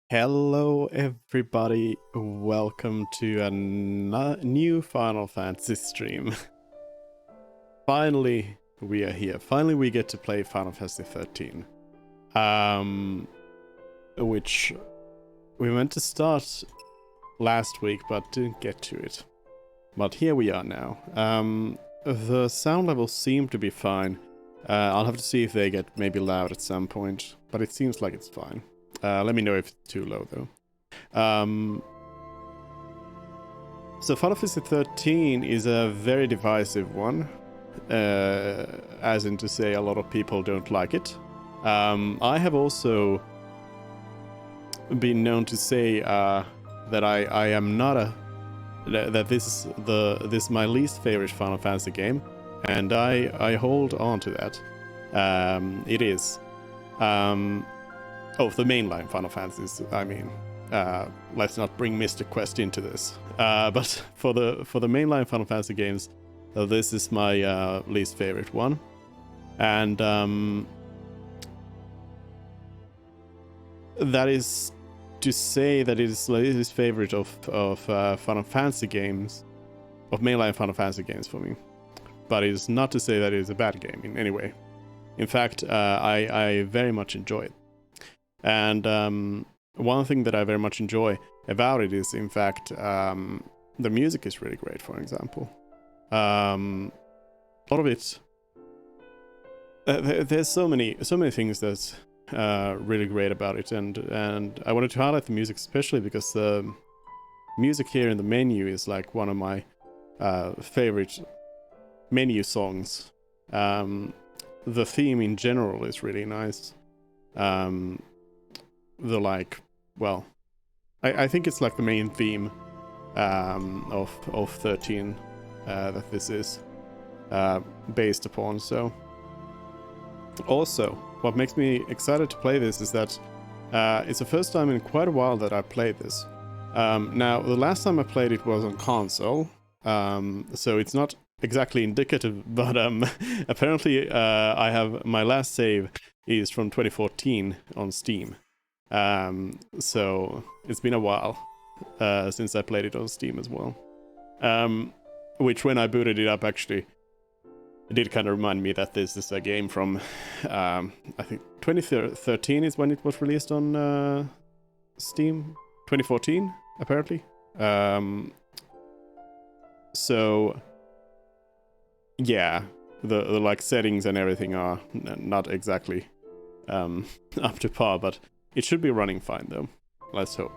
Hello, everybody. Welcome to a new Final Fantasy stream. Finally, we are here. Finally, we get to play Final Fantasy 13. Which we meant to start last week, but didn't get to it. But here we are now. The sound levels seem to be fine. I'll have to see if they get maybe loud at some point, but it seems like it's fine. Let me know if it's too low, though. So Final Fantasy 13 is a very divisive one, as in to say a lot of people don't like it. I have also been known to say that I am not that this is my least favorite Final Fantasy game, and I hold on to that. It is. Oh, the mainline Final Fantasies, I mean. Let's not bring Mystic Quest into this. But for the mainline Final Fantasy games, this is my least favorite one. And that is to say that it is his favorite of Final Fantasy games, of mainline Final Fantasy games for me. But it is not to say that it is a bad game in any way. In fact, I very much enjoy it. And one thing that I very much enjoy about it is, in fact, the music is really great, for example. A lot of it... there's so many things that's really great about it, and I wanted to highlight the music especially because the music here in the menu is like one of my favorite menu songs. The theme in general is really nice. I think it's like the main theme of 13 that this is based upon. So also, what makes me excited to play this is that it's the first time in quite a while that I played this. Now, the last time I played it was on console, so it's not exactly indicative, but apparently I have my last save is from 2014 on Steam. So it's been a while since I played it on Steam as well. Which when I booted it up, actually, it did kind of remind me that this is a game from, I think 2013 is when it was released on Steam. 2014, apparently. So, yeah, the like settings and everything are not exactly up to par, but it should be running fine, though. Let's hope.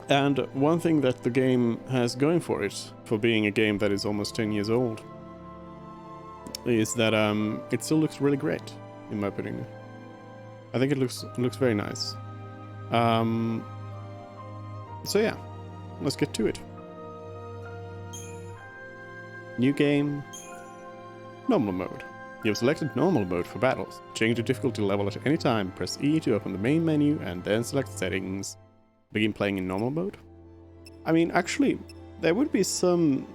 And one thing that the game has going for it, for being a game that is almost 10 years old, is that it still looks really great, in my opinion. I think it looks very nice. So yeah, let's get to it. New game, normal mode. You have selected normal mode for battles. Change the difficulty level at any time. Press E to open the main menu and then select settings. Begin playing in normal mode. I mean, actually, there would be some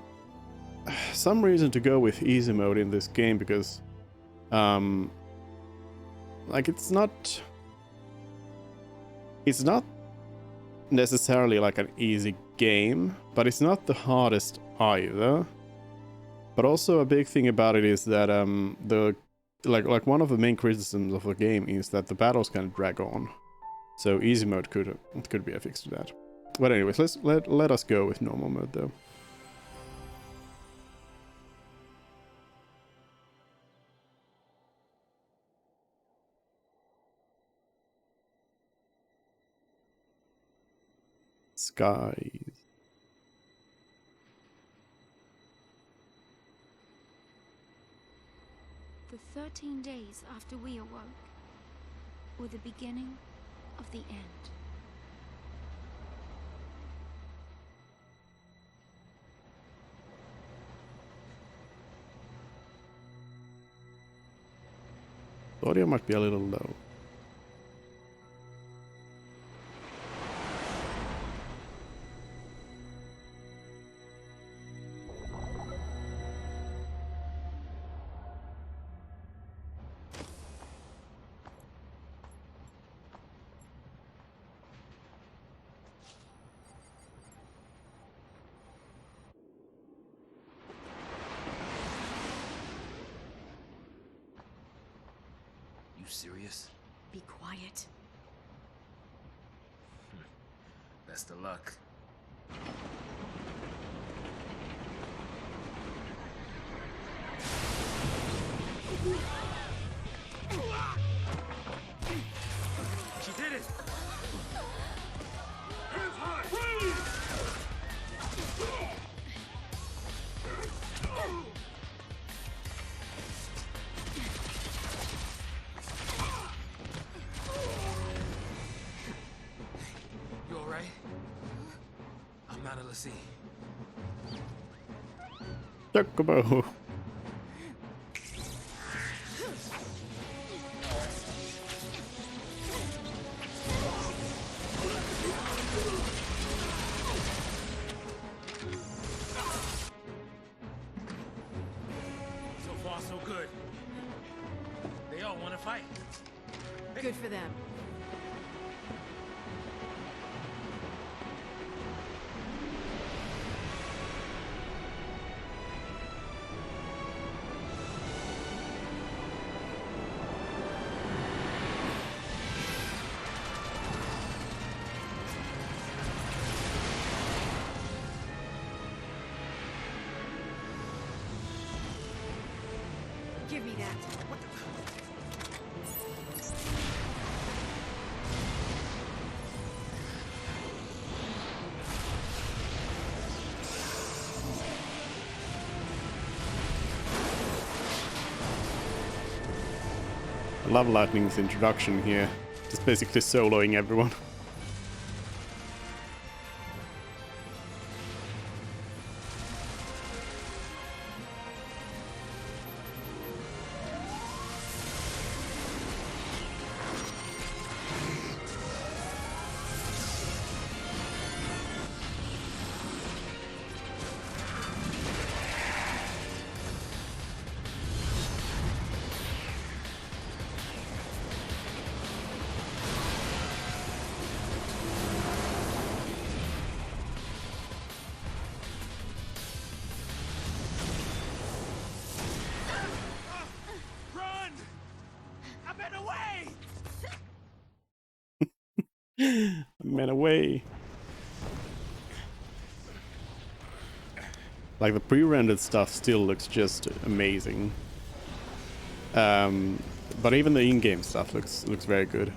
reason to go with easy mode in this game because, like, it's not necessarily like an easy game, but it's not the hardest either. But also a big thing about it is that like one of the main criticisms of the game is that the battles can drag on. So easy mode could be a fix to that. But anyways, let us go with normal mode though. Skies. The 13 days after we awoke were the beginning of the end. The audio might be a little low. You serious? Be quiet. Best of luck. She did it! Hands high! Freeze! You alright? I'm Nana Lassie. Chocobo. So far, so good. They all want to fight. Good for them. Give me that. What the? I love Lightning's introduction here. Just basically soloing everyone. Run! I've been away! Man away. Like the pre-rendered stuff still looks just amazing. But even the in-game stuff looks very good.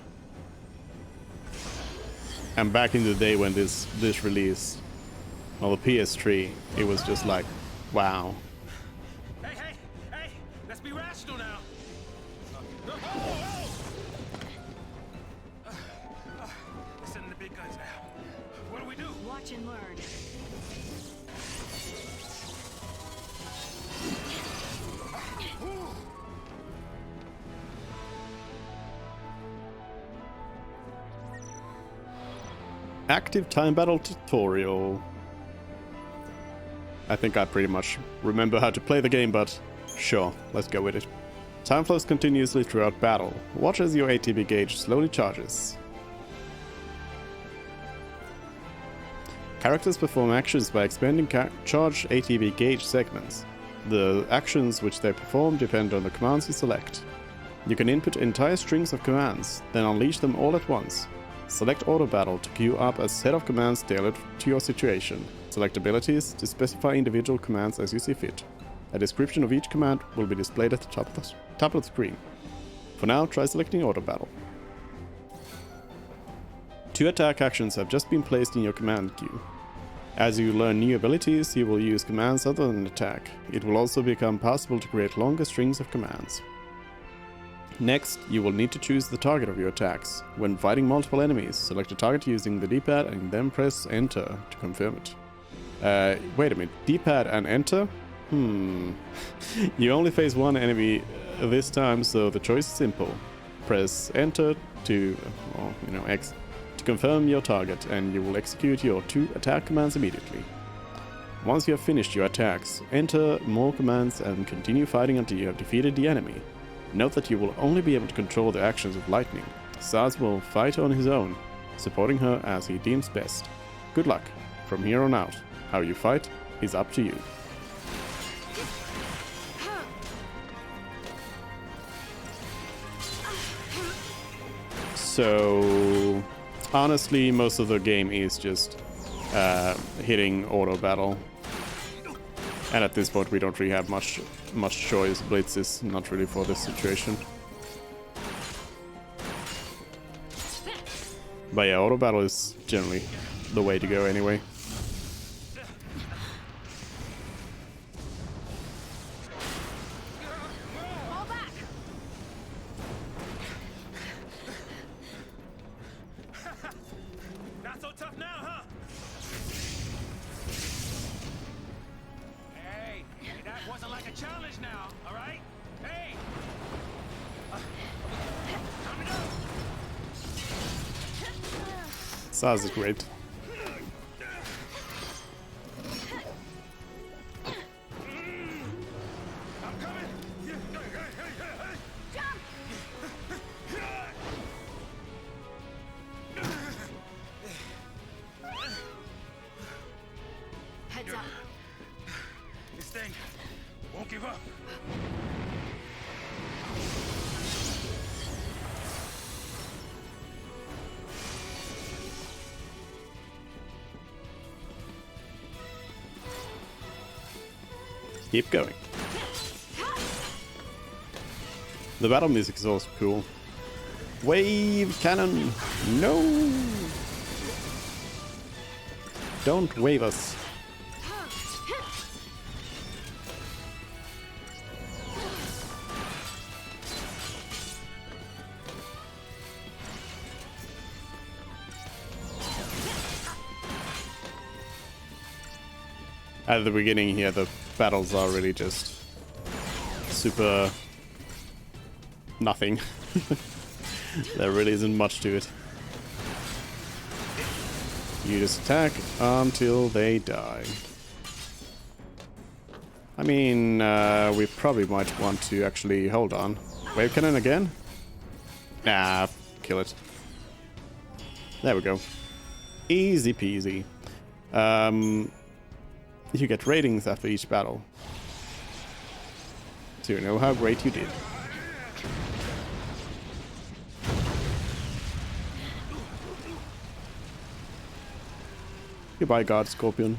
And back in the day when this released on the PS3, it was just like, wow. Hey, let's be rational now. We're sending the big guns now. What do we do? Watch and learn. Active time battle tutorial. I think I pretty much remember how to play the game, but sure, let's go with it. Time flows continuously throughout battle. Watch as your ATB gauge slowly charges. Characters perform actions by expanding charged ATB gauge segments. The actions which they perform depend on the commands you select. You can input entire strings of commands, then unleash them all at once. Select Auto Battle to queue up a set of commands tailored to your situation. Select abilities to specify individual commands as you see fit. A description of each command will be displayed at the top of the screen. For now, try selecting Auto Battle. 2 attack actions have just been placed in your command queue. As you learn new abilities, you will use commands other than attack. It will also become possible to create longer strings of commands. Next, you will need to choose the target of your attacks. When fighting multiple enemies, select a target using the D-pad and then press Enter to confirm it. Wait a minute, D-pad and Enter? You only face one enemy this time, so the choice is simple. Press Enter to, X, to confirm your target, and you will execute your 2 attack commands immediately. Once you have finished your attacks, enter more commands and continue fighting until you have defeated the enemy. Note that you will only be able to control the actions of Lightning. Sazh will fight on his own, supporting her as he deems best. Good luck. From here on out, how you fight is up to you. So, honestly, most of the game is just hitting auto battle. And at this point we don't really have much choice. Blitz is not really for this situation. But yeah, auto battle is generally the way to go anyway. Not so tough now, huh? Hey, that wasn't like a challenge now, all right? Hey! Time to go! Sazh is great. I'm coming! Jump! Heads up. This thing won't give up. Keep going. The battle music is also cool. Wave cannon! No! Don't wave us. At the beginning here, the battles are really just super nothing. There really isn't much to it. You just attack until they die. I mean, we probably might want to actually hold on. Wave cannon again? Nah, kill it. There we go. Easy peasy. You get ratings after each battle, so you know how great you did. Goodbye, God Scorpion.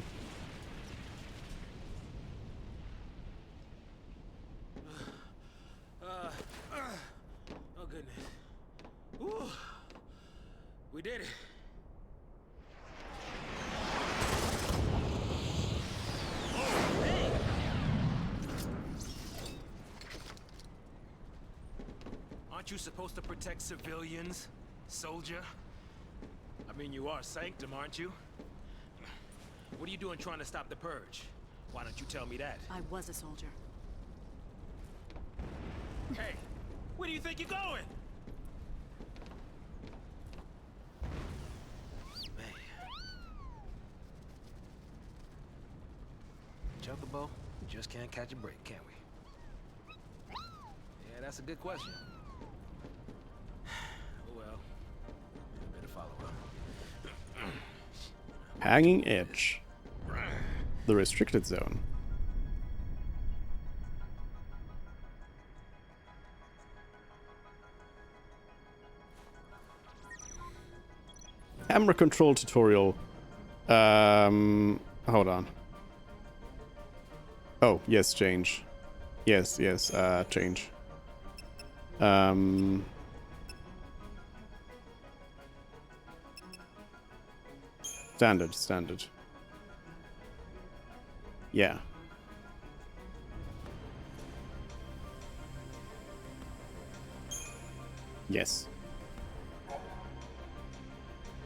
Oh goodness. Woo. We did it. Aren't you supposed to protect civilians, soldier? I mean, you are Sanctum, aren't you? What are you doing trying to stop the Purge? Why don't you tell me that? I was a soldier. Hey, where do you think you're going? Man, up the bow, we just can't catch a break, can we? Yeah, that's a good question. Oh well. Better follow up. Hanging Edge. The restricted zone. Camera control tutorial. Hold on. Oh, yes, change. Yes, change. Standard. Yeah. Yes.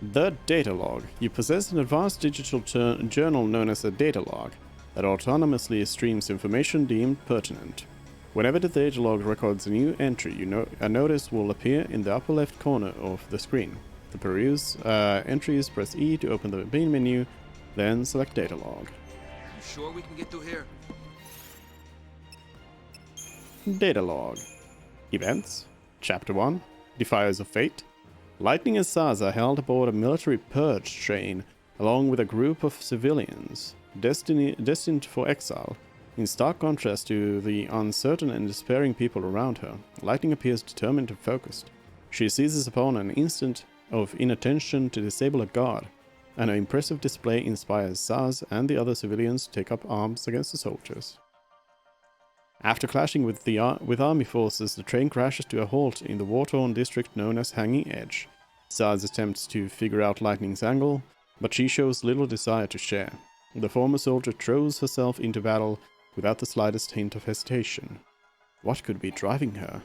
The data log. You possess an advanced digital journal known as a data log that autonomously streams information deemed pertinent. Whenever the data log records a new entry, a notice will appear in the upper left corner of the screen. To peruse entries, press E to open the main menu, then select data log. You sure we can get through here? Data log. Events. Chapter 1. Defiers of Fate. Lightning and Sazh are held aboard a military purge train, along with a group of civilians, destined for exile. In stark contrast to the uncertain and despairing people around her, Lightning appears determined and focused. She seizes upon an instant of inattention to disable a guard, and her impressive display inspires Sazh and the other civilians to take up arms against the soldiers. After clashing with army forces, the train crashes to a halt in the war-torn district known as Hanging Edge. Sazh attempts to figure out Lightning's angle, but she shows little desire to share. The former soldier throws herself into battle without the slightest hint of hesitation. What could be driving her?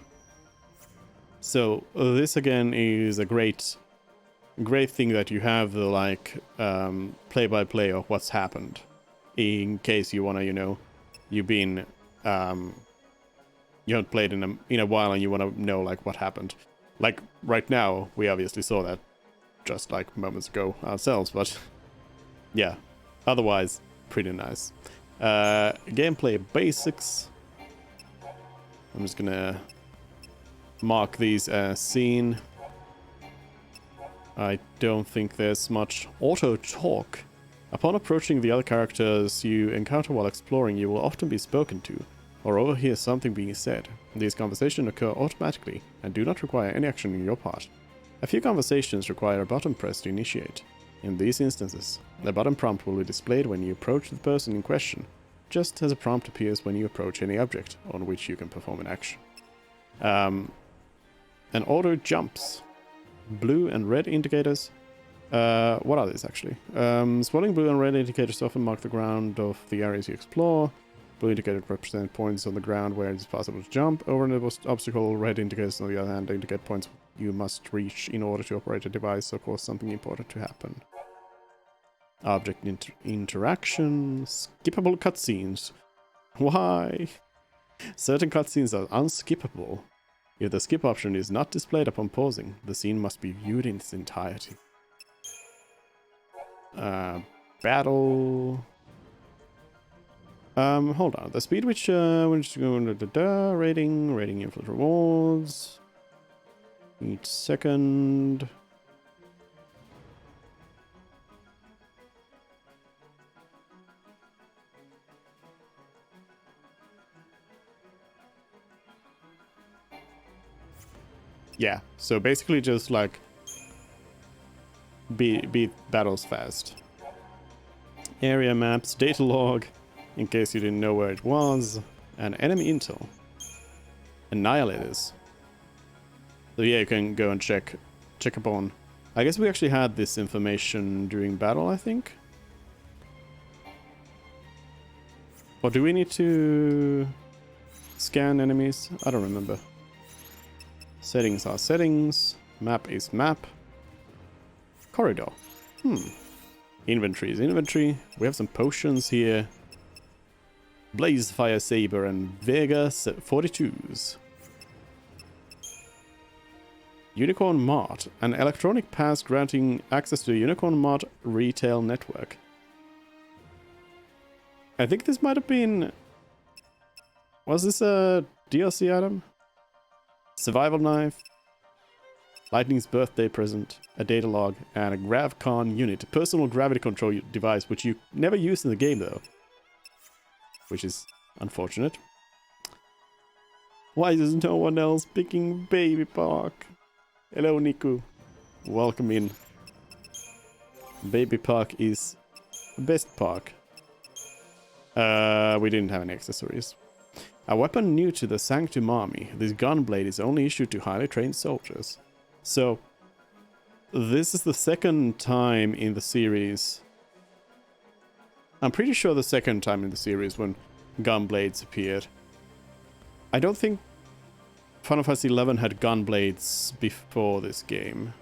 So this again is a great thing that you have the play-by-play of what's happened, in case you wanna, you've been you haven't played in a while and you want to know like what happened. Like right now, we obviously saw that just like moments ago ourselves, but yeah, otherwise pretty nice. Gameplay basics. I'm just gonna mark these as seen. I don't think there's much auto talk. Upon approaching the other characters you encounter while exploring, you will often be spoken to, or overhear something being said. These conversations occur automatically, and do not require any action on your part. A few conversations require a button press to initiate. In these instances, the button prompt will be displayed when you approach the person in question, just as a prompt appears when you approach any object on which you can perform an action. And auto jumps. Blue and red indicators. What are these actually? Swirling blue and red indicators often mark the ground of the areas you explore. Blue indicators represent points on the ground where it is possible to jump over an obstacle. Red indicators, on the other hand, indicate points you must reach in order to operate a device or cause something important to happen. Object interaction. Skippable cutscenes. Why? Certain cutscenes are unskippable. If the skip option is not displayed upon pausing, the scene must be viewed in its entirety. Battle. Hold on. The speed which rating influence rewards. Each second. Yeah, so basically just like beat battles fast. Area maps, data log, in case you didn't know where it was, and enemy intel. Annihilators. So yeah, you can go and check upon. I guess we actually had this information during battle, I think. Or do we need to scan enemies? I don't remember. Settings are settings. Map is map. Corridor. Inventory is inventory. We have some potions here. Blaze Fire Saber and Vega 42s. Unicorn Mart. An electronic pass granting access to the Unicorn Mart retail network. I think this might have been... Was this a DLC item? Survival knife. Lightning's birthday present. A data log. And a GravCon unit. A personal gravity control device, which you never use in the game, though. Which is unfortunate. Why is no one else picking Baby Park? Hello, Niku. Welcome in. Baby Park is the best park. We didn't have any accessories. A weapon new to the Sanctum army. This gunblade is only issued to highly trained soldiers. So, this is the second time in the series. I'm pretty sure the second time in the series when gunblades appeared. I don't think Final Fantasy XI had gunblades before this game.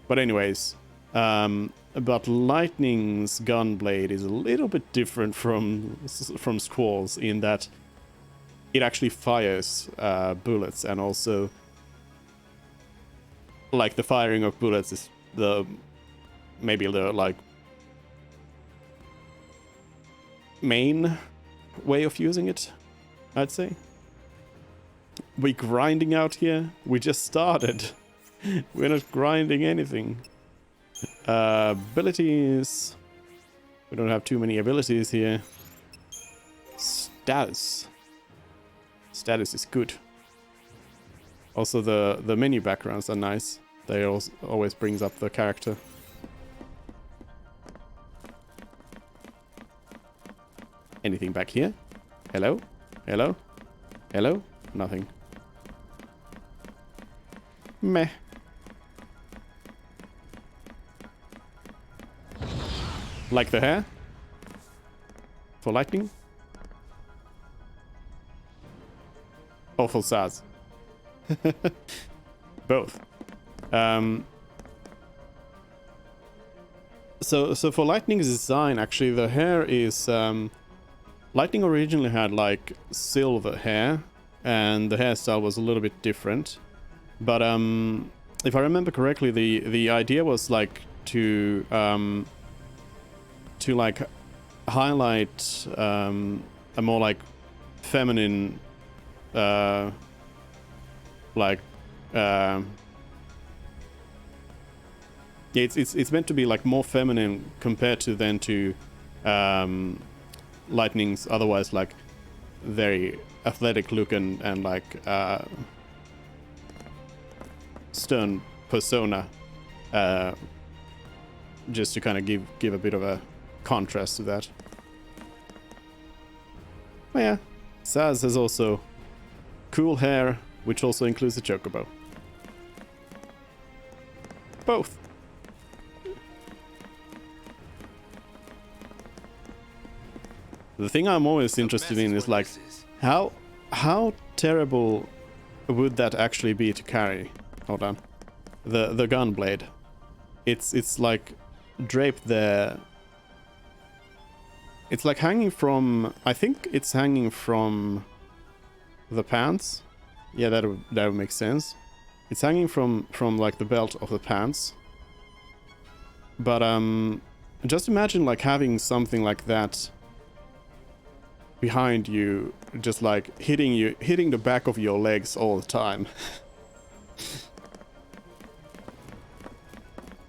But anyways, but Lightning's gunblade is a little bit different from Squall's in that it actually fires bullets, and also like the firing of bullets is maybe the like main way of using it, I'd say. We grinding out here? We just started. We're not grinding anything. Abilities. We don't have too many abilities here. Status. Status is good. Also the menu backgrounds are nice. They also always brings up the character. Anything back here? Hello? Hello? Hello? Nothing. Meh. Like the hair? For Lightning? Or for Saz? Both. So for Lightning's design, actually the hair is Lightning originally had like silver hair, and the hairstyle was a little bit different. But if I remember correctly, the idea was like to like highlight a more like feminine it's meant to be like more feminine compared to Lightning's otherwise like very athletic look and like stern persona, just to kind of give a bit of a contrast to that. But yeah, Saz has also cool hair, which also includes the chocobo. Both. The thing I'm always interested in is like how terrible would that actually be to carry? Hold on. The gun blade. It's like draped there. It's like hanging from, I think it's hanging from the pants. Yeah, that would make sense. It's hanging from like the belt of the pants. But just imagine like having something like that behind you, just like hitting the back of your legs all the time.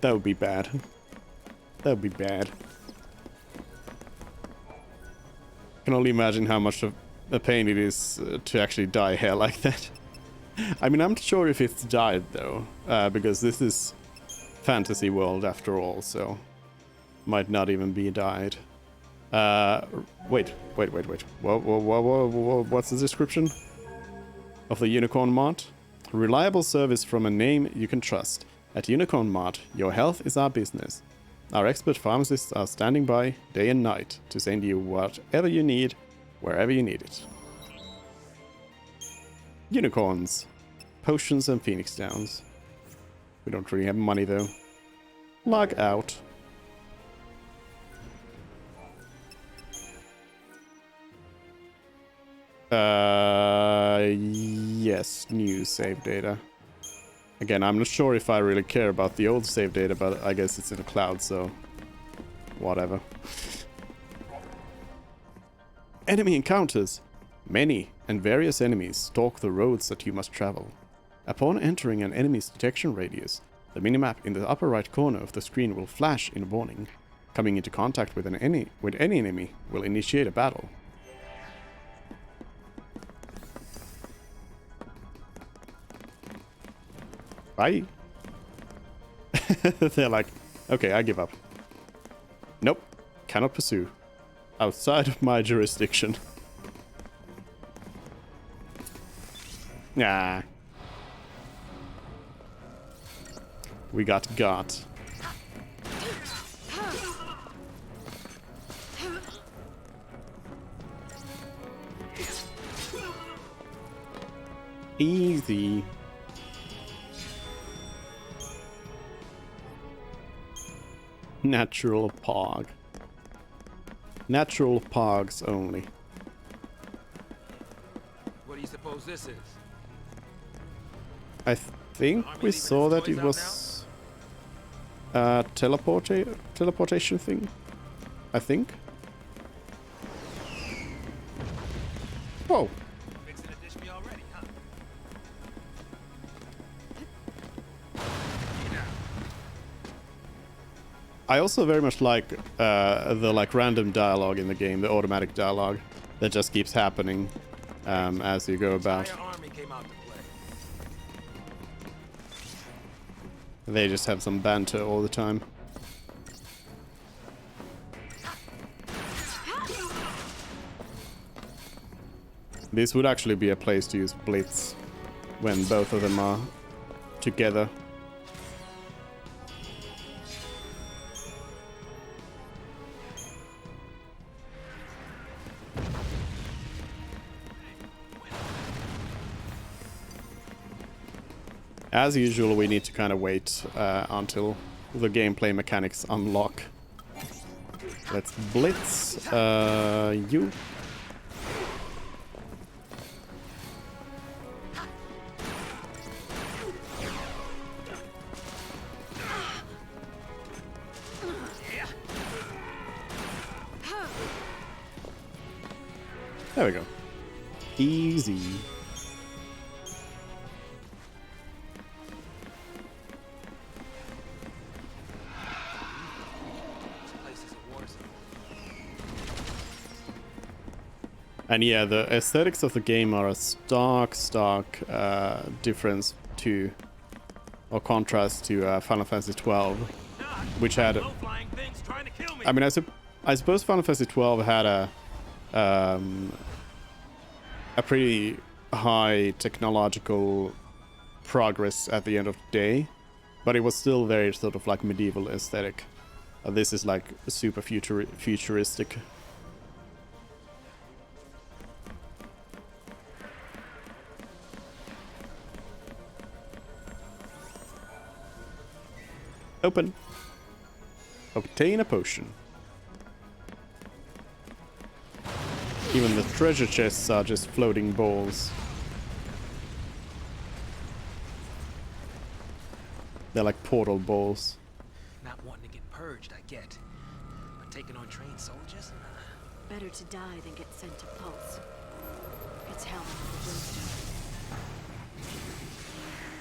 That would be bad. That would be bad. I can only imagine how much of a pain it is to actually dye hair like that. I mean, I'm not sure if it's dyed though, because this is fantasy world after all, so might not even be dyed. Wait. What's the description of the Unicorn Mart? Reliable service from a name you can trust. At Unicorn Mart, your health is our business. Our expert pharmacists are standing by day and night to send you whatever you need, wherever you need it. Unicorns, potions and phoenix downs. We don't really have money though. Log out. Yes, new save data. Again, I'm not sure if I really care about the old save data, but I guess it's in the cloud, so whatever. Enemy encounters! Many and various enemies stalk the roads that you must travel. Upon entering an enemy's detection radius, the minimap in the upper right corner of the screen will flash in warning. Coming into contact with any enemy will initiate a battle. Bye. They're like, okay, I give up. Nope, cannot pursue. Outside of my jurisdiction. Nah. We got. Easy. Natural pog. Natural pogs only. What do you suppose this is? I think we saw that it was a teleportation thing. I think. Whoa. Fixing to dish me already, huh? I also very much like the random dialogue in the game, the automatic dialogue that just keeps happening as you go about. Entire army came out to play. They just have some banter all the time. This would actually be a place to use Blitz when both of them are together. As usual, we need to kind of wait until the gameplay mechanics unlock. Let's blitz you. There we go. Easy. And yeah, the aesthetics of the game are a stark difference to, or contrast to Final Fantasy XII, which had, I mean, I suppose Final Fantasy XII had a pretty high technological progress at the end of the day, but it was still very sort of like medieval aesthetic. This is like super futuristic. Open. Obtain a potion. Even the treasure chests are just floating balls. They're like portal balls. Not wanting to get purged, I get. But taking on trained soldiers? Better to die than get sent to Pulse. It's hell on the brimstone.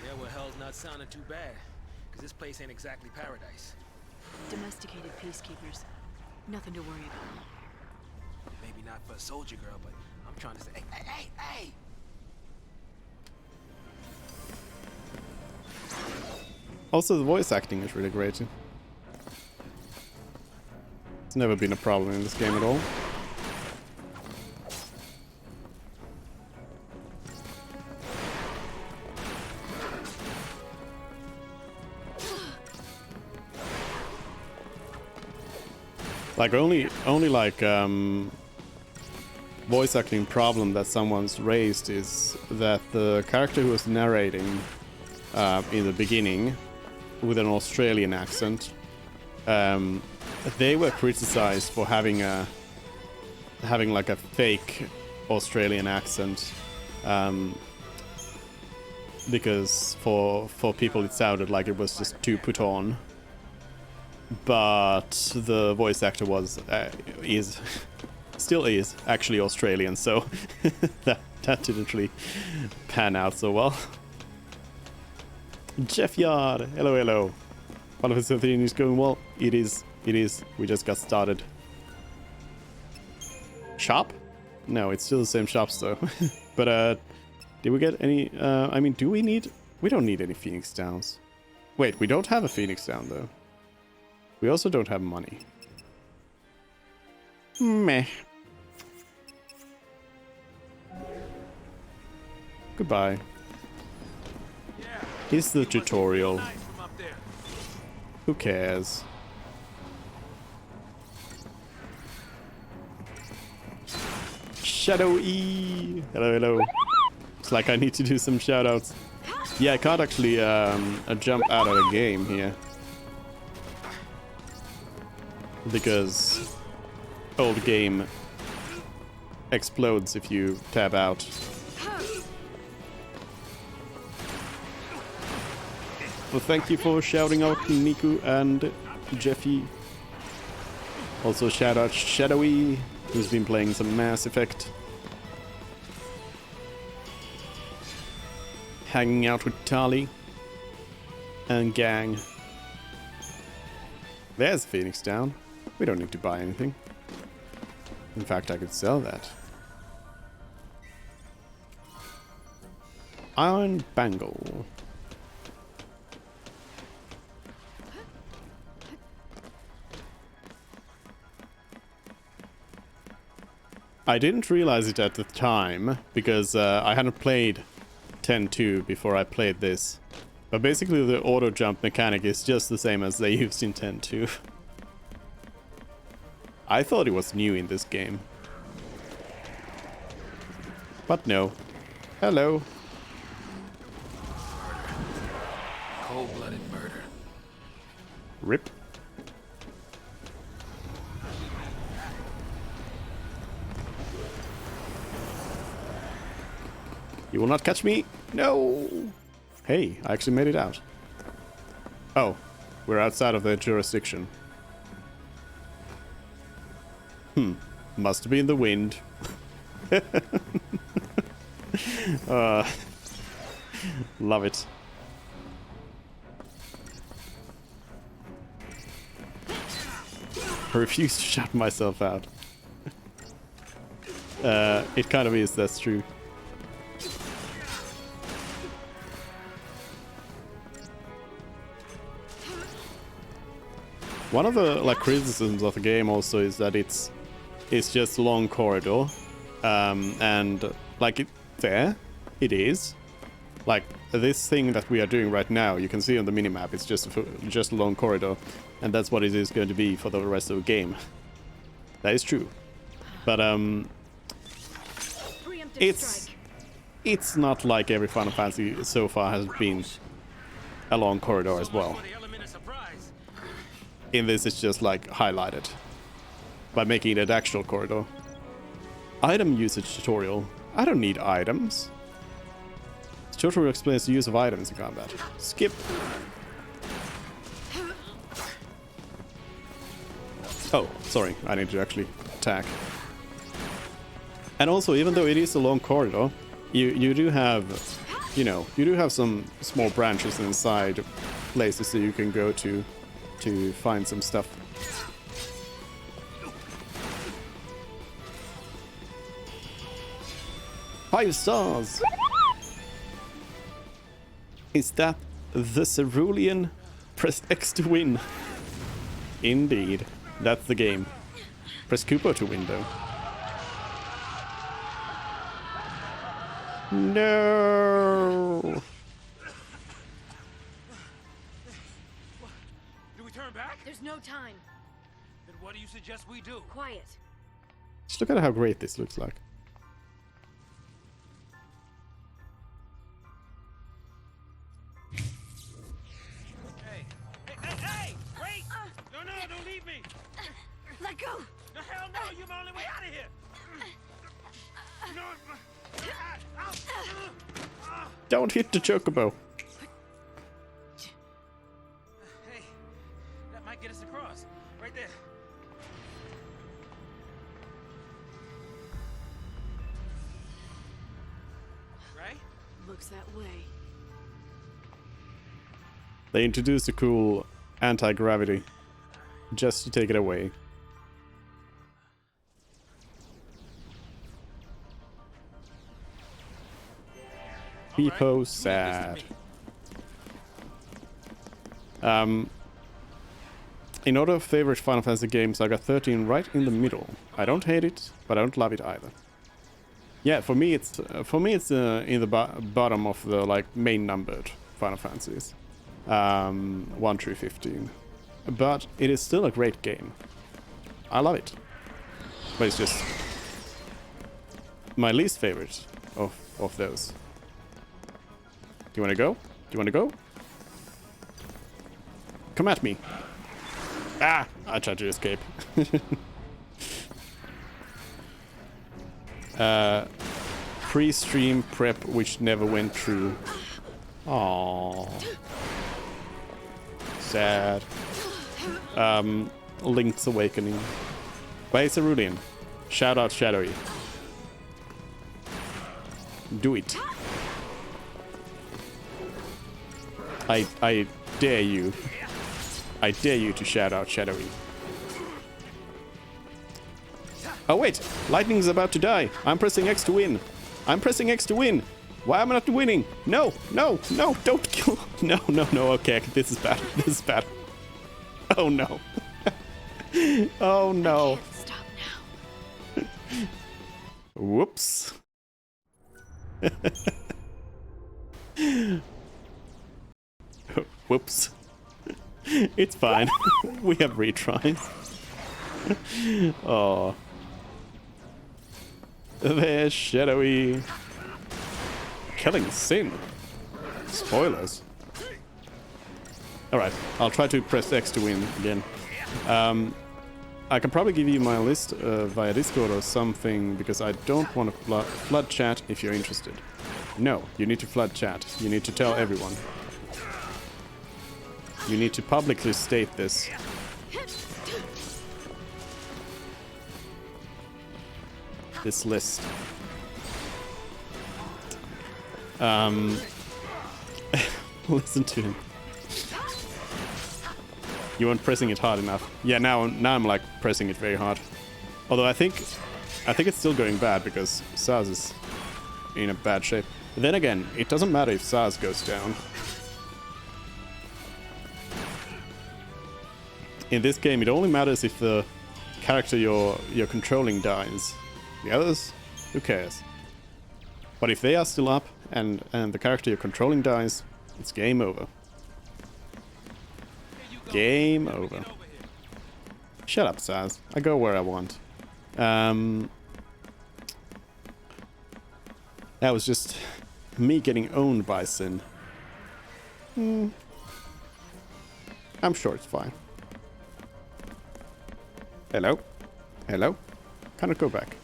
Yeah, well, hell's not sounding too bad. Because this place ain't exactly paradise. Domesticated peacekeepers. Nothing to worry about. Maybe not for a soldier girl, but I'm trying to say, hey! Also, the voice acting is really great. It's never been a problem in this game at all. Like only like voice acting problem that someone's raised is that the character who was narrating in the beginning with an Australian accent, they were criticized for having like a fake Australian accent, because for people it sounded like it was just too put on. But the voice actor is still is actually Australian, so that didn't really pan out so well. Jeff Yard, hello, hello. Final Fantasy 13 is going well. It is. We just got started. Shop? No, it's still the same shops though. But did we get any? I mean, do we need? We don't need any Phoenix Downs. Wait, we don't have a Phoenix Down though. We also don't have money. Meh. Goodbye. Here's the tutorial. Who cares? Shadow E! Hello, hello. It's like I need to do some shoutouts. Yeah, I can't actually jump out of the game here. Because old game explodes if you tab out. Well, thank you for shouting out Niku and Jeffy. Also shout out Shadowy, who's been playing some Mass Effect. Hanging out with Tali and gang. There's Phoenix Down. We don't need to buy anything. In fact, I could sell that. Iron Bangle. I didn't realize it at the time because I hadn't played 10.2 before I played this. But basically the auto jump mechanic is just the same as they used in 10.2. I thought it was new in this game. But no. Hello. Cold-blooded murder. Rip. You will not catch me. No. Hey, I actually made it out. Oh, we're outside of their jurisdiction. Must be in the wind. Love it. I refuse to shut myself out. It kind of is, that's true. One of the criticisms of the game also is that it's just a long corridor, and it is. Like this thing that we are doing right now, you can see on the minimap, it's just a long corridor, and that's what it is going to be for the rest of the game. That is true, but it's not like every Final Fantasy so far has been a long corridor as well. In this, it's just like highlighted by making it an actual corridor. Item usage tutorial. I don't need items. This tutorial explains the use of items in combat. Skip. Oh, sorry. I need to actually attack. And also, even though it is a long corridor, you do have, you do have some small branches inside places that you can go to find some stuff. Five stars! Is that the Cerulean? Press X to win. Indeed. That's the game. Press Kupo to win, though. No! There's no time. Then what do you suggest we do? Quiet. Just look at how great this looks like. Hey! Wait! No, don't leave me! Let go! No, hell no! You're my only way out of here! No! Don't hit the chocobo. Hey, that might get us across. Right there. right? Looks that way. They introduced a cool anti-gravity just to take it away. People sad. In order of favorite Final Fantasy games, I got 13 right in the middle. I don't hate it, but I don't love it either. Yeah, for me it's in the bottom of the like main numbered Final Fantasies, 1 through 15. But it is still a great game. I love it, but it's just my least favorite of those. Do you want to go? Do you want to go? Come at me. Ah! I tried to escape. Pre-stream prep which never went through. Aww. Sad. Link's Awakening. By Cerulean. Shout out Shadowy. Do it. I dare you. I dare you to shout out Shadowy. Oh wait, Lightning's about to die. I'm pressing X to win. I'm pressing X to win. Why am I not winning? No, no, no, don't kill. No, no, no, okay, this is bad. This is bad. Oh no. Oh no. I can't stop now. Whoops. Whoops. It's fine. We have retries. Oh. There's Shadowy. Killing Sin. Spoilers. Alright, I'll try to press X to win again. I can probably give you my list via Discord or something, because I don't want to flood chat if you're interested. No, you need to flood chat. You need to tell everyone. You need to publicly state this. This list. Listen to him. You weren't pressing it hard enough. Yeah, now I'm like pressing it very hard. Although I think it's still going bad because Saz is in a bad shape. But then again, it doesn't matter if Saz goes down. In this game, it only matters if the character you're controlling dies. The others, who cares? But if they are still up and the character you're controlling dies, it's game over. Game over. Shut up, Saz. I go where I want. That was just me getting owned by Sin. I'm sure it's fine. Hello? Hello? Cannot go back.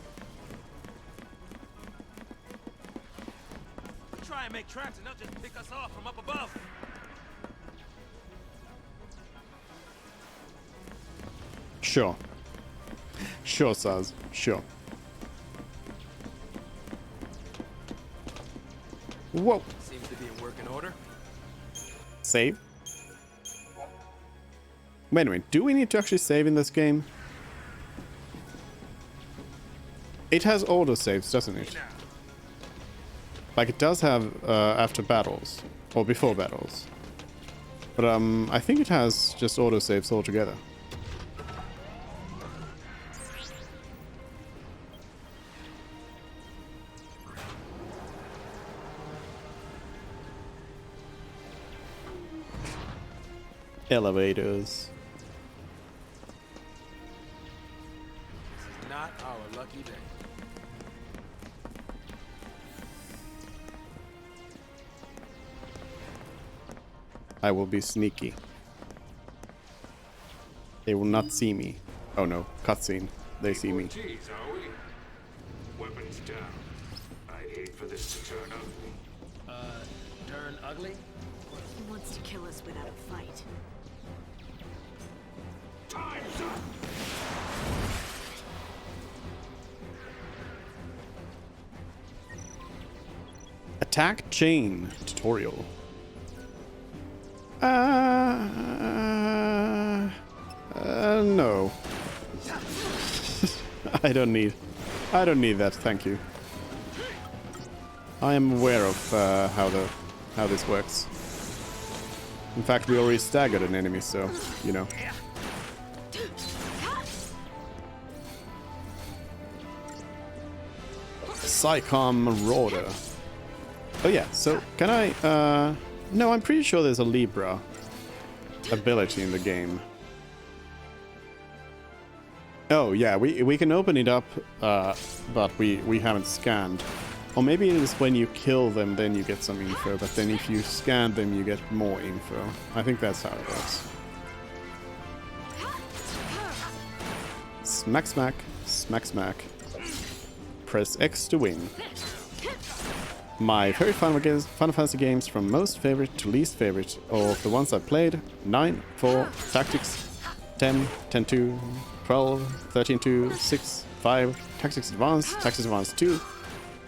Try and make tracks and they'll just pick us off from up above. Sure. Sure, Saz. Sure. Whoa. Seems to be in working order. Save. Wait a minute. Do we need to actually save in this game? It has auto saves, doesn't it? Like it does have after battles or before battles. But I think it has just auto saves altogether. Elevators. This is not our lucky day. I will be sneaky. They will not see me. Oh no, cutscene. They see me. Geez, are we? Weapons down. I'd hate for this to turn ugly. Turn ugly? He wants to kill us without a fight. Time's up! Attack chain tutorial. No. I don't need that, thank you. I am aware of how this works. In fact, we already staggered an enemy, so, you know. Psychom Marauder. Oh yeah, so can I, no, I'm pretty sure there's a Libra ability in the game. Oh yeah, we can open it up, but we haven't scanned. Or maybe it is when you kill them, then you get some info, but then if you scan them, you get more info. I think that's how it works. Smack, smack, smack, smack. Press X to win. My very Final Fantasy games from most favorite to least favorite of the ones I've played: 9, 4, Tactics, 10, 10-2, 12, 13-2, 6, 5, Tactics Advance, Tactics Advance 2,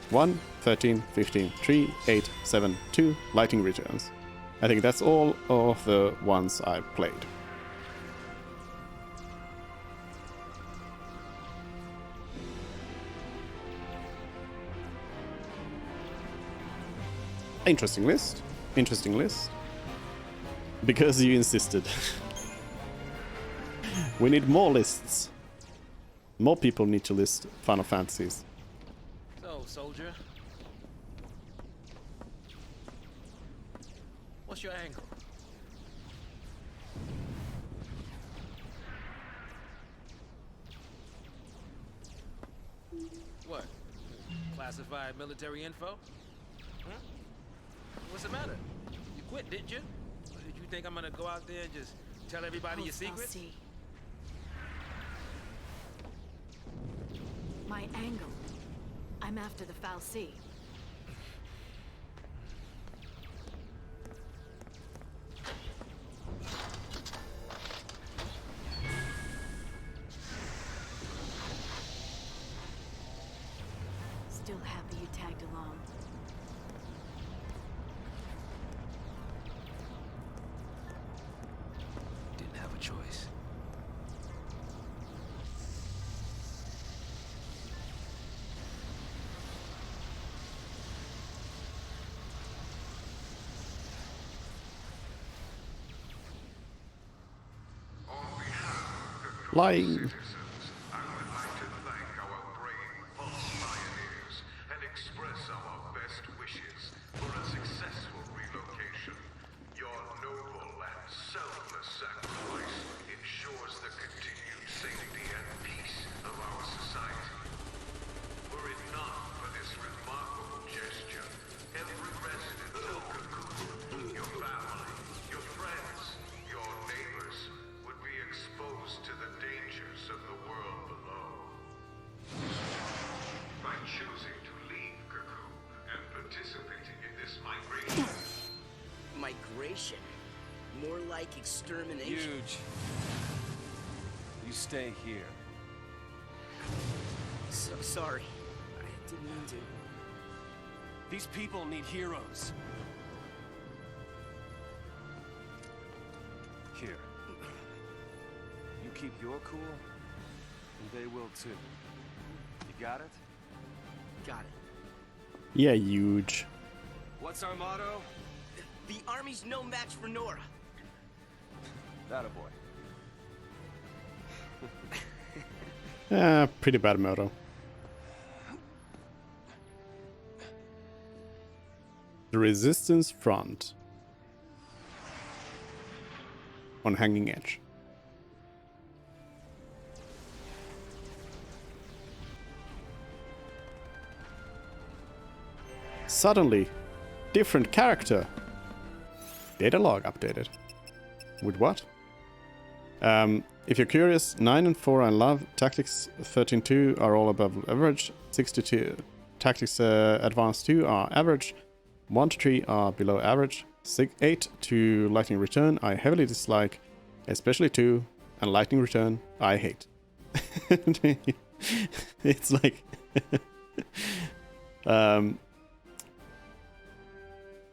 1, 13, 15, 3, 8, 7, 2, Lightning Returns. I think that's all of the ones I've played. Interesting list. Interesting list. Because you insisted. We need more lists. More people need to list Final Fantasies. So, soldier. What's your angle? What? Classified military info? Huh? What's the matter? You quit, didn't you? Or did you think I'm gonna go out there and just tell everybody your secrets? fal'Cie. My angle. I'm after the fal'Cie. Still happy you tagged along. Didn't have a choice. Lying. Citizens, I would like to thank our brave false pioneers and express our best wishes for a successful relocation. Your noble and selfless sacrifice ensures the continued safety and peace of our society. Were it not for this remarkable gesture, every resident of Cocoon, your family, your friends, your neighbors, would be exposed to the dangers of the world below. By choosing to leave Cocoon and participating in this migration, Migration? More like extermination. Huge. You stay here. So sorry. I didn't mean to. These people need heroes. Here. You keep your cool, and they will too. You got it? Got it. Yeah, huge. What's our motto? The army's no match for Nora. That boy. Pretty bad motto. The Resistance Front. On Hanging Edge. Suddenly, different character. Data log updated. With what? If you're curious, 9 and 4 I love. Tactics 13-2 are all above average. 62 Tactics Advanced 2 are average. 1-3 are below average. 8 to Lightning Return I heavily dislike, especially 2, and Lightning Return I hate. It's like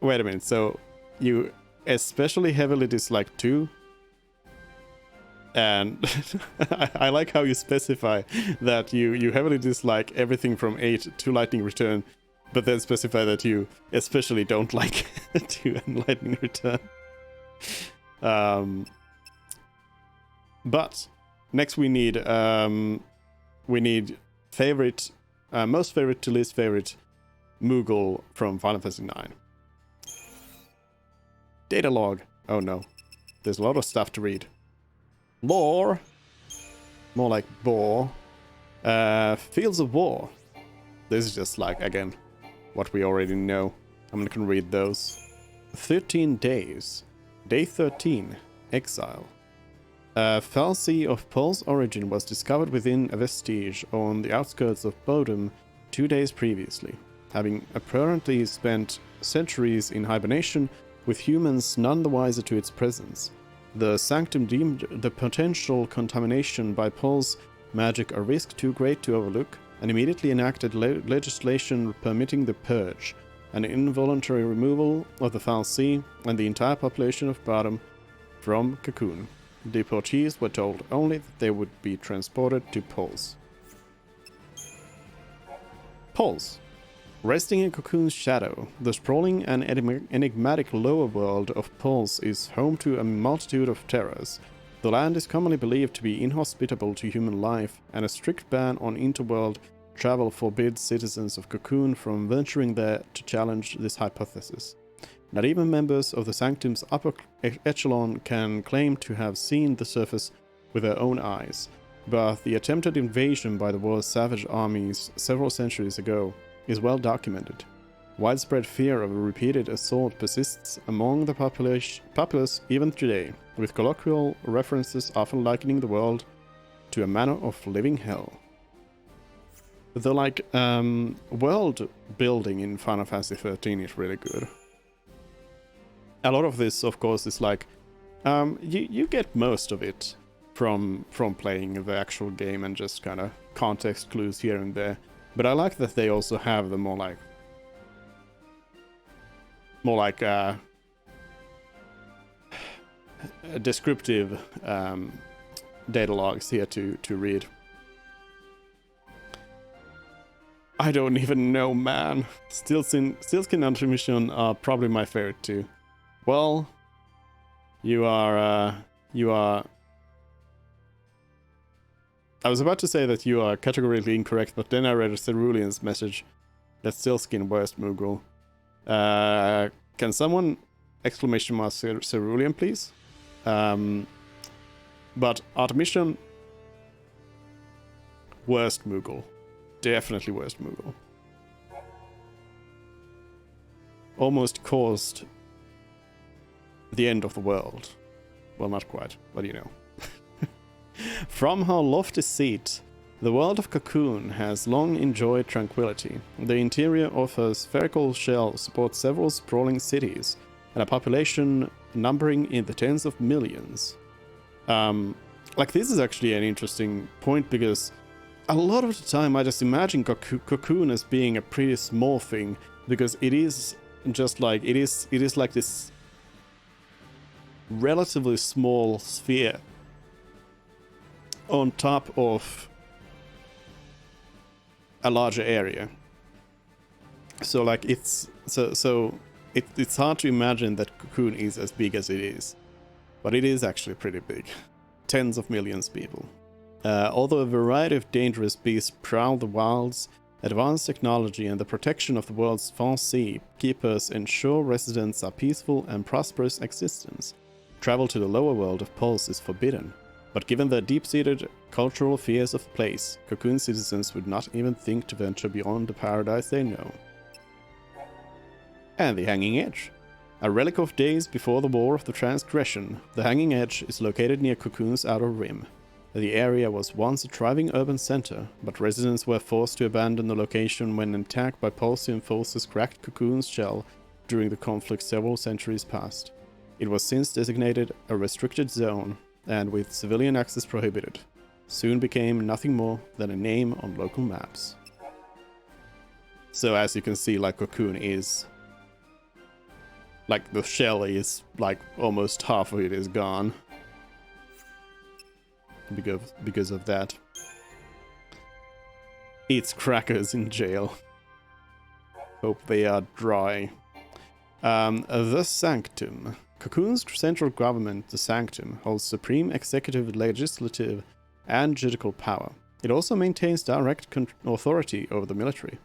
Wait a minute, so you especially heavily dislike 2? And I like how you specify that you heavily dislike everything from 8 to Lightning Return, but then specify that you especially don't like 2 and Lightning Return. But next we need favorite, most favorite to least favorite Moogle from Final Fantasy IX. Data log. Oh no, there's a lot of stuff to read. Lore. More like bore. Fields of War. This is just like, again, what we already know. I'm not gonna read those. 13 days. Day 13. Exile. A fal'Cie of Pulse origin was discovered within a vestige on the outskirts of Bodom 2 days previously, having apparently spent centuries in hibernation, with humans none the wiser to its presence. The Sanctum deemed the potential contamination by Pulse magic a risk too great to overlook, and immediately enacted legislation permitting the Purge, an involuntary removal of the fal'Cie and the entire population of Bodom from Cocoon. Deportees were told only that they would be transported to Pulse. Pulse. Resting in Cocoon's shadow, the sprawling and enigmatic lower world of Pulse is home to a multitude of terrors. The land is commonly believed to be inhospitable to human life, and a strict ban on interworld travel forbids citizens of Cocoon from venturing there to challenge this hypothesis. Not even members of the Sanctum's upper echelon can claim to have seen the surface with their own eyes, but the attempted invasion by the world's savage armies several centuries ago is well documented. Widespread fear of a repeated assault persists among the populace even today, with colloquial references often likening the world to a manner of living hell. The world building in Final Fantasy XIII is really good. A lot of this, of course, is like you get most of it from playing the actual game and just kind of context clues here and there. But I like that they also have the more like descriptive data logs here to read. I don't even know, man. Steelskin and Mission are probably my favorite too. Well, you are. I was about to say that you are categorically incorrect, but then I read a Cerulean's message that Steelskin worst Moogle. Can someone exclamation mark Cerulean, please? But Artemission, worst Moogle. Definitely worst Moogle. Almost caused the end of the world. Well, not quite, but you know. From her lofty seat, the world of Cocoon has long enjoyed tranquility. The interior of her spherical shell supports several sprawling cities, and a population numbering in the tens of millions. This is actually an interesting point, because a lot of the time I just imagine Cocoon as being a pretty small thing, because it is just like, it is like this relatively small sphere on top of a larger area. So like it's hard to imagine that Cocoon is as big as it is, but it is actually pretty big. Tens of millions of people. Although a variety of dangerous beasts prowl the wilds, advanced technology and the protection of the world's fal'Cie keepers ensure residents a peaceful and prosperous existence. Travel to the lower world of Pulse is forbidden, but given the deep-seated cultural fears of the place, Cocoon citizens would not even think to venture beyond the paradise they know. And the Hanging Edge. A relic of days before the War of the Transgression, the Hanging Edge is located near Cocoon's outer rim. The area was once a thriving urban center, but residents were forced to abandon the location when an attack by Pulsian forces cracked Cocoon's shell during the conflict several centuries past. It was since designated a restricted zone, and with civilian access prohibited, soon became nothing more than a name on local maps. So as you can see, like, Cocoon is Like the shell is like almost half of it is gone because of that. Eats crackers in jail. Hope they are dry. The Sanctum. Cocoon's central government, the Sanctum, holds supreme executive, legislative, and judicial power. It also maintains direct authority over the military.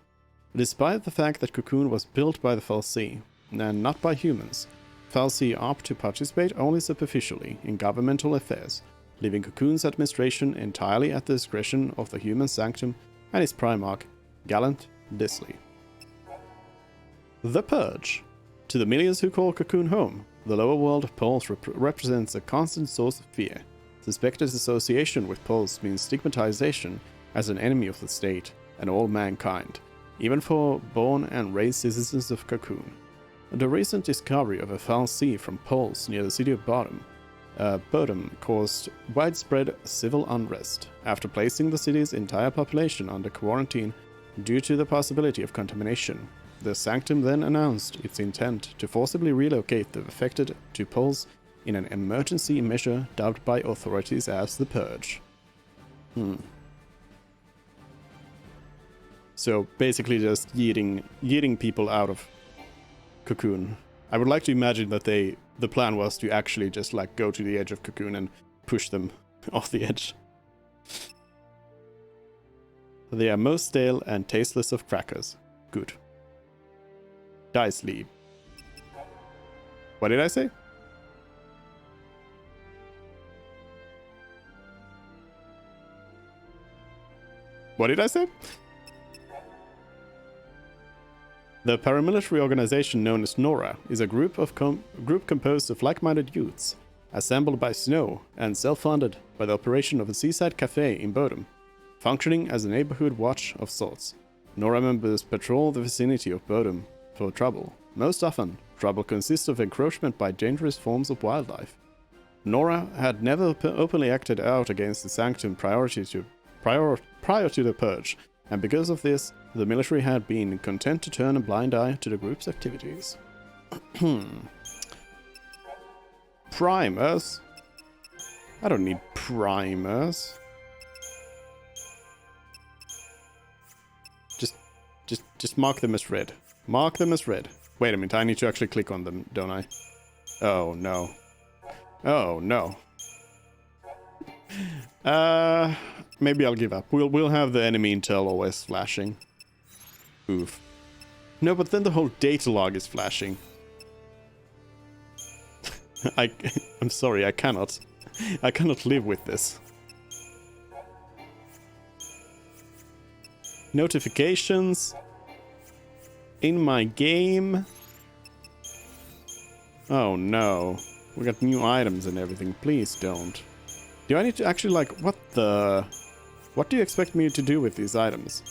Despite the fact that Cocoon was built by the fal'Cie, and not by humans, fal'Cie opt to participate only superficially in governmental affairs, leaving Cocoon's administration entirely at the discretion of the human Sanctum and its Primarch, Gallant Disley. The Purge. To the millions who call Cocoon home, the lower world of Pulse represents a constant source of fear. Suspected association with Pulse means stigmatization as an enemy of the state and all mankind, even for born and raised citizens of Cocoon. The recent discovery of a fal'Cie from Pulse near the city of Bodom caused widespread civil unrest after placing the city's entire population under quarantine due to the possibility of contamination. The Sanctum then announced its intent to forcibly relocate the affected to Pulse in an emergency measure dubbed by authorities as the Purge. So basically just yeeting people out of Cocoon. I would like to imagine that the plan was to actually just like go to the edge of Cocoon and push them off the edge. They are most stale and tasteless of crackers. Good. Dice leave. What did I say? What did I say? The paramilitary organization known as Nora is a group composed of like-minded youths, assembled by Snow and self-funded by the operation of a seaside cafe in Bodom, functioning as a neighborhood watch of sorts. Nora members patrol the vicinity of Bodom for trouble. Most often, trouble consists of encroachment by dangerous forms of wildlife. Nora had never openly acted out against the Sanctum prior to the Purge, and because of this, the military had been content to turn a blind eye to the group's activities. Primers? I don't need primers. Just mark them as red. Mark them as red. Wait a minute, I need to actually click on them, don't I? Oh no. Oh no. Maybe I'll give up. We'll have the enemy intel always flashing. Oof. No, but then the whole data log is flashing. I'm sorry, I cannot live with this. Notifications in my game. Oh no. We got new items and everything. Please don't. Do I need to actually like what do you expect me to do with these items?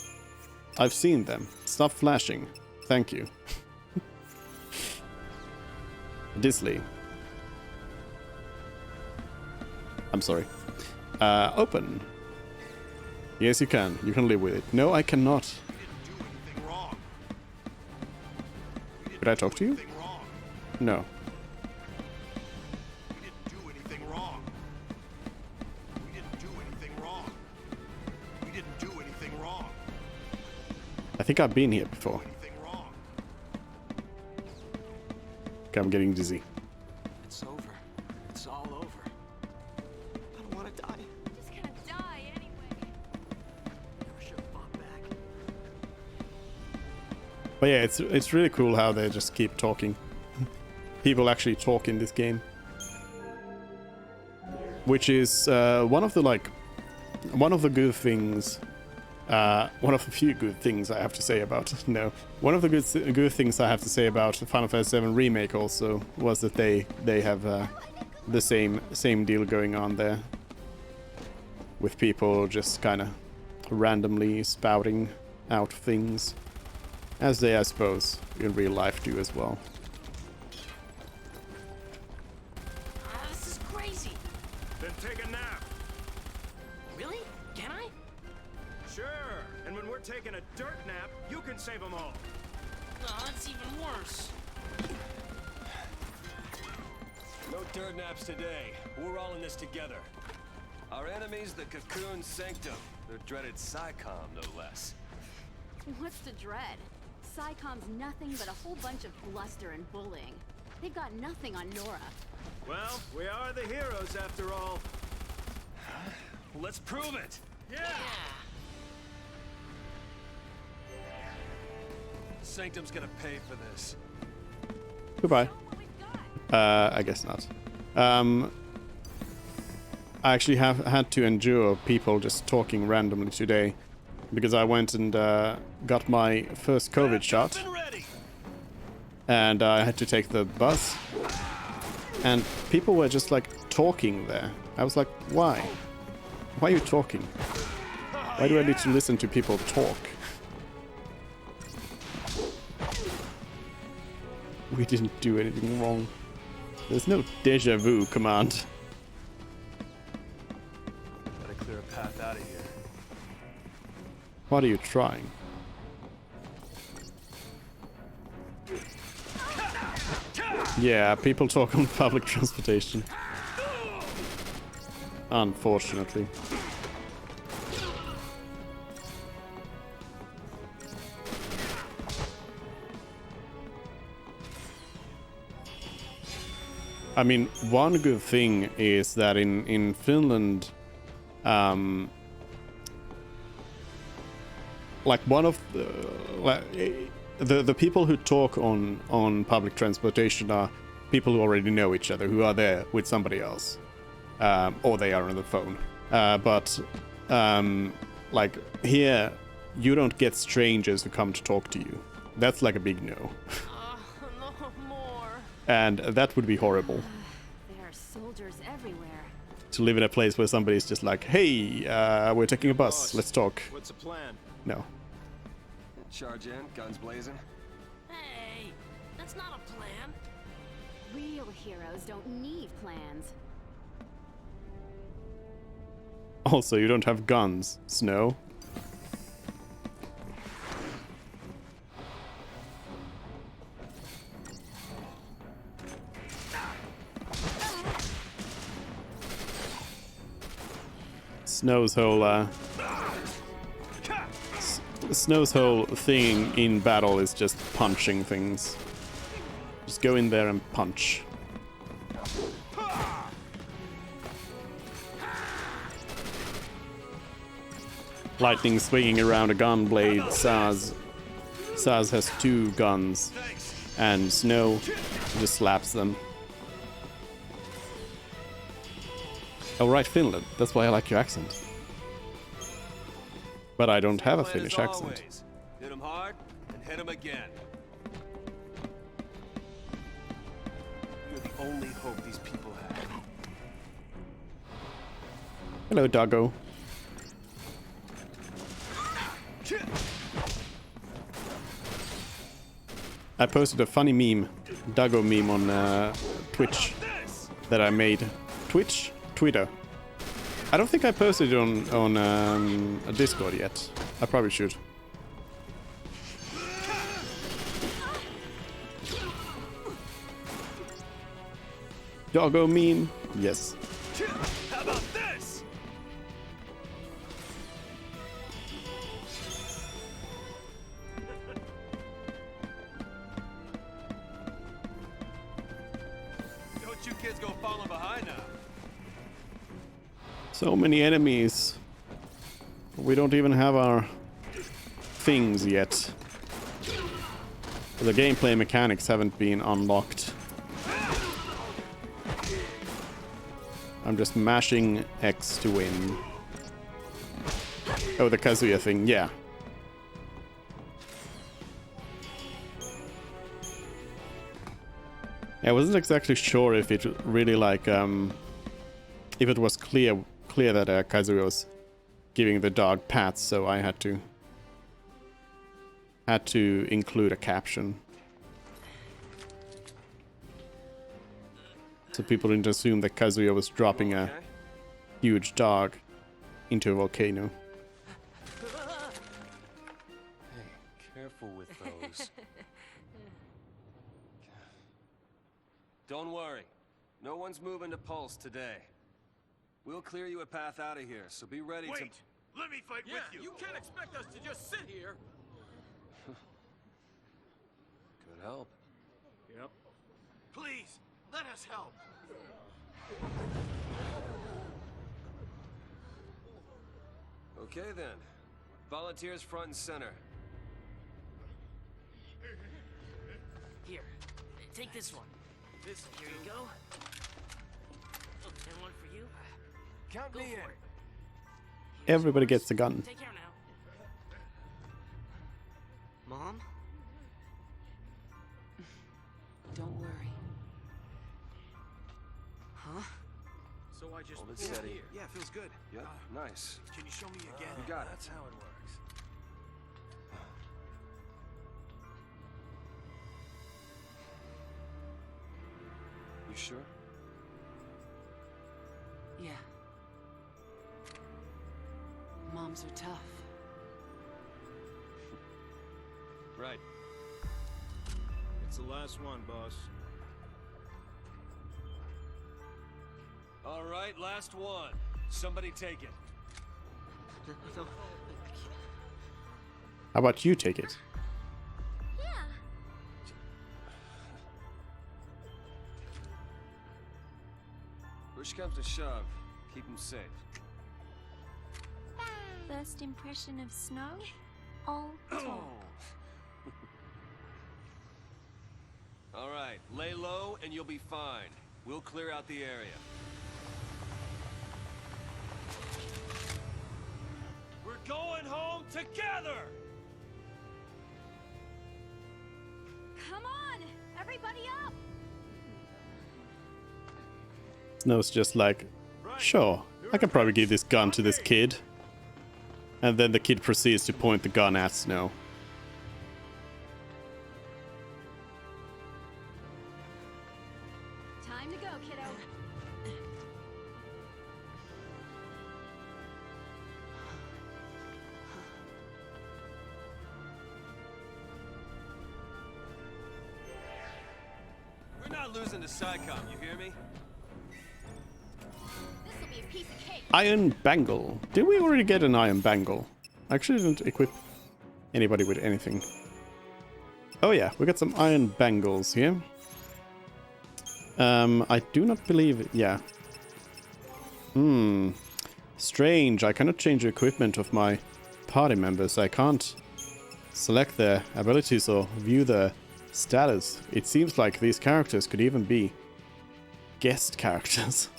I've seen them. Stop flashing. Thank you. Disley. I'm sorry. Open. Yes, you can. You can live with it. No, I cannot. Did I talk to you? No. I think I've been here before. Okay, I'm getting dizzy. It's over. It's all over. I don't want to die. I'm just gonna die anyway. Never should have fought back. But yeah, it's really cool how they just keep talking. People actually talk in this game, which is one of the good things. One of the few good things I have to say about one of the good things I have to say about Final Fantasy VII Remake also was that they have the same deal going on there, with people just kind of randomly spouting out things, as they I suppose in real life do as well. This is crazy. Then take a nap. Really? Can I? Sure. And when we're taking a dirt nap, you can save them all. Oh, that's even worse. dirt naps today. We're all in this together. Our enemies, the Cocoon Sanctum. Their dreaded Psycom, no less. What's to dread? Psycom's nothing but a whole bunch of bluster and bullying. They've got nothing on Nora. Well, we are the heroes after all. Let's prove it! Yeah! Sanctum's gonna pay for this. Goodbye. I guess not. I actually have had to endure people just talking randomly today because I went and got my first COVID shot, and I had to take the bus, and people were just like talking there. I was like, why? Why are you talking? Why do I need to listen to people talk? We didn't do anything wrong. There's no deja vu command. Gotta clear a path out of here. What are you trying? Yeah, people talk on public transportation. Unfortunately. I mean, one good thing is that in Finland, like one of the people who talk on public transportation are people who already know each other, who are there with somebody else, or they are on the phone. But like here, you don't get strangers who come to talk to you. That's like a big no. No more. And that would be horrible. There are soldiers everywhere. To live in a place where somebody's just like, hey, we're taking a bus, let's talk. What's the plan? No. Charge in, guns blazing. Hey, that's not a plan. Real heroes don't need plans. Also, you don't have guns, Snow. Snow's whole Snow's whole thing in battle is just punching things. Just go in there and punch. Lightning swinging around a gun blade. Saz has 2 guns, and Snow just slaps them. Oh right, Finland. That's why I like your accent. But I don't have a Plan Finnish as accent. always. Hit him hard and hit him again. You're the only hope these people have. Hello, doggo. I posted a funny meme, doggo meme on Twitch that I made. Twitter. I don't think I posted it on a Discord yet. I probably should. Doggo meme? Yes. How about this? Don't you kids go falling behind now. So many enemies. We don't even have our things yet. The gameplay mechanics haven't been unlocked. I'm just mashing X to win. Oh, the Kazuya thing, yeah. I wasn't exactly sure if it really like if it was clear that Kazuya was giving the dog pats, so I had to include a caption. So people didn't assume that Kazuya was dropping a huge dog into a volcano. Hey, careful with those. Don't worry. No one's moving to Pulse today. We'll clear you a path out of here, so be ready to... Wait! Let me fight with you! You can't expect us to just sit here. Could help. Yep. Please, let us help! Okay then. Volunteers front and center. Here, take this one. Here you go. And one for you. Count Go me for in. it. Everybody gets a gun. Take care now. Mom? Don't worry. Huh? So I just Hold it pulled steady. here. Yeah, feels good. Yep, nice. Can you show me again? You got it. That's how it works. You sure? Yeah. Moms are tough. Right. It's the last one, boss. All right, last one. Somebody take it. No. How about you take it? Yeah. Push comes to shove. Keep him safe. First impression of snow? All talk. All right, lay low and you'll be fine. We'll clear out the area. We're going home together! Come on! Everybody up! Snow's just like, sure, I can probably give this gun to this kid. And then the kid proceeds to point the gun at Snow. Time to go, kiddo. We're not losing to SciComm, you hear me? This'll be a piece of cake. Iron Bangle. Did we already get an Iron Bangle? I actually didn't equip anybody with anything. Oh yeah, we got some Iron Bangles here. I do not believe it. Yeah. Strange. I cannot change the equipment of my party members. I can't select their abilities or view their status. It seems like these characters could even be guest characters.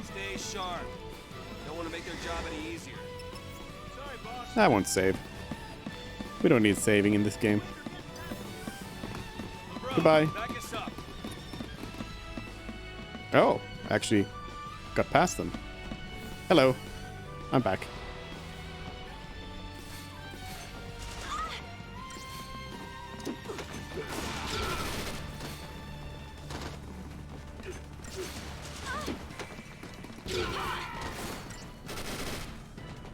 Stay sharp. Don't want to make their job any easier. Sorry, boss. I won't save. We don't need saving in this game. LeBron, Goodbye. back us up. Oh, actually got past them. Hello. I'm back.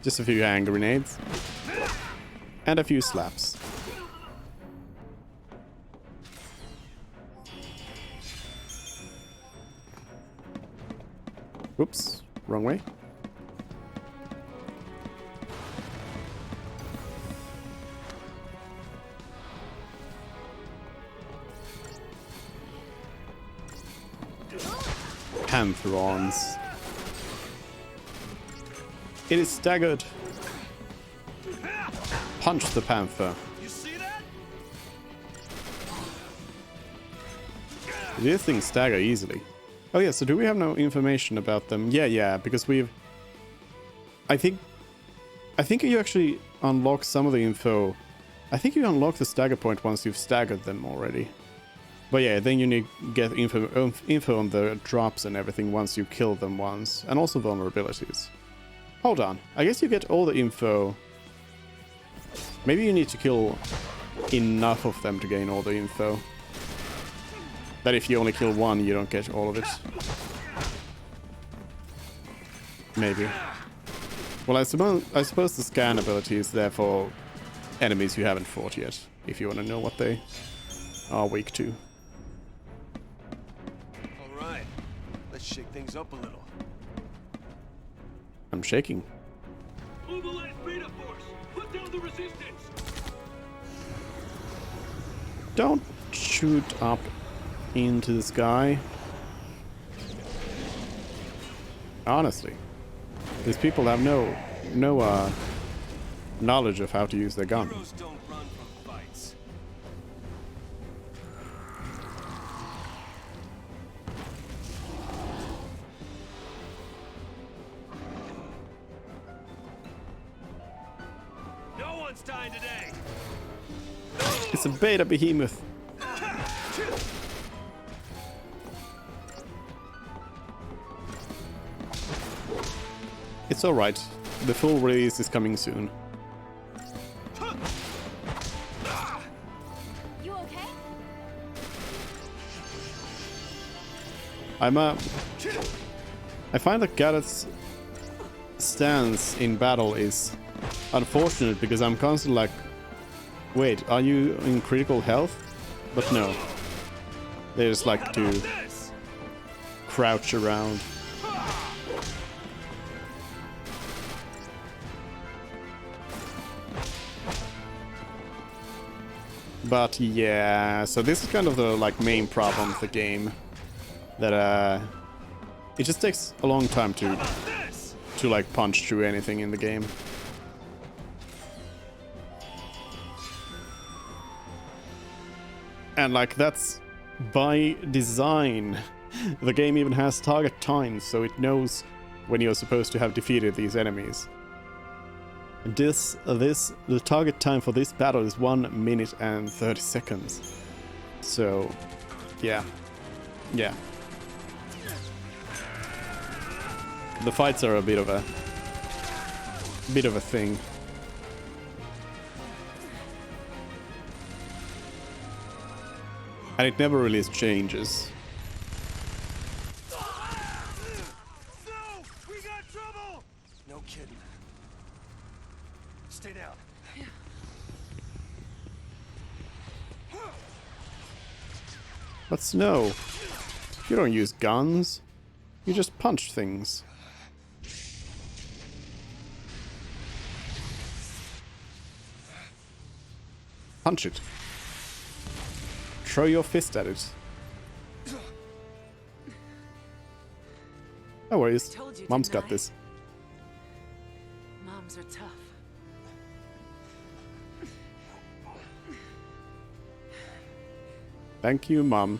Just a few hand grenades. And a few slaps. Whoops, wrong way. Pantherons. It is staggered. Punch the panther. You see that? These things stagger easily. Oh yeah, so do we have no information about them? Yeah, because we've... I think you actually unlock some of the info. I think you unlock the stagger point once you've staggered them already. But yeah, then you need to get info on the drops and everything once you kill them once. And also vulnerabilities. Hold on, I guess you get all the info. Maybe you need to kill enough of them to gain all the info. That if you only kill one, you don't get all of it. Maybe. Well, I suppose the scan ability is there for enemies you haven't fought yet. if you want to know what they are weak to. All right, let's shake things up a little. I'm shaking. Mobilize beta force! Put down the resistance! Don't shoot up into the sky. Honestly, these people have no knowledge of how to use their gun. Heroes don't run from fights. No one's dying today. It's a beta behemoth. It's alright. The full release is coming soon. You okay? I find that Garrett's stance in battle is unfortunate because I'm constantly like, wait, are you in critical health? But no. They just like to crouch around. But yeah, so this is kind of the like main problem of the game. That it just takes a long time to like punch through anything in the game. And like that's by design. The game even has target times, so it knows when you're supposed to have defeated these enemies. The target time for this battle is 1 minute and 30 seconds. So, yeah. Yeah. The fights are a bit of a thing. And it never really changes. No! We got trouble! No kidding. Stay down. But Snow, you don't use guns. You just punch things. Punch it. Throw your fist at it. No worries. Told you, Mom's didn't got I? this. Moms are tough. Thank you, Mom.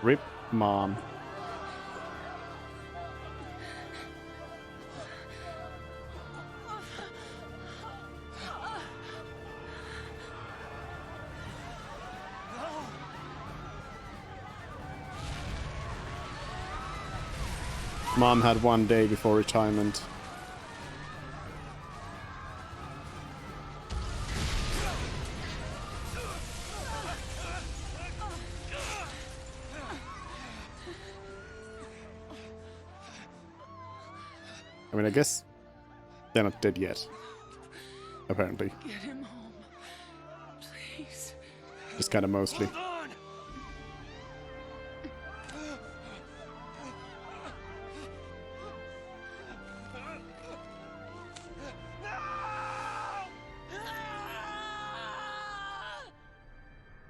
Rip, Mom. Mom had 1 day before retirement. I mean, I guess they're not dead yet. Apparently. Get him home. Please. Just kind of mostly.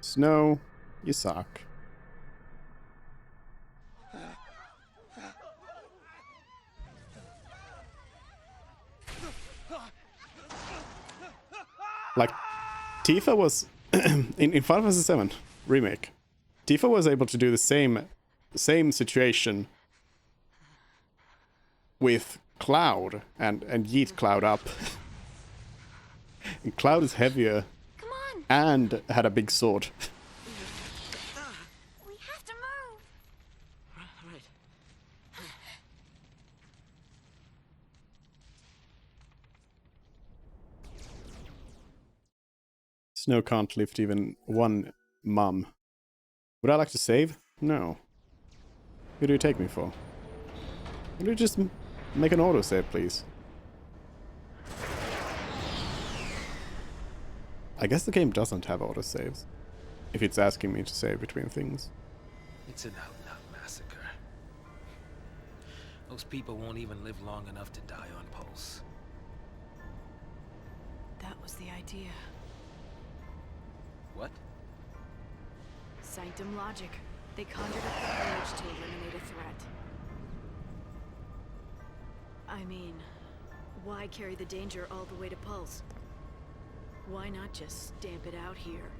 Snow, you suck. Like, Tifa was in Final Fantasy VII Remake. Tifa was able to do the same situation with Cloud and yeet Cloud up. And Cloud is heavier Come on, and had a big sword. we have to move. Right. Snow can't lift even one mum. Would I like to save? No. Who do you take me for? Would you just make an autosave, please? I guess the game doesn't have autosaves. If it's asking me to save between things. It's an out-and-out massacre. Those people won't even live long enough to die on Pulse. That was the idea. What? Sanctum logic. They conjured up the urge to eliminate a threat. I mean, why carry the danger all the way to Pulse? Why not just stamp it out here?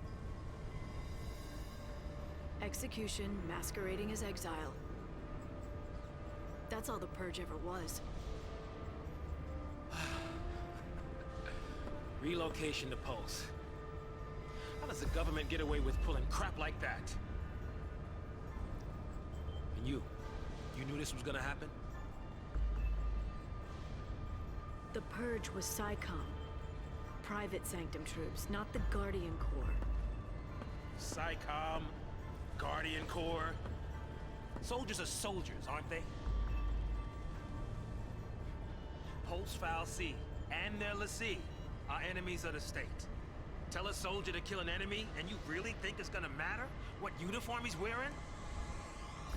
Execution masquerading as exile. That's all the Purge ever was. Relocation to Pulse. How does the government get away with pulling crap like that? And you knew this was gonna happen? The Purge was SciComm. Private Sanctum troops, not the Guardian Corps. SciComm, Guardian Corps. Soldiers are soldiers, aren't they? Pulse Foul C and their lessee are enemies of the state. Tell a soldier to kill an enemy, and you really think it's gonna matter what uniform he's wearing?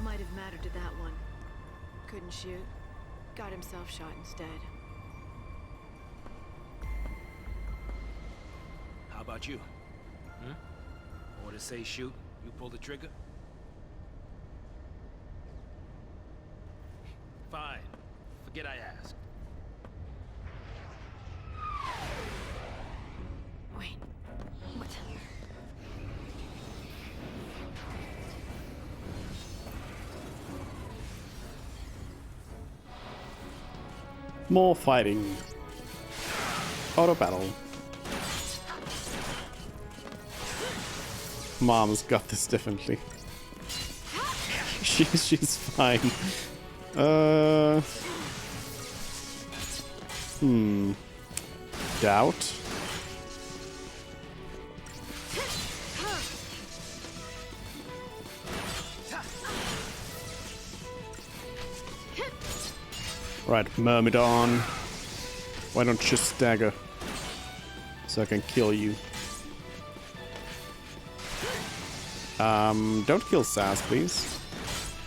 Might have mattered to that one. Couldn't shoot. Got himself shot instead. How about you? Orders say shoot, you pull the trigger? Fine. Forget I asked. Wait. What? More fighting. Auto battle. Mom's got this definitely. She's fine. Doubt. Right, Myrmidon. Why don't you stagger? So I can kill you. Don't kill Sass, please.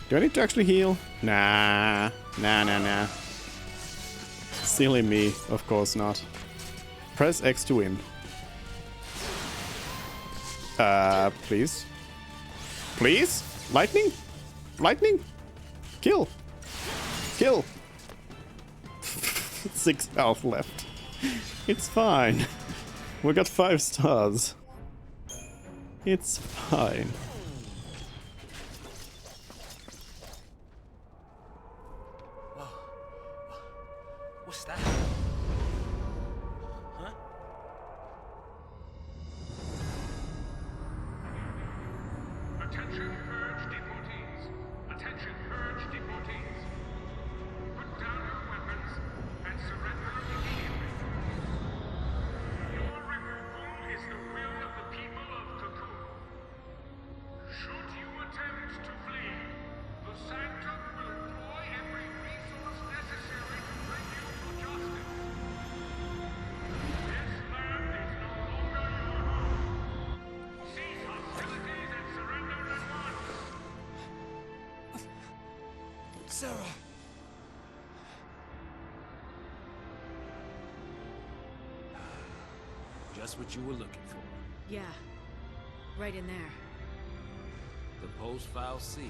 Do I need to actually heal? Nah. Nah. Silly me. Of course not. Press X to win. Please? Please? Lightning? Lightning? Kill! Kill! 6 health left. It's fine. We got 5 stars. It's fine. What's that? Huh? Attention, Purge deportees. Attention, Purge deportees. Put down your weapons and surrender immediately. Your removal is the will of the people of Cocoon. Should you attempt to flee, the Sanctum will employ every resource necessary to bring you to justice. This land is no longer your home. Cease hostilities and surrender at once. Sarah! Just what you were looking for. Yeah. Right in there. The Pulse Foul C.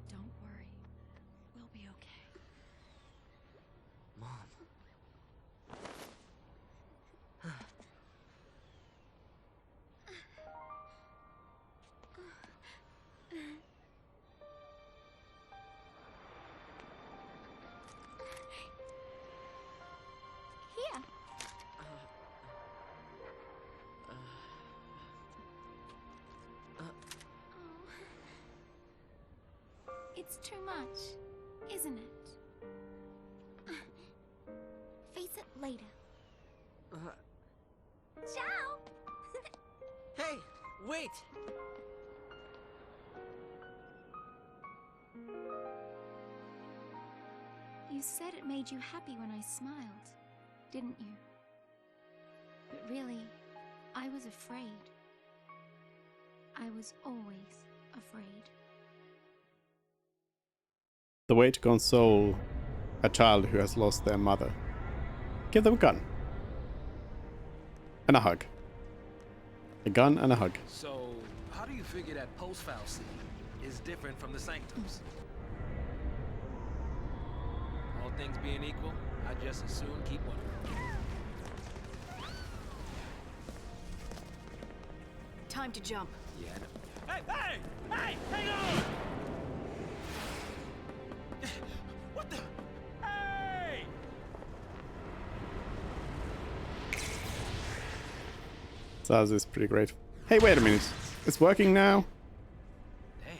Don't worry. We'll be okay. Mom. It's too much, isn't it? Face it later. Ciao! Hey, wait! You said it made you happy when I smiled, didn't you? But really, I was afraid. I was always afraid. The way to console a child who has lost their mother. Give them a gun. And a hug. A gun and a hug. So, how do you figure that post-fallacy is different from the sanctums? All things being equal, I just as soon keep one. Time to jump. Yeah. Hey, hey, hey, hang on! What the? Hey! Zaz is pretty great. Hey, wait a minute. It's working now? Damn.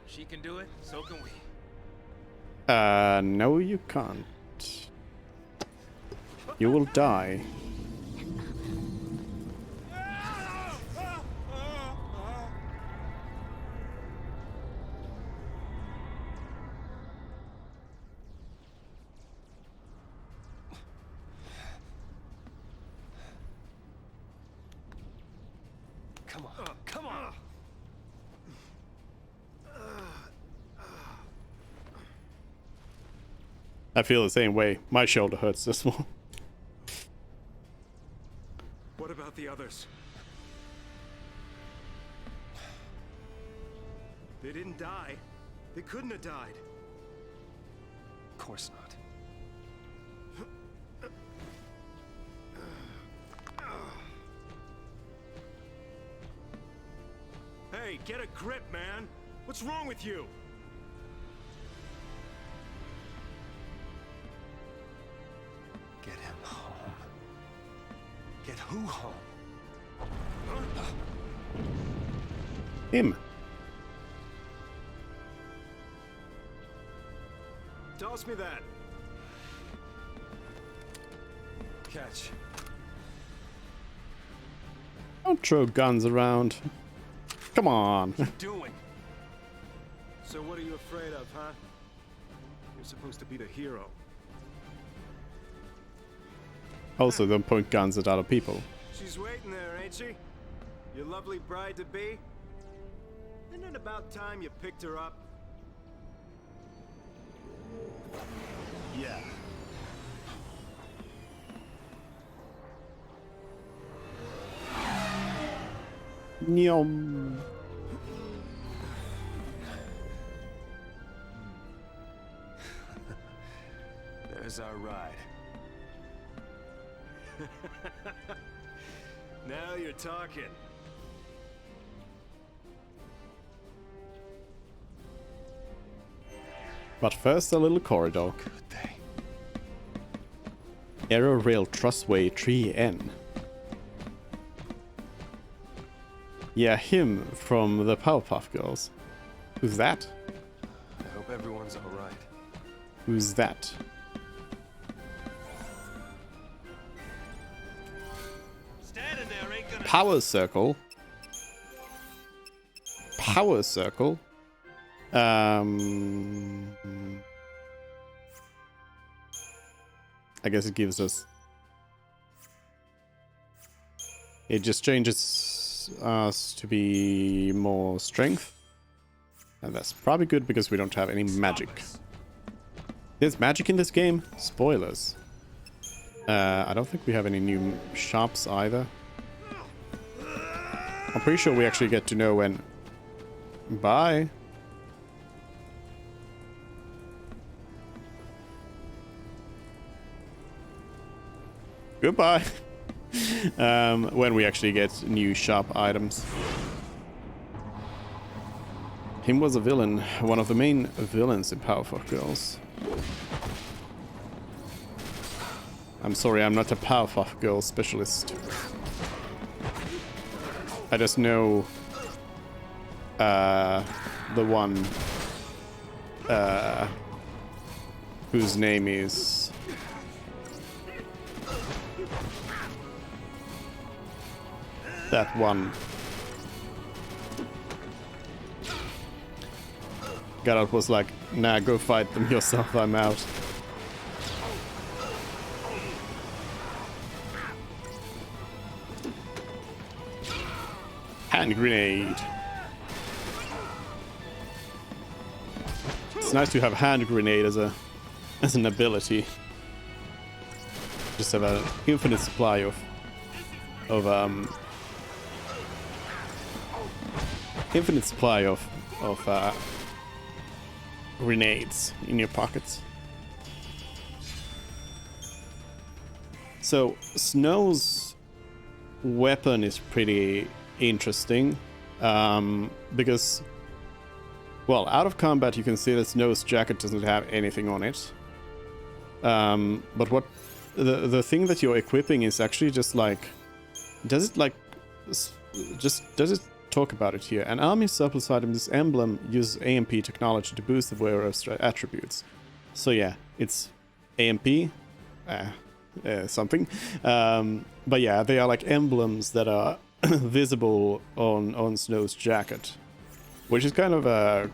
She can do it, so can we. No you can't. You will die. Come on, come on! I feel the same way. My shoulder hurts this one. What about the others? They didn't die. They couldn't have died. Of course not. Hey, get a grip, man! What's wrong with you? Get him home. Get who home? Him. Toss me that. Catch. Don't throw guns around. Come on. Doing. So what are you afraid of, huh? You're supposed to be the hero. Also, don't point guns at other people. She's waiting there, ain't she? Your lovely bride-to-be? Isn't it about time you picked her up? Yeah. Nyom. There's our ride. Now you're talking. But first, a little corridor. Good day. Aero Rail Trussway 3N. Yeah, him from the Powerpuff Girls. Who's that? I hope everyone's all right. Who's that? Standing there ain't gonna... Power Circle. Power Circle. I guess it gives us... It just changes us to be more strength. And that's probably good because we don't have any magic. There's magic in this game? Spoilers. I don't think we have any new shops either. I'm pretty sure we actually get to know when... Bye. Goodbye. When we actually get new shop items. Him was a villain, one of the main villains in Powerpuff Girls. I'm sorry, I'm not a Powerpuff Girl specialist. I just know the one whose name is that one. Geralt was like, nah, go fight them yourself, I'm out. Hand grenade. It's nice to have hand grenade as an ability. Just have an infinite supply of grenades in your pockets. So Snow's weapon is pretty interesting because, well, out of combat you can see that Snow's jacket doesn't have anything on it, but what the thing that you're equipping is actually just like, does it talk about it here? An army surplus item, this emblem uses AMP technology to boost the wearer's attributes. So yeah, it's AMP something, but yeah, they are like emblems that are visible on Snow's jacket, which is kind of a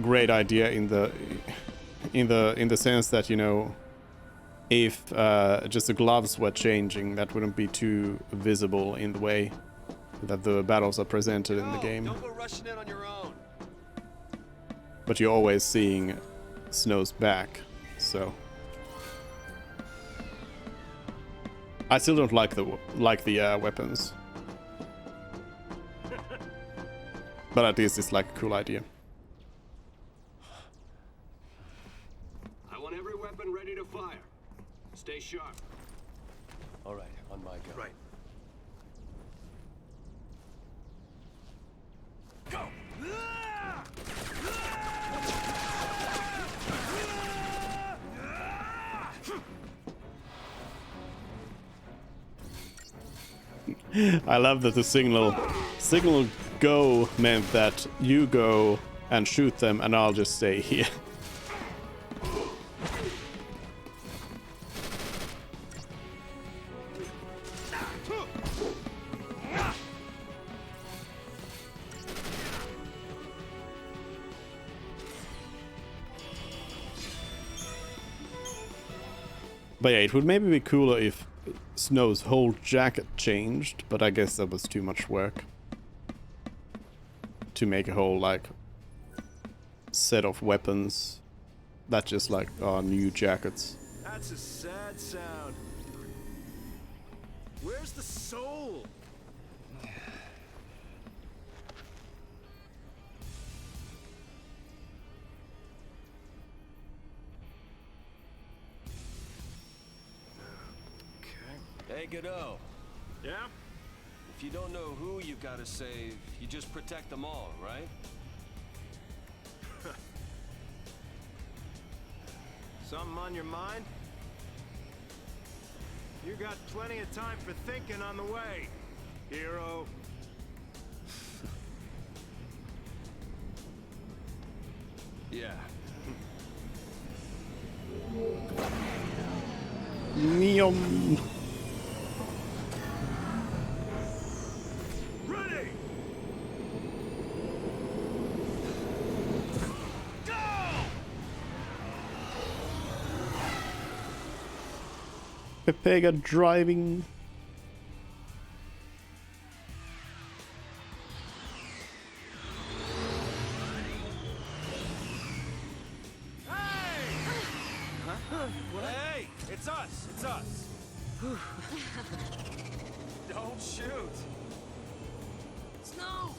great idea in the sense that, you know, if just the gloves were changing, that wouldn't be too visible in the way that the battles are presented in the game. Don't go rushing in on your own. But you're always seeing Snow's back, so I still don't like the weapons, but at least it's like a cool idea. I want every weapon ready to fire. Stay sharp. All right, on my go. Right. Go! I love that the signal go meant that you go and shoot them and I'll just stay here. But yeah, it would maybe be cooler if Snow's whole jacket changed, but I guess that was too much work to make a whole like set of weapons that just like are new jackets. That's a sad sound. Where's the soul? Hey, Godot. Yeah? If you don't know who you gotta save, you just protect them all, right? Something on your mind? You got plenty of time for thinking on the way, hero. Yeah. Neom. Ready! Pepega driving. Hey! It's us! It's us! Don't shoot. Snow!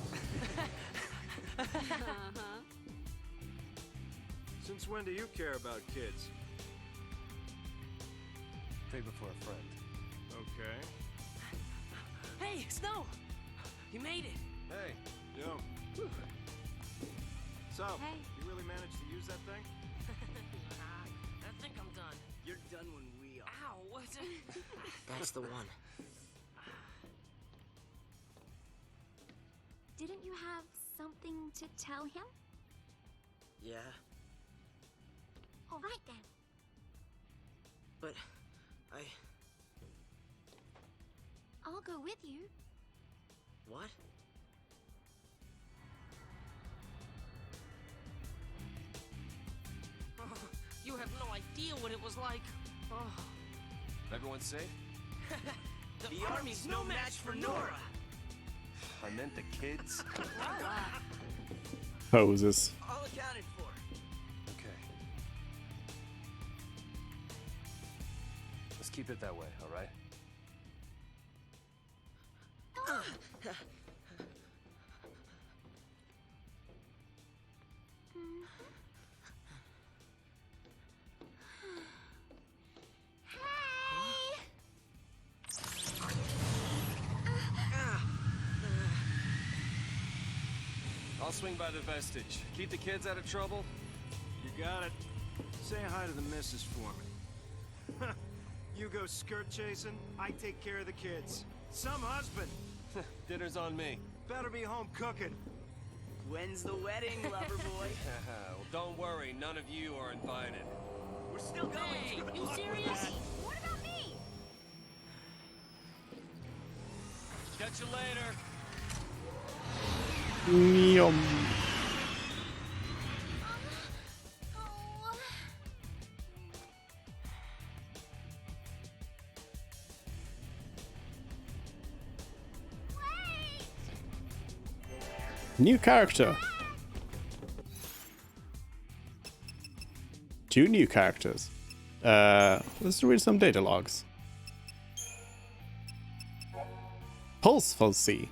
Since when do you care about kids? Favor for a friend. Okay. Hey, Snow! You made it! Hey. Yo. So, Hey. you really managed to use that thing? I think I'm done. You're done when we are. Ow, what's it? That's the one. Didn't you have something to tell him? Yeah, All right then. but I'll go with you. What? Oh, you have no idea what it was like. Oh. Everyone safe? The army's no match for Nora. I meant the kids. Poses. All accounted for. Okay. Let's keep it that way, all right? I'll swing by the vestige. Keep the kids out of trouble. You got it. Say hi to the missus for me. You go skirt chasing, I take care of the kids. Some husband. Dinner's on me. Better be home cooking. When's the wedding, lover boy? Well, don't worry. None of you are invited. We're still going. Hey, you serious? What about me? Catch you later. Yum. New character. 2 new characters. Let's read some data logs. Pulse Fal'Cie.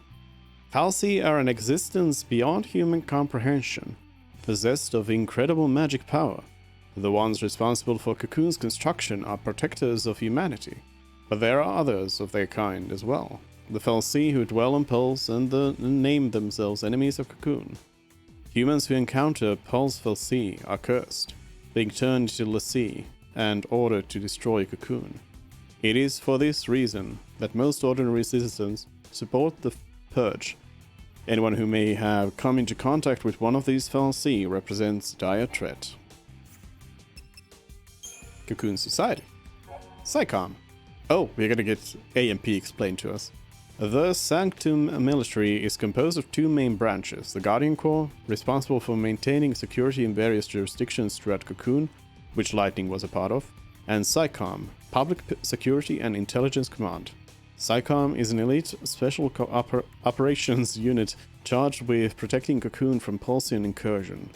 Fal'Cie are an existence beyond human comprehension, possessed of incredible magic power. The ones responsible for Cocoon's construction are protectors of humanity, but there are others of their kind as well. The Fal'Cie who dwell on Pulse and name themselves enemies of Cocoon. Humans who encounter Pulse Fal'Cie are cursed, being turned into l'Cie and ordered to destroy Cocoon. It is for this reason that most ordinary citizens support the Purge. Anyone who may have come into contact with one of these Fal'Cie represents dire threat. Cocoon Society. Psycom. Oh, we're gonna get AMP explained to us. The Sanctum Military is composed of 2 main branches, the Guardian Corps, responsible for maintaining security in various jurisdictions throughout Cocoon, which Lightning was a part of, and PSICOM, Public Security and Intelligence Command. PSICOM is an elite special operations unit charged with protecting Cocoon from Pulsian incursion.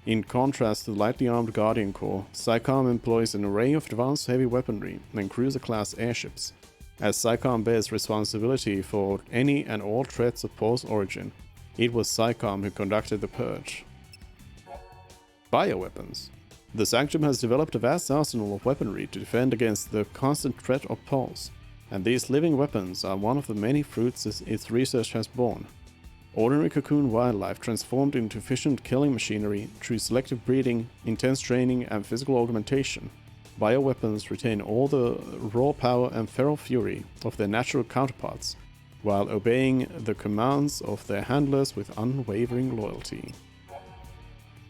In contrast to the lightly armed Guardian Corps, PSICOM employs an array of advanced heavy weaponry and cruiser-class airships. As PSICOM bears responsibility for any and all threats of Pulse origin, it was PSICOM who conducted the Purge. Bioweapons. The Sanctum has developed a vast arsenal of weaponry to defend against the constant threat of Pulse, and these living weapons are one of the many fruits its research has borne. Ordinary Cocoon wildlife transformed into efficient killing machinery through selective breeding, intense training, and physical augmentation. Bioweapons retain all the raw power and feral fury of their natural counterparts, while obeying the commands of their handlers with unwavering loyalty.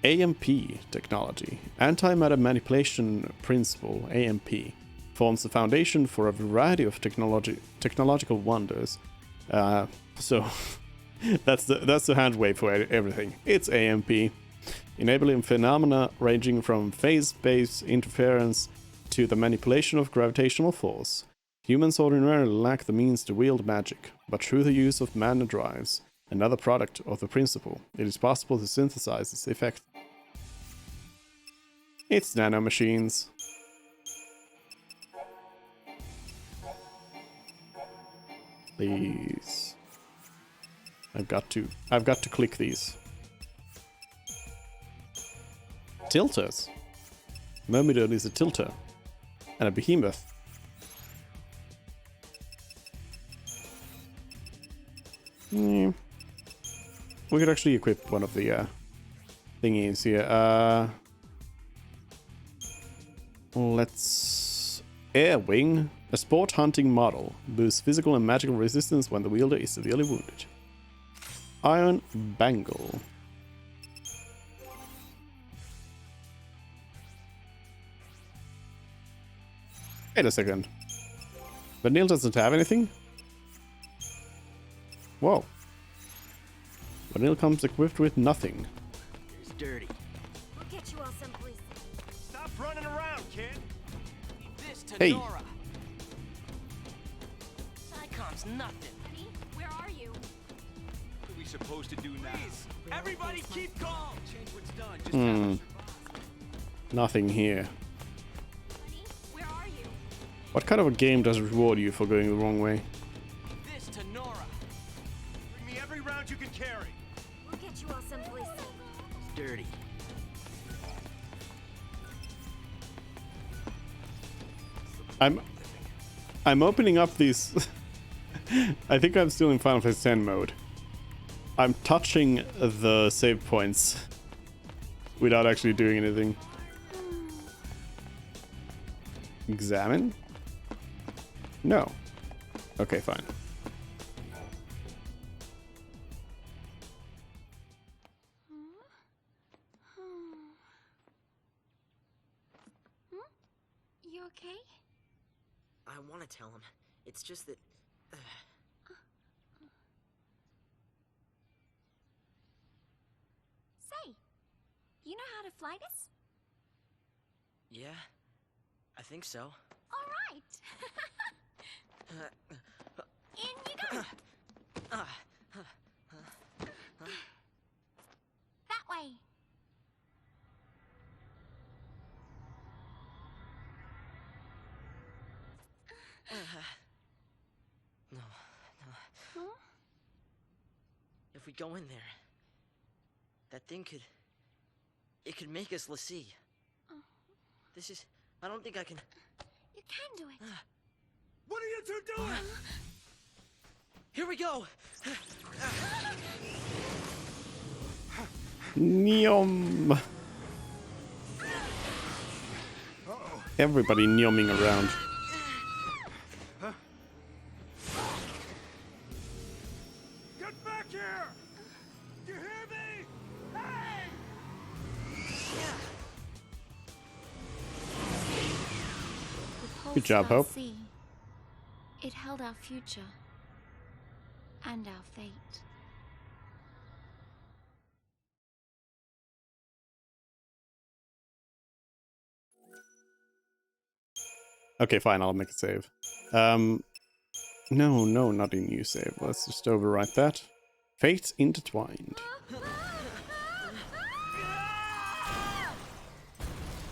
AMP technology. Antimatter Manipulation Principle, AMP, forms the foundation for a variety of technological wonders. So that's the hand wave for everything. It's AMP, enabling phenomena ranging from phase-based interference to the manipulation of gravitational force. Humans ordinarily lack the means to wield magic, but through the use of mana drives, another product of the principle, it is possible to synthesize its effect. It's nanomachines. Please. I've got to click these. Tilters. Myrmidon is a tilter. And a behemoth. We could actually equip one of the thingies here. Let's... Airwing. A sport hunting model. Boosts physical and magical resistance when the wielder is severely wounded. iron bangle. Wait a second. Vanille doesn't have anything? Whoa. Vanille comes equipped with nothing. It's dirty. We'll get you all someplace. Stop running around, kid! This to Hey. Nora. Psychom's nothing. Honey, where are you? What are we supposed to do now? Everybody keep calm. Change what's done. Just Nothing here. Honey, where are you? What kind of a game does reward you for going the wrong way? This to Nora. Bring me every round you can carry. We'll get you all someplace safe. It's dirty. I'm opening up these. I think I'm still in Final Fantasy X mode. I'm touching the save points without actually doing anything. Examine? No. Okay, fine. You okay? I want to tell him. It's just that. Say, you know how to fly this? Yeah, I think so. All right. In you go. That way. No. Huh? If we go in there, that thing could. It could make us Lassie. This is. I don't think I can. You can do it. What are you two doing? Here we go! Nyom. Everybody nyomming around. Get back here! You hear me? Hey! The Good job, Pulsar Hope. Sea. It held our future and our fate. Okay, fine, I'll make a save. No, not a new save. Let's just overwrite that. Fates intertwined.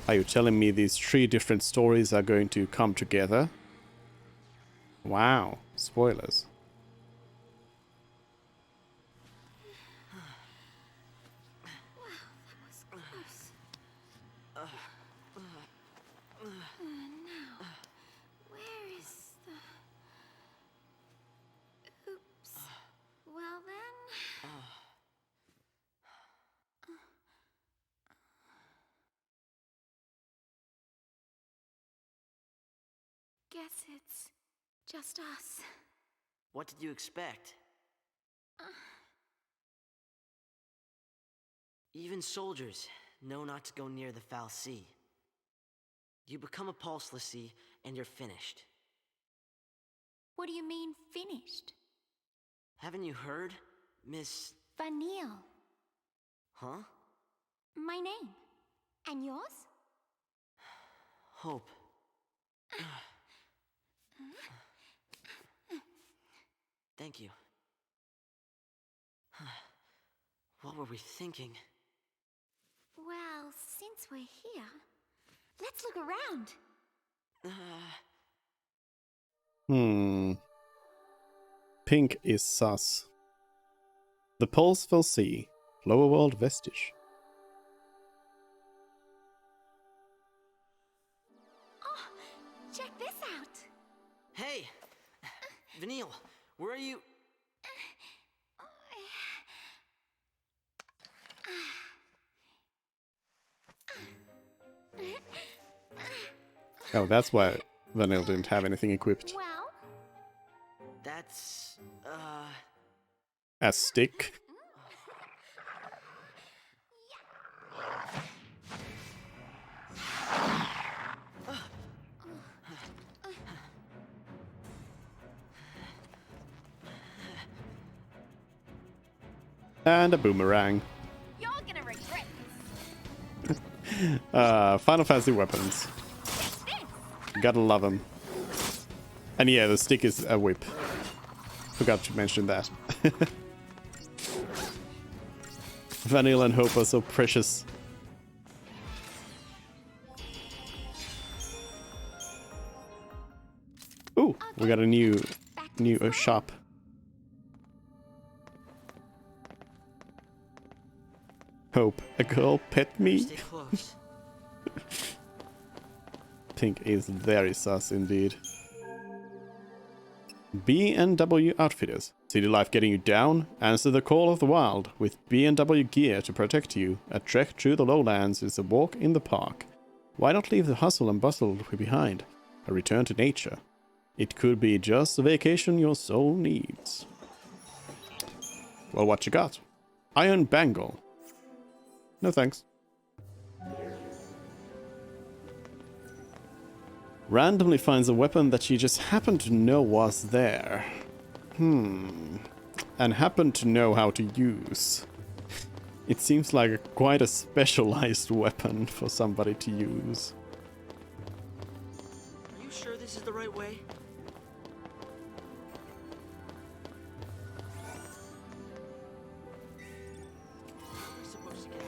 Are you telling me these 3 different stories are going to come together? Wow, spoilers. Where is the... Oops. Well then... Guess it's just us. What did you expect? Even soldiers know not to go near the foul sea. You become a Pulse Lassie, and you're finished. What do you mean, finished? Haven't you heard, Miss... Vanille. Huh? My name. And yours? Hope. Thank you. What were we thinking? Well, since we're here, let's look around. Pink is sus. The Pulseful Sea. Lower World Vestige. Oh, check this out. Hey! Vanille, where are you? Oh, that's why Vanille didn't have anything equipped. Well, That's... A stick? And a boomerang. You're gonna regret Final Fantasy weapons. Gotta love them. And yeah, the stick is a whip. Forgot to mention that. Vanilla and Hope are so precious. Ooh, we got a new shop. Hope, a girl pet me? Stay close. Think is very sus indeed. B&W Outfitters. City life getting you down? Answer the call of the wild with B&W gear to protect you. A trek through the lowlands is a walk in the park. Why not leave the hustle and bustle behind? A return to nature. It could be just the vacation your soul needs. Well, what you got? Iron Bangle. No thanks. Randomly finds a weapon that she just happened to know was there. And happened to know how to use. It seems like quite a specialized weapon for somebody to use. Are you sure this is the right way? We're supposed to get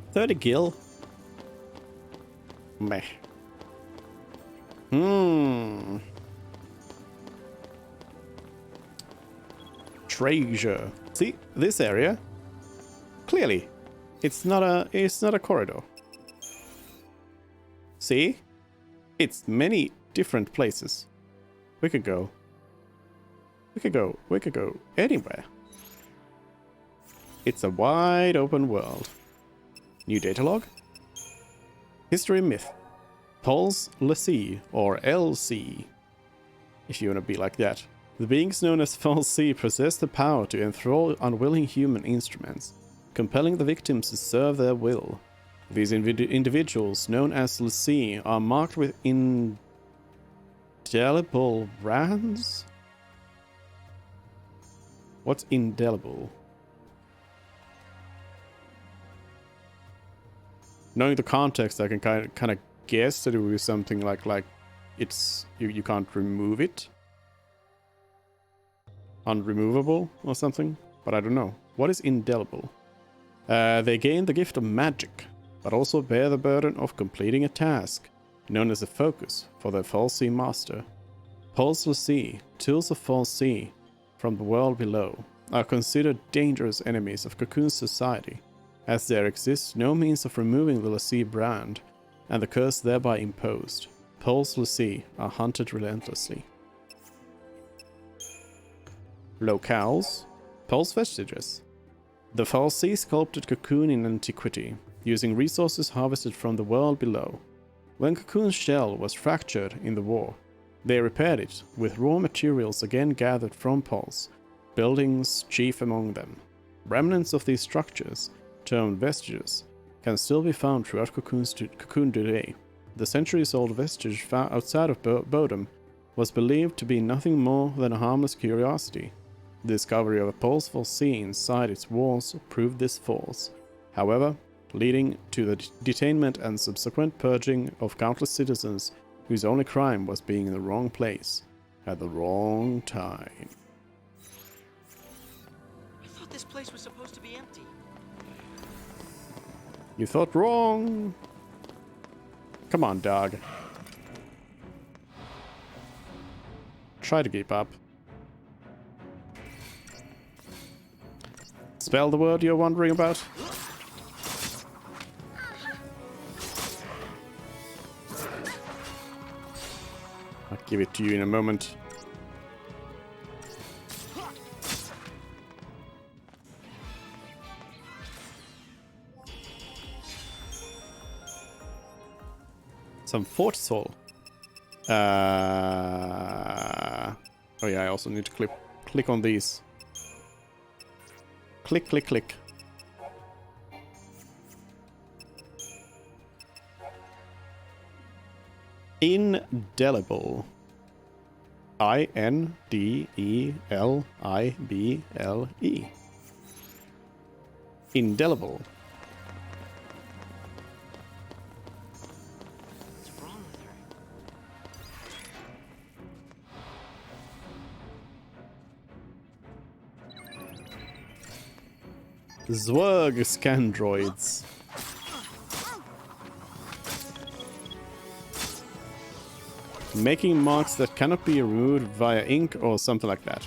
out. 30 gil? Meh. Treasure. See, this area? Clearly, it's not a corridor. See? It's many different places. We could go anywhere. It's a wide open world. New data log? History myth. Pulse l'Cie, or LC, if you want to be like that. The beings known as Fal'Cie possess the power to enthrall unwilling human instruments, compelling the victims to serve their will. These individuals, known as l'Cie, are marked with indelible brands? What's indelible? Knowing the context, I can kind of guess that it would be something like it's you can't remove it, unremovable or something, but I don't know. What is indelible? They gain the gift of magic, but also bear the burden of completing a task, known as a focus, for their Fal'Cie master. Pulse l'Cie, tools of Fal'Cie from the world below, are considered dangerous enemies of Cocoon's society, as there exists no means of removing the l'Cie brand, and the curse thereby imposed. Pulse l'Cie are hunted relentlessly. Locales. Pulse vestiges. The Fal'Cie sculpted Cocoon in antiquity, using resources harvested from the world below. When Cocoon's shell was fractured in the war, they repaired it with raw materials again gathered from Pulse, buildings chief among them. Remnants of these structures, termed vestiges, can still be found throughout Cocoon today. The centuries-old vestige found outside of Bodom was believed to be nothing more than a harmless curiosity. The discovery of a Pulse Fal'Cie inside its walls proved this false, however, leading to the detainment and subsequent purging of countless citizens whose only crime was being in the wrong place at the wrong time. I thought this place was supposed to be empty. You thought wrong. Come on, dog. Try to keep up. Spell the word you're wondering about? I'll give it to you in a moment. Some Fortisol. Oh yeah, I also need to click on these. Click, click, click. Indelible. INDELIBLE. Indelible. What's wrong with her? Zwerg Scandroids. Making marks that cannot be removed via ink or something like that.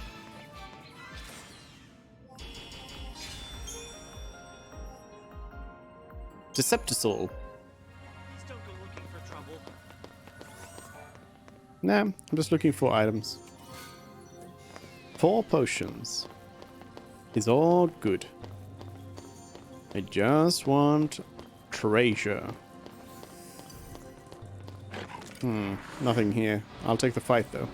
Deceptisol. Please don't go looking for trouble. Nah, I'm just looking for items. 4 potions. Is all good. I just want treasure. Nothing here. I'll take the fight though.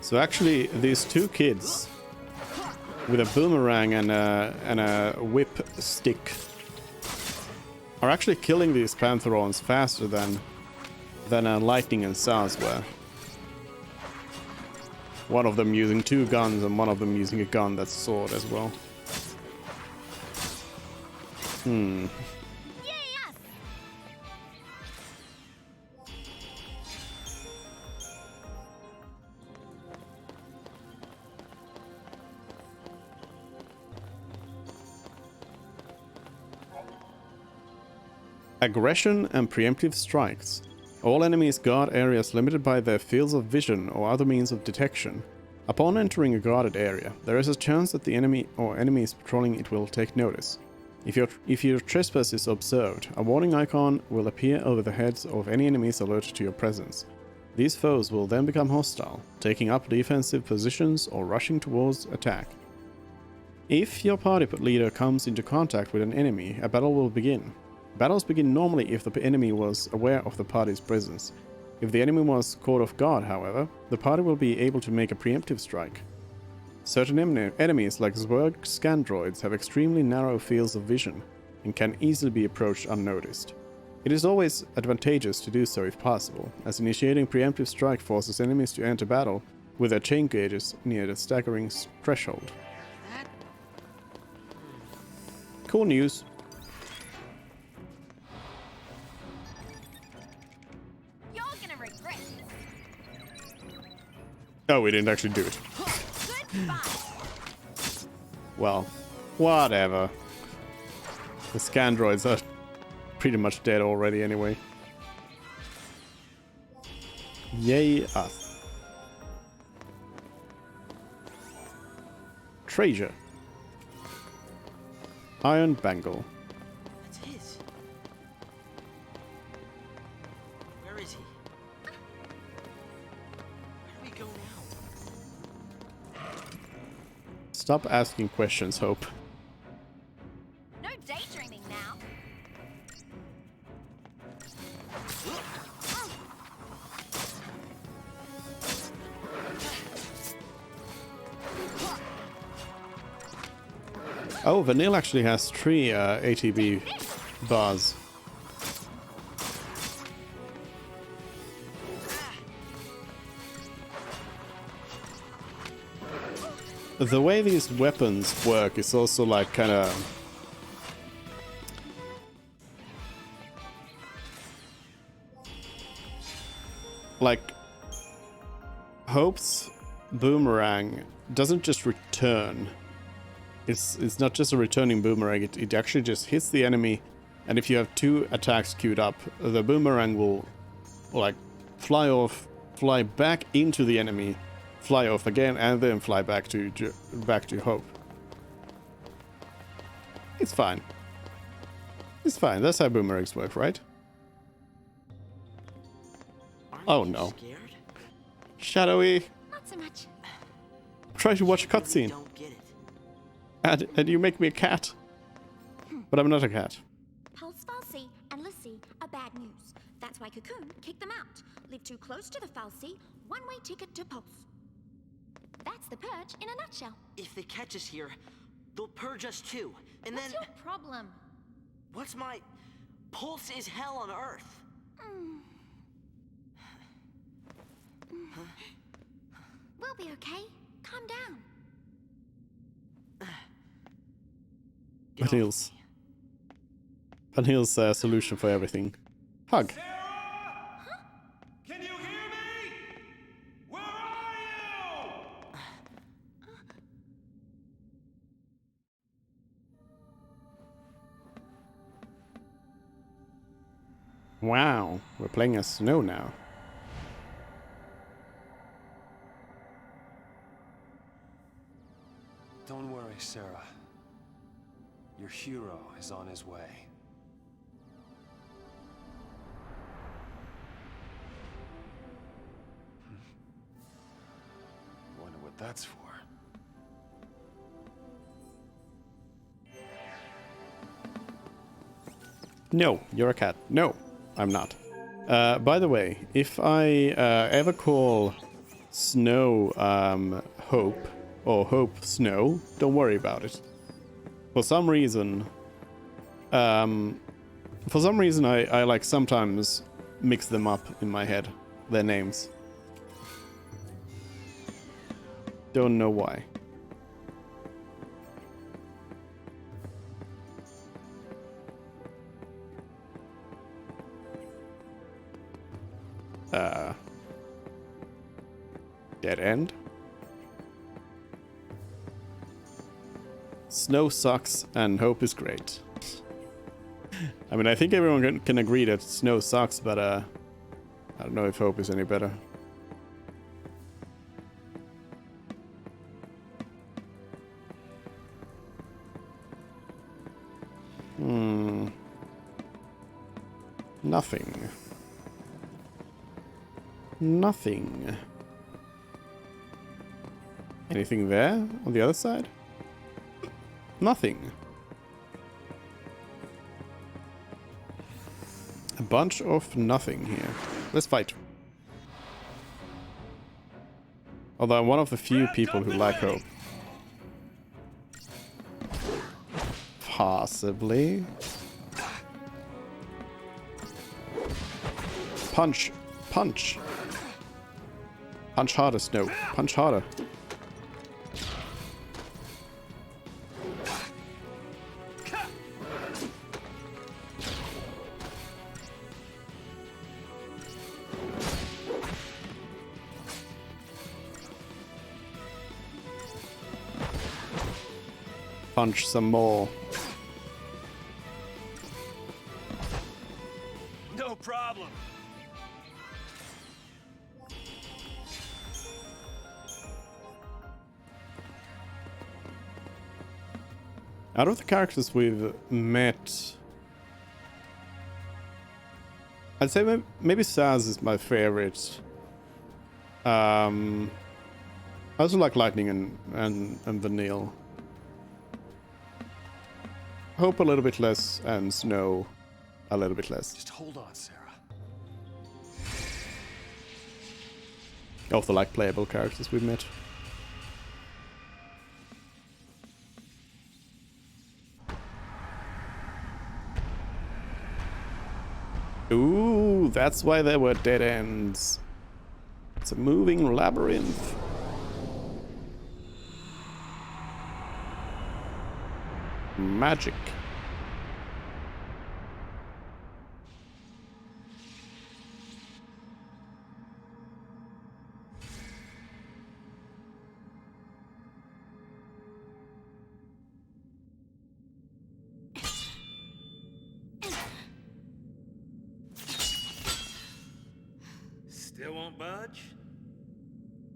So actually, these 2 kids with a boomerang and a whip stick are actually killing these Pantherons faster than Lightning and Saz were. One of them using 2 guns and one of them using a gun that's sword as well. Aggression and preemptive strikes. All enemies guard areas limited by their fields of vision or other means of detection. Upon entering a guarded area, there is a chance that the enemy or enemies patrolling it will take notice. If your trespass is observed, a warning icon will appear over the heads of any enemies alerted to your presence. These foes will then become hostile, taking up defensive positions or rushing towards attack. If your party leader comes into contact with an enemy, a battle will begin. Battles begin normally if the enemy was aware of the party's presence. If the enemy was caught off guard, however, the party will be able to make a preemptive strike. Certain enemies like Zwerg Scandroids have extremely narrow fields of vision and can easily be approached unnoticed. It is always advantageous to do so if possible, as initiating preemptive strike forces enemies to enter battle with their chain gauges near the staggering threshold. Cool news. Oh, we didn't actually do it. Well, whatever. The Scandroids are pretty much dead already anyway. Yay us. Treasure. Iron Bangle. That's his. Where is he? Where do we go now? Stop asking questions, Hope. No daydreaming now. Oh, Vanille actually has 3 ATB bars. The way these weapons work is also like kind of like Hope's boomerang doesn't just return. It's not just a returning boomerang, it actually just hits the enemy, and if you have 2 attacks queued up, the boomerang will like fly off, fly back into the enemy, fly off again, and then fly back to Hope. It's fine. It's fine. That's how boomerangs work, right? Oh no. Scared? Shadowy. Not so much. Try to watch a Really cutscene. don't get it. And you make me a cat. But I'm not a cat. Pulse, Falsey, and Lissy are bad news. That's why Cocoon kicked them out. Live too close to the Falsey, one-way ticket to Pulse. That's the purge in a nutshell. If they catch us here, they'll purge us too. And What's then your problem? what's my Pulse is hell on Earth. We'll be okay. Calm down. Vanille's solution for everything. Hug. Can you hear me? Where are you? Wow, we're playing as Snow now. Don't worry, Sarah. Your hero is on his way. Wonder what that's for. No, you're a cat. No, I'm not. By the way, if I ever call Snow Hope, or Hope Snow, don't worry about it. For some reason, I like sometimes mix them up in my head, their names. Don't know why. Dead end. Snow sucks and Hope is great. I mean, I think everyone can agree that Snow sucks, but I don't know if Hope is any better. Nothing. Nothing. Anything there on the other side? Nothing. A bunch of nothing here. Let's fight. Although I'm one of the few people who like Hope. Possibly. Punch. Punch. Punch harder, Snow. Punch harder. Punch some more. No problem. Out of the characters we've met, I'd say maybe Saz is my favorite. I also like Lightning and Vanille. Hope a little bit less, and Snow a little bit less. Just hold on, Sarah. Of the like playable characters we've met. Ooh, that's why there were dead ends. It's a moving labyrinth. Magic. Still won't budge?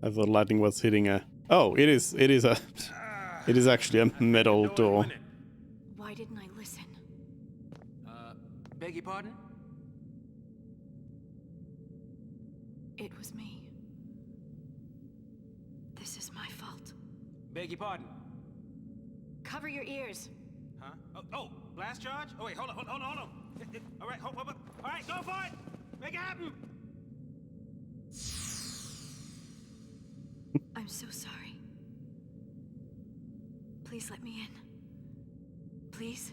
I thought lightning was hitting a... Oh, it is a... It is actually a metal door. Why didn't I listen? Beg your pardon? It was me. This is my fault. Beg your pardon? Cover your ears. Huh? Oh, blast charge? Oh, wait, hold on. All right, hold up. All right, go for it! Make it happen! I'm so sorry. Please let me in. Please?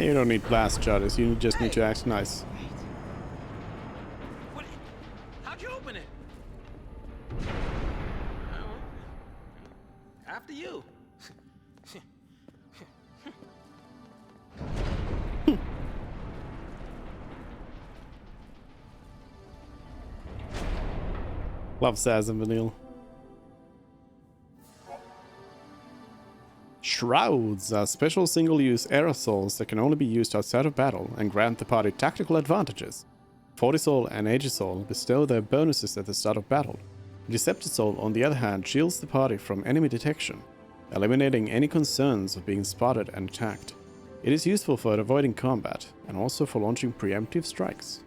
Yeah, you don't need blast charges, you just need to act nice. What? How'd you open it? After you. Love Saz and Vanille. Shrouds are special single-use aerosols that can only be used outside of battle and grant the party tactical advantages. Fortisol and Aegisol bestow their bonuses at the start of battle. Deceptisol, on the other hand, shields the party from enemy detection, eliminating any concerns of being spotted and attacked. It is useful for avoiding combat, and also for launching preemptive strikes.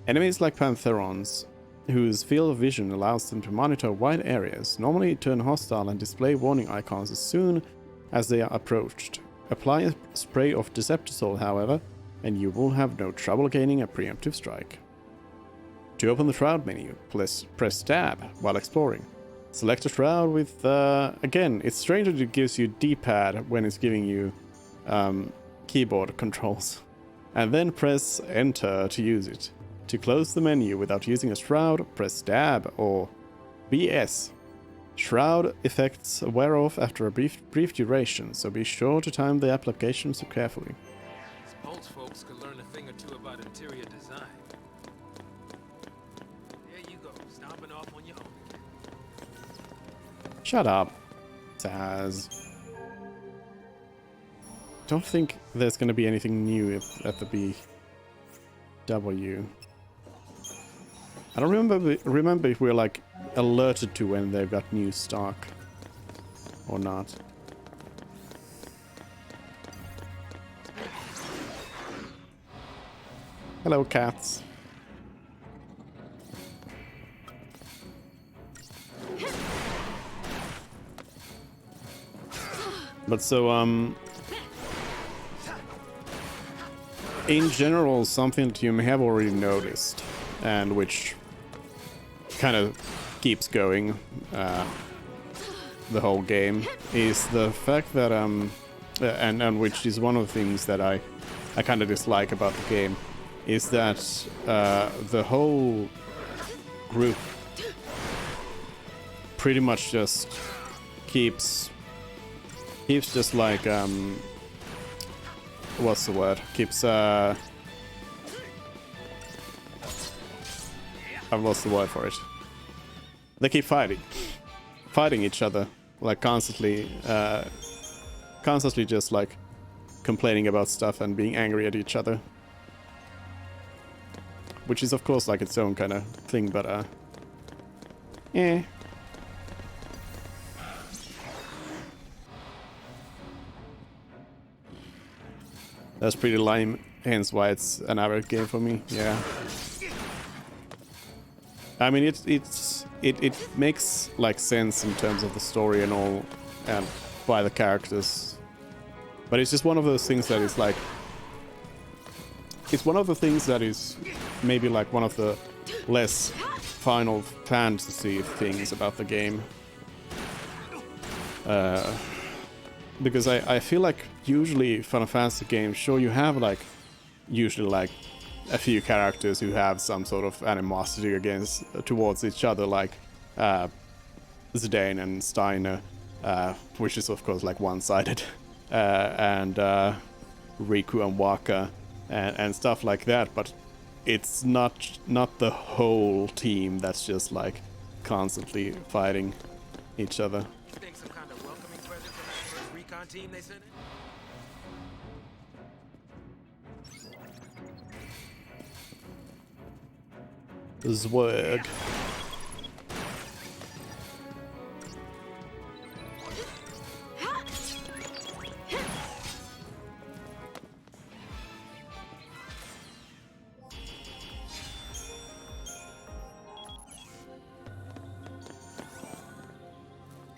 Enemies like Pantherons, whose field of vision allows them to monitor wide areas, normally turn hostile and display warning icons as soon as they are approached. Apply a spray of Deceptisol, however, and you will have no trouble gaining a preemptive strike. To open the Shroud menu, press Tab while exploring. Select a Shroud with, again, it's strange that it gives you D-pad when it's giving you keyboard controls. And then press Enter to use it. To close the menu without using a Shroud, press Tab or BS. Shroud effects wear off after a brief duration, so be sure to time the application so carefully. These Bolts folks could learn a thing or two about interior design. There you go, stomping off on your own. Shut up, Saz. Don't think there's gonna be anything new at the BW. I don't remember if we're like alerted to when they've got new stock or not. Hello, cats. But so, in general, something that you may have already noticed, and which kind of keeps going the whole game, is the fact that, and which is one of the things that I kind of dislike about the game, is that the whole group pretty much just keeps just like, what's the word? Keeps, I've lost the word for it. They keep fighting each other, like constantly just like complaining about stuff and being angry at each other. Which is of course like its own kind of thing, but eh. That's pretty lame, hence why it's an average game for me, yeah. I mean, it makes like sense in terms of the story and all, and by the characters. But it's just one of those things that is like, it's one of the things that is maybe like one of the less Final Fantasy things about the game. Because I feel like usually Final Fantasy games, sure, you have like usually like a few characters who have some sort of animosity towards each other, like Zidane and Steiner, which is of course like one-sided, and Riku and Waka, and stuff like that. But it's not the whole team that's just like constantly fighting each other. You think some kind of welcoming present from that first recon team they sent in? Zwerg.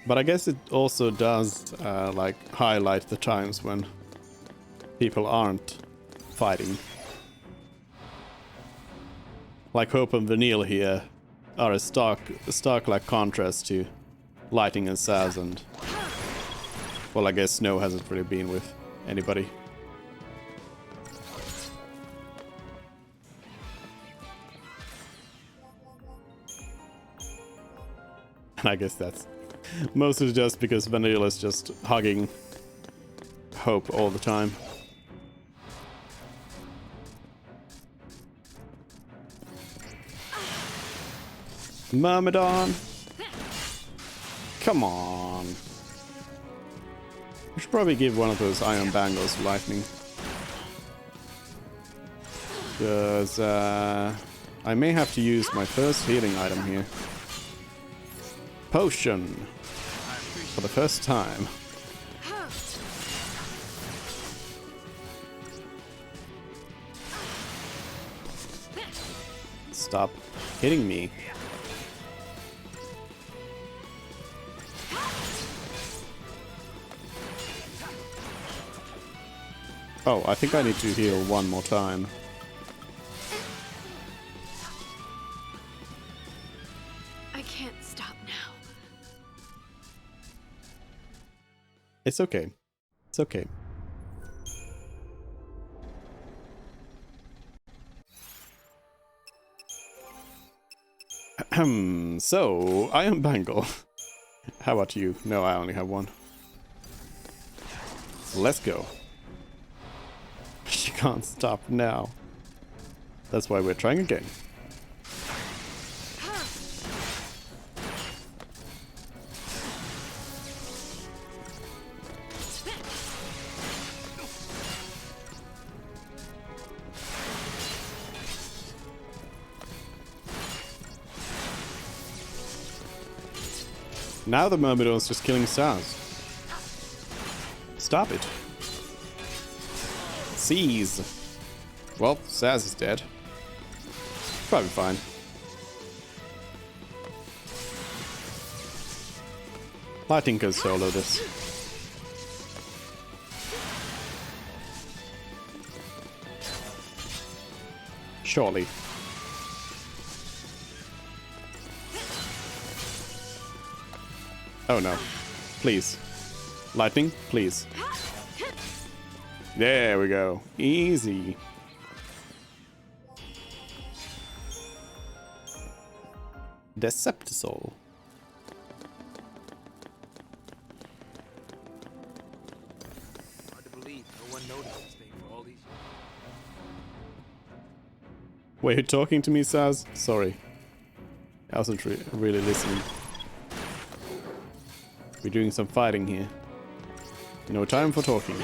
But I guess it also does like highlight the times when people aren't fighting. Like Hope and Vanille here are a stark like contrast to Lighting and Saz, and well, I guess Snow hasn't really been with anybody. And I guess that's mostly just because Vanille is just hugging Hope all the time. Myrmidon! Come on! We should probably give one of those iron bangles lightning. Because I may have to use my first healing item here. Potion! For the first time. Stop hitting me. Oh, I think I need to heal one more time. I can't stop now. It's okay. It's okay. So, Iron Bangle. How about you? No, I only have one. Let's go. She can't stop now. That's why we're trying again. Now the Myrmidon's just killing Saz. Stop it. Seize. Well, Saz is dead. Probably fine. Lightning can solo this. Surely. Oh no. Please. Lightning, please. There we go. Easy. Deceptisol. Hard to believe no one noticed this thing for all these years. Were you talking to me, Saz? Sorry. I wasn't really listening. We're doing some fighting here. No time for talking.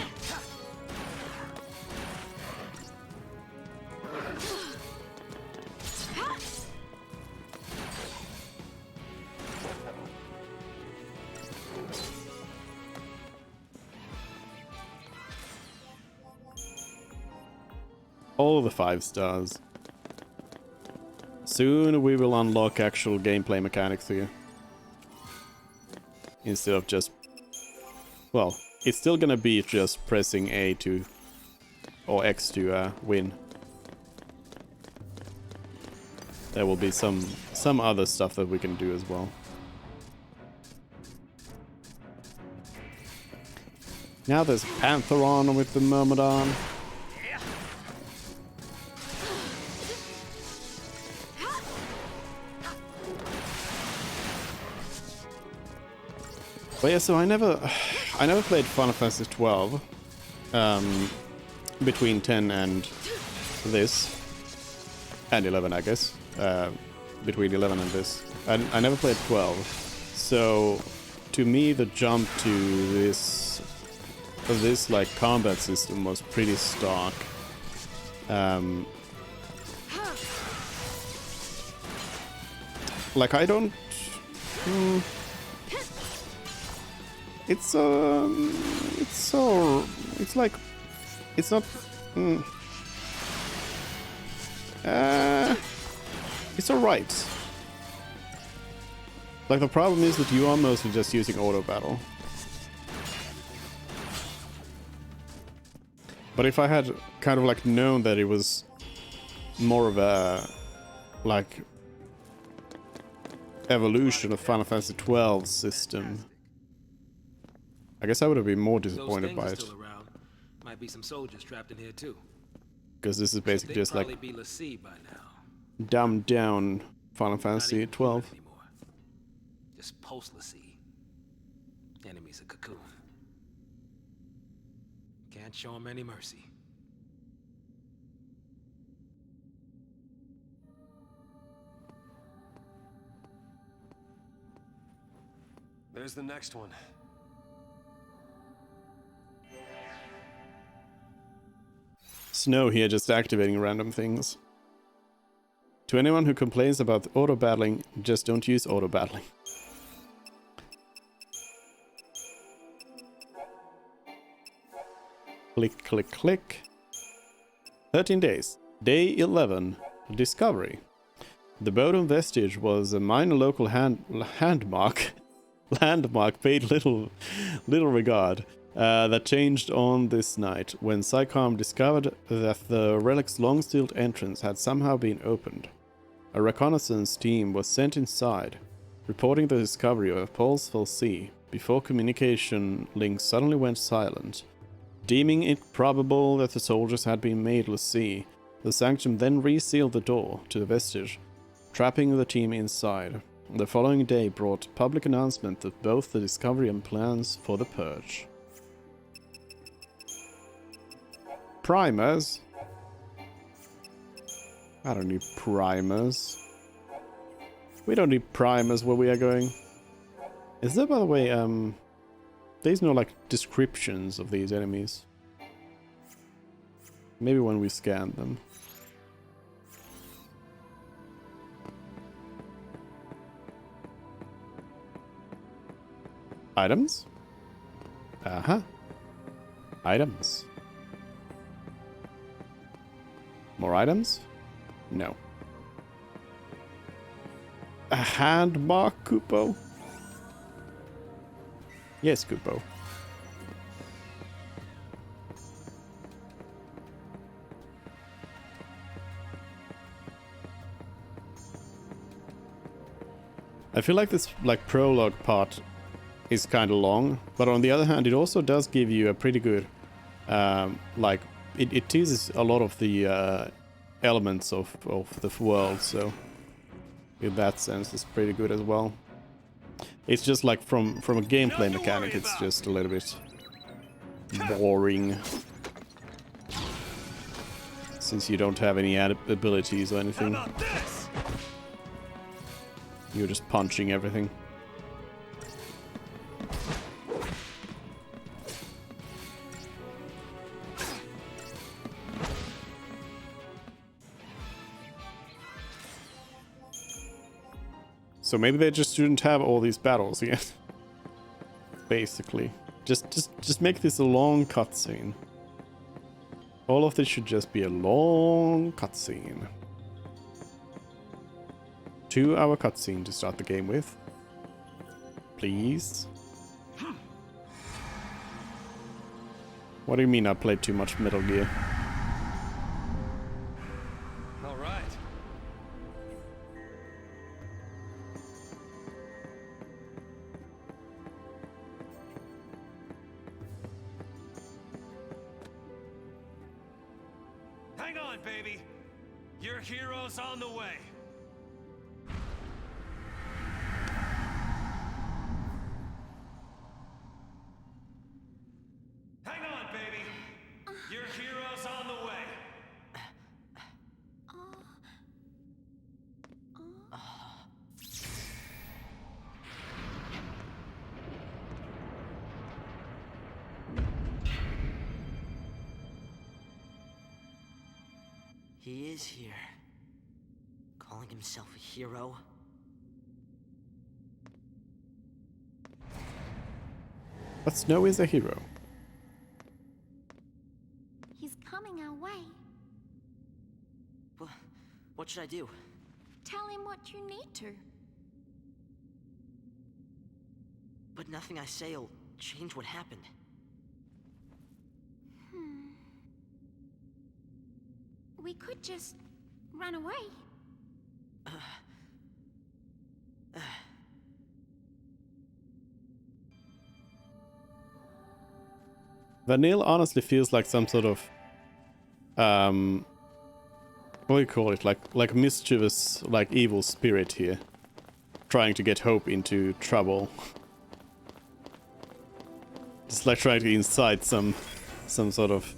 All the 5 stars. Soon we will unlock actual gameplay mechanics here. Instead of just... Well, it's still gonna be just pressing A to... or X to win. There will be some other stuff that we can do as well. Now there's Pantheron with the Myrmidon. But yeah, so I never played Final Fantasy 12 between 10 and this, and 11, I guess. Between 11 and this, I never played 12. So to me, the jump to this like combat system was pretty stark. Like I don't. It's like, it's not, it's alright. Like the problem is that you are mostly just using auto battle. But if I had kind of like known that it was more of a, like, evolution of Final Fantasy 12 system, I guess I would have been more disappointed by it. Still around. Might be some soldiers trapped in here too. Because this is basically just like be l'Cie by now. dumbed down Final Fantasy 12. This pulseless sea. Enemy's a cocoon. Can't show him any mercy. There's the next one. Snow here just activating random things. To anyone who complains about auto battling, just don't use auto battling. Click, click, click. 13 days. Day 11. Discovery. The Bodum vestige was a minor local landmark paid little regard. That changed on this night when SciComm discovered that the relic's long-sealed entrance had somehow been opened. A reconnaissance team was sent inside, reporting the discovery of a Pulseful Sea, before communication links suddenly went silent. Deeming it probable that the soldiers had been made l'Cie, the Sanctum then resealed the door to the vestige, trapping the team inside. The following day brought public announcement of both the discovery and plans for the purge. Primers? I don't need primers. We don't need primers where we are going. Is there, by the way, there's no, like, descriptions of these enemies? Maybe when we scan them. Items? Uh-huh. Items. More items? No. A hand mark, Kupo? Yes, Kupo. I feel like this prologue part is kind of long, but on the other hand, it also does give you a pretty good it teases a lot of the elements of the world, so in that sense it's pretty good as well. It's just like from a gameplay mechanic, it's just a little bit boring, since you don't have any added abilities or anything. You're just punching everything. So maybe they just shouldn't have all these battles yet. Basically. Just make this a long cutscene. All of this should just be a long cutscene. 2-hour cutscene to start the game with. Please. What do you mean I played too much Metal Gear? All right. Hang on, baby. Your hero's on the way. Hang on, baby. Your hero's on the way. He is here. Calling himself a hero? But Snow is a hero. He's coming our way. What should I do? Tell him what you need to. But nothing I say will change what happened. We could just run away. Vanille honestly feels like some sort of what do you call it? Like mischievous, like evil spirit here, trying to get Hope into trouble. Just like trying to incite some sort of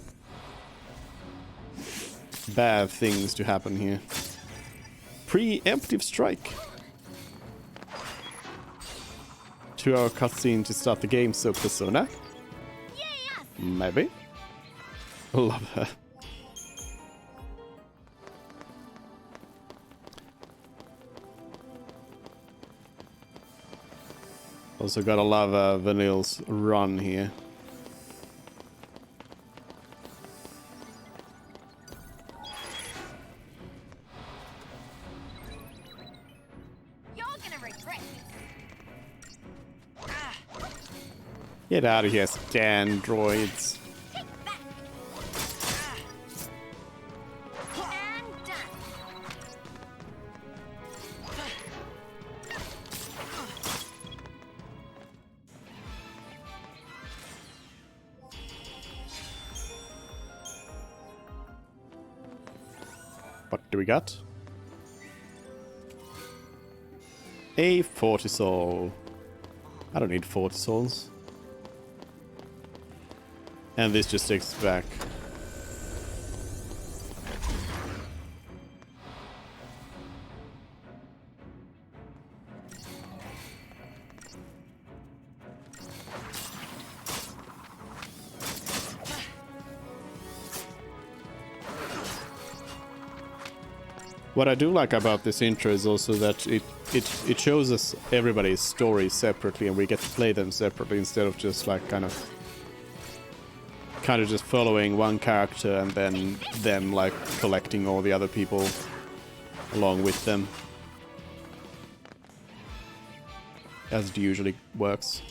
bad things to happen here. Preemptive strike. 2-hour cutscene to start the game, so Persona? Maybe. Love her. Also gotta love Vanille's run here. You're gonna regret this. Get out of here, scan droids. And done. What do we got? A 40 soul. I don't need 40 souls. And this just takes us back. What I do like about this intro is also that it shows us everybody's stories separately, and we get to play them separately instead of just like kind of just following one character and then them like collecting all the other people along with them, as it usually works.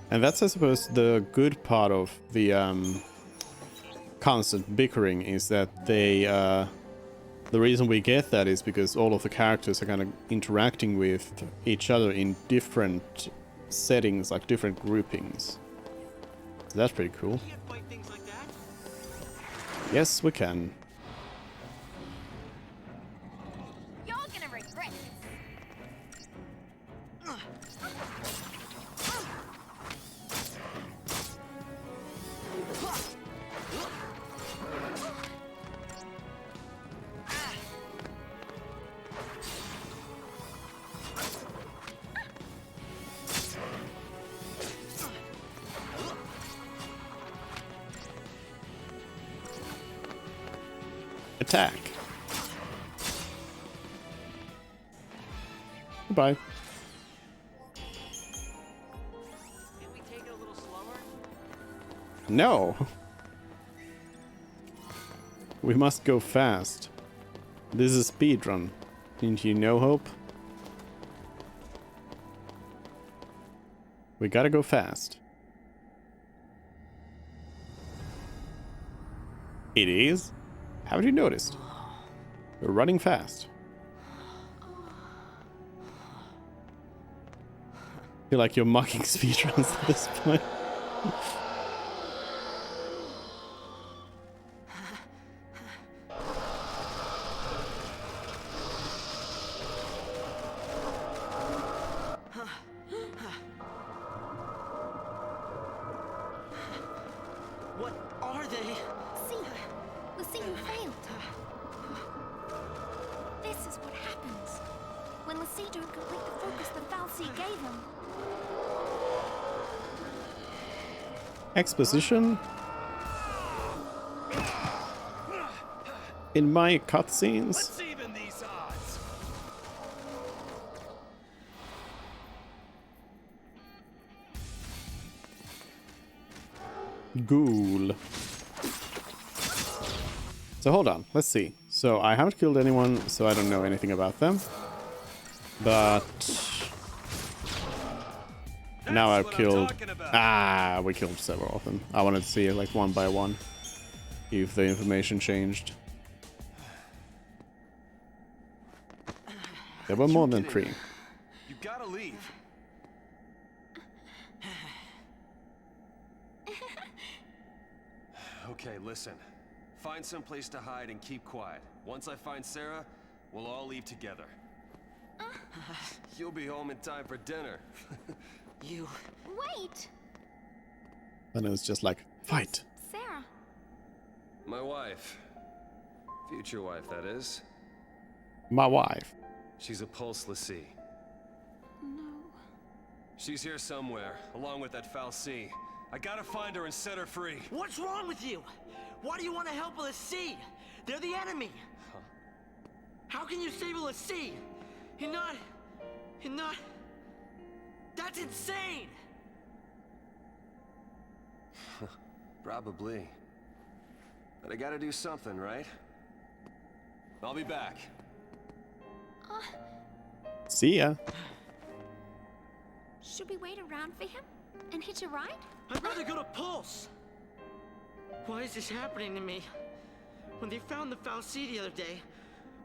And that's, I suppose, the good part of the constant bickering is that they, the reason we get that is because all of the characters are kind of interacting with each other in different settings, like different groupings. So that's pretty cool. Yes, we can. You're gonna regret this. Attack. Goodbye. Can we take it a little slower? No. We must go fast. This is a speedrun. Didn't you know, Hope? We gotta go fast. It is? Haven't you noticed? We're running fast. I feel like you're mocking speedruns at this point. What are they? See, Lucy, you failed. This is what happens when Lucy don't complete the focus the Fal'Cie gave him. Exposition? In my cutscenes? Let's even these odds. Ghoul. So hold on, let's see. So I haven't killed anyone, so I don't know anything about them. But now I've killed... Ah, we killed several of them. I wanted to see it like one by one, if the information changed. There were more than 3. You gotta leave. Okay, listen. Find some place to hide and keep quiet. Once I find Sarah, we'll all leave together. You'll be home in time for dinner. You... Wait! And it was just like, fight. Sarah. My wife. Future wife, that is. My wife. She's a Pulse Lassie. No. She's here somewhere, along with that Fal'Cie. I gotta find her and set her free. What's wrong with you? Why do you want to help a Lassie? They're the enemy. Huh? How can you save a Lassie? You're not... That's insane! Probably. But I gotta do something, right? I'll be back. See ya. Should we wait around for him and hitch a ride? I'd rather go to Pulse! Why is this happening to me? When they found the Fal'Cie the other day,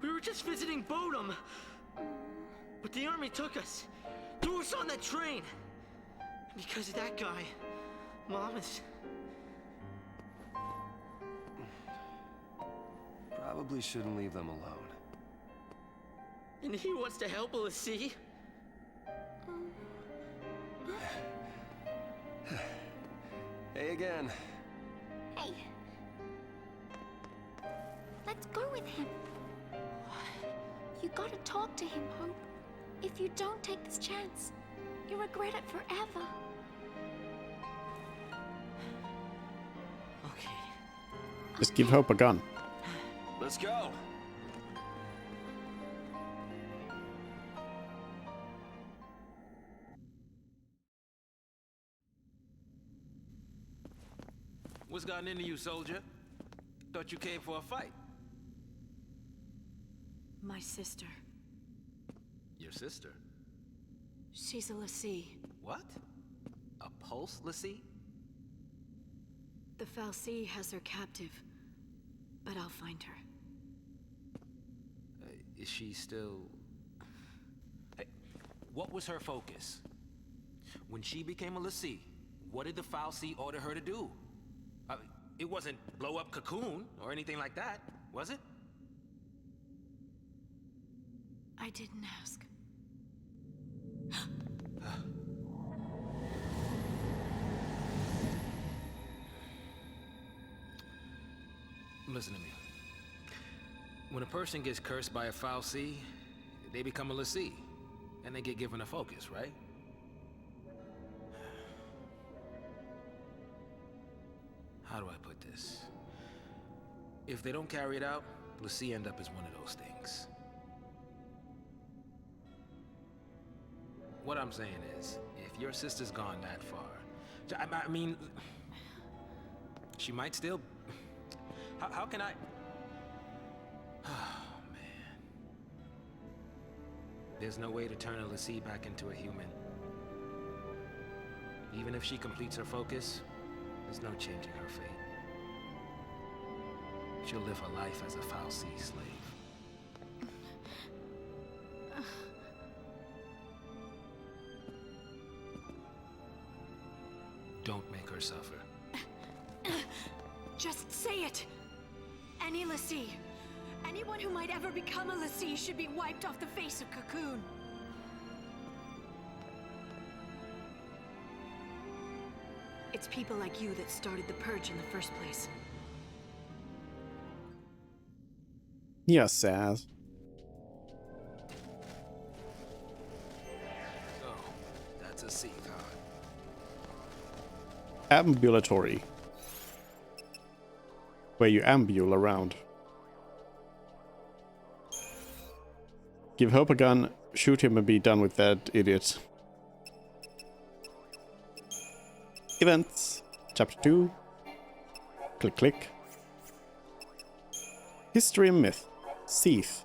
we were just visiting Bodum. But the army took us, threw us on that train. And because of that guy, Mom is... Probably shouldn't leave them alone. And he wants to help a Lassie? Hey again. Hey. Let's go with him. You gotta talk to him, Hope. If you don't take this chance, you'll regret it forever. Okay. Just give Hope a gun. Let's go. What's gotten into you, soldier? Thought you came for a fight. My sister. Your sister? She's a Lassie. What? A Pulse Lassie? The Fal'Cie has her captive, but I'll find her. Is she still... Hey, what was her focus? When she became a Lassie, what did the Fal'Cie order her to do? It wasn't blow up Cocoon or anything like that, was it? I didn't ask. Listen to me. When a person gets cursed by a Fal'Cie, they become a Lassie, and they get given a focus, right? How do I put this? If they don't carry it out, Lassie end up as one of those things. What I'm saying is, if your sister's gone that far, I mean, she might still... How can I... Oh, man. There's no way to turn a Lassie back into a human. Even if she completes her focus, there's no changing her fate. She'll live her life as a Fal'Cie slave. Don't make her suffer. Just say it! Any Lassie, anyone who might ever become a Lassie should be wiped off the face of Cocoon. It's people like you that started the Purge in the first place. Yes, Saz. So, that's a Seath, huh? Ambulatory. Where you ambule around. Give Hope a gun, shoot him and be done with that idiot. Events. Chapter 2. Click, click. History and myth. Seath.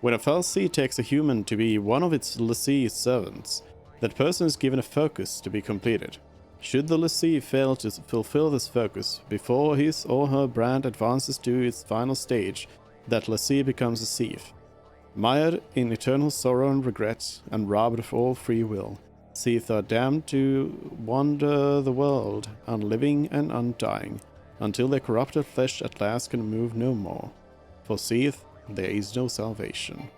When a Fal'Cie takes a human to be one of its Lassie servants, that person is given a focus to be completed. Should the Lassie fail to fulfill this focus before his or her brand advances to its final stage, that Lassie becomes a Seath. Mired in eternal sorrow and regret, and robbed of all free will, Seath are damned to wander the world, unliving and undying, until their corrupted flesh at last can move no more. For seeth, there is no salvation.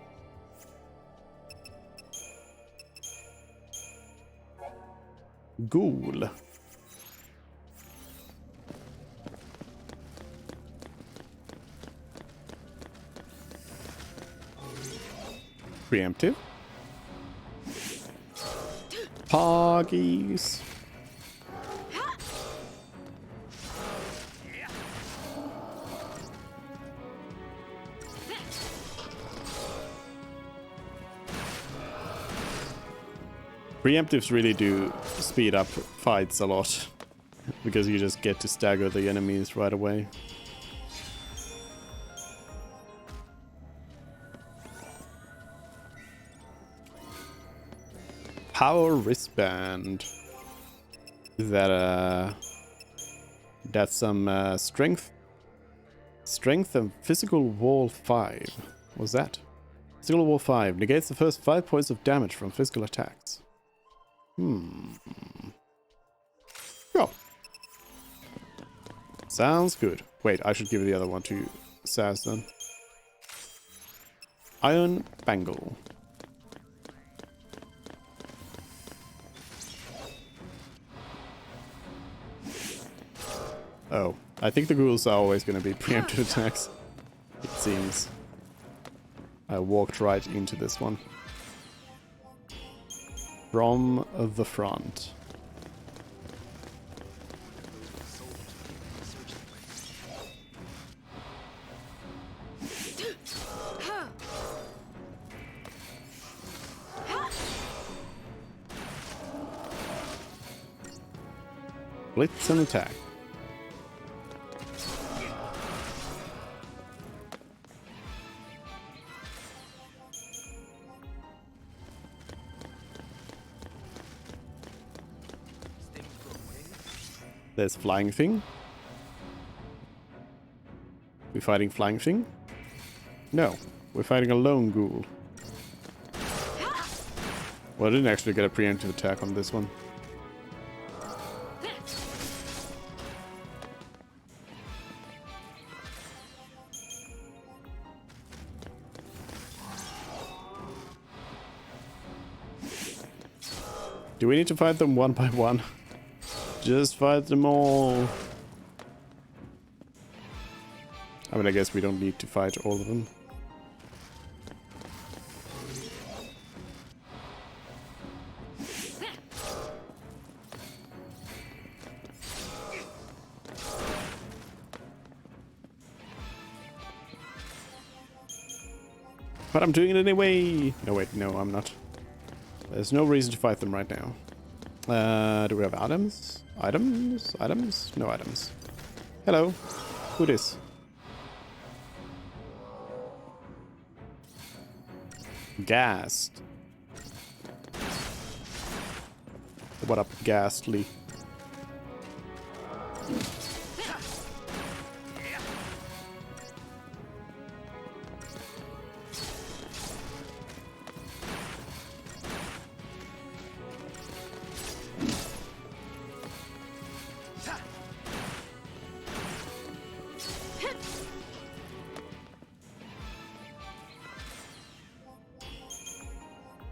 Ghoul. Preemptive. Poggies. Preemptives really do speed up fights a lot, because you just get to stagger the enemies right away. Power wristband. Is that that's some strength? Strength and physical wall 5. What's that? Physical wall 5 negates the first 5 points of damage from physical attacks. Oh. Sounds good. Wait, I should give the other one to Saz then. Iron Bangle. Oh, I think the ghouls are always going to be preemptive attacks. It seems. I walked right into this one. From the front. Blitz and attack. There's Flying Thing. We're fighting Flying Thing? No, we're fighting a lone ghoul. Well, I didn't actually get a preemptive attack on this one. Do we need to fight them one by one? Just fight them all. I mean, I guess we don't need to fight all of them. But I'm doing it anyway! No, wait, no, I'm not. There's no reason to fight them right now. Do we have items? Items? Items? No items. Hello. Who this? Ghast. What up, Ghastly?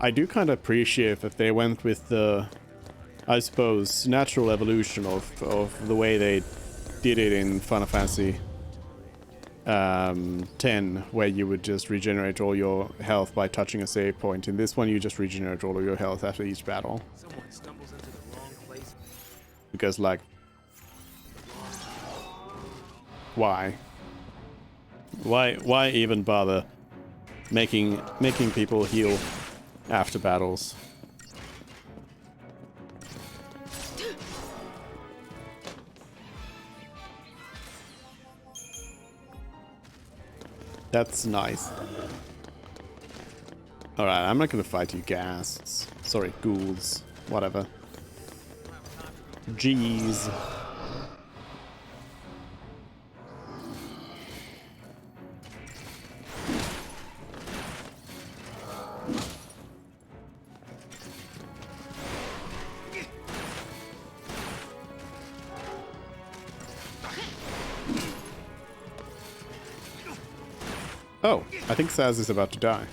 I do kind of appreciate that they went with the, I suppose, natural evolution of the way they did it in Final Fantasy X, where you would just regenerate all your health by touching a save point. In this one, you just regenerate all of your health after each battle. Someone stumbles into the wrong place. Because, like, why? Why even bother making people heal after battles? That's nice. Alright, I'm not gonna fight you ghasts. Sorry, ghouls. Whatever. Jeez. Oh, I think Saz is about to die.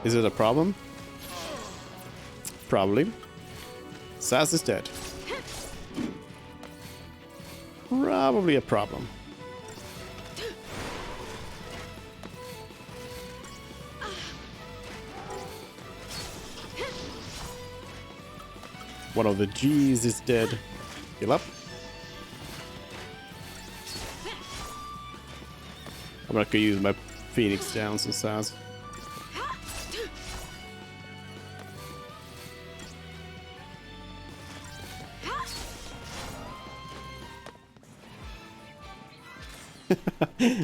Is it a problem? Probably. Saz is dead. Probably a problem. One of the G's is dead. Heal up. I'm not gonna use my Phoenix Downs on Saz.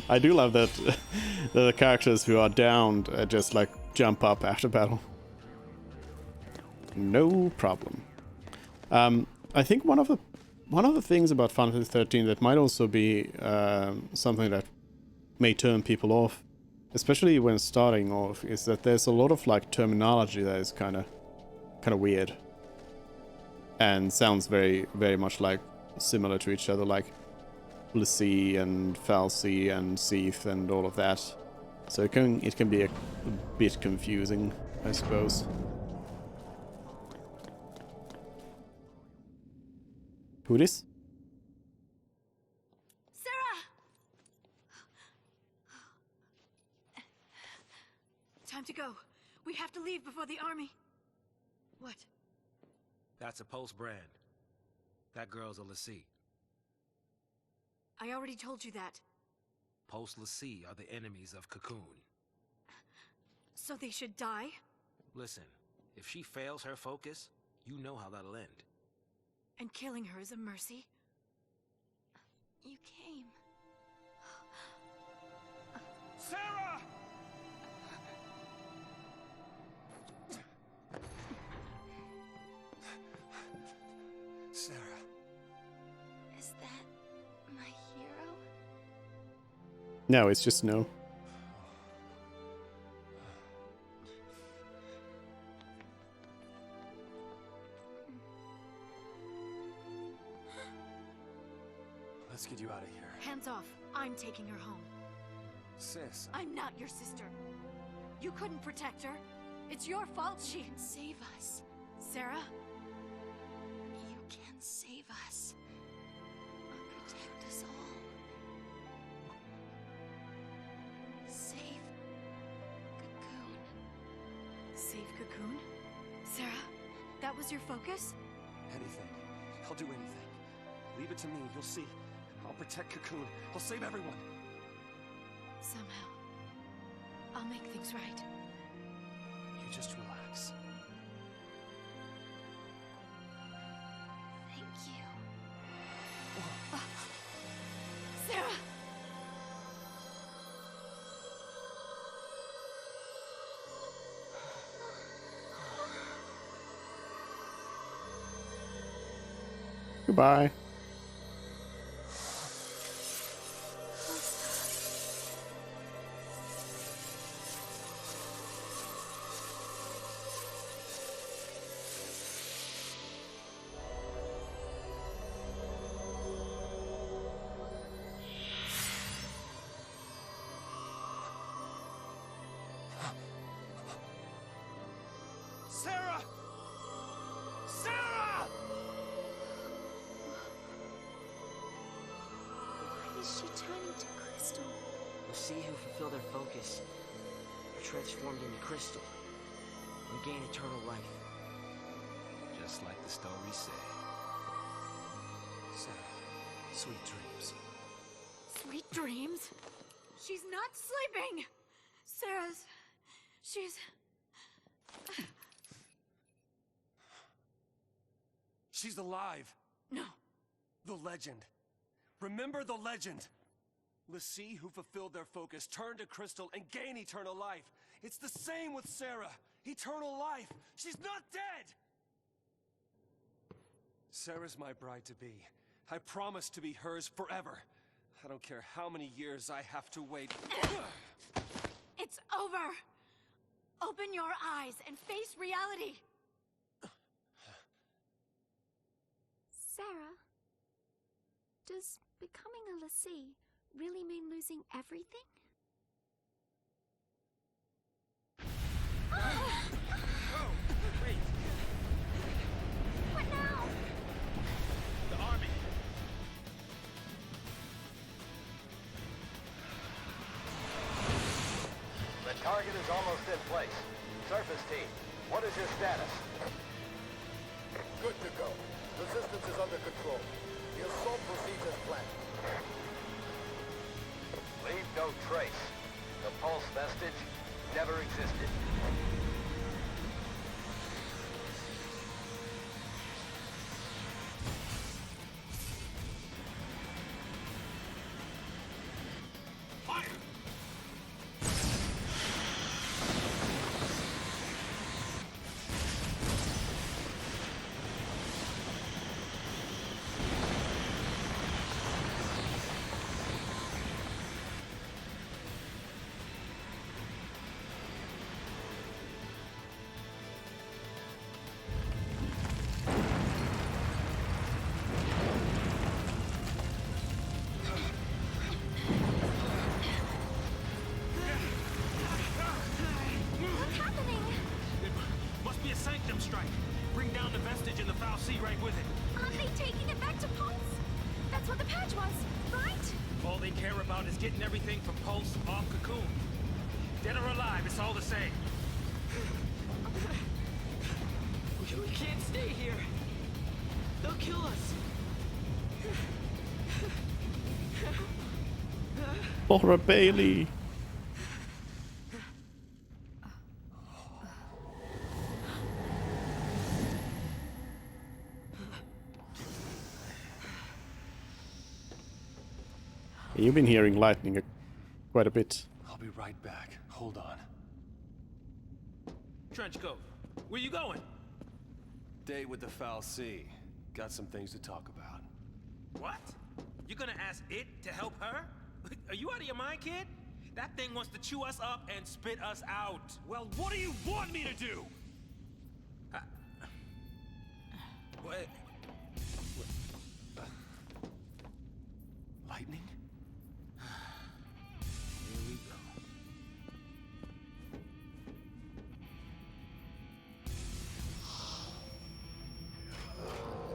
I do love that the characters who are downed just like jump up after battle. No problem. I think one of the things about Final Fantasy 13 that might also be something that may turn people off, especially when starting off, is that there's a lot of like terminology that is kind of weird and sounds very much like similar to each other, like l'Cie and fal'Cie and Seath and all of that. So it can be a bit confusing, I suppose. Who this? Sarah! Time to go. We have to leave before the army. What? That's a Pulse brand. That girl's a l'Cie. I already told you that. Pulse l'Cie are the enemies of Cocoon. So they should die? Listen, if she fails her focus, you know how that'll end. And killing her is a mercy? You came. Sarah! Sarah. Is that my hero? No, it's just no. Let's get you out of here. Hands off. I'm taking her home. Sis. I'm not your sister. You couldn't protect her. It's your fault she can Save us. Sarah? You can save us. Protect us all. Save Cocoon. Save Cocoon? Sarah? That was your focus? Anything. I'll do anything. Leave it to me, you'll see. I'll protect Cocoon. I'll save everyone. Somehow. I'll make things right. You just relax. Thank you. Sarah! Goodbye. Sarah! Sarah! Why is she turning to crystal? l'Cie who fulfill their focus are transformed into crystal and gain eternal life. Just like the stories say. Sarah, sweet dreams. Sweet dreams? She's not sleeping! She's... She's alive. No. The legend. Remember the legend. l'Cie who fulfilled their focus turn to crystal and gain eternal life. It's the same with Sarah. Eternal life. She's not dead. Sarah's my bride-to-be. I promise to be hers forever. I don't care how many years I have to wait. It's over! Open your eyes and face reality! Sarah, does becoming a l'Cie really mean losing everything? Oh, wait. What now? The army. The target is almost in place. Surface team, what is your status? Good to go. Resistance is under control. The assault proceeds as planned. Leave no trace. The pulse vestige never existed. Fire! What's happening? It must be a sanctum strike. Bring down the vestige and the foul sea right with it. Aren't they taking it back to Pulse? That's what the patch was, right? All they care about is getting everything from Pulse off Cocoon. Dead or alive, it's all the same. We can't stay here. They'll kill us. Laura Bailey. You've been hearing lightning quite a bit. I'll be right back. Hold on. Trench coat, where you going? Date with the Foul Sea. Got some things to talk about. What? You gonna ask it to help her? Are you out of your mind, kid? That thing wants to chew us up and spit us out. Well, what do you want me to do? What? Lightning?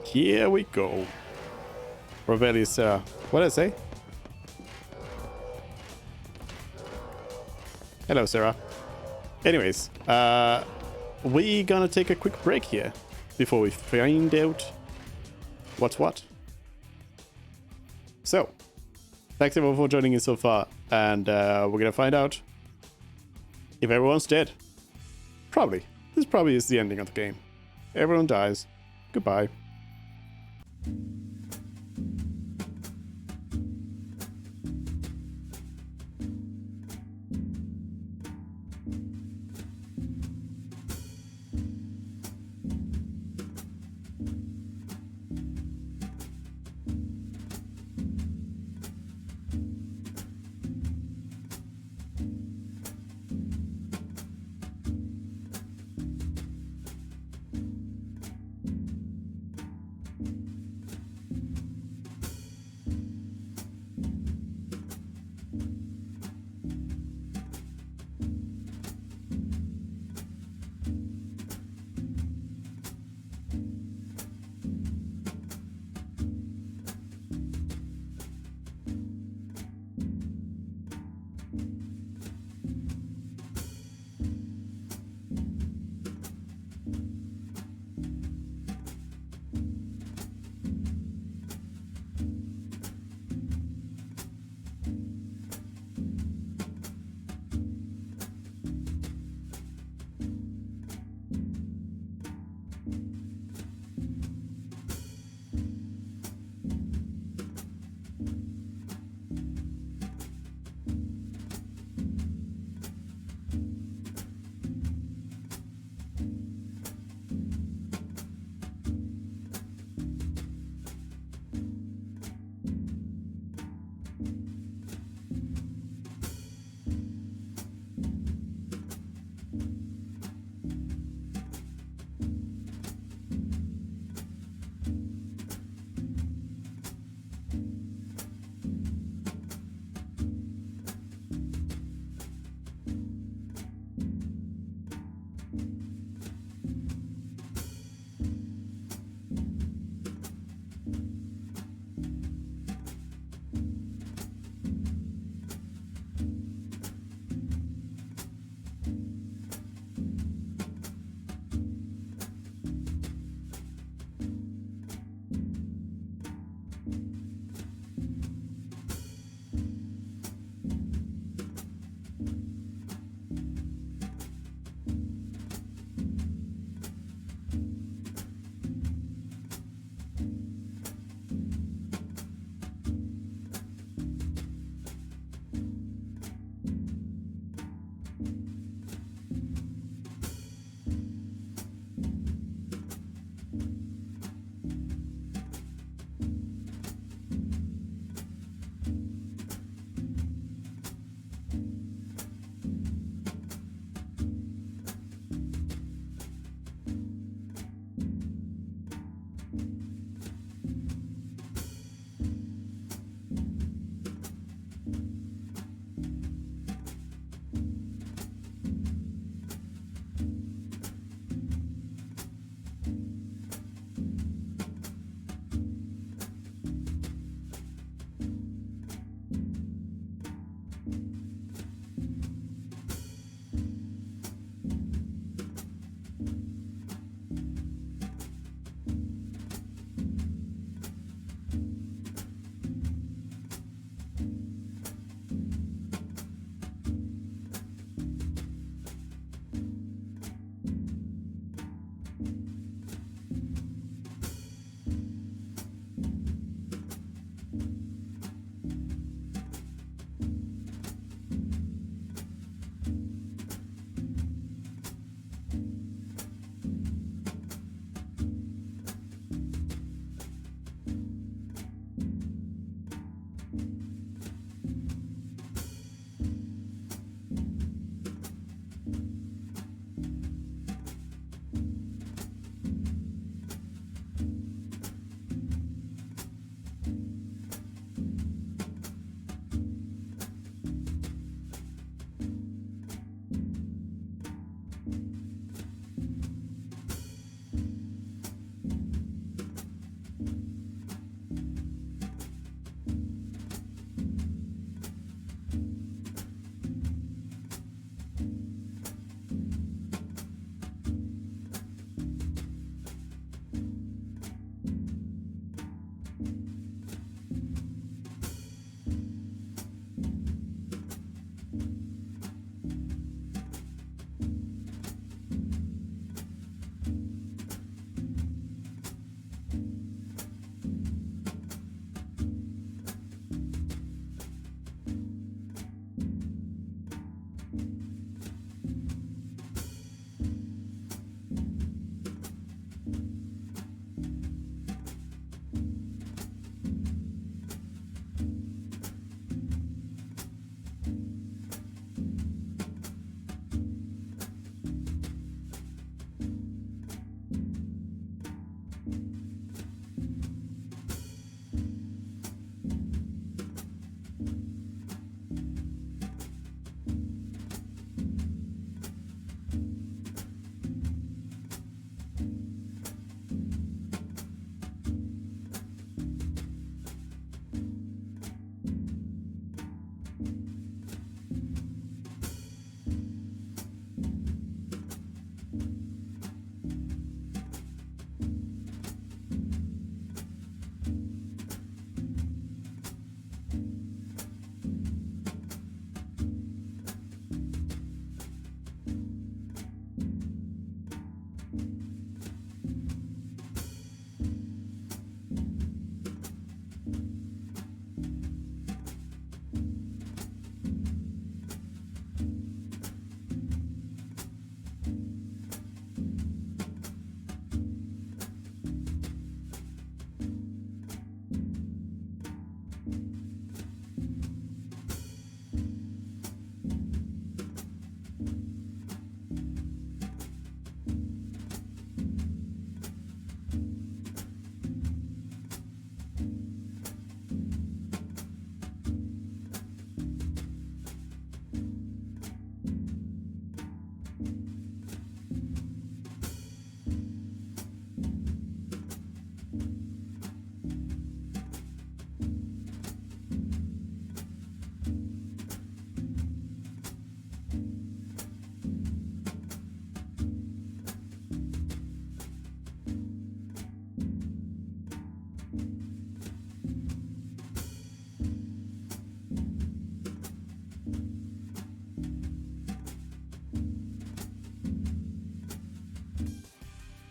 Here we go. Here we go. Ravelli, Sarah. What did I say? Hello, Sarah. Anyways, we gonna take a quick break here before we find out what's what. So, thanks everyone for joining in so far, and we're gonna find out if everyone's dead. Probably. This probably is the ending of the game. Everyone dies. Goodbye.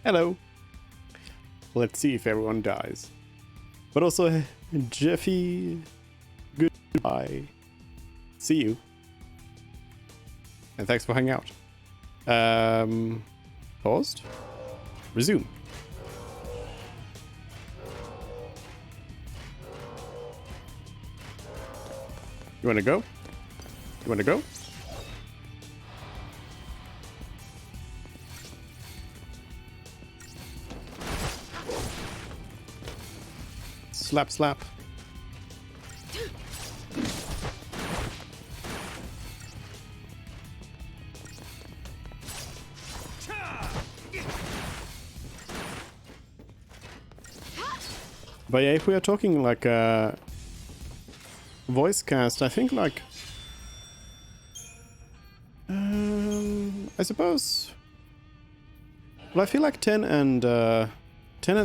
Hello. Let's see if everyone dies. But also, Jeffy, goodbye. See you. And thanks for hanging out. Paused. Resume. You wanna go? You wanna go? Slap, slap. But yeah, if we are talking like a voice cast, I think like I suppose. Well, I feel like 10 and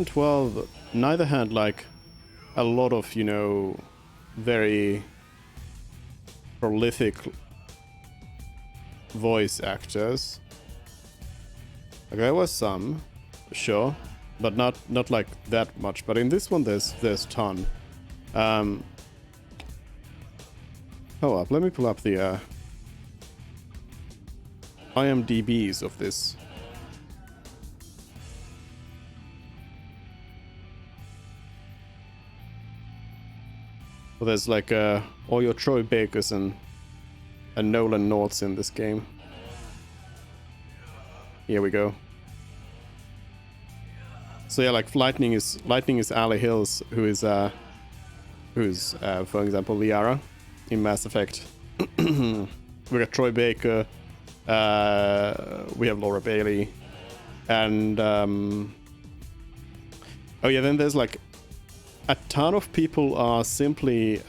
12 neither had like a lot of, you know, very prolific voice actors. Like there was some, sure, but not like that much. But in this one, there's ton. Hold up, let me pull up the IMDb's of this. So there's like all your Troy Bakers and Nolan Norths in this game. Here we go. So yeah, like Lightning is Ali Hills, who's for example Liara in Mass Effect. We got Troy Baker. Laura Bailey, and oh yeah, then there's like a ton of people are simply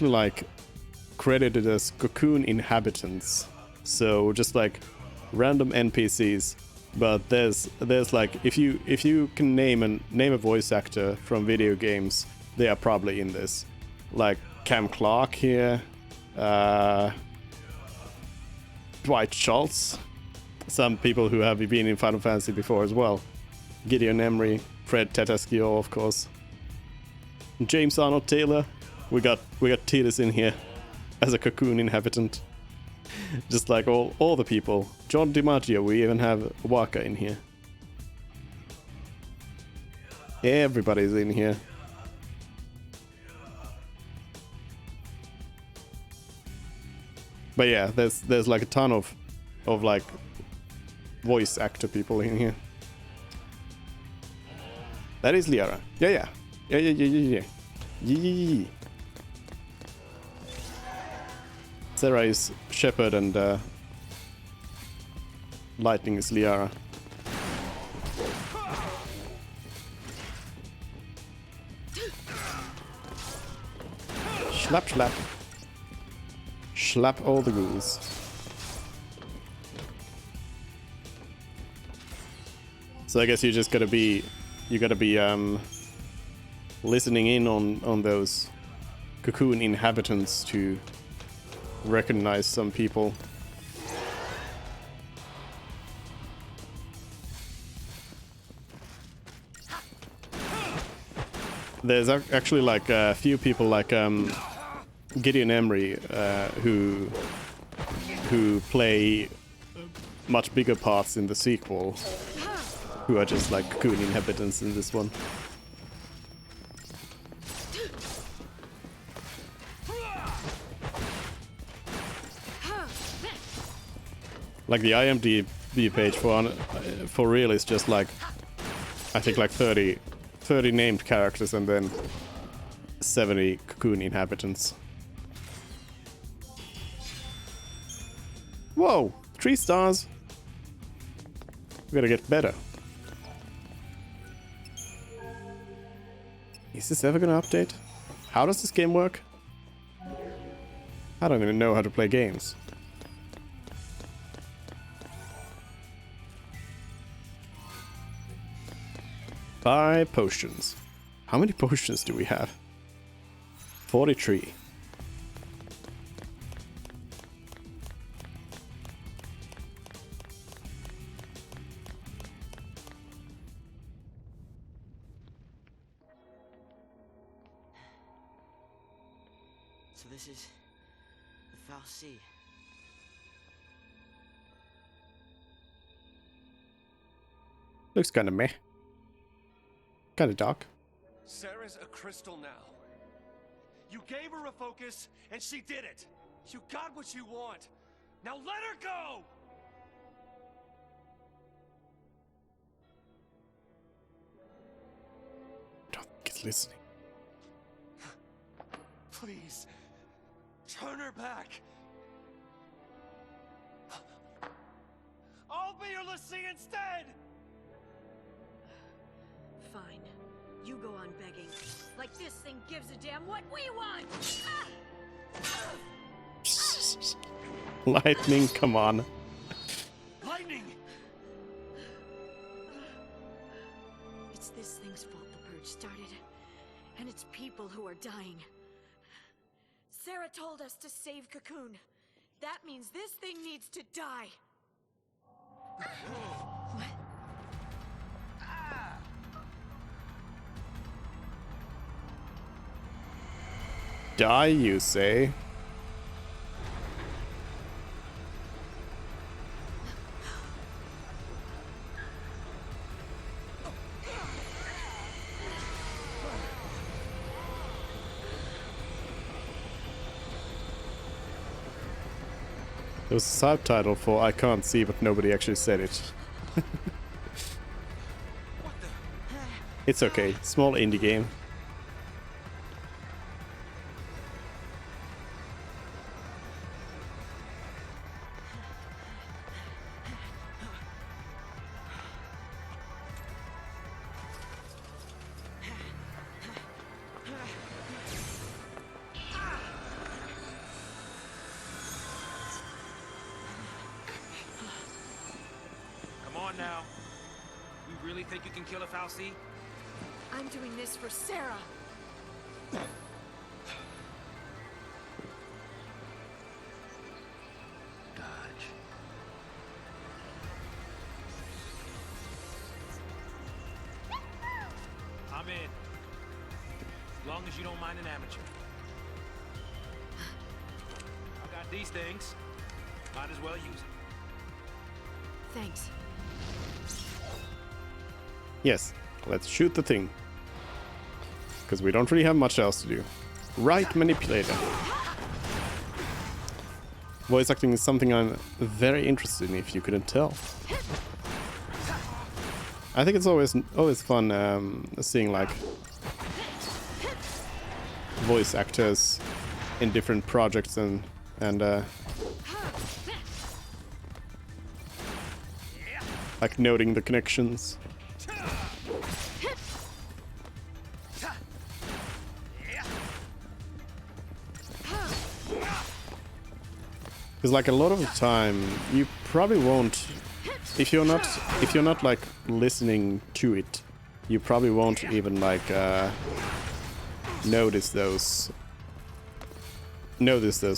like credited as Cocoon inhabitants, so just like random NPCs. But there's like if you can name a voice actor from video games, they are probably in this. Like Cam Clark here, Dwight Schultz, some people who have been in Final Fantasy before as well. Gideon Emery, Fred Tatasciore, of course. James Arnold Taylor. We got Tidus in here as a Cocoon inhabitant. Just like all the people. John DiMaggio, we even have Waka in here. Everybody's in here. But yeah, there's like a ton of like voice actor people in here. That is Liara. Yeah. Sarah is Shepard and Lightning is Liara. Slap, slap. Slap all the ghouls. So I guess you gotta be listening in on those Cocoon inhabitants to recognize some people. There's actually like a few people like Gideon Emery who play much bigger parts in the sequel, who are just like Cocoon inhabitants in this one. Like the IMDb page for real is just like, I think like 30 named characters and then 70 Cocoon inhabitants. Whoa! 3 stars! We gotta get better. Is this ever gonna update? How does this game work? I don't even know how to play games. Buy potions. How many potions do we have? 43. So this is the Foul Sea. Looks kinda meh. Kinda dark. Sarah's a crystal now. You gave her a focus, and she did it. You got what you want. Now let her go! I don't think it's listening. Please, turn her back. I'll be your Lassie instead! Fine. You go on begging. Like this thing gives a damn what we want! Lightning, come on. Lightning! It's this thing's fault the purge started. And it's people who are dying. Sarah told us to save Cocoon. That means this thing needs to die. What? Die, you say? There was a subtitle for I can't see, but nobody actually said it. It's okay. Small indie game. on now. You really think you can kill a Fal'Cie? I'm doing this for Sarah. Dodge. I'm in. As long as you don't mind an amateur. I got these things. Might as well use them. Thanks. Yes, let's shoot the thing. Because we don't really have much else to do. Right manipulator. Voice acting is something I'm very interested in, if you couldn't tell. I think it's always fun seeing like voice actors in different projects and like noting the connections. Because like a lot of the time you probably won't, if you're not like listening to it, you probably won't even like notice those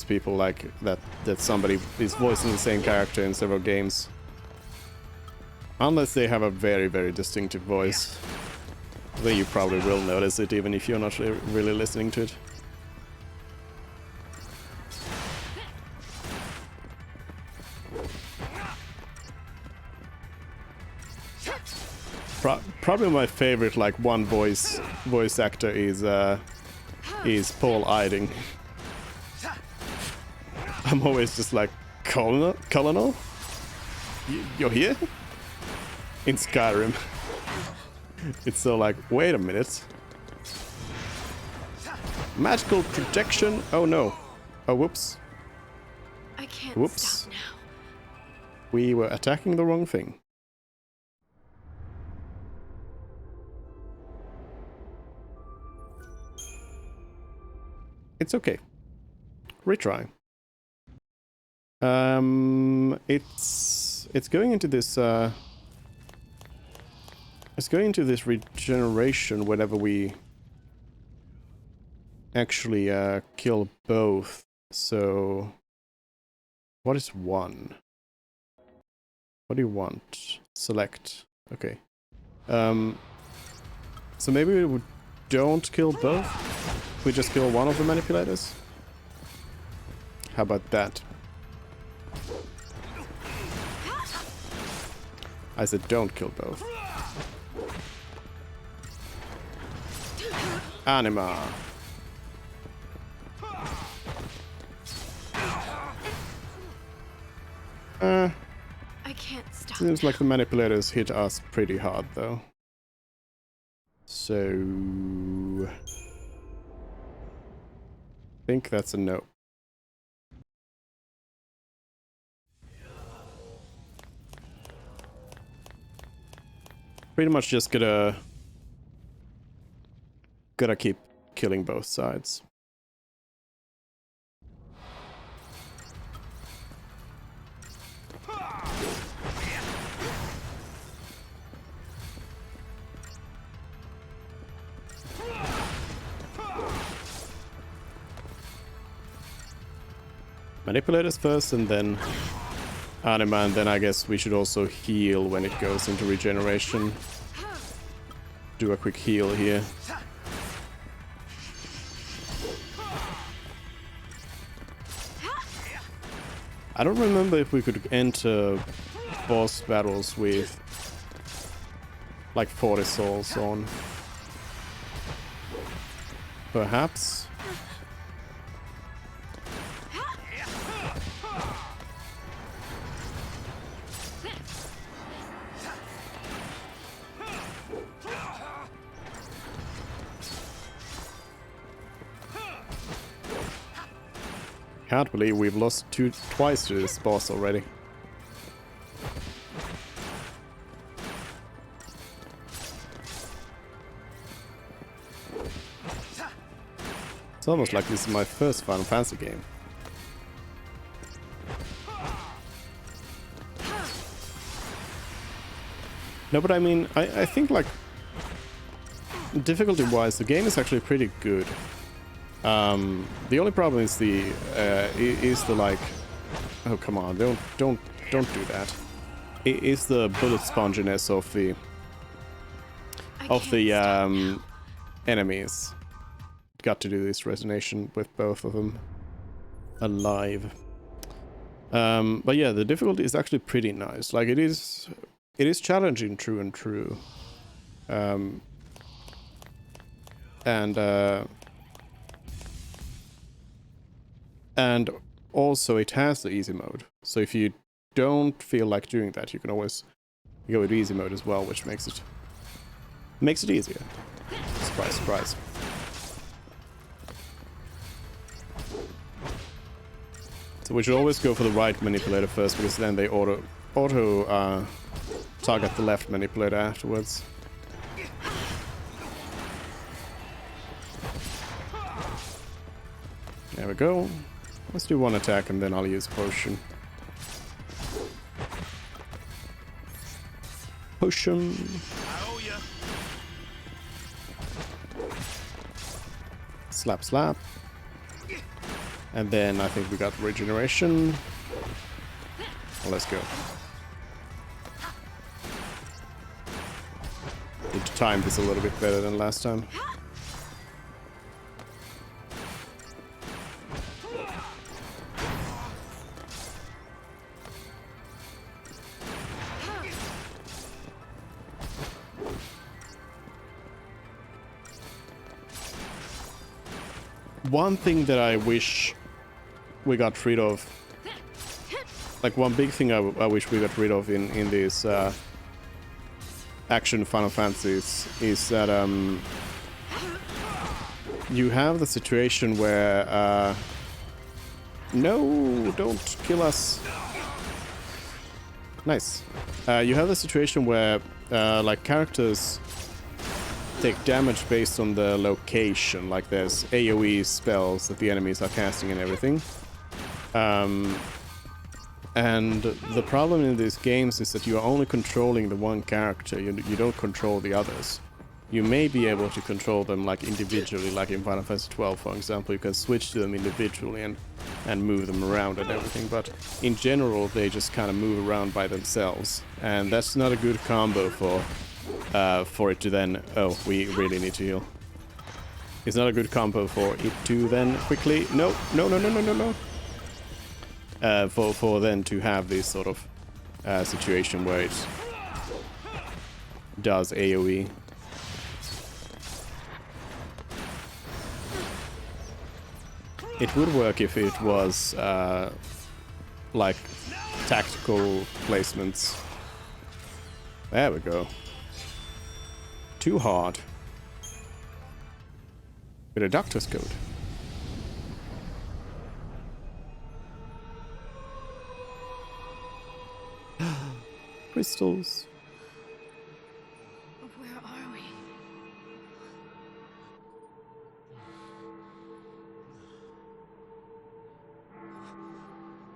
people like that somebody is voicing the same character in several games. Unless they have a very, very distinctive voice. Then you probably will notice it even if you're not really listening to it. Probably my favorite like one voice actor is Paul Eiding. I'm always just like, Colonel? You're here? In Skyrim. It's so like, wait a minute. Magical protection? Oh no. Oh, whoops. I can't Whoops. stop now. We were attacking the wrong thing. It's okay. Retry. It's going into this it's going into this regeneration whenever we actually kill both. So what is one? What do you want? Select. Okay. So maybe we don't kill both. We just kill one of the manipulators. How about that? I said don't kill both. Anima. I can't stop. Seems like the manipulators hit us pretty hard though. So I think that's a no. Pretty much just gotta keep killing both sides. Manipulators first and then Anima, and then I guess we should also heal when it goes into regeneration. Do a quick heal here. I don't remember if we could enter boss battles with like 40 souls on. Perhaps. Can't believe we've lost twice to this boss already. It's almost like this is my first Final Fantasy game. No, but I mean, I think like difficulty-wise, the game is actually pretty good. The only problem is the like, oh come on, don't do that. It is the bullet sponginess of the enemies. Got to do this resonation with both of them alive. But yeah, the difficulty is actually pretty nice. Like it is challenging, true and true. And also it has the easy mode. So if you don't feel like doing that, you can always go with easy mode as well, which makes it easier. Surprise, surprise. So we should always go for the right manipulator first, because then they auto target the left manipulator afterwards. There we go. Let's do one attack and then I'll use potion. Potion. Slap, slap. And then I think we got regeneration. Well, let's go. Need to time this a little bit better than last time. One thing that I wish we got rid of, like one big thing I wish we got rid of in these action Final Fantasies is that you have the situation where no, don't kill us. Nice. You have the situation where like characters take damage based on the location, like there's AoE spells that the enemies are casting and everything. And the problem in these games is that you are only controlling the one character, you don't control the others. You may be able to control them like individually, like in Final Fantasy 12 for example, you can switch to them individually and move them around and everything, but in general they just kind of move around by themselves, and that's not a good combo for it to then, oh, we really need to heal. It's not a good combo for it to then quickly, no. For then to have this sort of situation where it does AoE. It would work if it was like tactical placements. There we go. Too hard. With a doctor's coat. Crystals. Where are we?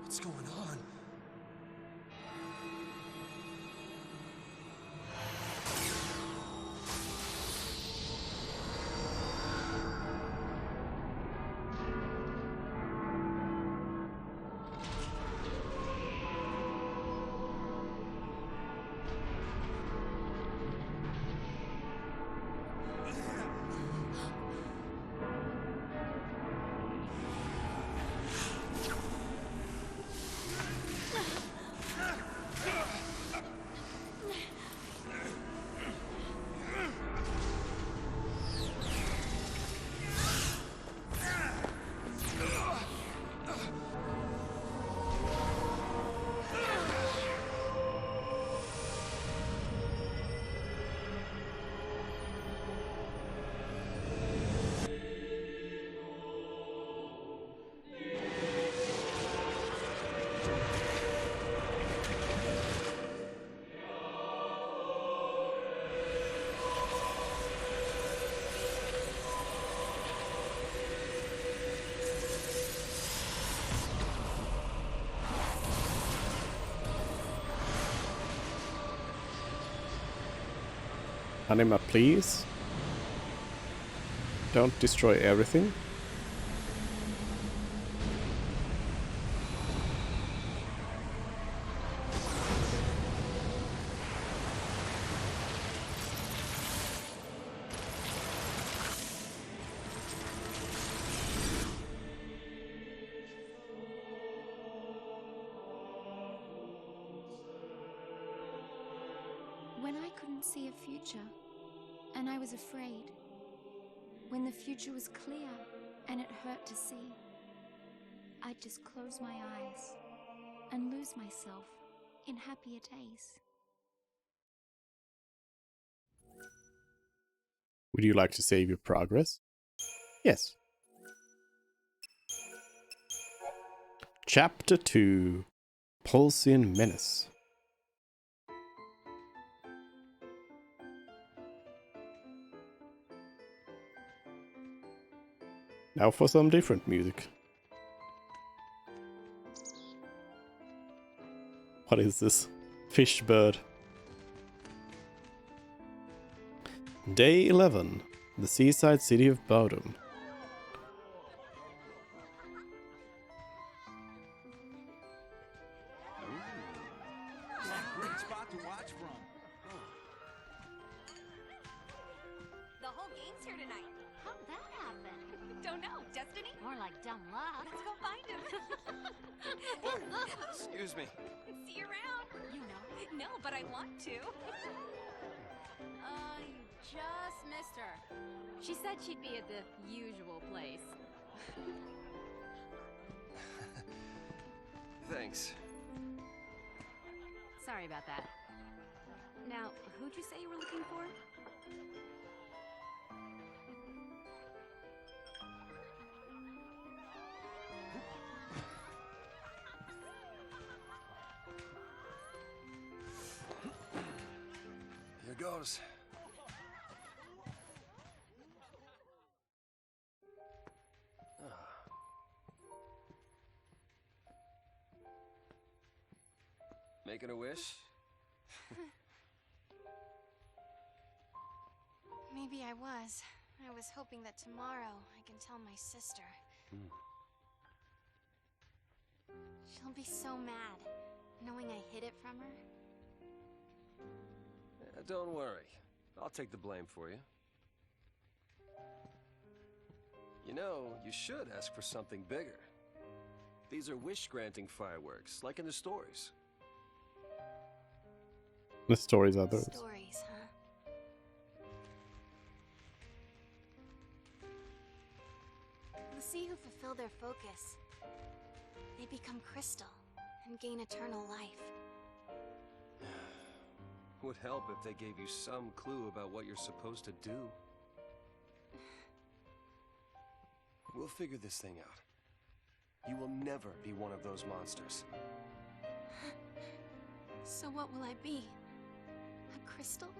What's going on? Anima, please. Don't destroy everything. When I couldn't see a future, and I was afraid. When the future was clear, and it hurt to see. I'd just close my eyes, and lose myself in happier days. Would you like to save your progress? Yes. Chapter 2. Pulsian Menace. Now for some different music. What is this? Fish bird. Day 11. The seaside city of Bodum. Great spot to watch from. The whole game's here tonight. How'd that happen? Don't know. Destiny? More like dumb luck. Let's go find him. Excuse me. See you around. You know. No, but I want to. You just missed her. She said she'd be at the usual place. Thanks. Sorry about that. Now, who'd you say you were looking for? Here goes. Making a wish? Maybe I was. I was hoping that tomorrow I can tell my sister. She'll be so mad, knowing I hid it from her. Don't worry. I'll take the blame for you. You know, you should ask for something bigger. These are wish-granting fireworks, like in the stories. The stories are those. Stories, huh? The sea who fulfill their focus. They become crystal and gain eternal life. Would help if they gave you some clue about what you're supposed to do. We'll figure this thing out. You will never be one of those monsters. So what will I be? A crystal?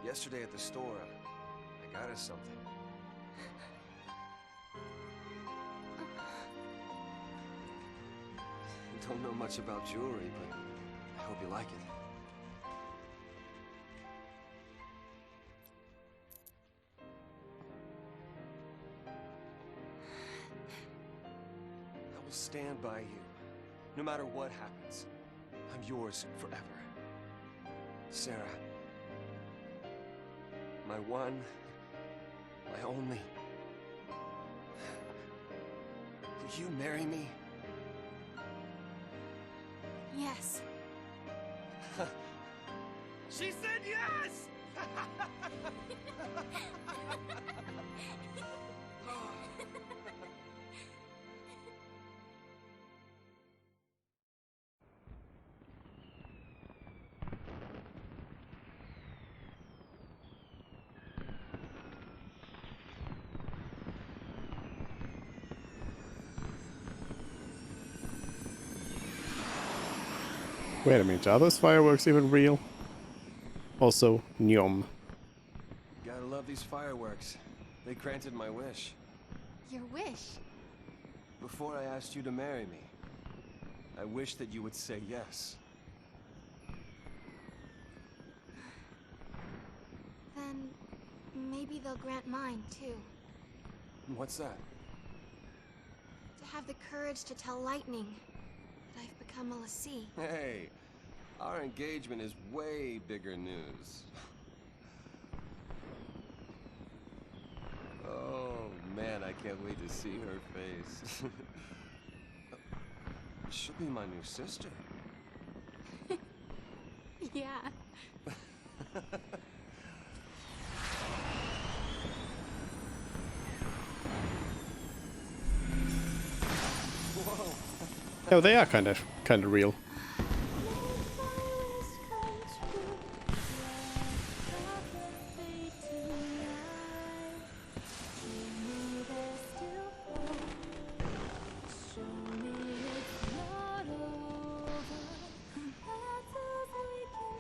Yesterday at the store, I got us something. I don't know much about jewelry, but I hope you like it. I will stand by you, no matter what happens. I'm yours forever. Sarah. My one, my only. Will you marry me? Yes. She said yes! Wait a minute, are those fireworks even real? Also, Nyom. Gotta love these fireworks. They granted my wish. Your wish? before I asked you to marry me, I wish that you would say yes. Then maybe they'll grant mine, too. What's that? To have the courage to tell Lightning that I've become a l'Cie. Hey, our engagement is way bigger news. Oh man, I can't wait to see her face. She'll be my new sister. Yeah. Oh, they are kind of real.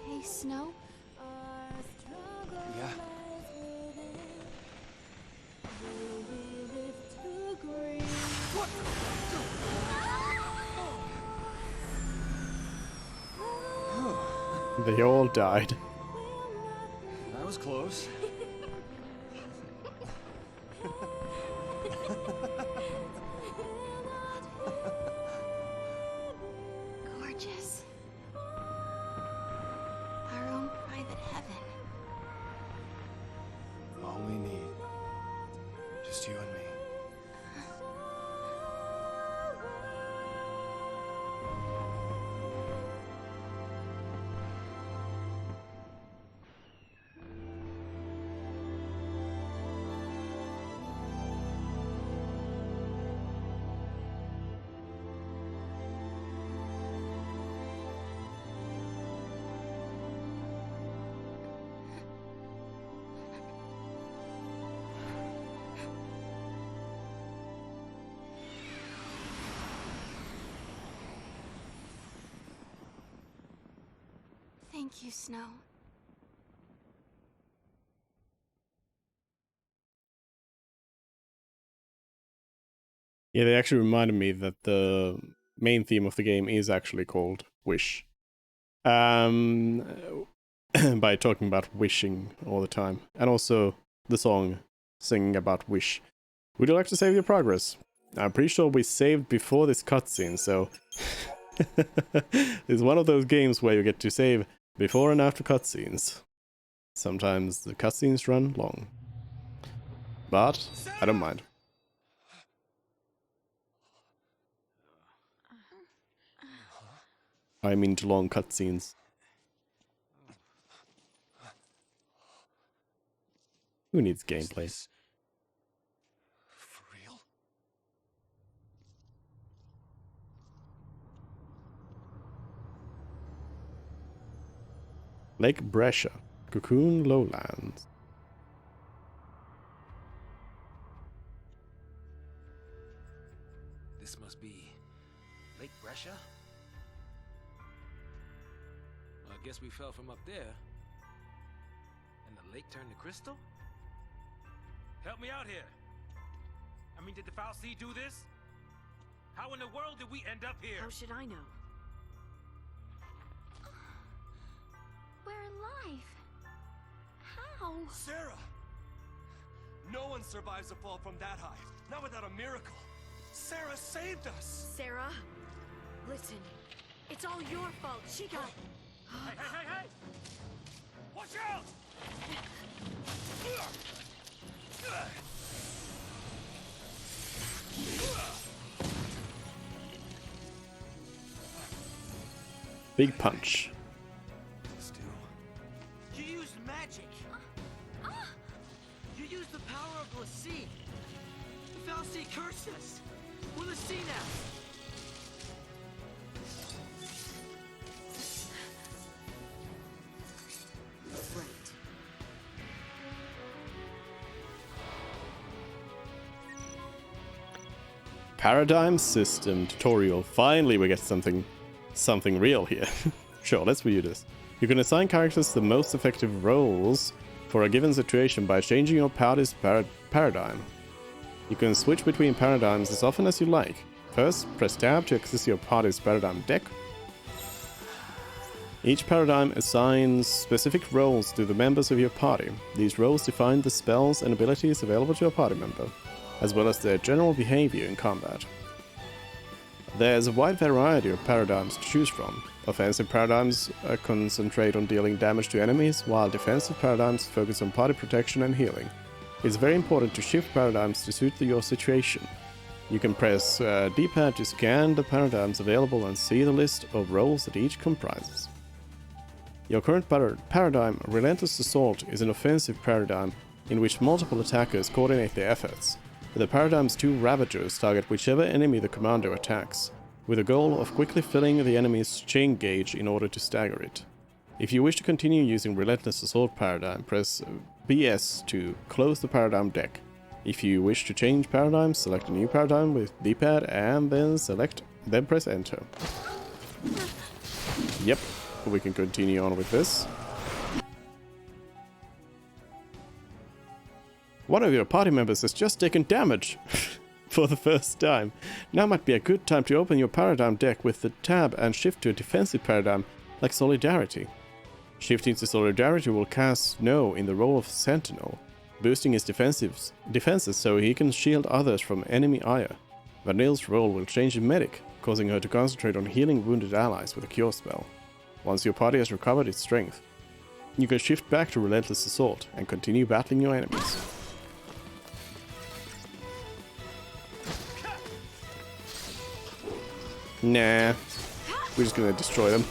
Hey, Snow? Yeah. They all died. That was close. Gorgeous. Our own private heaven. All we need. Just you and me. Thank you, Snow. Yeah, they actually reminded me that the main theme of the game is actually called Wish. By talking about wishing all the time. And also the song singing about wish. Would you like to save your progress? I'm pretty sure we saved before this cutscene, so... It's one of those games where you get to save before and after cutscenes. Sometimes the cutscenes run long. But I don't mind. I'm into long cutscenes. Who needs gameplay? For real? Lake Brescia, Cocoon Lowlands. This must be Lake Brescia? Well, I guess we fell from up there. And the lake turned to crystal? Help me out here. I mean, did the fal'Cie do this? How in the world did we end up here? How should I know? We're alive. How? Sarah! No one survives a fall from that high. Not without a miracle. Sarah saved us! Sarah, listen. It's all your fault. She got... Hey! Watch out! Big punch. You used magic. You used the power of l'Cie. The fal'Cie cursed us. We're l'Cie now. Right. Paradigm System tutorial. Finally we get something real here. Sure, let's review this. You can assign characters the most effective roles for a given situation by changing your party's paradigm. You can switch between paradigms as often as you like. First, press tab to access your party's paradigm deck. Each paradigm assigns specific roles to the members of your party. These roles define the spells and abilities available to a party member, as well as their general behavior in combat. There's a wide variety of paradigms to choose from. Offensive paradigms concentrate on dealing damage to enemies, while defensive paradigms focus on party protection and healing. It's very important to shift paradigms to suit your situation. You can press D-pad to scan the paradigms available and see the list of roles that each comprises. Your current paradigm, Relentless Assault, is an offensive paradigm in which multiple attackers coordinate their efforts. The paradigm's 2 Ravagers target whichever enemy the commander attacks, with the goal of quickly filling the enemy's chain gauge in order to stagger it. If you wish to continue using Relentless Assault paradigm, press BS to close the paradigm deck. If you wish to change paradigm, select a new paradigm with D-pad and then press enter. Yep, we can continue on with this. One of your party members has just taken damage for the first time. Now might be a good time to open your paradigm deck with the tab and shift to a defensive paradigm like Solidarity. Shifting to Solidarity will cast Snow in the role of Sentinel, boosting his defenses so he can shield others from enemy ire. Vanille's role will change to Medic, causing her to concentrate on healing wounded allies with a cure spell. Once your party has recovered its strength, you can shift back to Relentless Assault and continue battling your enemies. Nah, we're just gonna destroy them.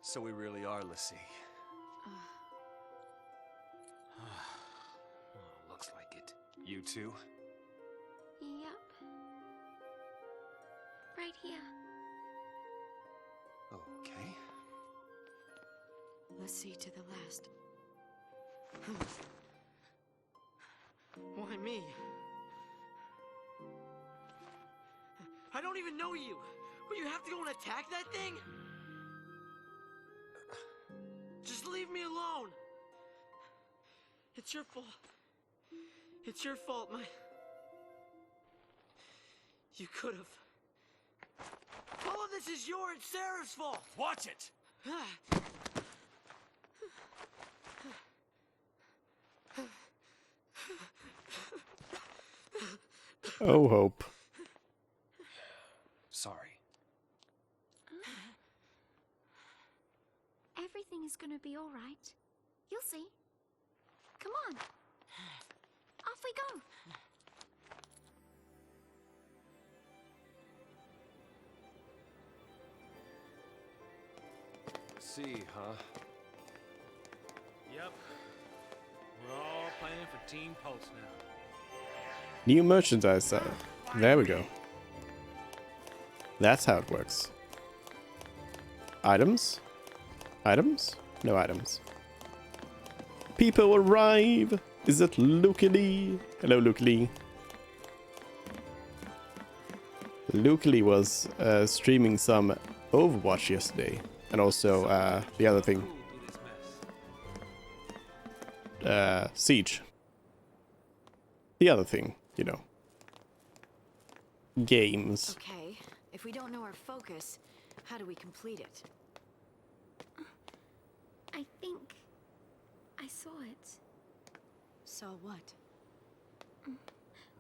So we really are l'Cie. Looks like it. You too? Yep. Right here. Okay. l'Cie to the last. Why me? I don't even know you! Will you have to go and attack that thing? Just leave me alone! It's your fault. It's your fault, You could've. All of this is your and Sarah's fault! Watch it! Oh, Hope. Sorry. Everything is gonna be alright. You'll see. Come on. Off we go. See, huh? Yep. We're all playing for Team Pulse now. New merchandise. There we go. That's how it works. Items? Items? No items. People arrive! Is it Luke Lee? Hello, Luke Lee. Luke Lee was streaming some Overwatch yesterday. And also the other thing. Siege. The other thing, you know. Games. Okay, if we don't know our focus, how do we complete it? I think I saw it. Saw what?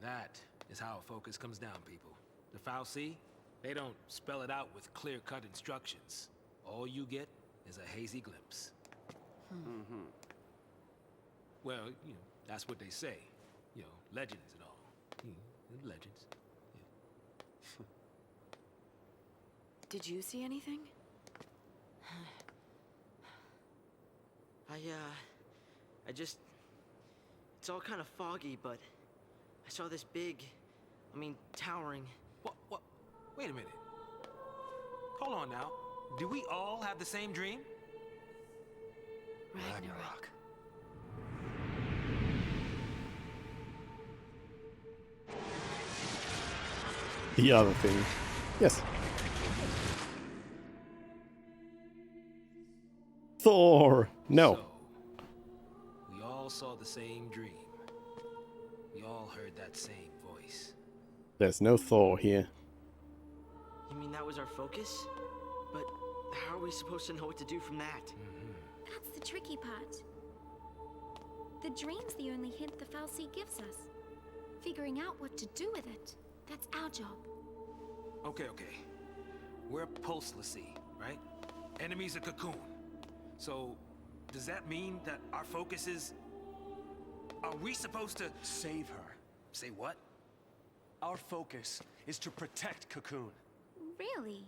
That is how a focus comes down, people. The fal'Cie, they don't spell it out with clear-cut instructions. All you get is a hazy glimpse. Mm-hmm. Well, you know, that's what they say. You know, legends and all. Legends. Yeah. Did you see anything? I just... It's all kind of foggy, but I saw this big, towering... What? Wait a minute. Hold on now. Do we all have the same dream? Ragnarok. the other thing. Yes. Thor! No. So, we all saw the same dream. We all heard that same voice. There's no Thor here. You mean that was our focus? But how are we supposed to know what to do from that? That's the tricky part. The dream's the only hint the Fal'Cie gives us. Figuring out what to do with it, that's our job. Okay. We're Pulse L'Cie, right? Enemies of Cocoon. So, does that mean that our focus is... Are we supposed to... Save her. Say what? Our focus is to protect Cocoon. Really?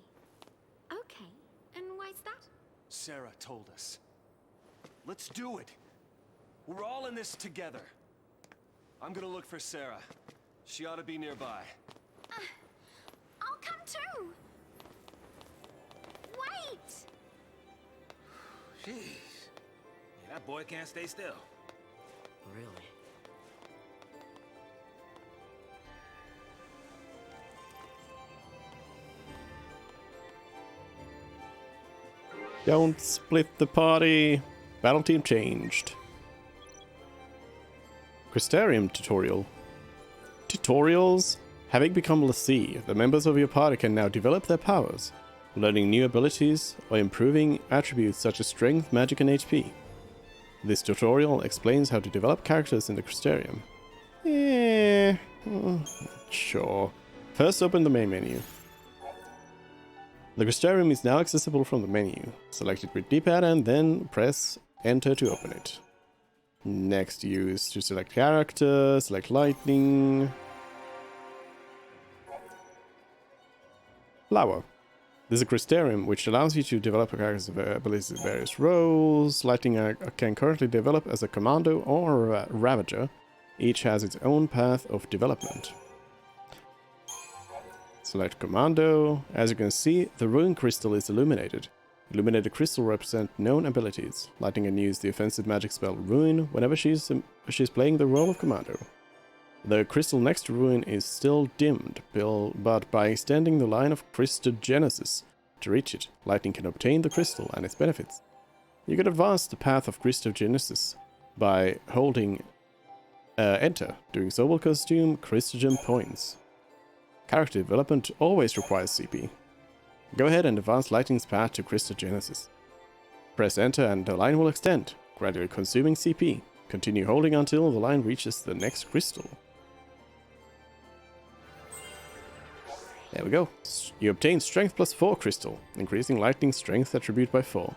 Okay. And why's that? Sarah told us. Let's do it. We're all in this together. I'm gonna look for Sarah. She ought to be nearby. I'll come too! Wait! Jeez. Yeah, that boy can't stay still. Really? Don't split the party. Battle team changed. Crystarium tutorial. Tutorials? Having become L'Cie, the members of your party can now develop their powers, learning new abilities or improving attributes such as strength, magic, and HP. This tutorial explains how to develop characters in the Crystarium. Sure. First open the main menu. The Crystarium is now accessible from the menu. Select it with D-pad and then press Enter to open it. Next, use to select character, select lightning. Flower. This is a Crystarium which allows you to develop a character's abilities in various roles. Lightning can currently develop as a commando or a ravager. Each has its own path of development. Select commando. As you can see, the ruin crystal is illuminated. Illuminated crystal represent known abilities. Lightning can use the offensive magic spell Ruin whenever she's playing the role of commando. The crystal next to Ruin is still dimmed, but by extending the line of Christogenesis to reach it, Lightning can obtain the crystal and its benefits. You can advance the path of Christogenesis by holding Enter. Doing so will consume Christogen points. Character development always requires CP. Go ahead and advance Lightning's path to Christogenesis. Press Enter and the line will extend, gradually consuming CP. Continue holding until the line reaches the next crystal. There we go. You obtain Strength plus 4 crystal, increasing Lightning's strength attribute by 4.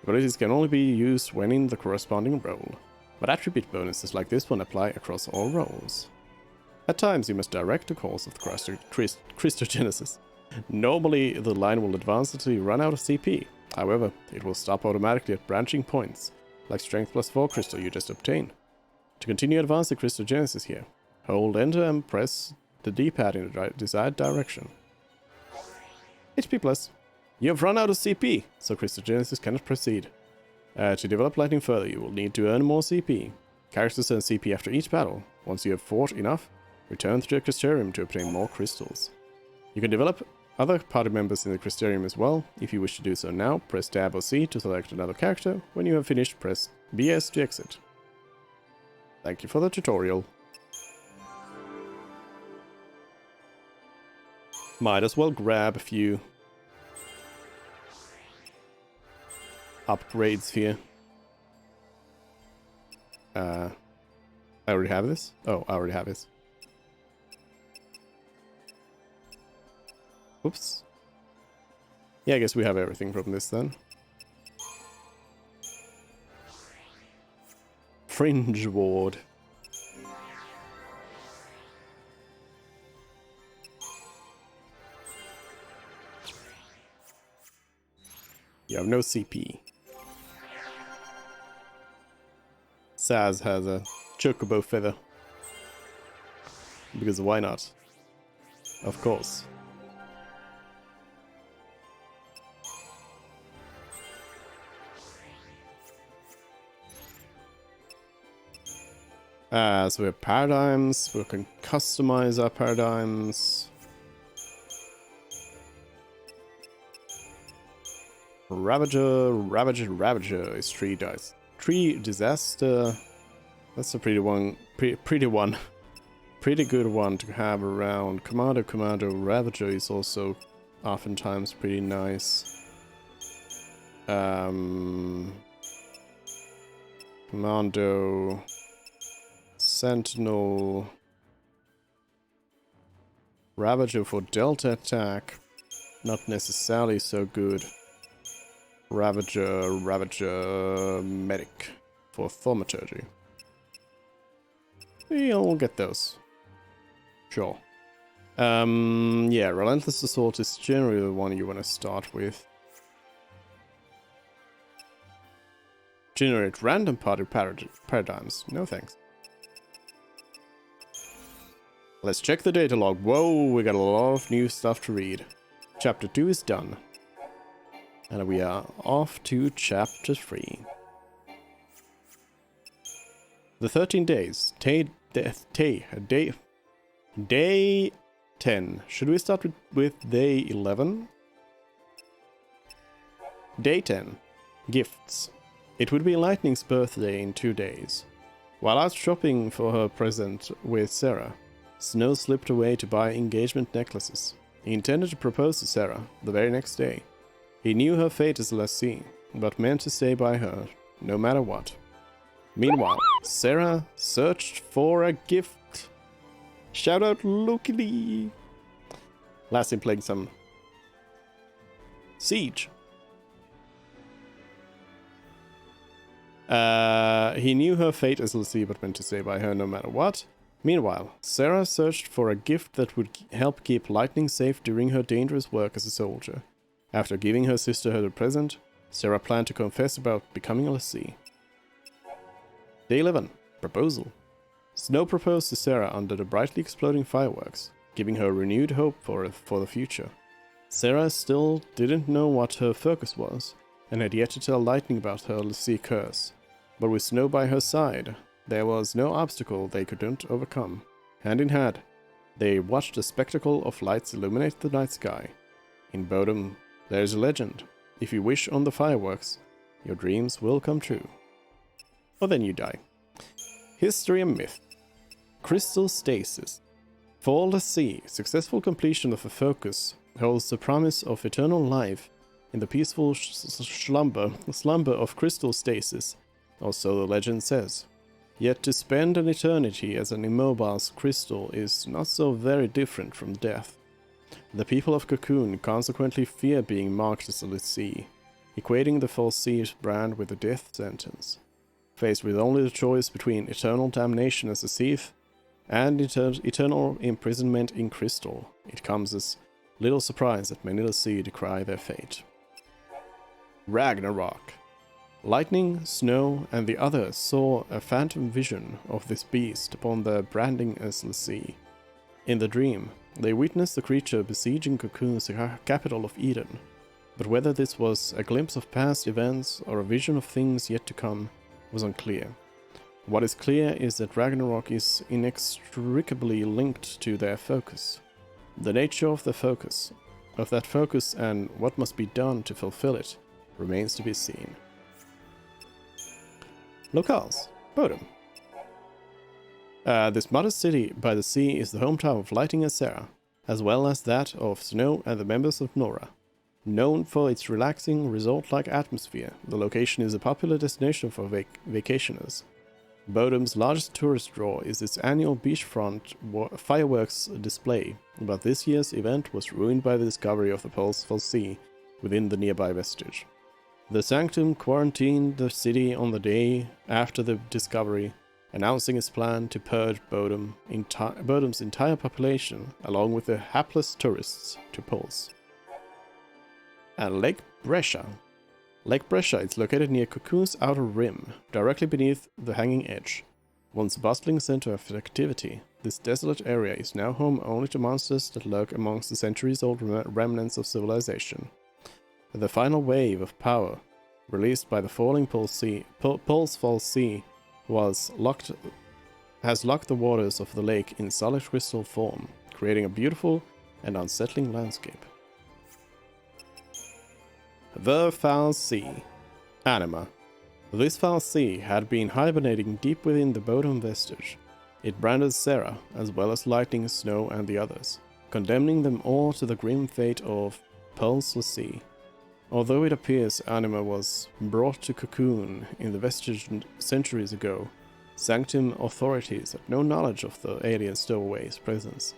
Abilities can only be used when in the corresponding role, but attribute bonuses like this one apply across all roles. At times you must direct the course of the Christogenesis. Normally the line will advance until you run out of CP, however it will stop automatically at branching points, like Strength plus 4 crystal you just obtained. To continue advancing Christogenesis here, hold Enter and press the D-pad in the desired direction. HP plus. You have run out of CP, so Christogenesis cannot proceed. To develop Lightning further, you will need to earn more CP. Characters earn CP after each battle. Once you have fought enough, return to the Crystarium to obtain more crystals. You can develop other party members in the Crystarium as well. If you wish to do so now, press Tab or C to select another character. When you have finished, press BS to exit. Thank you for the tutorial. Might as well grab a few upgrades here. I already have this? Oh, I already have this. Oops. Yeah, I guess we have everything from this then. Fringe Ward. You have no CP. Saz has a chocobo feather. Because why not? Of course. So we have paradigms, we can customize our paradigms. Ravager is 3 dice. 3 disaster. That's a pretty good one to have around. Commando Ravager is also oftentimes pretty nice. Commando Sentinel Ravager for Delta attack, not necessarily so good. Ravager Medic for Thaumaturgy. We'll get those. Sure. Yeah, Relentless Assault is generally the one you want to start with. Generate random party paradigms. No thanks. Let's check the data log. Whoa, we got a lot of new stuff to read. Chapter 2 is done. And we are off to Chapter 3. The 13 days. Day 10. Should we start with day 11? Day 10. Gifts. It would be Lightning's birthday in 2 days. While out shopping for her present with Sarah, Snow slipped away to buy engagement necklaces. He intended to propose to Sarah the very next day. He knew her fate as a lessee, but meant to stay by her, no matter what. Meanwhile, Sarah searched for a gift. Shout out Loki Lee! Last time playing some Siege. He knew her fate as a lessee, but meant to stay by her no matter what. Meanwhile, Sarah searched for a gift that would help keep Lightning safe during her dangerous work as a soldier. After giving her sister her present, Sarah planned to confess about becoming a lessee. Day 11. Proposal. Snow proposed to Sarah under the brightly exploding fireworks, giving her renewed hope for the future. Sarah still didn't know what her focus was, and had yet to tell Lightning about her lessee curse. But with Snow by her side, there was no obstacle they couldn't overcome. Hand in hand, they watched the spectacle of lights illuminate the night sky. In Bodom, there is a legend. If you wish on the fireworks, your dreams will come true. Or then you die. History and myth. Crystal stasis. For lessee, successful completion of a focus holds the promise of eternal life in the peaceful slumber of crystal stasis, or so the legend says. Yet to spend an eternity as an immobile crystal is not so very different from death. The people of Cocoon consequently fear being marked as a lessee, equating the falsee's brand with a death sentence. Faced with only the choice between eternal damnation as a thief and eternal imprisonment in crystal, it comes as little surprise that many lessee decry their fate. Ragnarok. Lightning, Snow, and the others saw a phantom vision of this beast upon their branding as lessee. In the dream, they witnessed the creature besieging Cocoon's capital of Eden, but whether this was a glimpse of past events or a vision of things yet to come was unclear. What is clear is that Ragnarok is inextricably linked to their focus. The nature of that focus and what must be done to fulfill it remains to be seen. Locales. Bodom. This modest city by the sea is the hometown of Lightning and Sarah, as well as that of Snow and the members of Nora. Known for its relaxing, resort-like atmosphere, the location is a popular destination for vacationers. Bodom's largest tourist draw is its annual beachfront fireworks display, but this year's event was ruined by the discovery of the Pulseful Sea within the nearby vestige. The Sanctum quarantined the city on the day after the discovery, announcing its plan to purge Bodom's entire population, along with the hapless tourists, to Pulse. And Lake Brescia. Lake Brescia is located near Cocoon's outer rim, directly beneath the hanging edge. Once a bustling center of activity, this desolate area is now home only to monsters that lurk amongst the centuries-old remnants of civilization. The final wave of power, released by the falling Pulseful Sea, has locked the waters of the lake in solid crystal form, creating a beautiful and unsettling landscape. The Foul Sea. Anima. This foul sea had been hibernating deep within the Bodom vestige. It branded Sarah, as well as Lightning, Snow, and the others, condemning them all to the grim fate of Pulseless Sea. Although it appears Anima was brought to Cocoon in the vestige centuries ago, Sanctum authorities had no knowledge of the alien stowaway's presence.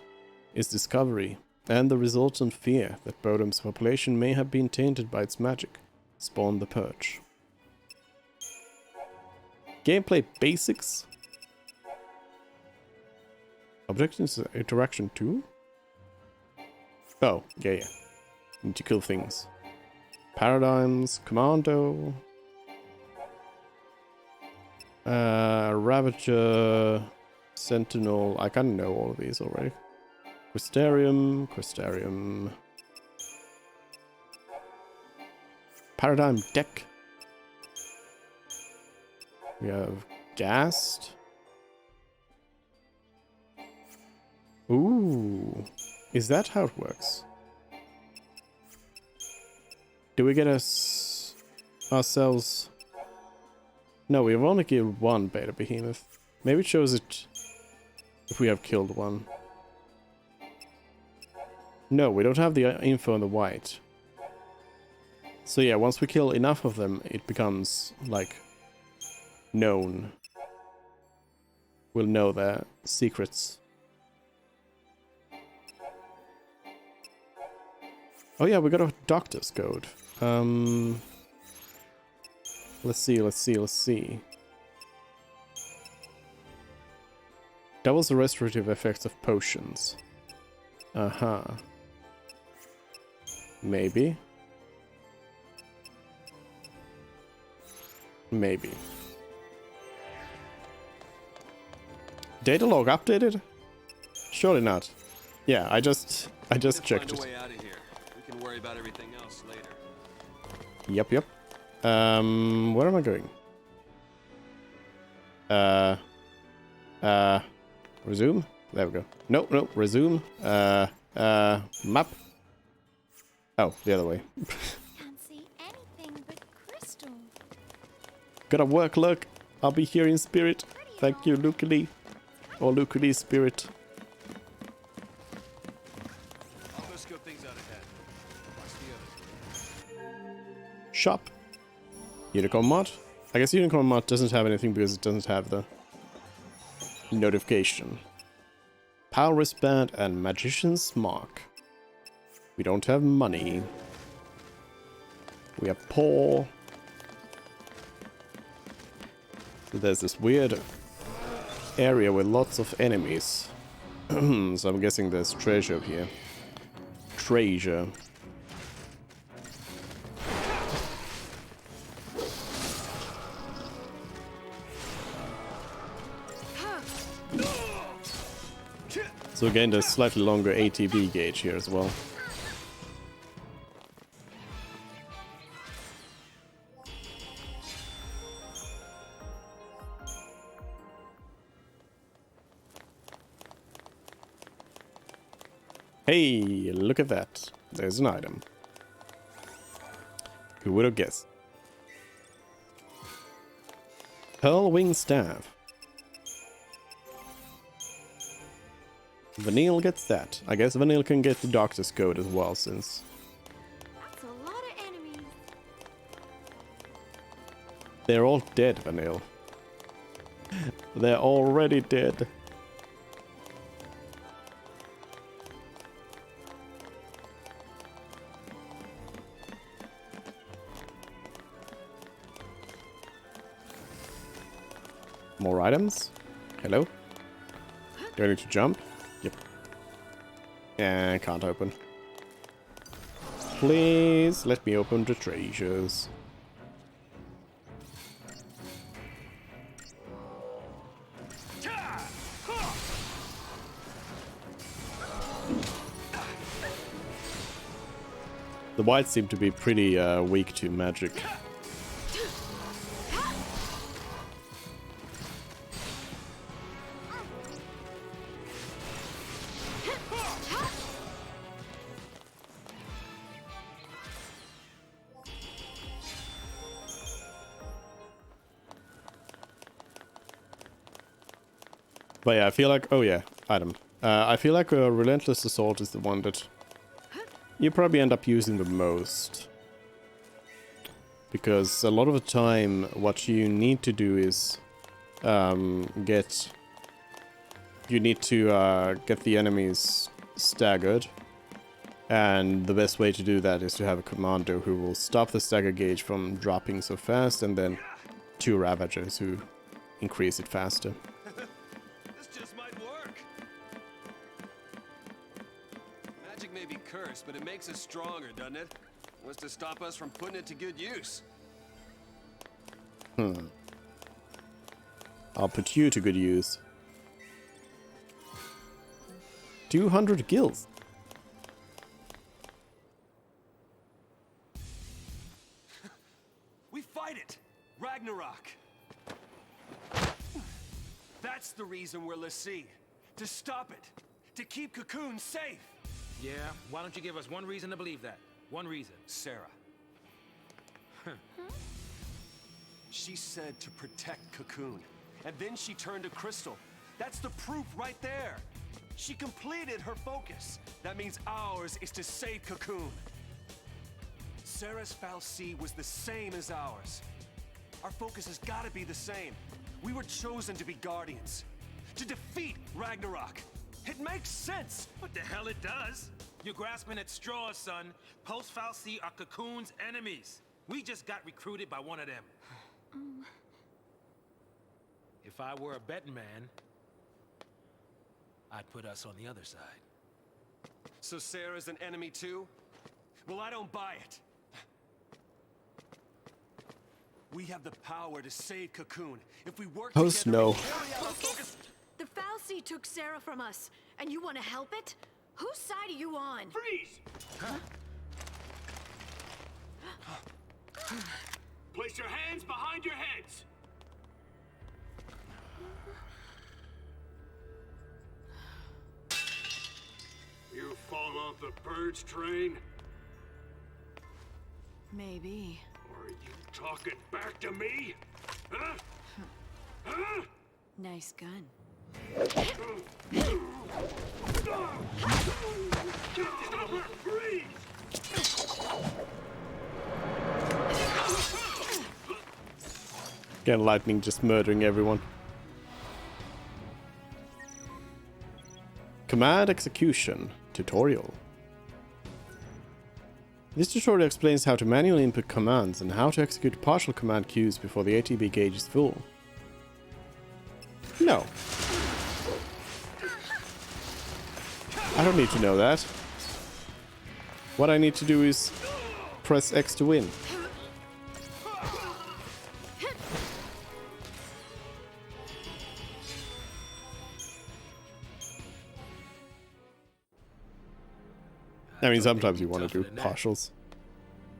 Its discovery, and the resultant fear that Bodom's population may have been tainted by its magic, spawned the Purge. Gameplay basics. Object interaction 2? Oh, yeah. Need to kill things. Paradigms, Commando. Ravager, Sentinel. I kind of know all of these already. Crystarium. Paradigm deck. We have Ghast. Ooh. Is that how it works? Do we get ourselves... No, we've only killed one Beta Behemoth. Maybe it shows it if we have killed one. No, we don't have the info on the white. So yeah, once we kill enough of them, it becomes, like, known. We'll know their secrets. Oh yeah, we got a doctor's code. Let's see. Doubles the restorative effects of potions. Maybe. Data log updated? Surely not. Yeah, I just checked it. Way out of here. We can worry about everything else later. Yep. Where am I going? Resume? There we go. No, resume. Map. Oh, the other way. Can't see anything but crystal. Gotta work, look. I'll be here in spirit. Thank you, Luke-Lee. Or Luke-Lee spirit. I'll go scope things out ahead. Watch the others. Shop. Unicorn mod? I guess Unicorn mod doesn't have anything because it doesn't have the notification. Power wristband and Magician's Mark. We don't have money. We are poor. So there's this weird area with lots of enemies. So I'm guessing there's treasure here. Treasure. So again, there's slightly longer ATB gauge here as well. Hey, look at that. There's an item. Who would have guessed? Pearl Wing Staff. Vanille gets that. I guess Vanille can get the Doctor's Code as well, since... That's a lot of enemies. They're all dead, Vanille. They're already dead. More items? Hello? Do I need to jump? Yep. Yeah, can't open. Please let me open the treasures. The whites seem to be pretty weak to magic. But yeah, I feel like... Oh yeah, item. I feel like a Relentless Assault is the one that you probably end up using the most. Because a lot of the time, what you need to do is get... You need to get the enemies staggered. And the best way to do that is to have a commando who will stop the stagger gauge from dropping so fast, and then 2 Ravagers who increase it faster. This just might work. Magic may be cursed, but it makes us stronger, doesn't it? What's to stop us from putting it to good use? I'll put you to good use. 200 gills. We fight it! Ragnarok! That's the reason we're l'Cie. To stop it. To keep Cocoon safe. Yeah, why don't you give us one reason to believe that? One reason. Sarah. She said to protect Cocoon. And then she turned to Crystal. That's the proof right there. She completed her focus. That means ours is to save Cocoon. Sarah's fal'Cie was the same as ours. Our focus has got to be the same. We were chosen to be guardians. To defeat Ragnarok. It makes sense. What the hell it does? You're grasping at straws, son. Post fal'Cie are Cocoon's enemies. We just got recruited by one of them. If I were a betting man, I'd put us on the other side. So Sarah's an enemy too? Well, I don't buy it. We have the power to save Cocoon. If we work Post together, no. we can carry out our focus. The fal'Cie took Sarah from us, and you want to help it? Whose side are you on? Freeze! Huh? Place your hands behind your heads! You fall off the Purge train? Maybe. Or are you talking back to me? Huh? Huh? Nice gun. Stop her! Freeze! Again, lightning just murdering everyone. Command execution tutorial. This tutorial explains how to manually input commands and how to execute partial command queues before the ATB gauge is full. No. I don't need to know that. What I need to do is press X to win. I mean, sometimes you want to do partials.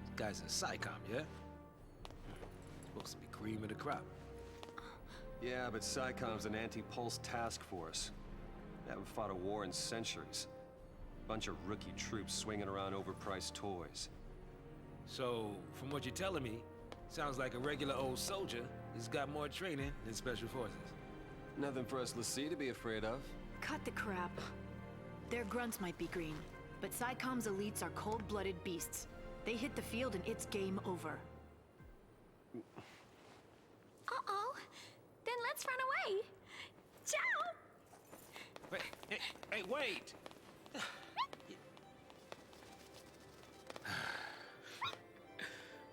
This guy's a Psycom, yeah? Supposed to be cream of the crop. Yeah, but PSICOM's an anti-pulse task force. They haven't fought a war in centuries. Bunch of rookie troops swinging around overpriced toys. So, from what you're telling me, sounds like a regular old soldier has got more training than Special Forces. Nothing for us l'Cie to be afraid of. Cut the crap. Their grunts might be green, but PSICOM's elites are cold-blooded beasts. They hit the field and it's game over. Uh-oh. Then let's run away. Ciao! Wait, hey, wait!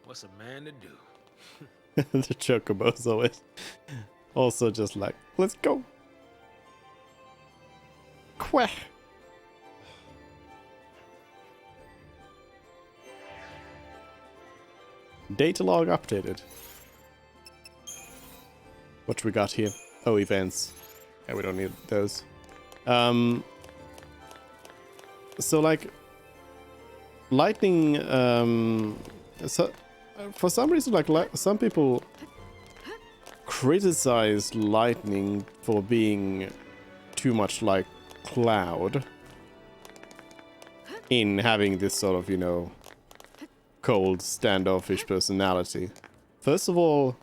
What's a man to do? The Chocobo's always also just like, let's go. Quack. Data log updated. What we got here? Oh, events. Yeah, we don't need those. So like lightning, so for some reason, like some people criticize lightning for being too much like Cloud in having this sort of, you know, cold, standoffish personality. First of all,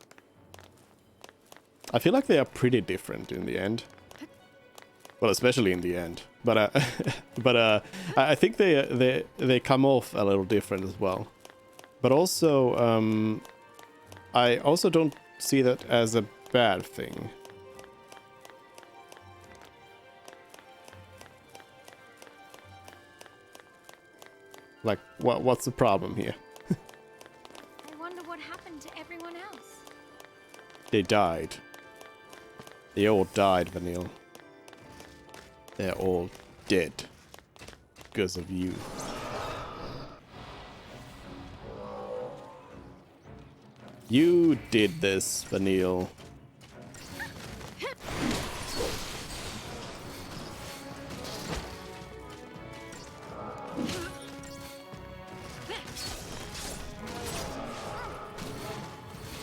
I feel like they are pretty different in the end. Well, especially in the end. But I think they come off a little different as well. But also, I also don't see that as a bad thing. Like, what's the problem here? I wonder what happened to everyone else. They died. They all died, Vanille. They're all dead. Because of you. You did this, Vanille.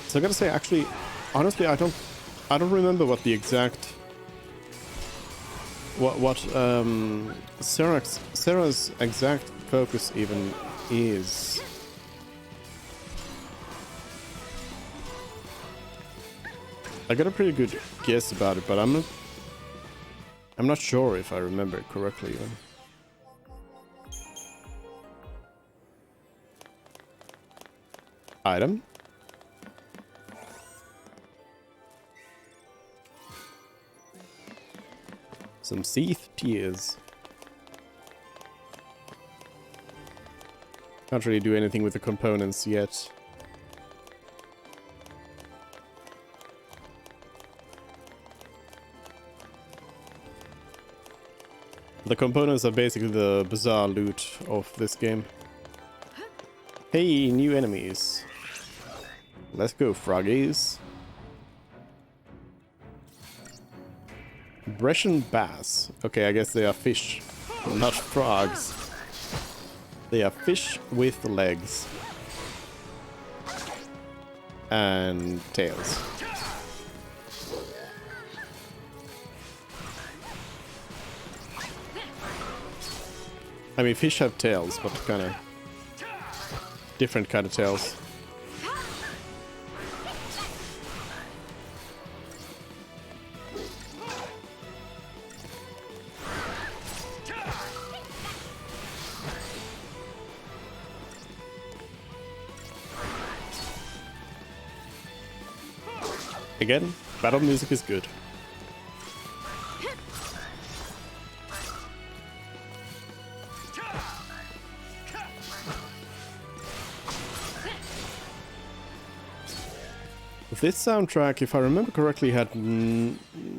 So I gotta say, actually, honestly, I don't remember what the exact Serah's exact focus even is. I got a pretty good guess about it, but I'm not sure if I remember it correctly even. Item. Some Seath Tears. Can't really do anything with the components yet. The components are basically the bizarre loot of this game. Hey, new enemies. Let's go, froggies. Brescian bass. Okay, I guess they are fish, not frogs. They are fish with legs. And tails. I mean, fish have tails, but kind of different kind of tails. Again, battle music is good. This soundtrack, if I remember correctly,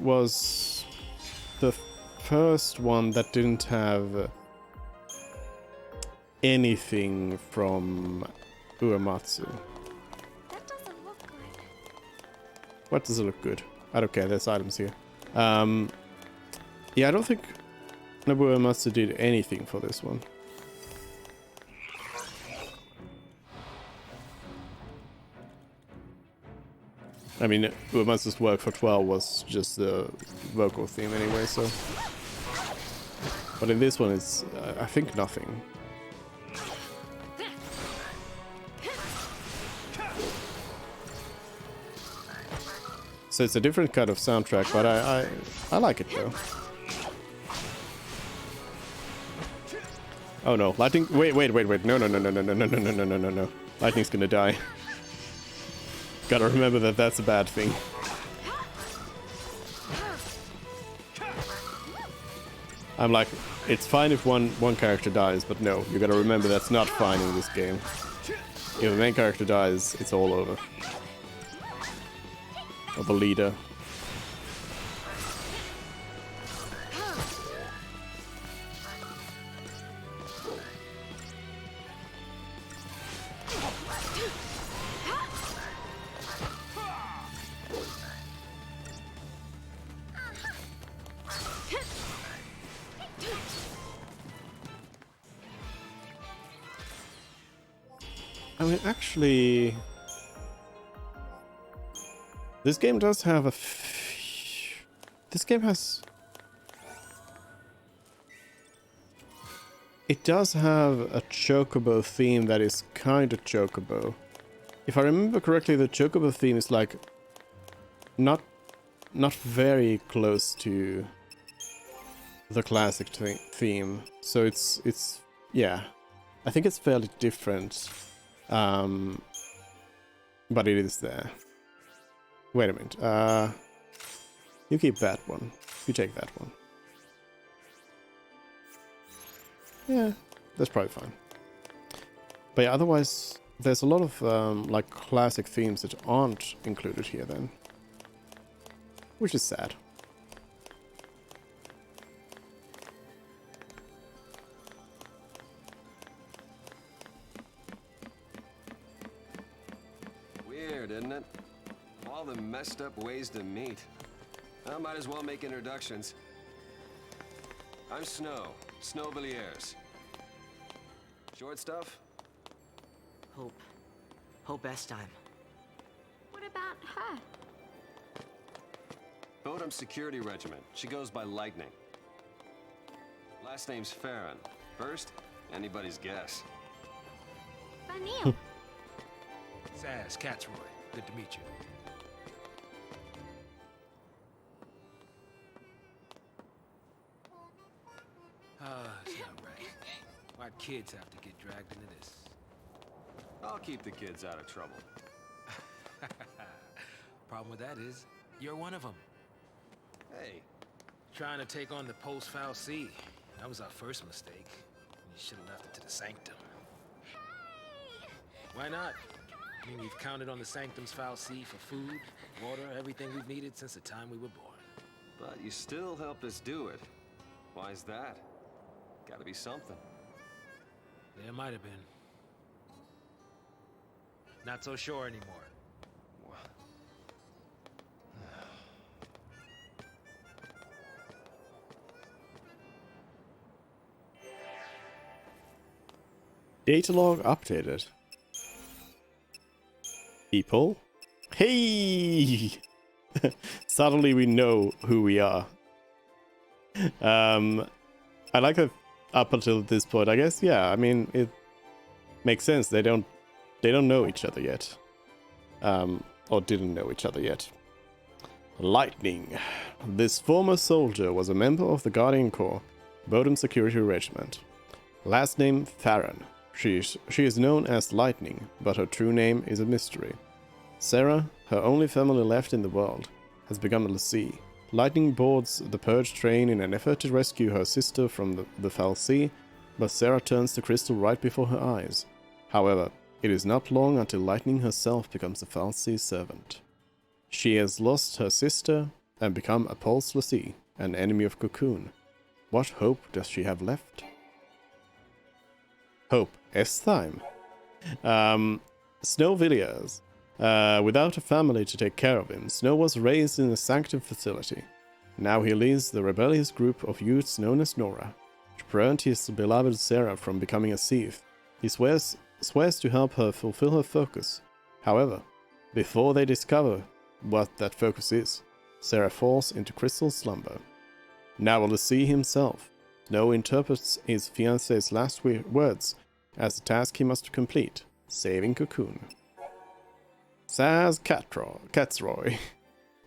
was the first one that didn't have anything from Uematsu. That doesn't look good. What does it look good? I don't care, there's items here. Yeah, I don't think Nobuo Uematsu did anything for this one. I mean, Uematsu's work for 12 was just the vocal theme anyway, so... But in this one, it's, I think, nothing. So it's a different kind of soundtrack, but I like it, though. Oh no, lightning... Wait. No. Lightning's gonna die. Gotta remember that that's a bad thing. I'm like, it's fine if one character dies, but no, you gotta remember that's not fine in this game. If the main character dies, it's all over. Or the leader. I mean, actually, this game does have a... This game has... It does have a Chocobo theme that is kind of Chocobo. If I remember correctly, the Chocobo theme is like... Not very close to the classic theme. So it's yeah, I think it's fairly different, but it is there. Wait a minute. You keep that one. You take that one. Yeah, that's probably fine. But yeah, otherwise, there's a lot of like classic themes that aren't included here then, which is sad. Weird, isn't it? All the messed up ways to meet. I might as well make introductions. I'm Snow Villiers. Short stuff? Hope Estime. What about her? Bodum Security Regiment. She goes by Lightning. Last name's Farron. First, anybody's guess. Vanille. Saz, Catsroy. Good to meet you. It's not right. Why kids have to get dragged into this? I'll keep the kids out of trouble. Problem with that is, you're one of them. Hey. Trying to take on the Post Foul Sea. That was our first mistake. You should have left it to the Sanctum. Why not? I mean, we've counted on the Sanctum's Foul Sea for food, water, everything we've needed since the time we were born. But you still helped us do it. Why's that? Gotta be something. There might have been. Not so sure anymore. Datalog updated. People. Hey! Suddenly we know who we are. I like that up until this point, I guess, yeah, I mean, it makes sense. They don't know each other yet. Or didn't know each other yet. Lightning. This former soldier was a member of the Guardian Corps, Bodum Security Regiment. Last name, Farron. She is known as Lightning, but her true name is a mystery. Sarah, her only family left in the world, has become a l'Cie. Lightning boards the Purge train in an effort to rescue her sister from the Foul Sea, but Sarah turns to crystal right before her eyes. However, it is not long until Lightning herself becomes the Foul Sea's servant. She has lost her sister and become a Pulse l'Cie, an enemy of Cocoon. What hope does she have left? Hope Estheim. Snow Villiers. Without a family to take care of him, Snow was raised in a Sanctum facility. Now he leads the rebellious group of youths known as Nora. To prevent his beloved Sarah from becoming a thief, he swears to help her fulfill her focus. However, before they discover what that focus is, Sarah falls into crystal slumber. Now a l'Cie himself, Snow interprets his fiancée's last words as a task he must complete, saving Cocoon. Saz Catsroy.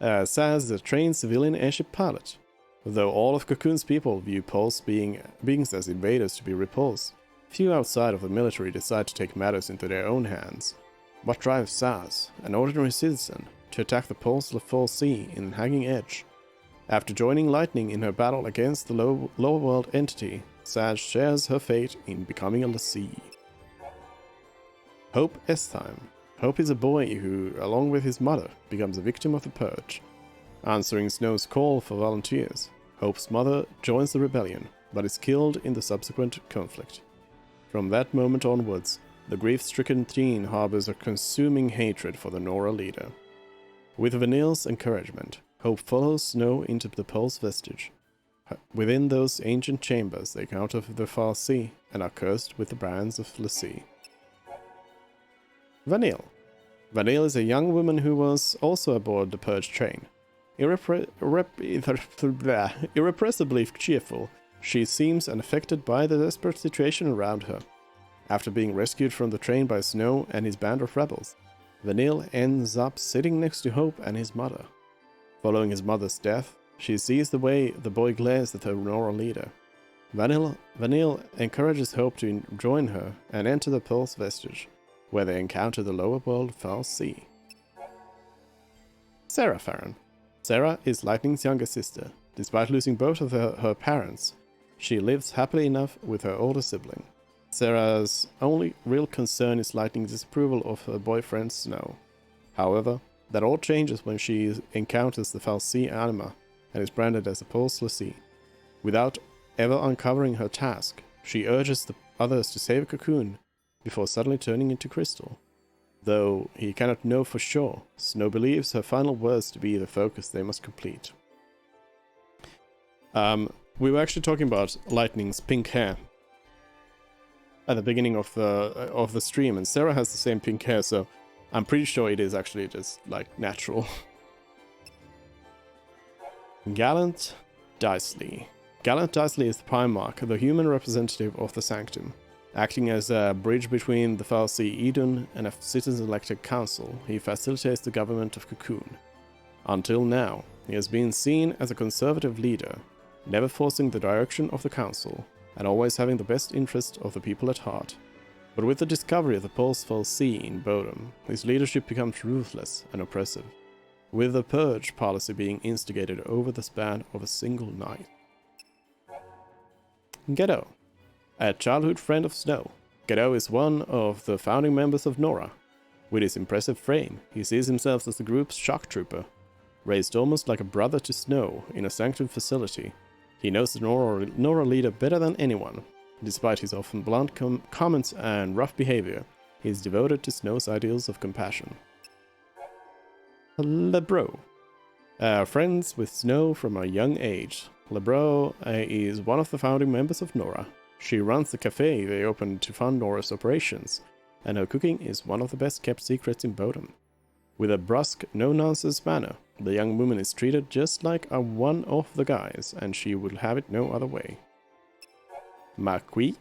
Saz is a trained civilian airship pilot. Though all of Cocoon's people view Pulse beings as invaders to be repulsed, few outside of the military decide to take matters into their own hands. What drives Saz, an ordinary citizen, to attack the Pulse Foul Sea in Hanging Edge? After joining Lightning in her battle against the lower world entity, Saz shares her fate in becoming a l'Cie. Hope Estheim. Hope is a boy who, along with his mother, becomes a victim of the Purge. Answering Snow's call for volunteers, Hope's mother joins the rebellion, but is killed in the subsequent conflict. From that moment onwards, the grief-stricken teen harbors a consuming hatred for the Nora leader. With Vanille's encouragement, Hope follows Snow into the Pulse vestige. Within those ancient chambers, they encounter the Foul Sea and are cursed with the brands of l'Cie. Vanille. Vanille is a young woman who was also aboard the Purge train. Irrepressibly cheerful, she seems unaffected by the desperate situation around her. After being rescued from the train by Snow and his band of rebels, Vanille ends up sitting next to Hope and his mother. Following his mother's death, She sees the way the boy glares at her Nora leader. Vanille encourages Hope to join her and enter the Pulse Vestige, where they encounter the lower world fal'Cie. Sarah Farron. Sarah is Lightning's younger sister. Despite losing both of her parents, she lives happily enough with her older sibling. Sarah's only real concern is Lightning's disapproval of her boyfriend Snow. However, that all changes when she encounters the fal'Cie Anima and is branded as a Pulse l'Cie. Without ever uncovering her task, she urges the others to save Cocoon before suddenly turning into Crystal. Though he cannot know for sure, Snow believes her final words to be the focus they must complete. We were actually talking about Lightning's pink hair at the beginning of the stream, and Sarah has the same pink hair, so I'm pretty sure it is actually just like natural. Gallant Dicely. Gallant Dicely is the Primarch, the human representative of the Sanctum. Acting as a bridge between the fal'Cie Idun and a citizen-elected council, he facilitates the government of Cocoon. Until now, he has been seen as a conservative leader, never forcing the direction of the council, and always having the best interest of the people at heart. But with the discovery of the Pulse fal'Cie in Bodom, his leadership becomes ruthless and oppressive, with the Purge policy being instigated over the span of a single night. Gedo. A childhood friend of Snow, Gedo is one of the founding members of Nora. With his impressive frame, he sees himself as the group's shock trooper. Raised almost like a brother to Snow in a Sanctum facility, he knows the Nora leader better than anyone. Despite his often blunt comments and rough behavior, he is devoted to Snow's ideals of compassion. Lebro. Friends with Snow from a young age, Lebro is one of the founding members of Nora. She runs the cafe they opened to fund Nora's operations, and her cooking is one of the best kept secrets in Bodom. With a brusque, no-nonsense manner, the young woman is treated just like a one of the guys, and she would have it no other way. Marquis.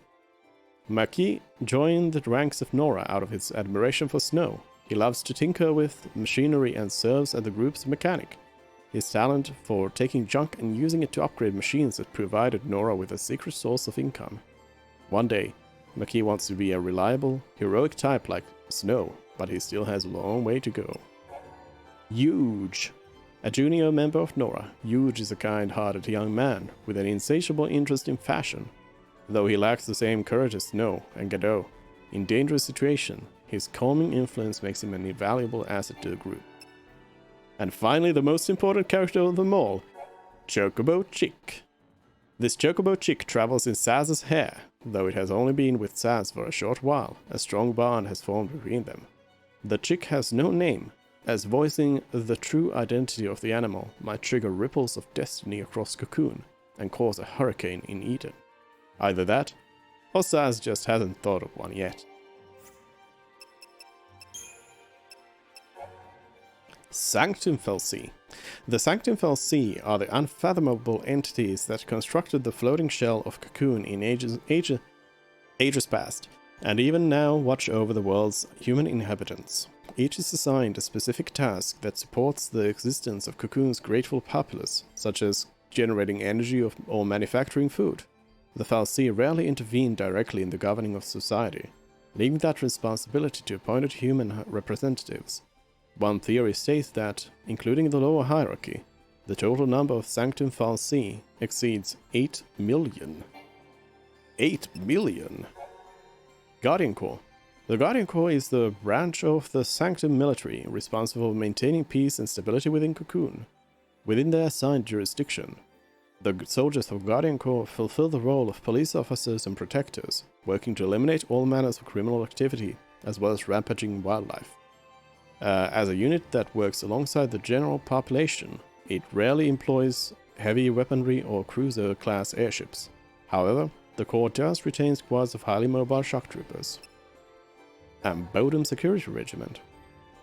Marquis joined the ranks of Nora out of his admiration for Snow. He loves to tinker with machinery and serves as the group's mechanic. His talent for taking junk and using it to upgrade machines has provided Nora with a secret source of income. One day, Marquis wants to be a reliable, heroic type like Snow, but he still has a long way to go. Yuge. A junior member of Nora, Yuge is a kind-hearted young man with an insatiable interest in fashion. Though he lacks the same courage as Snow and Gedo, in dangerous situations, his calming influence makes him an invaluable asset to the group. And finally, the most important character of them all, Chocobo Chick. This Chocobo Chick travels in Saz's hair, though it has only been with Saz for a short while. A strong bond has formed between them. The Chick has no name, as voicing the true identity of the animal might trigger ripples of destiny across Cocoon and cause a hurricane in Eden. Either that, or Saz just hasn't thought of one yet. Sanctum fal'Cie. The Sanctum fal'Cie are the unfathomable entities that constructed the floating shell of Cocoon in ages past, and even now watch over the world's human inhabitants. Each is assigned a specific task that supports the existence of Cocoon's grateful populace, such as generating energy or manufacturing food. The fal'Cie rarely intervene directly in the governing of society, leaving that responsibility to appointed human representatives. One theory states that, including the lower hierarchy, the total number of Sanctum fal'Cie exceeds 8 million. 8 million! Guardian Corps. The Guardian Corps is the branch of the Sanctum military responsible for maintaining peace and stability within Cocoon. Within their assigned jurisdiction, the soldiers of Guardian Corps fulfill the role of police officers and protectors, working to eliminate all manners of criminal activity, as well as rampaging wildlife. As a unit that works alongside the general population, it rarely employs heavy weaponry or cruiser-class airships. However, the Corps does retain squads of highly mobile shock troopers. And Bodom Security Regiment.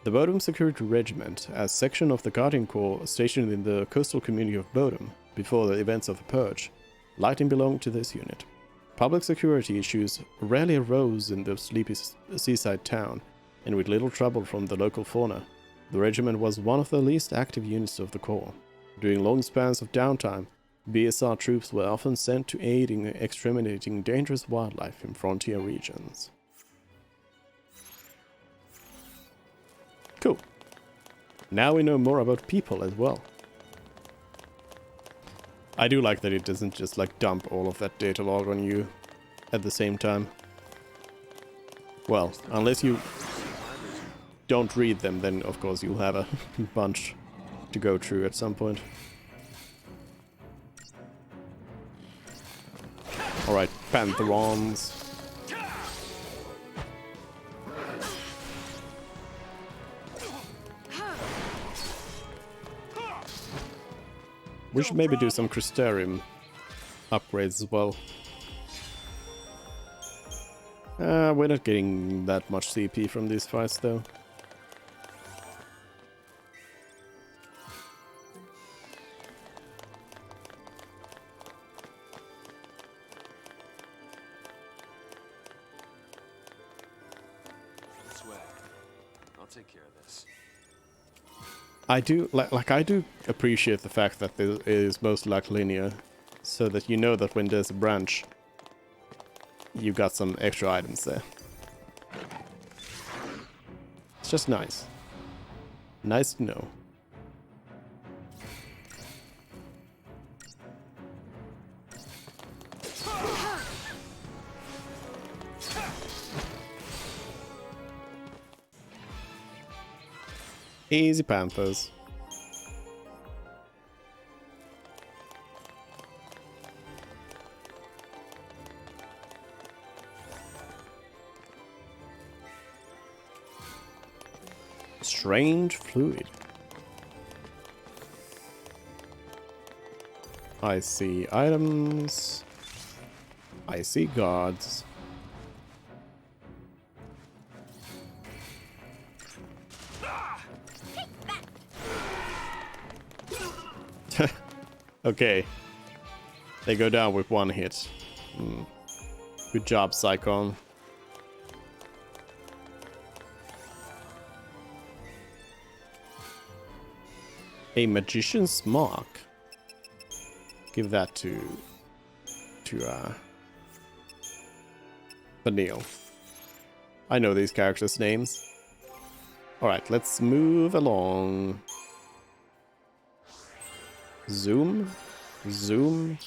The Bodom Security Regiment, a section of the Guardian Corps stationed in the coastal community of Bodom before the events of the Purge, Lightning belonged to this unit. Public security issues rarely arose in the sleepy seaside town, and with little trouble from the local fauna, the regiment was one of the least active units of the Corps. During long spans of downtime, BSR troops were often sent to aid in exterminating dangerous wildlife in frontier regions. Cool. Now we know more about people as well. I do like that it doesn't just like dump all of that data log on you at the same time. Well, unless you don't read them, then of course you'll have a bunch to go through at some point. Alright, Pantherons. We should maybe do some Crystarium upgrades as well. We're not getting that much CP from these fights though. This way. I'll take care of this. I do I do appreciate the fact that this is mostly like linear, so that you know that when there's a branch, you got some extra items there. It's just nice. Nice to know. Easy Panthers. Strange fluid. I see items. I see guards. Okay. They go down with one hit. Good job, Psychon. A magician's mark. Give that to Neil. I know these characters' names. Alright, let's move along. Zoom? Zoom?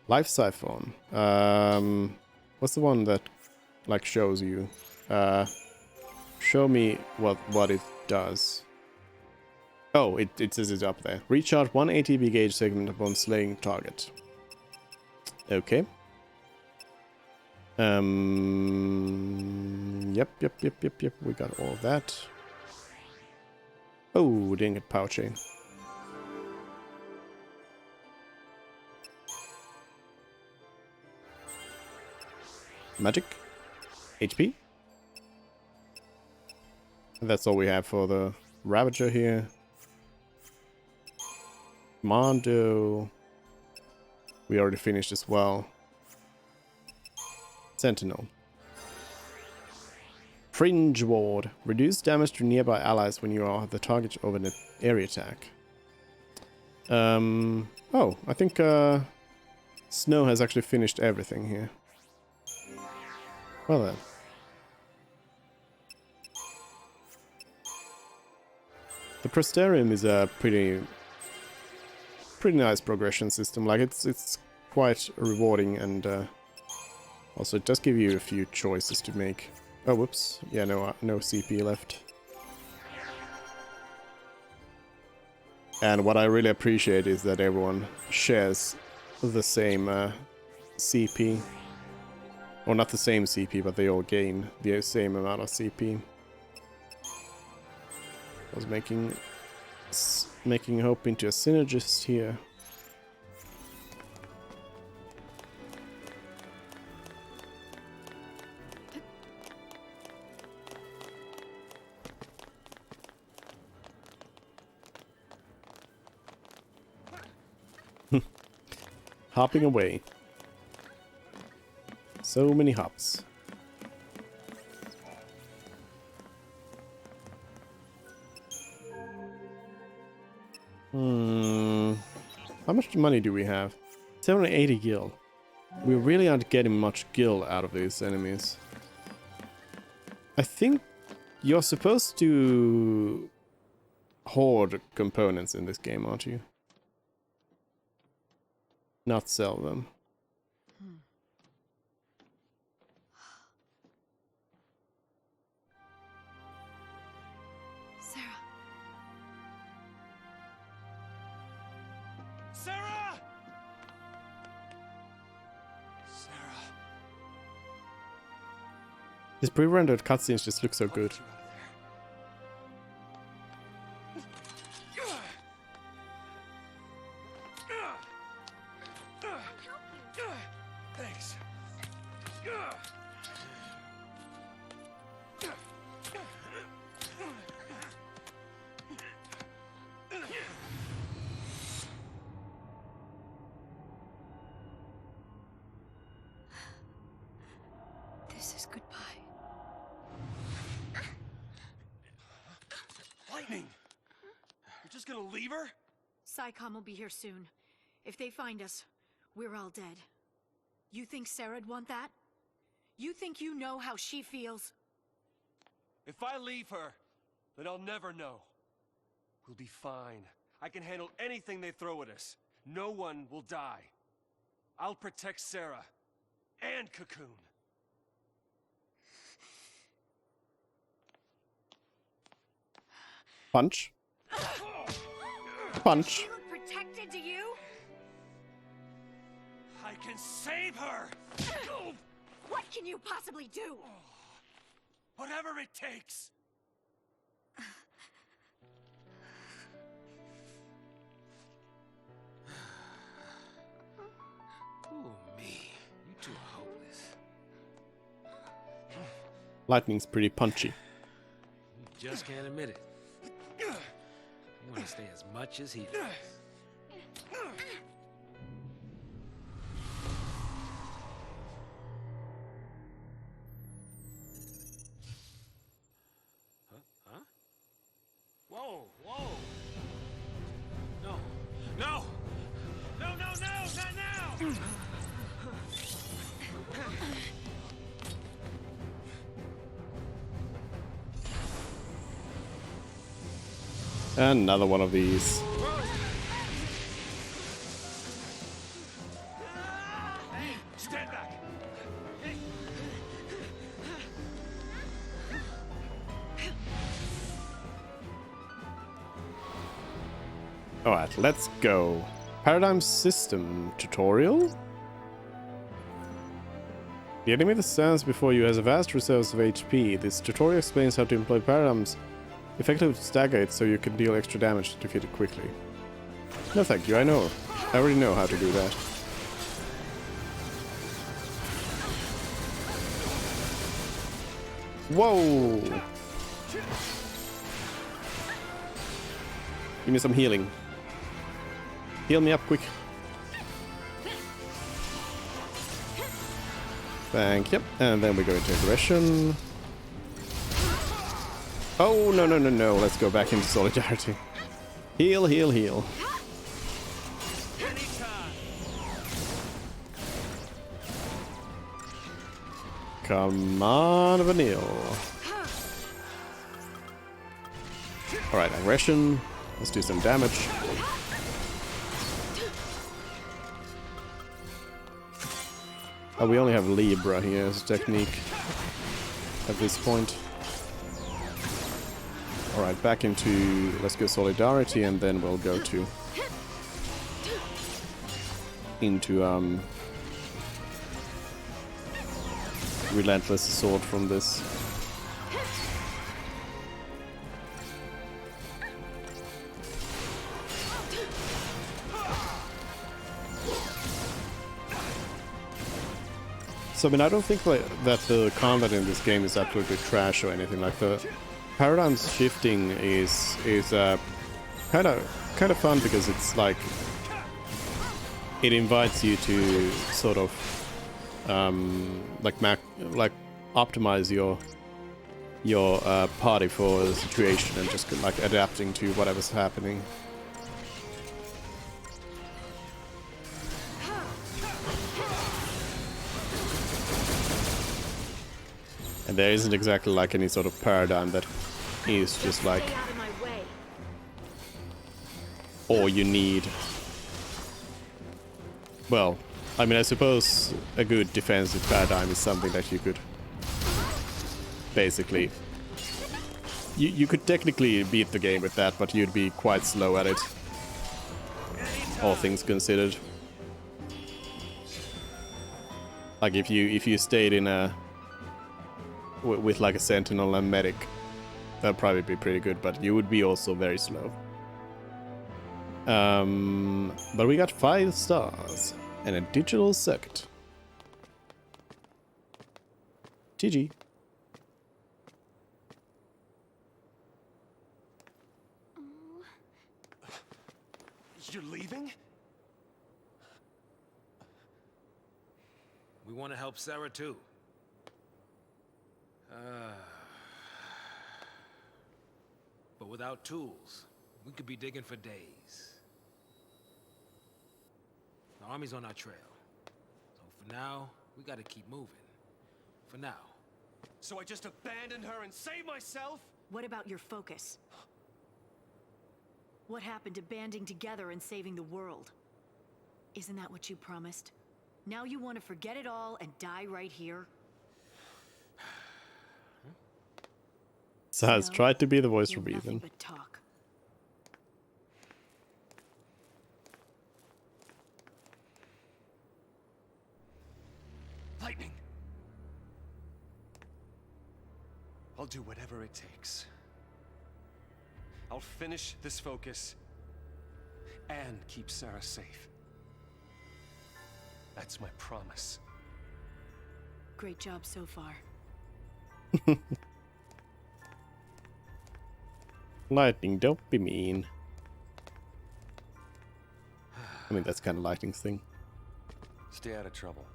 Life Siphon. What's the one that like shows you? Show me what it does. Oh, it says it up there. Recharge 1 ATB gauge segment upon slaying target. Okay. Yep. We got all of that. Oh, didn't get power chain. Magic. HP. And that's all we have for the Ravager here. Mondo. We already finished as well. Sentinel. Fringe Ward. Reduce damage to nearby allies when you are the target of an area attack. Oh, I think Snow has actually finished everything here. Well then. The Crystarium is a pretty nice progression system. Like it's quite rewarding, and also it does give you a few choices to make. Oh, whoops. Yeah, no CP left. And what I really appreciate is that everyone shares the same CP. Or not the same CP, but they all gain the same amount of CP. I was making hope into a synergist here. Hopping away. So many hops. How much money do we have? 780 gil. We really aren't getting much gil out of these enemies. I think you're supposed to hoard components in this game, aren't you? Not sell them. Sarah. Sarah! Sarah. These pre-rendered cutscenes just look so good. Thanks. This is goodbye. Lightning! You're just gonna leave her? Psycom will be here soon. If they find us, we're all dead. You think Sarah'd want that? You think you know how she feels? If I leave her, then I'll never know. We'll be fine. I can handle anything they throw at us. No one will die. I'll protect Sarah. And Cocoon. Punch. Punch. She look protected to you? I can save her! What can you possibly do? Whatever it takes! Ooh, me. You two are hopeless. Lightning's pretty punchy. You just can't admit it. You want to stay as much as he does. Huh? Whoa, whoa. No. No! No, no, no! Not now! Another one of these. Stand back! Alright, let's go. Paradigm System tutorial? The enemy that stands before you has a vast reserves of HP. This tutorial explains how to employ paradigms effectively to stagger it so you can deal extra damage to defeat it quickly. No thank you, I know. I already know how to do that. Whoa! Give me some healing. Heal me up quick. Thank you. And then we go into aggression. Oh, no, no, no, no. Let's go back into solidarity. Heal, heal, heal. Come on, Vanille. Alright, aggression. Let's do some damage. Oh, we only have Libra here as a technique at this point. Alright, back into... let's go Solidarity, and then we'll go to... into, Relentless Assault from this. So, I mean, I don't think that the combat in this game is absolutely trash or anything. Like, the paradigms shifting is kind of fun because it's like it invites you to sort of like optimize your party for the situation and just like adapting to whatever's happening. And there isn't exactly like any sort of paradigm that is just like Stay out of my way. all you need. Well, I mean, I suppose a good defensive paradigm is something that you could basically... You could technically beat the game with that, but you'd be quite slow at it. All things considered. Like if you stayed in a... with like a sentinel and medic, that'd probably be pretty good, but you would be also very slow. But we got 5 stars and a digital circuit. GG. You're leaving? We want to help Sarah too. But without tools, we could be digging for days. The army's on our trail. So for now, we gotta keep moving. For now. So I just abandoned her and saved myself? What about your focus? What happened to banding together and saving the world? Isn't that what you promised? Now you want to forget it all and die right here? Saz tried to be the voice for You're nothing reason. but talk. Lightning! I'll do whatever it takes. I'll finish this focus and keep Sarah safe. That's my promise. Great job so far. Lightning, don't be mean. I mean, that's kind of Lightning's thing. Stay out of trouble.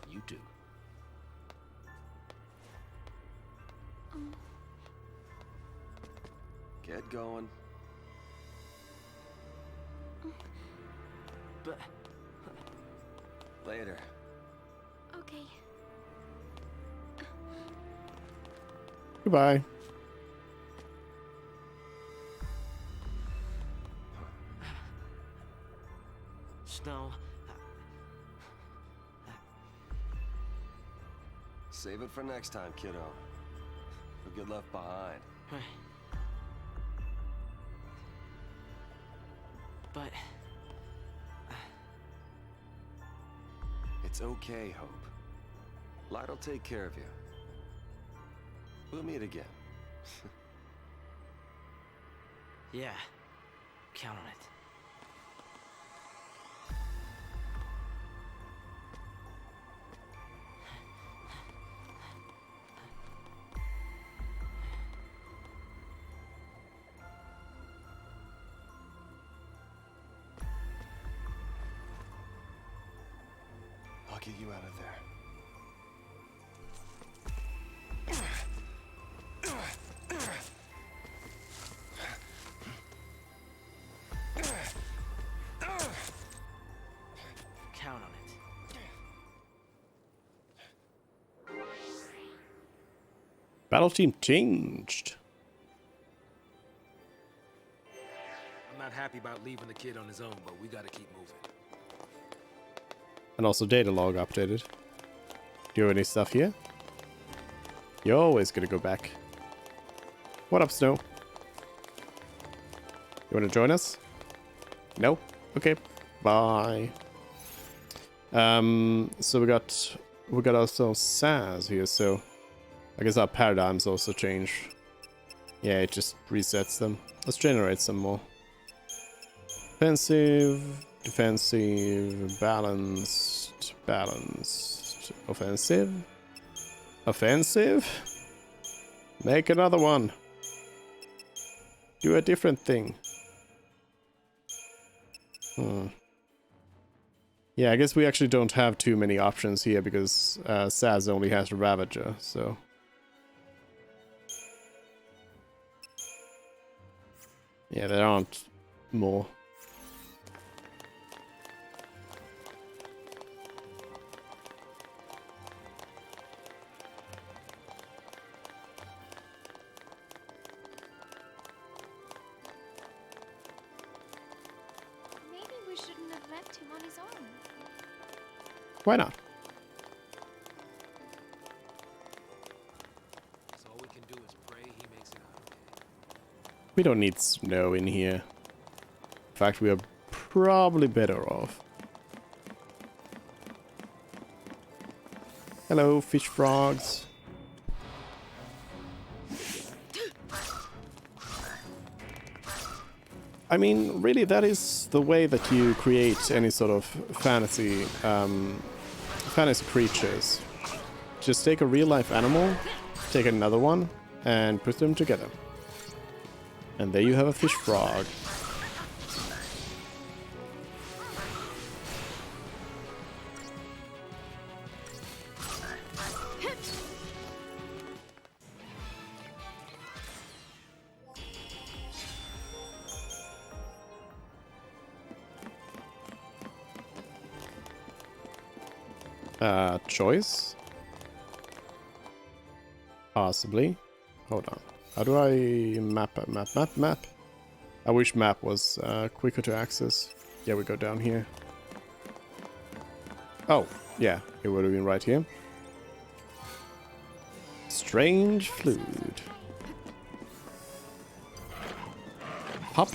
You too. Get going. But Later. Okay. Goodbye. Snow. Save it for next time, kiddo. You'll get left behind. But It's okay, Hope. Light'll take care of you. We'll meet again. yeah, count on it. I'll get you out of there. Count on it. Battle team changed. I'm not happy about leaving the kid on his own, but we gotta keep moving. And also data log updated. Do you have any stuff here? You're always gonna go back. What up, Snow? You wanna join us? No? Okay. Bye. So we got also Saz here, so I guess our paradigms also change. Yeah, it just resets them. Let's generate some more. Offensive, defensive, balanced, offensive, offensive. Make another one. Do a different thing. Yeah, I guess we actually don't have too many options here because Saz only has the Ravager, so. Yeah, there aren't more. meant to on his own. Why not? So all we can do is pray he makes it out okay. We don't need snow in here. In fact, we are probably better off. Hello, fish frogs. I mean, really, that is the way that you create any sort of fantasy creatures. Just take a real-life animal, take another one, and put them together. And there you have a fish frog. Choice? Possibly. Hold on. How do I map? I wish map was quicker to access. Yeah, we go down here. Oh, yeah, it would have been right here. Strange fluid. Hop.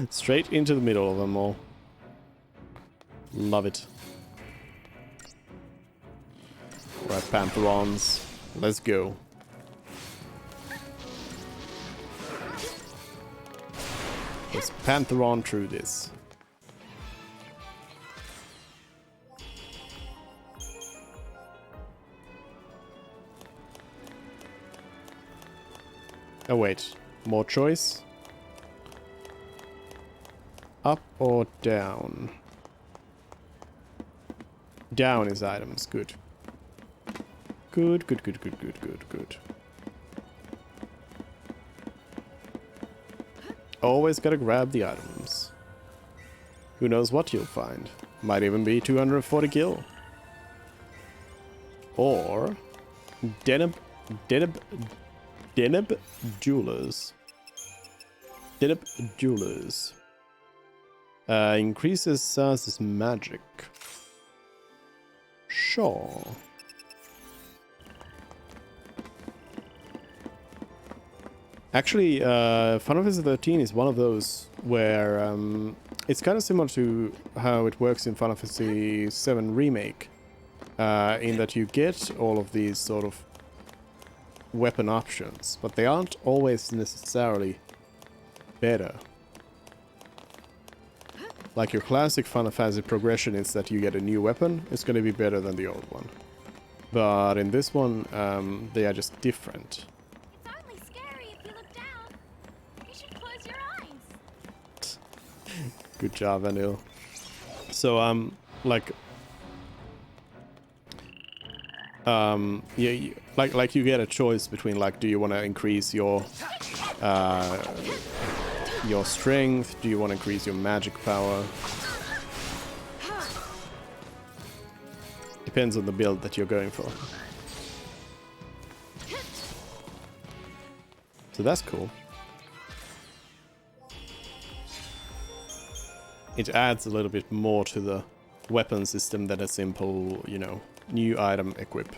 Straight into the middle of them all. Love it. Right, Pantherons. Let's go. Let's Pantheron through this. Oh wait, more choice? Up or down? Down is items, good. Good. Always gotta grab the items. Who knows what you'll find? Might even be 240 gil. Or Deneb Jewelers. Deneb Jewelers. Increases Sars's magic. Sure. Actually, Final Fantasy 13 is one of those where it's kind of similar to how it works in Final Fantasy 7 Remake, in that you get all of these sort of weapon options, but they aren't always necessarily better. Like your classic Final Fantasy progression is that you get a new weapon, it's going to be better than the old one. But in this one, they are just different. Good job, Vanille. So, yeah, like you get a choice between, like, do you want to increase your strength? Do you want to increase your magic power? Depends on the build that you're going for. So that's cool. It adds a little bit more to the weapon system than a simple, you know, new item equip.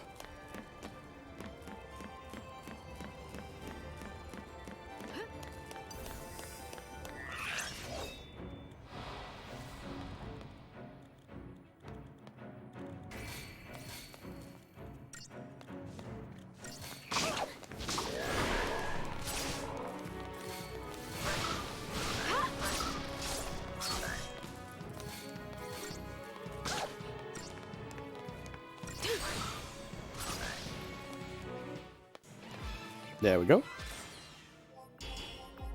There we go.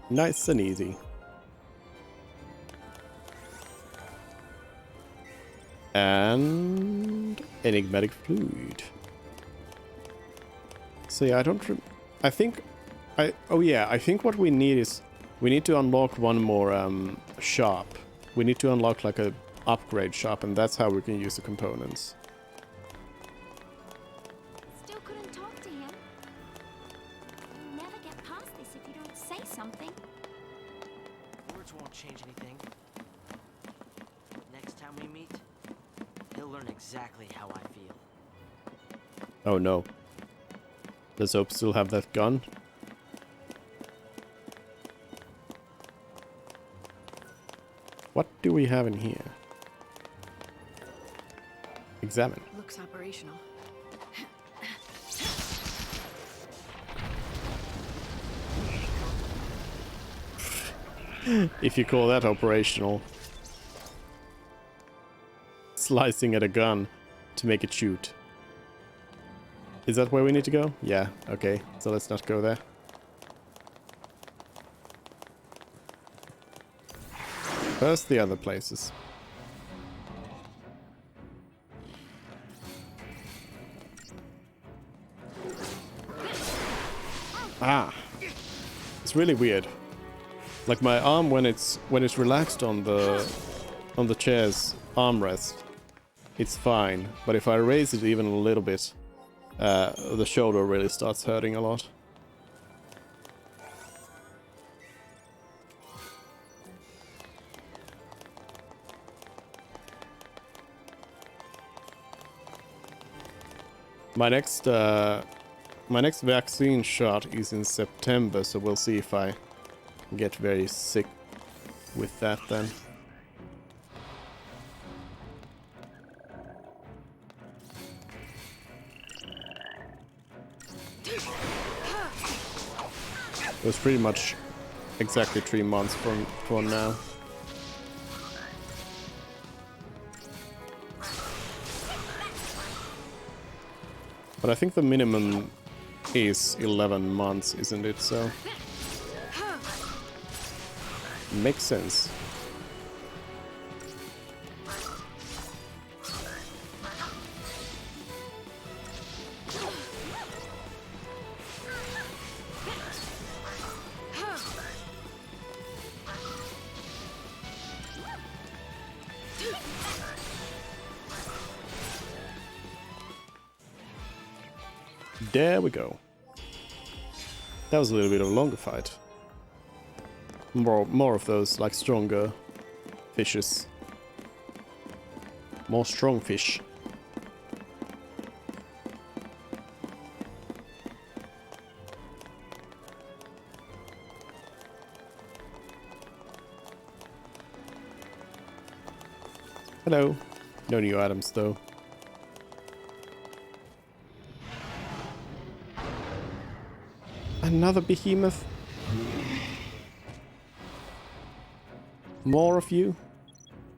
Nice and easy. And enigmatic fluid. So yeah, I think what we need is we need to unlock one more shop. We need to unlock like a upgrade shop, and that's how we can use the components. Still couldn't talk to him. You'll never get past this if you don't say something. Words won't change anything. learn exactly how I feel. Oh no. Does Hope still have that gun? What do we have in here? Examine. Looks operational. If you call that operational. Slicing at a gun to make it shoot. Is that where we need to go? Yeah, okay. So let's not go there. First the other places. Ah. It's really weird. Like my arm when it's relaxed on the chair's armrest, it's fine. But if I raise it even a little bit, the shoulder really starts hurting a lot. My next vaccine shot is in September, so we'll see if I get very sick with that then. It was pretty much exactly 3 months from now. But I think the minimum is 11 months, isn't it? So makes sense. There we go. That was a little bit of a longer fight. More of those, like, stronger fishes. More strong fish. Hello. No new items, though. Another behemoth. More of you.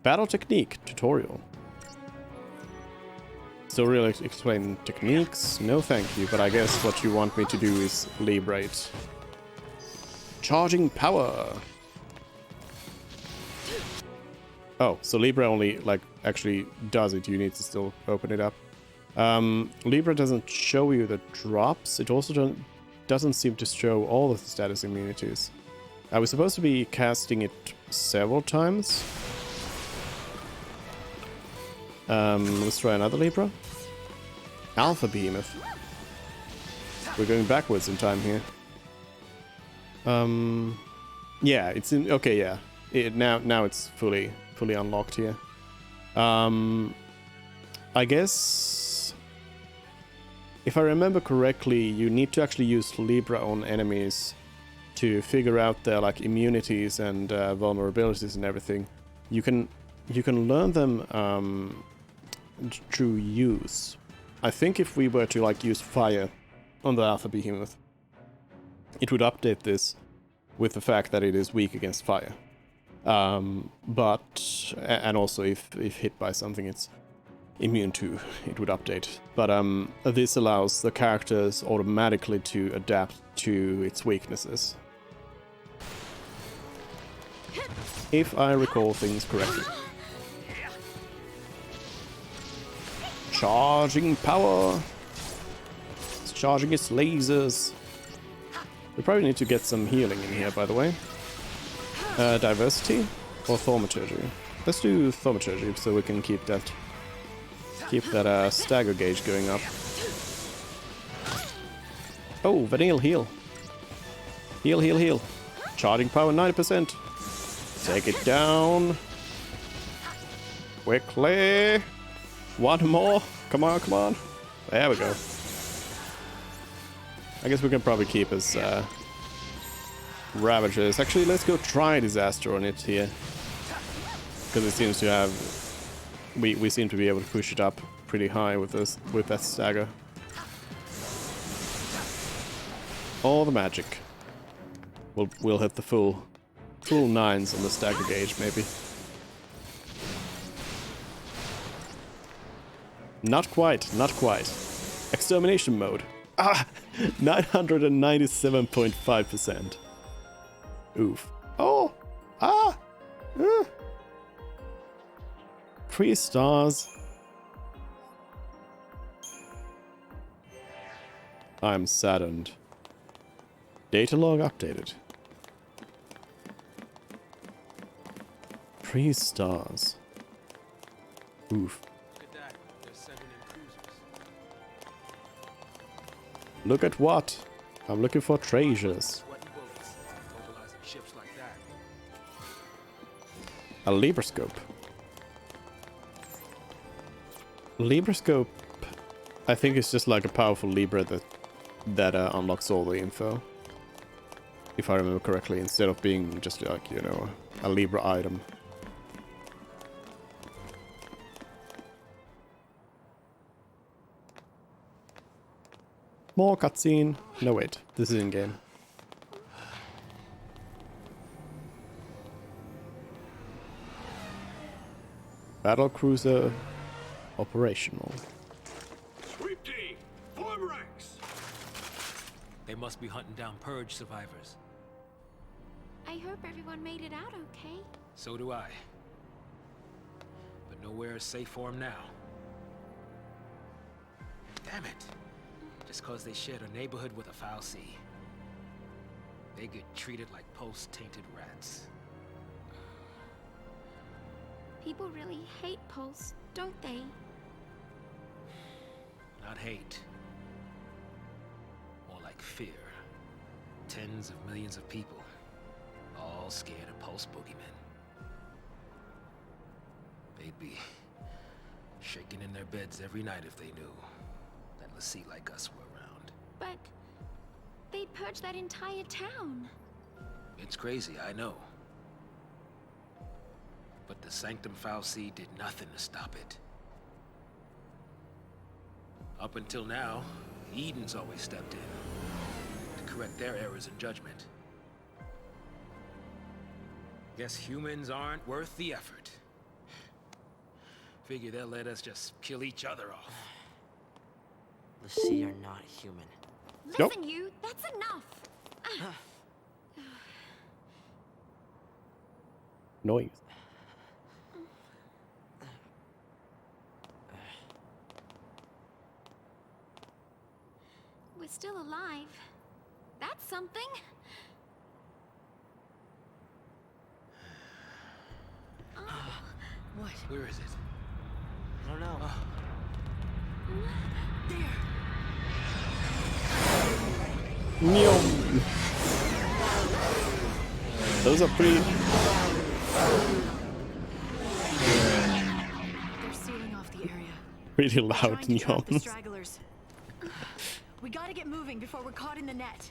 Battle technique tutorial. So really explain techniques? No thank you, but I guess what you want me to do is liberate. Charging power. Oh, so Libra only, like, actually does it. You need to still open it up. Libra doesn't show you the drops. It also doesn't seem to show all of the status immunities. I was supposed to be casting it several times. Let's try another Libra. Alpha Behemoth. We're going backwards in time here. Yeah, it's in. Okay, yeah. Now it's fully unlocked here. I guess if I remember correctly, you need to actually use Libra on enemies to figure out their, like, immunities and vulnerabilities and everything. You can learn them through use. I think if we were to, like, use fire on the Alpha Behemoth, it would update this with the fact that it is weak against fire. But and also if hit by something it's immune to, it would update. But this allows the characters automatically to adapt to its weaknesses, if I recall things correctly. Charging power. It's charging its lasers. We probably need to get some healing in here, by the way. Diversity or thaumaturgy? Let's do thaumaturgy so we can keep that stagger gauge going up. Oh, Vanille, heal. Heal. Charging power 90%. Take it down. Quickly. One more. Come on, come on. There we go. I guess we can probably keep his Ravagers. Actually, let's go try Disaster on it here. Because it seems to have... We seem to be able to push it up pretty high with this, with that stagger. All the magic. We'll hit the full 9s on the stagger gauge, maybe. Not quite, not quite. Extermination mode. Ah! 997.5%. Oof. Oh! Ah! 3 stars. I'm saddened. Data log updated. 3 stars. Oof. Look at what? I'm looking for treasures. A Libroscope. Libroscope, I think it's just like a powerful Libra that unlocks all the info. If I remember correctly, instead of being just like, you know, a Libra item. More cutscene. No, wait. This is in-game. Battle cruiser operational. Sweep team, form ranks. They must be hunting down Purge survivors. I hope everyone made it out okay. So do I. But nowhere is safe for them now. Damn it. Just cause they shared a neighborhood with a foul sea. They get treated like Pulse-tainted rats. People really hate Pulse, don't they? Not hate. More like fear. Tens of millions of people. All scared of Pulse boogeymen. They'd be shaking in their beds every night if they knew that Lassie like us were around. But they purged that entire town. It's crazy, I know. But the Sanctum fal'Cie did nothing to stop it. Up until now, Eden's always stepped in to correct their errors in judgment. Guess humans aren't worth the effort. Figure they'll let us just kill each other off. Lassie are not human. Listen, you, that's enough. Noise. We're still alive. That's something. What? Where is it? I don't know. Those are pretty... They're sealing off the area. pretty loud Trying to trap the neons. stragglers. We gotta get moving before we're caught in the net.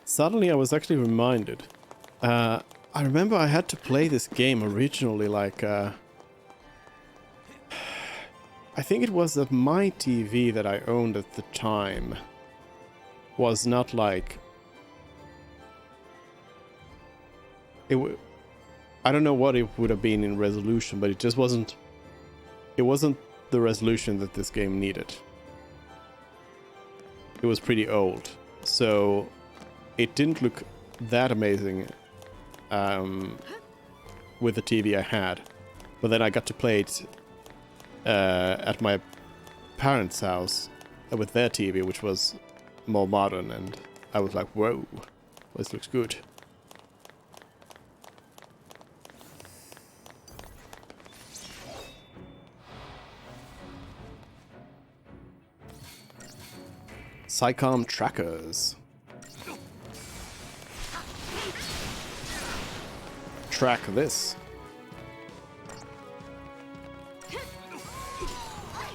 Suddenly I was actually reminded. I remember I had to play this game originally, like... I think it was that my TV that I owned at the time was not like... I don't know what it would have been in resolution, but it just wasn't... It wasn't the resolution that this game needed. It was pretty old, so it didn't look that amazing with the TV I had. But then I got to play it at my parents' house with their TV, which was more modern, and I was like, whoa, this looks good. SciComm trackers. track this.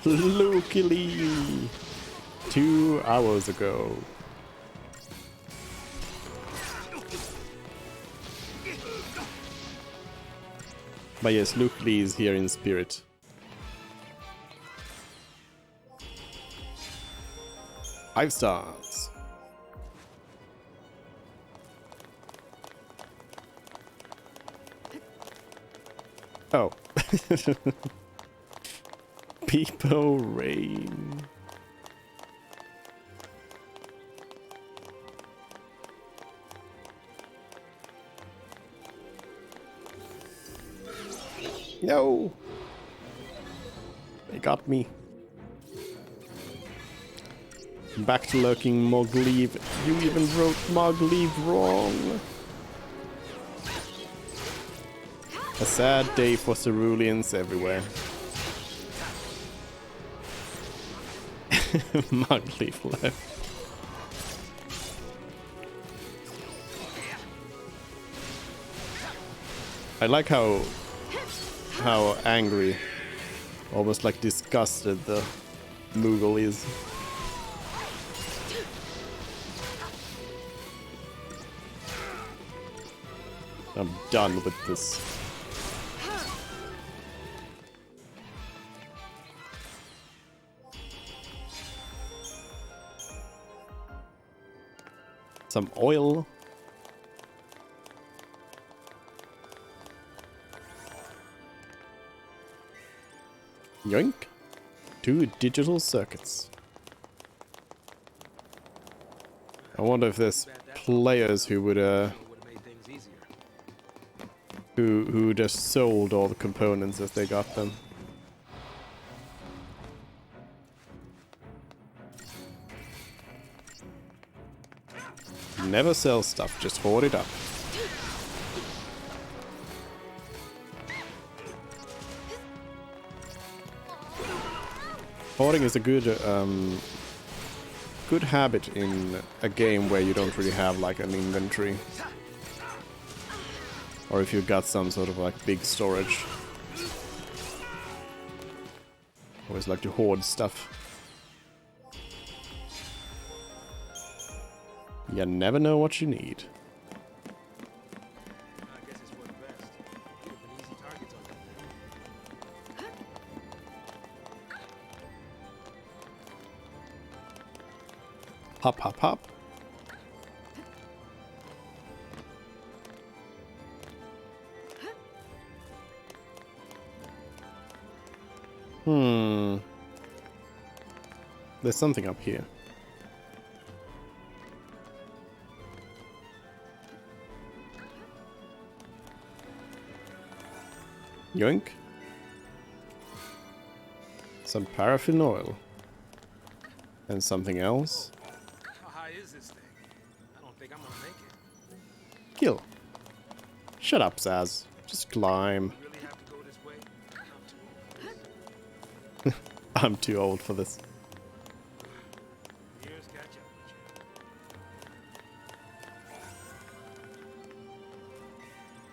Luckily, 2 hours ago. But yes, Luke Lee is here in spirit. Five stars. Oh. People Rain. No! They got me. Back to lurking Mogleave. You even wrote Mogleave wrong. A sad day for ceruleans everywhere. Mogleave left. I like how angry, almost like disgusted the Moogle is. I'm done with this. Some oil. Yoink. 2 digital circuits. I wonder if there's players who would who just sold all the components as they got them. Never sell stuff, just hoard it up. Hoarding is a good good habit in a game where you don't really have like an inventory. Or if you've got some sort of like big storage. Always like to hoard stuff. You never know what you need. Hop, hop, hop. There's something up here. Yoink. Some paraffin oil. And something else. How high is this thing? I don't think I'm gonna make it. Kill. Shut up, Zaz. Just climb. You really have to go this way? I'm too old for this. Years catch up with you.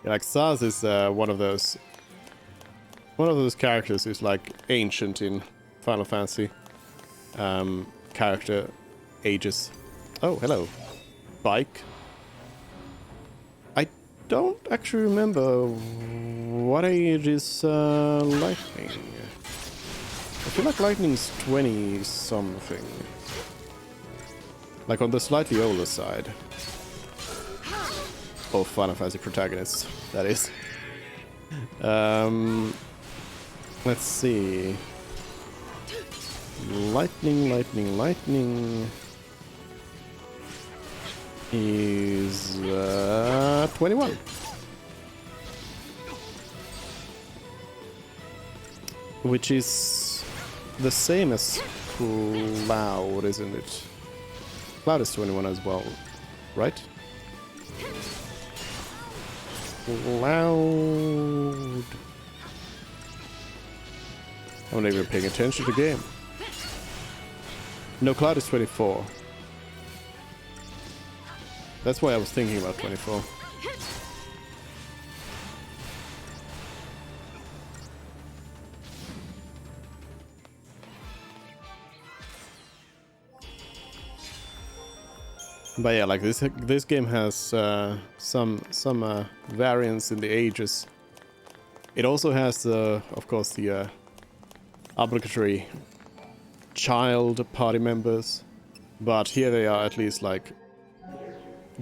Yeah, like Zaz is one of those characters who's like ancient in Final Fantasy. Character ages. Oh, hello. Bike. I don't actually remember what age is Lightning. I feel like Lightning's 20 something. Like on the slightly older side. Of Final Fantasy protagonists, that is. Let's see. Lightning is 21. Which is the same as Cloud, isn't it? Cloud is 21 as well, right? Cloud. I'm not even paying attention to the game. No, Cloud is 24. That's why I was thinking about 24. But yeah, like this game has some variance in the ages. It also has, of course, the obligatory child party members, but here they are at least like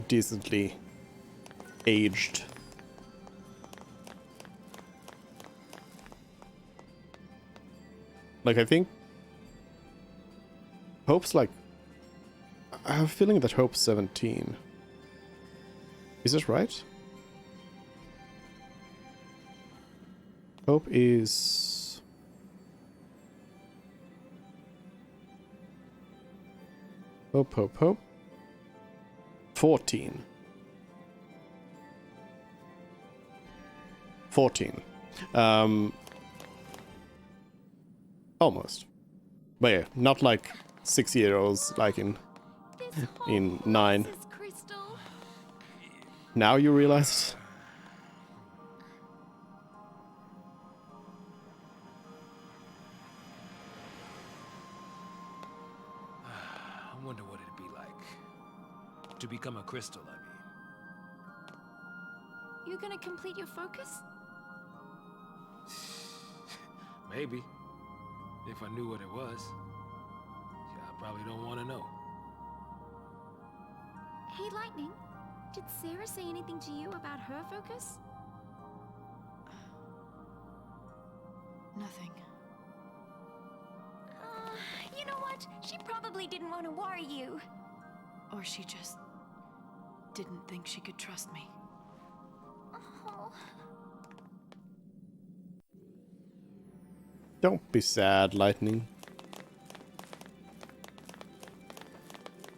decently aged. Like I think Hope's like, I have a feeling that Hope's 17. Is this right? Hope is... Hope. 14. 14. Almost. But yeah, not like 6-year-olds like in 9. Now you realize? I wonder what it'd be like to become a crystal, I mean. You gonna complete your focus? Maybe. If I knew what it was. Yeah, I probably don't want to know. Hey, Lightning. Did Sarah say anything to you about her focus? Nothing. You know what? She probably didn't want to worry you. Or she just didn't think she could trust me. Oh. Don't be sad, Lightning.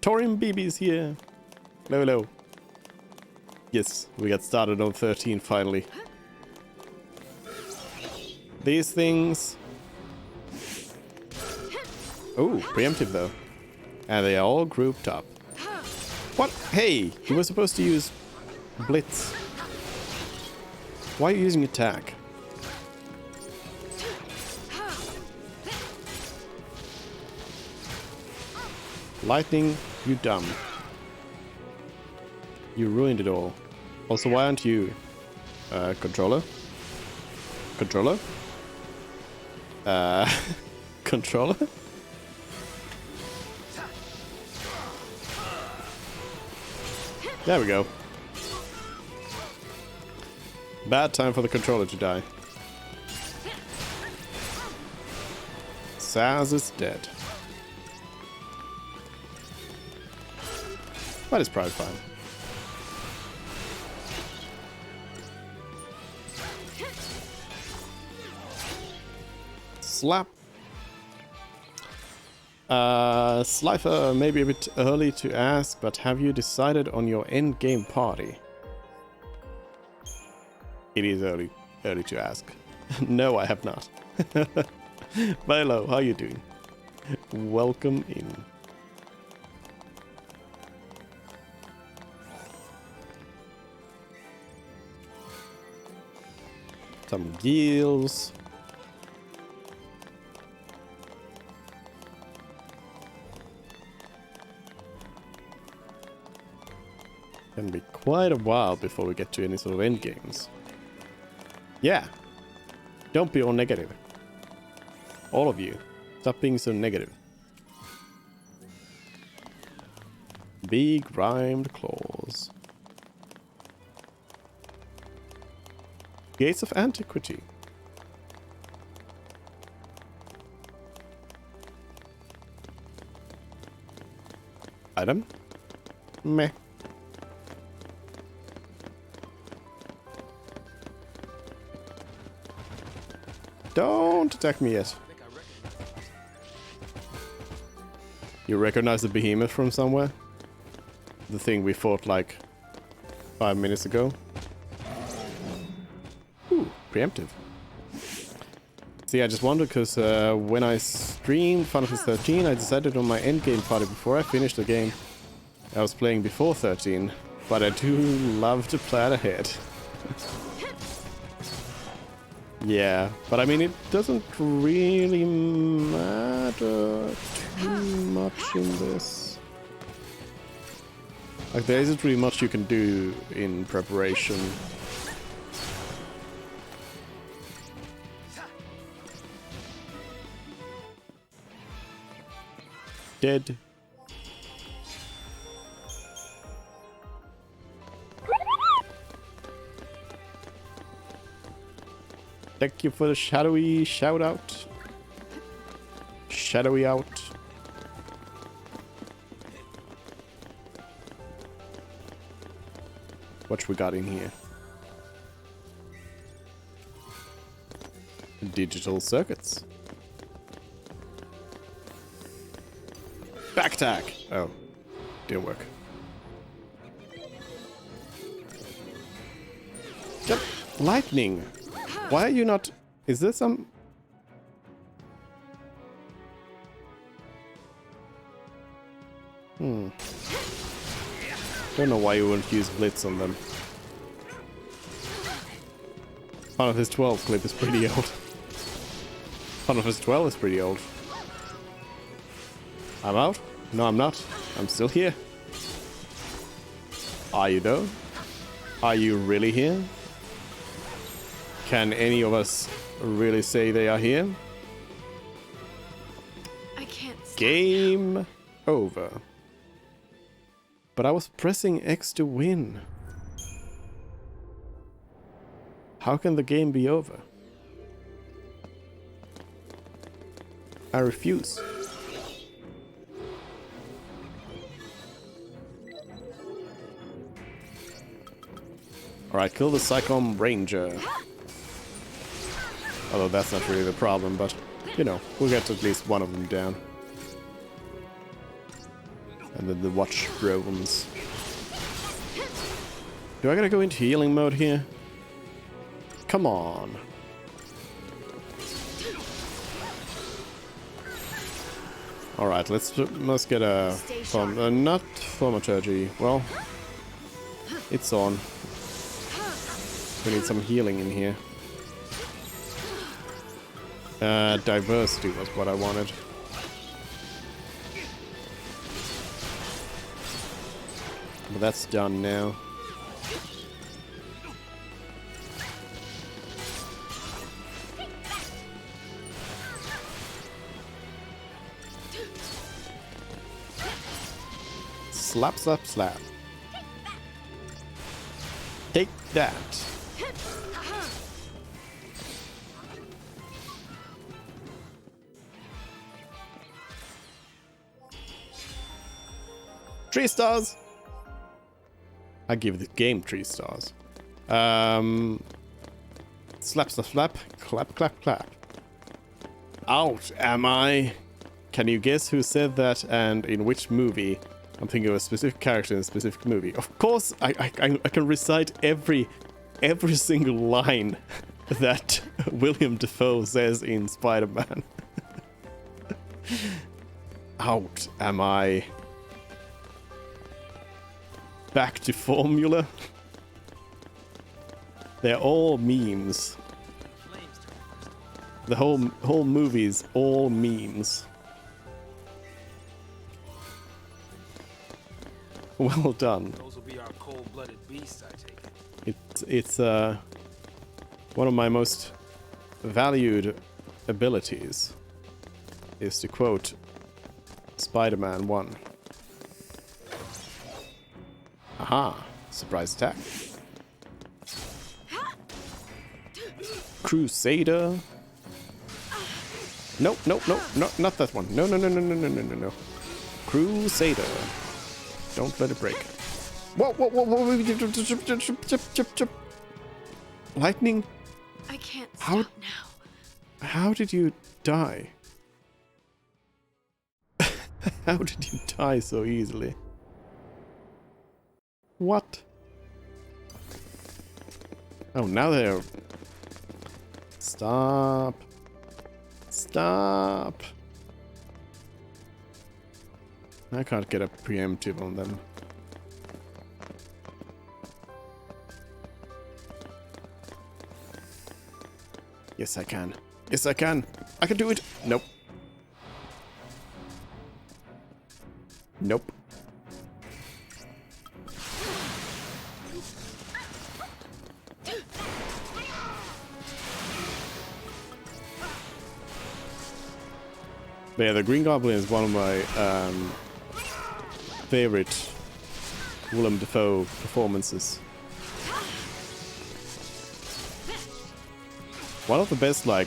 Torin BB's here. Hello. Yes, we got started on 13 finally. These things... Oh, preemptive though. And they are all grouped up. What? Hey, you were supposed to use Blitz. Why are you using attack? Lightning, you dumb. You ruined it all. Also, why aren't you... controller? Controller? Controller? There we go. Bad time for the controller to die. Saz is dead. But it's probably fine. Slap. Slifer, maybe a bit early to ask, but have you decided on your endgame party? It is early to ask. No, I have not. Hello, how you doing? Welcome in. Some gills. Can be quite a while before we get to any sort of end games. Yeah. Don't be all negative. All of you. Stop being so negative. Big rhymed claws. Gates of Antiquity. Item? Meh. Don't attack me yet. You recognize the behemoth from somewhere? The thing we fought like 5 minutes ago? Ooh, preemptive. See, I just wondered because when I streamed Final Fantasy 13, I decided on my endgame party before I finished the game. I was playing before 13, but I do love to plan ahead. Yeah, but I mean, it doesn't really matter too much in this. Like, there isn't really much you can do in preparation. Dead. Thank you for the shadowy shout out. Shadowy out. What we got in here? Digital circuits. Back attack. Oh, didn't work. Jump. Lightning. Why are you not? Is there some? Don't know why you wouldn't use Blitz on them. Final Fantasy 12 clip is pretty old. Final Fantasy 12 is pretty old. I'm out? No, I'm not. I'm still here. Are you though? Are you really here? Can any of us really say they are here? I can't stop. Game over. But I was pressing X to win. How can the game be over? I refuse. Alright, kill the Psychom Ranger. Although that's not really the problem, but, you know, we'll get at least one of them down. And then the watch drones. Do I gotta go into healing mode here? Come on. Alright, let's get a... not thaumaturgy. Well, it's on. We need some healing in here. Diversity was what I wanted. But that's done now. Slap, slap, slap. Take that. Three stars. I give the game 3 stars. Slap, slap, slap. Clap, clap, clap. Out am I? Can you guess who said that and in which movie? I'm thinking of a specific character in a specific movie. Of course, I can recite every single line that William Dafoe says in Spider-Man. Out am I? Back to formula. They're all memes. The whole movie's all memes. Well done. Those will be our cold-blooded beasts, I take it. It's one of my most valued abilities is to quote Spider-Man 1. Aha! Surprise attack. Crusader. Nope, nope, nope, no, not that one. No, no, no, no, no, no, no, no, no. Crusader. Don't let it break. Whoa, whoa, whoa, whoa. Lightning? I can't stop now. How did you die? How did you die so easily? What? Oh, now they're... Stop. Stop. I can't get a preemptive on them. Yes, I can. Yes, I can. I can do it. Nope. Nope. But yeah, the Green Goblin is one of my favorite Willem Dafoe performances. One of the best, like,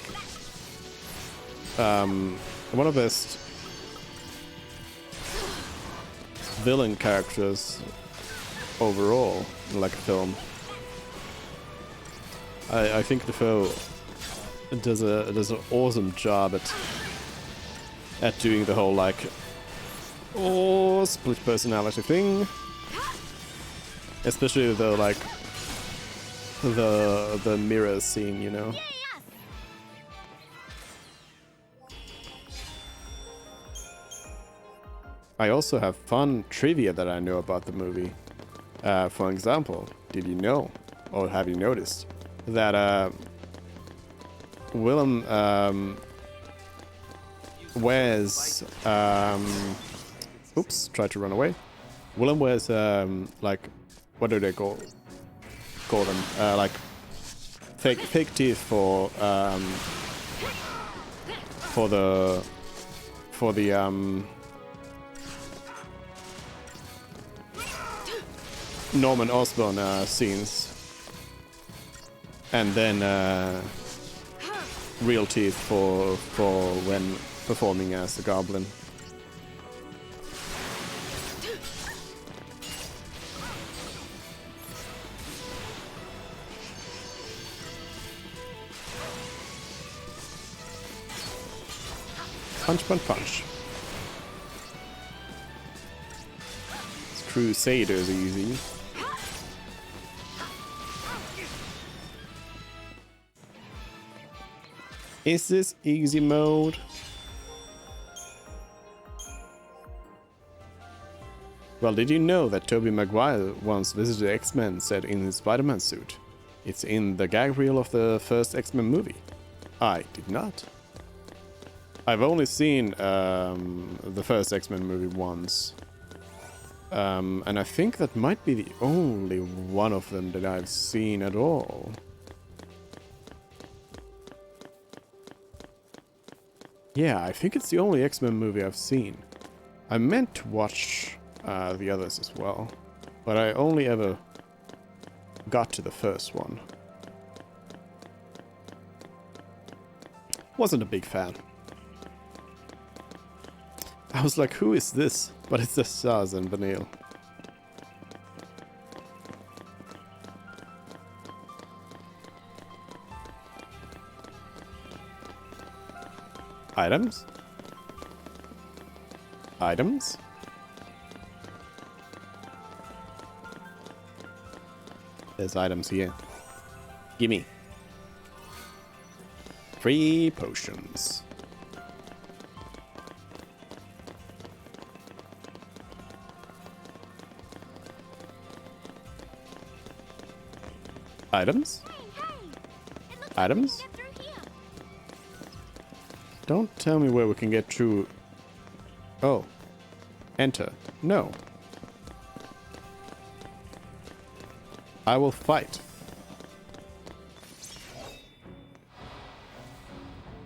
one of the best villain characters overall in like a film. I think Dafoe does an awesome job at doing the whole like split personality thing, especially the like the mirror scene, you know. I also have fun trivia that I know about the movie. For example, did you know, or have you noticed, that Willem wears... oops, tried to run away. Willem wears, like, what do they call them? Like, fake teeth for the Norman Osborn scenes, and then real teeth for when performing as the Goblin. Punch, punch, punch. Crusader's easy. Is this easy mode? Well, did you know that Tobey Maguire once visited X-Men set in his Spider-Man suit? It's in the gag reel of the first X-Men movie. I did not. I've only seen the first X-Men movie once. And I think that might be the only one of them that I've seen at all. Yeah, I think it's the only X-Men movie I've seen. I meant to watch the others as well, but I only ever got to the first one. Wasn't a big fan. I was like, who is this? But it's just Zaz and Vanille. Items? Items? There's items here. Gimme. 3 potions. Items? Items? Don't tell me where we can get through. Oh. Enter. No. I will fight.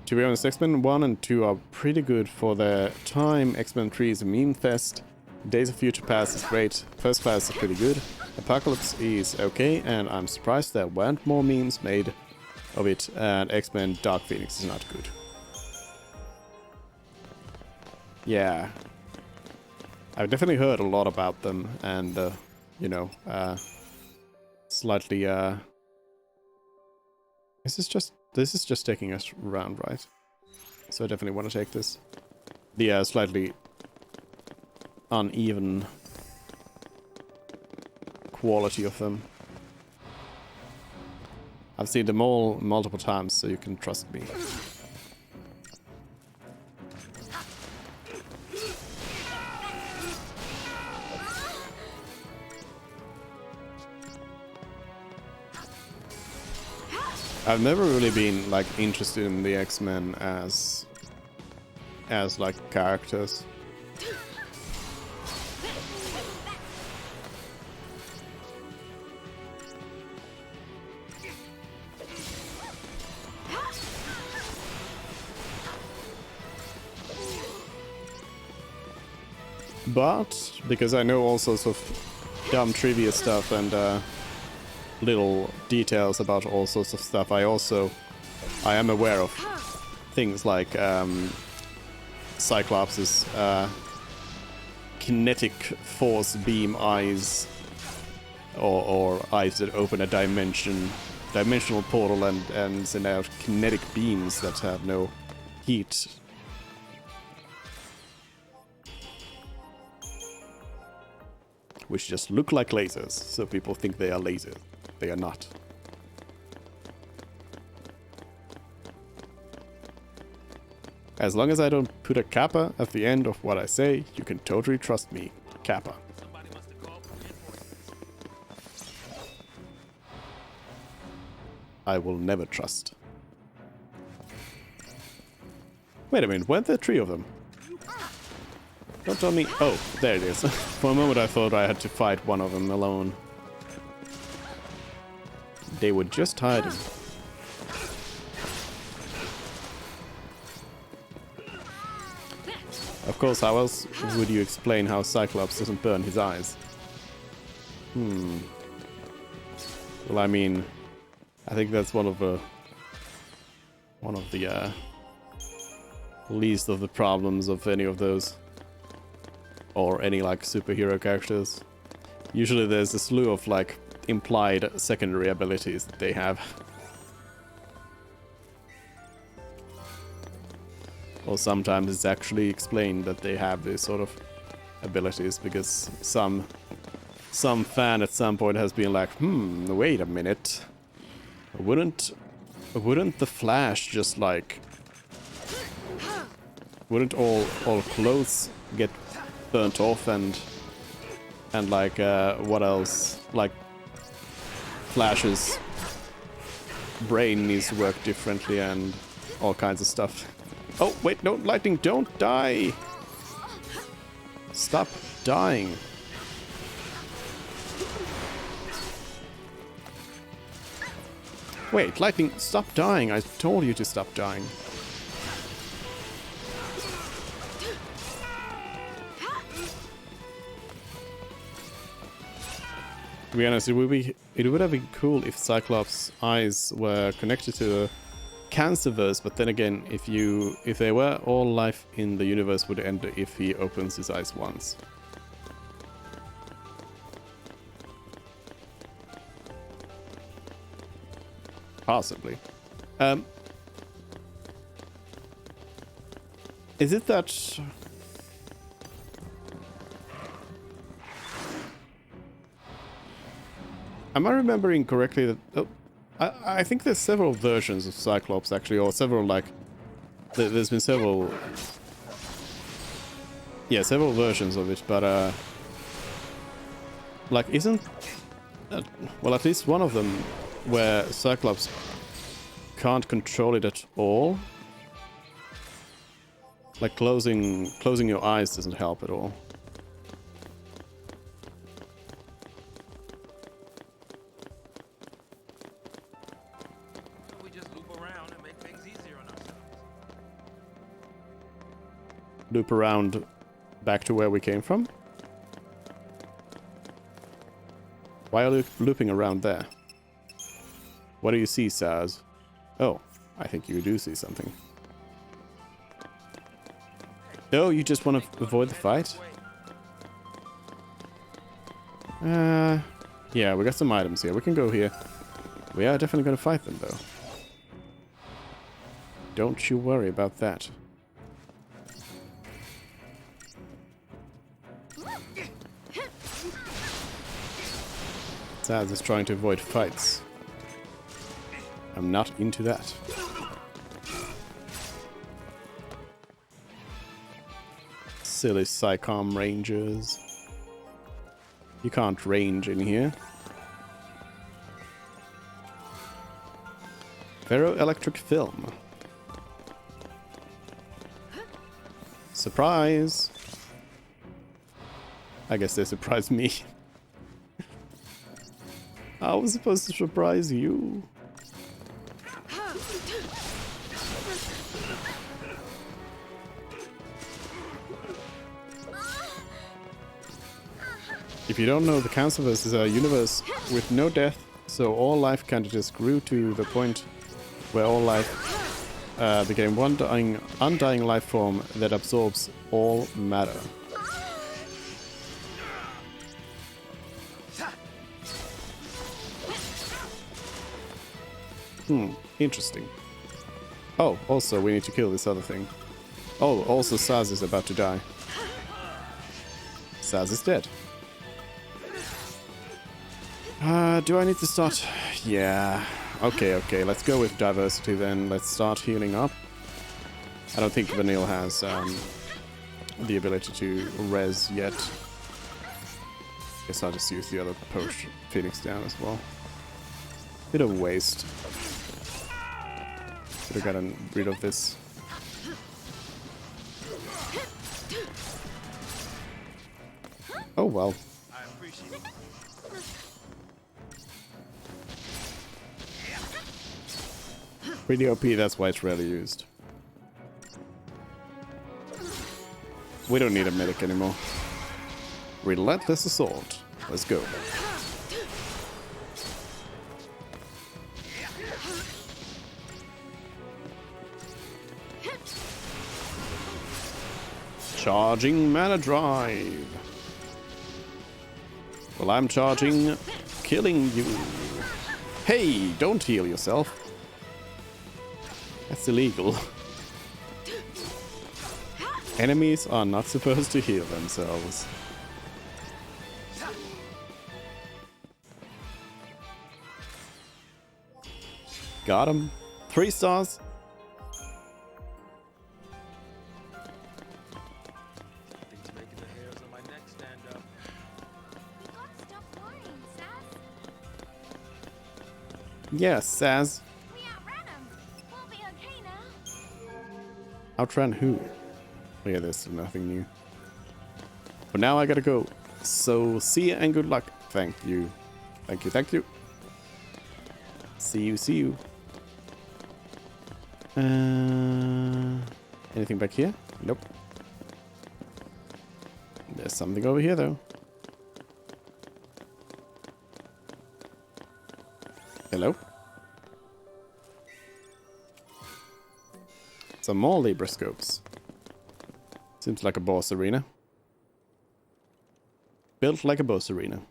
To be honest, X-Men 1 and 2 are pretty good for their time. X-Men 3 is a meme fest. Days of Future Past is great. First Class is pretty good. Apocalypse is okay, and I'm surprised there weren't more memes made of it. And X-Men Dark Phoenix is not good. Yeah. I've definitely heard a lot about them, and, you know, slightly, This is just taking us around, right? So I definitely want to take this. The, slightly uneven quality of them. I've seen them all multiple times, so you can trust me. I've never really been like interested in the X-Men as like characters. But because I know all sorts of dumb trivia stuff and little details about all sorts of stuff, I am aware of things like Cyclops' kinetic force beam eyes, or eyes that open a dimensional portal and send out kinetic beams that have no heat. Which just look like lasers, so people think they are lasers. They are not. As long as I don't put a kappa at the end of what I say, you can totally trust me, Kappa. I will never trust. Wait a minute, weren't there 3 of them? Don't tell me. Oh, there it is. For a moment I thought I had to fight one of them alone. They were just hiding. Of course, how else would you explain how Cyclops doesn't burn his eyes? Well, I mean, I think that's one of the least of the problems of any of those, or any like superhero characters. Usually there's a slew of like implied secondary abilities that they have. Or sometimes it's actually explained that they have these sort of abilities because some fan at some point has been like, wait a minute. Wouldn't the Flash just like... Wouldn't all clothes get burnt off and like what else? Like Flash's brain needs to work differently and all kinds of stuff. Oh wait, no, lightning, don't die! Stop dying. Wait, lightning, stop dying. I told you to stop dying. To be honest, it would have been cool if Cyclops' eyes were connected to the Cancerverse, but then again, if they were, all life in the universe would end if he opens his eyes once. Possibly. Is it that... Am I remembering correctly that... Oh, I think there's several versions of Cyclops, actually, or several, like... There's been several... Yeah, several versions of it, but, like, isn't... well, at least one of them where Cyclops can't control it at all. Like, closing your eyes doesn't help at all. Loop around back to where we came from? Why are you looping around there? What do you see, Saz? Oh, I think you do see something. Oh, you just want to avoid the fight? Yeah, we got some items here. We can go here. We are definitely going to fight them, though. Don't you worry about that. Saz is trying to avoid fights. I'm not into that. Silly Psycom Rangers. You can't range in here. Ferroelectric film. Surprise! I guess they surprised me. I was supposed to surprise you. If you don't know, the Councilverse is a universe with no death, so all life kind of just grew to the point where all life became one undying life form that absorbs all matter. Interesting. Oh, also we need to kill this other thing. Oh, also Saz is about to die. Saz is dead. Do I need to start? Yeah. Okay, let's go with diversity then. Let's start healing up. I don't think Vanille has the ability to res yet. Guess I'll just use the other potion, Phoenix down as well. Bit of waste. Could have gotten rid of this. Oh well. Pretty OP, that's why it's rarely used. We don't need a medic anymore. Relentless Assault. Let's go. Charging Mana Drive. Well, I'm charging killing you. Hey, don't heal yourself. That's illegal. Enemies are not supposed to heal themselves. Got him. 3 stars. Yes, Saz. We outran him. We'll be okay now. Outran who? Oh yeah, there's nothing new. But now I gotta go. So see ya and good luck. Thank you. Thank you, thank you. See you, see you. Anything back here? Nope. There's something over here though. Hello? Some more Libra scopes. Seems like a boss arena. Built like a boss arena.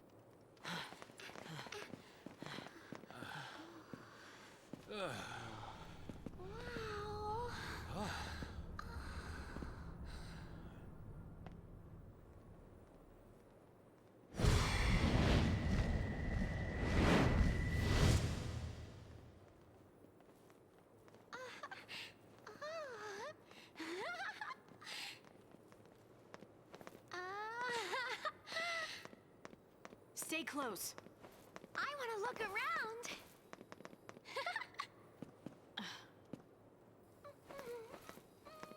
Stay close. I want to look around.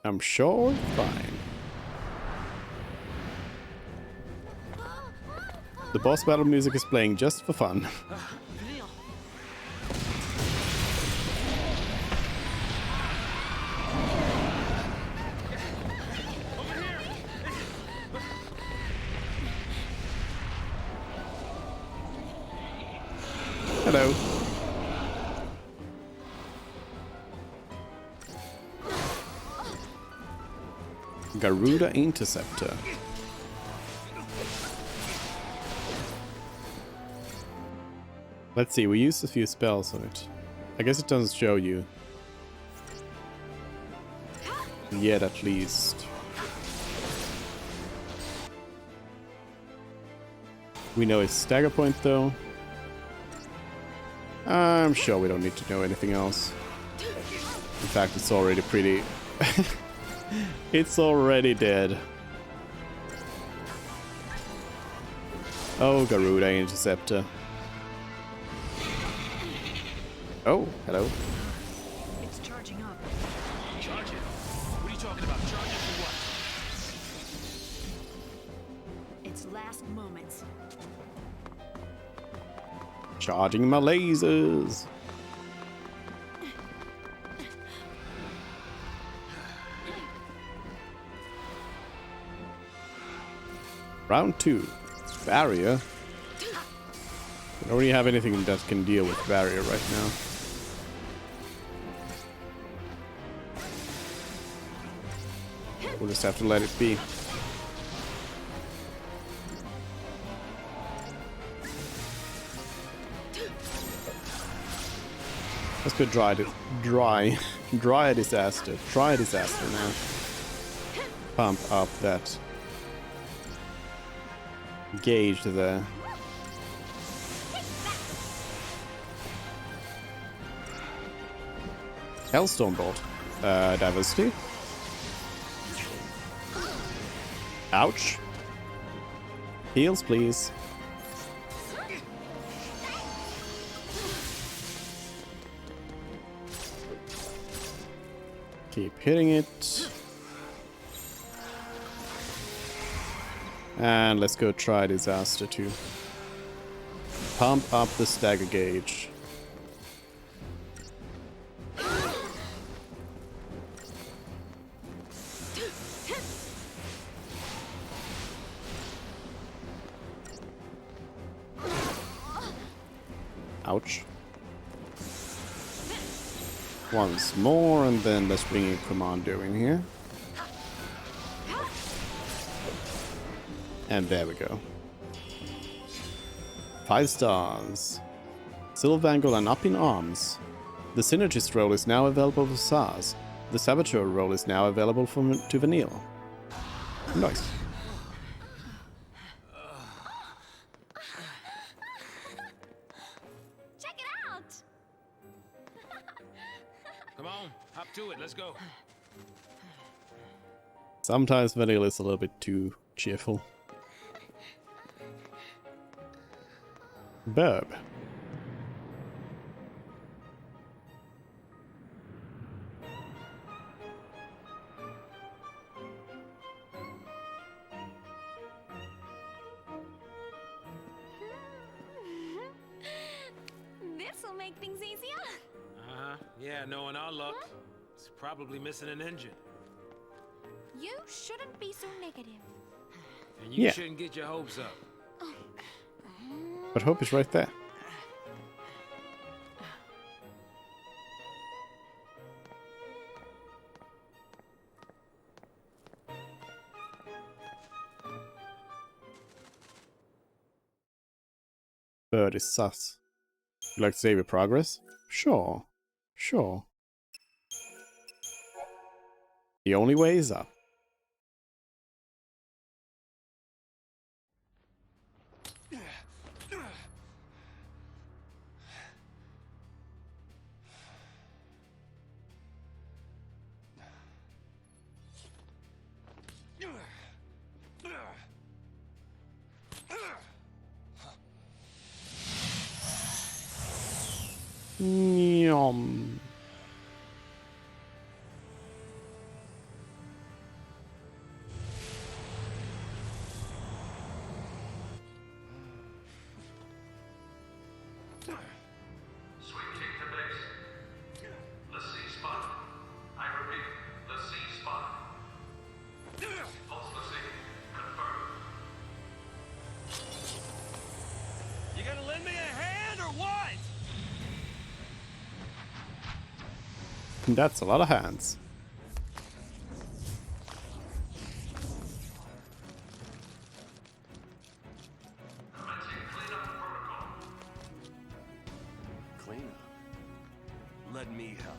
I'm sure fine. The boss battle music is playing just for fun. Hello. Garuda Interceptor. Let's see, we used a few spells on it. I guess it doesn't show you. Yet, at least. We know its stagger point, though. I'm sure we don't need to know anything else. In fact, it's already pretty... It's already dead. Oh, Garuda Interceptor. Oh, hello. It's charging up. Charge it? What are you talking about? Charge it for what? It's last moments. Charging my lasers. Round 2. Barrier? We don't really have anything that can deal with barrier right now. We'll just have to let it be. Let's go dry a disaster. Try a disaster now. Pump up that gauge there. Hellstorm Bolt. Diversity. Ouch. Heals, please. Keep hitting it. And let's go try disaster too. Pump up the stagger gauge. Ouch. Once more, and then let's bring a commando in here. And there we go. 5 stars. Sylvangle and Up in Arms. The Synergist role is now available for SARS. The Saboteur role is now available to Vanille. Nice. Check it out! Come on, hop to it. Let's go. Sometimes Vanille is a little bit too cheerful. Burb. This'll make things easier. Uh-huh. Yeah, knowing our luck, it's probably missing an engine. You shouldn't be so negative. And you Yeah. shouldn't get your hopes up. But hope is right there. Bird is sus. You like to save your progress? Sure. Sure. The only way is up. Yum. Sweeping to base. The C spot. I repeat, the C spot. Pulse the C. Confirmed. You gonna lend me a hand or what? That's a lot of hands. Clean up. Let me help.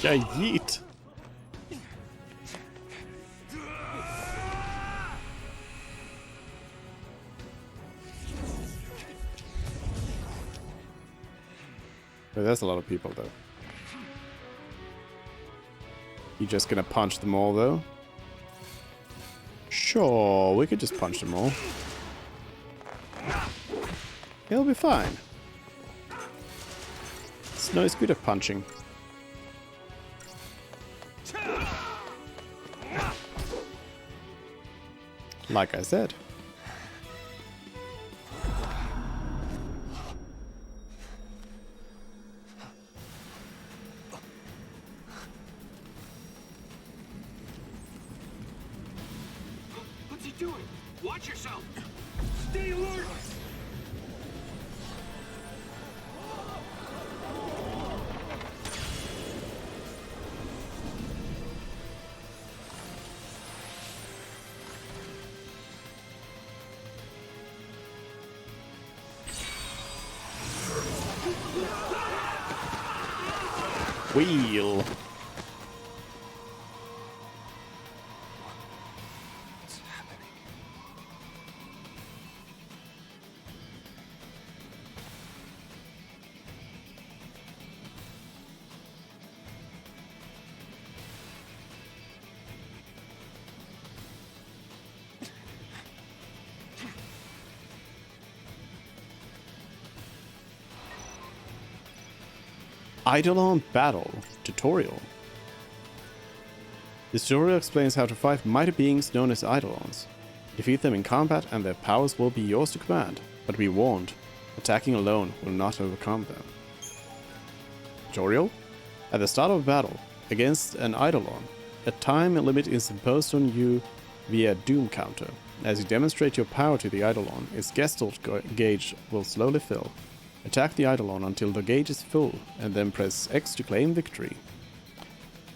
Yeah, yeet. But there's a lot of people though. You just gonna punch them all though? Sure, we could just punch them all. He'll be fine. Snow is good at punching. Like I said. doing? Watch yourself. Stay alert. Wheel. Eidolon Battle Tutorial. This tutorial explains how to fight mighty beings known as Eidolons. Defeat them in combat and their powers will be yours to command, but be warned, attacking alone will not overcome them. Tutorial? At the start of a battle against an Eidolon, a time limit is imposed on you via Doom counter. As you demonstrate your power to the Eidolon, its Gestalt gauge will slowly fill. Attack the Eidolon until the gauge is full, and then press X to claim victory.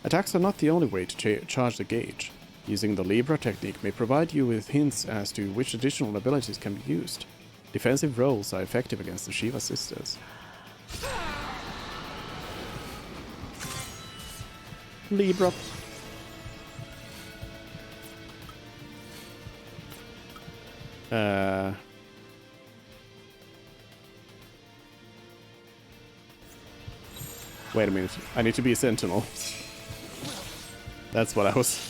Attacks are not the only way to charge the gauge. Using the Libra technique may provide you with hints as to which additional abilities can be used. Defensive roles are effective against the Shiva Sisters. Libra. Wait a minute. I need to be a sentinel. That's what I was.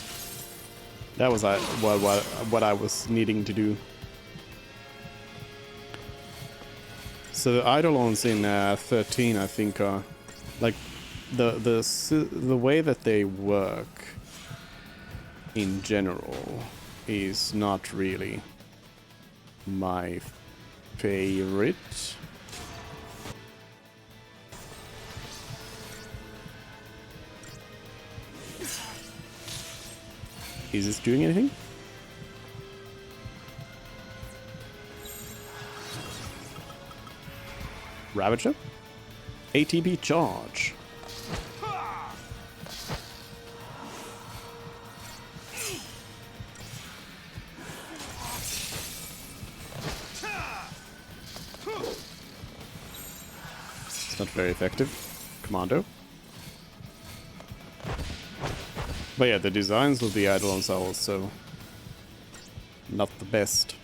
That was what I was needing to do. So the Eidolons in 13, I think, are like the way that they work in general is not really my favorite. Is this doing anything? Ravager? ATB charge. It's not very effective. Commando. But yeah, the designs of the Eidolons are also not the best.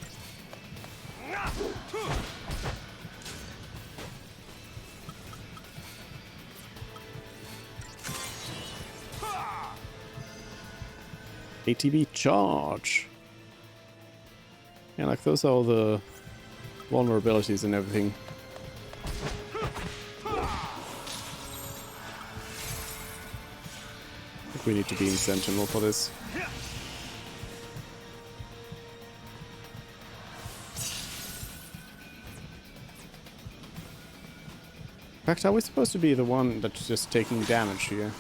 ATB charge. Yeah, like those are all the vulnerabilities and everything. I think we need to be in Sentinel for this. In fact, are we supposed to be the one that's just taking damage here?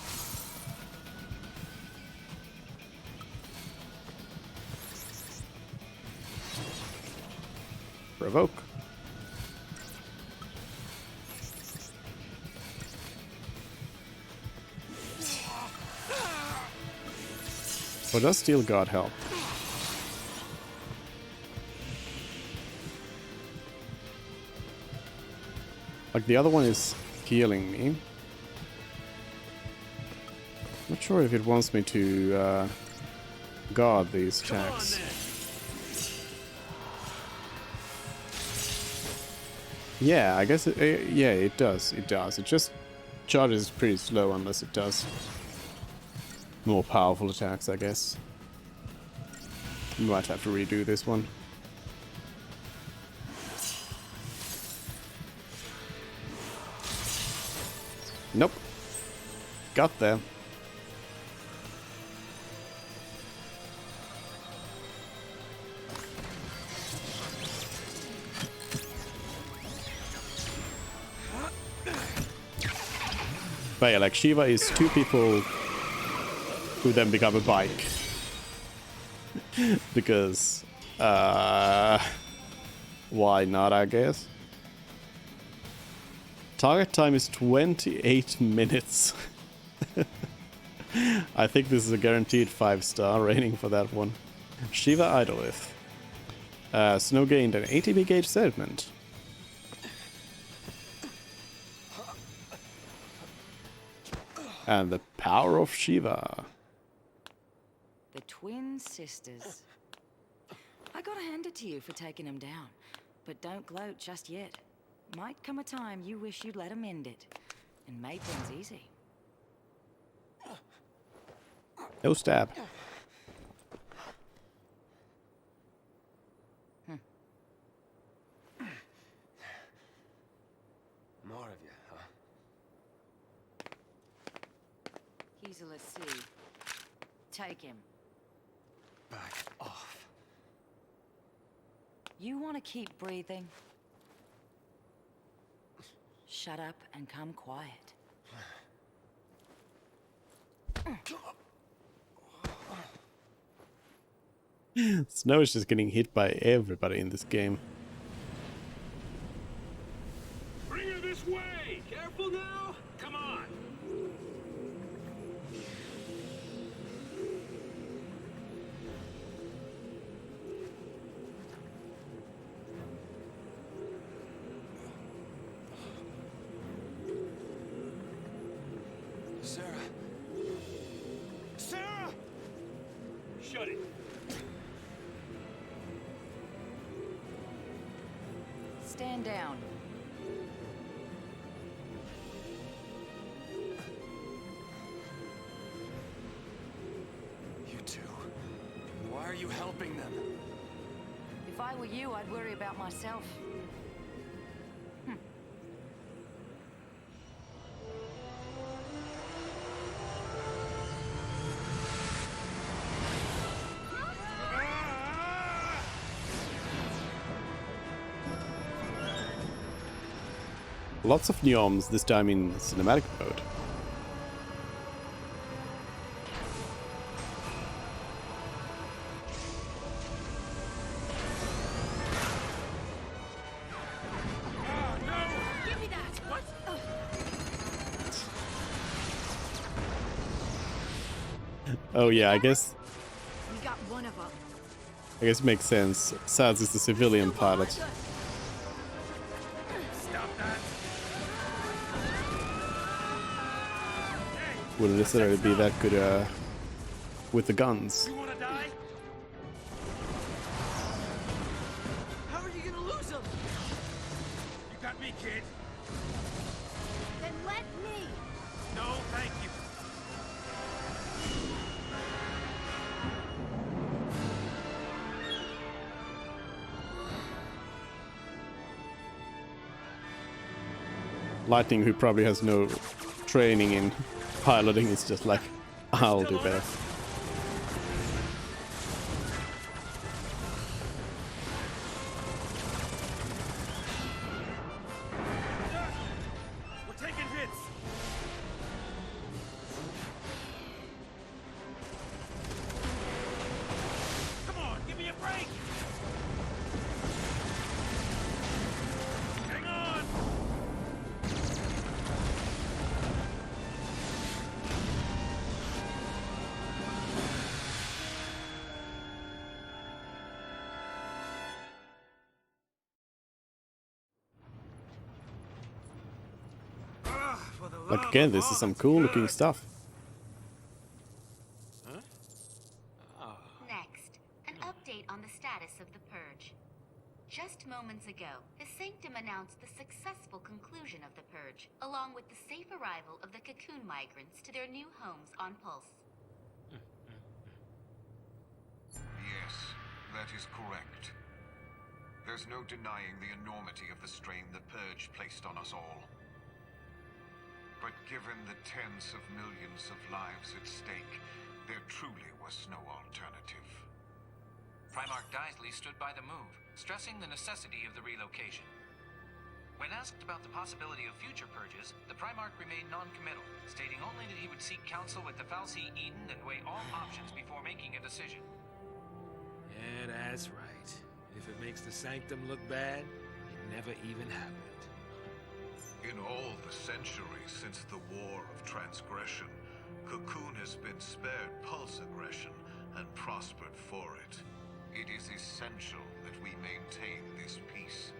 Provoke. Or does Steel Guard help? Like the other one is healing me. Not sure if it wants me to guard these attacks. Yeah, I guess yeah, it does. It does. It just charges pretty slow unless it does more powerful attacks, I guess. We might have to redo this one. Nope. Got there. But yeah, like Shiva is two people who then become a bike. Because Why not, I guess. Target time is 28 minutes. I think this is a guaranteed 5-star rating for that one. Shiva Idolith. Snow gained an ATB gauge segment. And the power of Shiva. The twin sisters. I gotta hand it to you for taking them down. But don't gloat just yet. Might come a time you wish you'd let them end it. And made things easy. No stab. More of you, huh? He's a Lassie. Take him. Back off. You want to keep breathing? Shut up and come quiet. Snow is just getting hit by everybody in this game. Bring her this way! Careful now! Come on! Sarah. Sarah! Shut it. Stand down. You two. Why are you helping them? If I were you, I'd worry about myself. Lots of Neoms, this time in cinematic mode. Give me that! What? Oh yeah, I guess We got one of them. it makes sense. Saz is the civilian pilot. Stop that! Wouldn't necessarily be that good with the guns. You wanna die? How are you gonna lose them? You got me, kid. Then let me! No, thank you. Lightning, who probably has no training in piloting, is just like, I'll do better. We're taking hits. Come on, give me a break. Hang on. Like again, this is some cool looking stuff. Next, an update on the status of the Purge. Just moments ago, the Sanctum announced the successful conclusion of the Purge, along with the safe arrival of the Cocoon migrants to their new homes on Pulse. Yes, that is correct. There's no denying the enormity of the strain the Purge placed on us all. But given the tens of millions of lives at stake, there truly was no alternative. Primarch Daisley stood by the move, stressing the necessity of the relocation. When asked about the possibility of future purges, the Primarch remained non-committal, stating only that he would seek counsel with the fal'Cie Eden and weigh all options before making a decision. Yeah, that's right. If it makes the Sanctum look bad, it never even happened. In all the centuries since the War of Transgression, Cocoon has been spared pulse aggression and prospered for it. It is essential that we maintain this peace.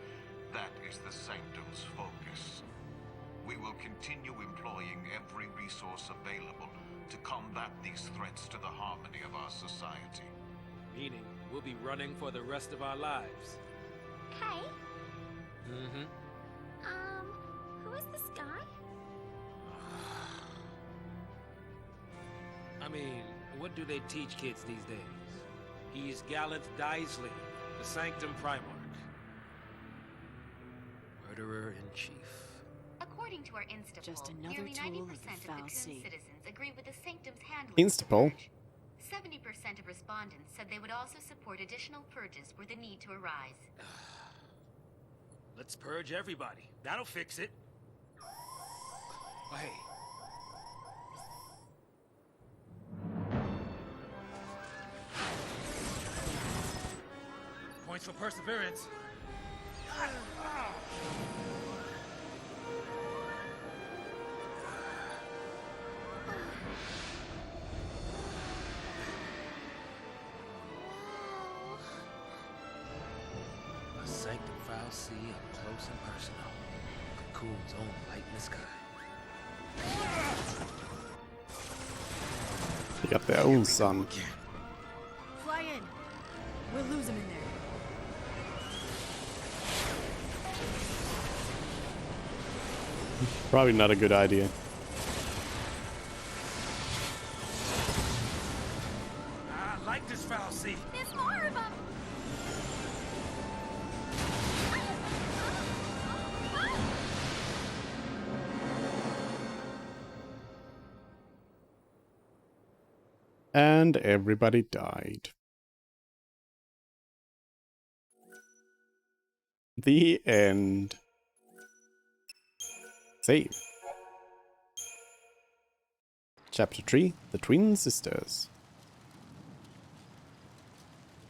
That is the Sanctum's focus. We will continue employing every resource available to combat these threats to the harmony of our society. Meaning, we'll be running for the rest of our lives. Hey, Mm-hmm. who is this guy? I mean, what do they teach kids these days? He's Gallant Daisley, the Sanctum Primarch. Murderer-in-Chief. According to our Instapoll, Just another nearly 90% tool of of the Cocoon Fal'Cie. citizens agree with the Sanctum's handling. Instapoll? 70% of respondents said they would also support additional purges were the need to arise. Let's purge everybody. That'll fix it. Oh, hey. Points for perseverance. A Sanctum Fal'Cie up close and personal. Cocoon's own light in the sky. They got their own sun. Fly in. We'll lose him in there. Probably not a good idea. I like this Fal'Cie. There's more of them! And everybody died. The end. Save. Chapter 3, The Twin Sisters.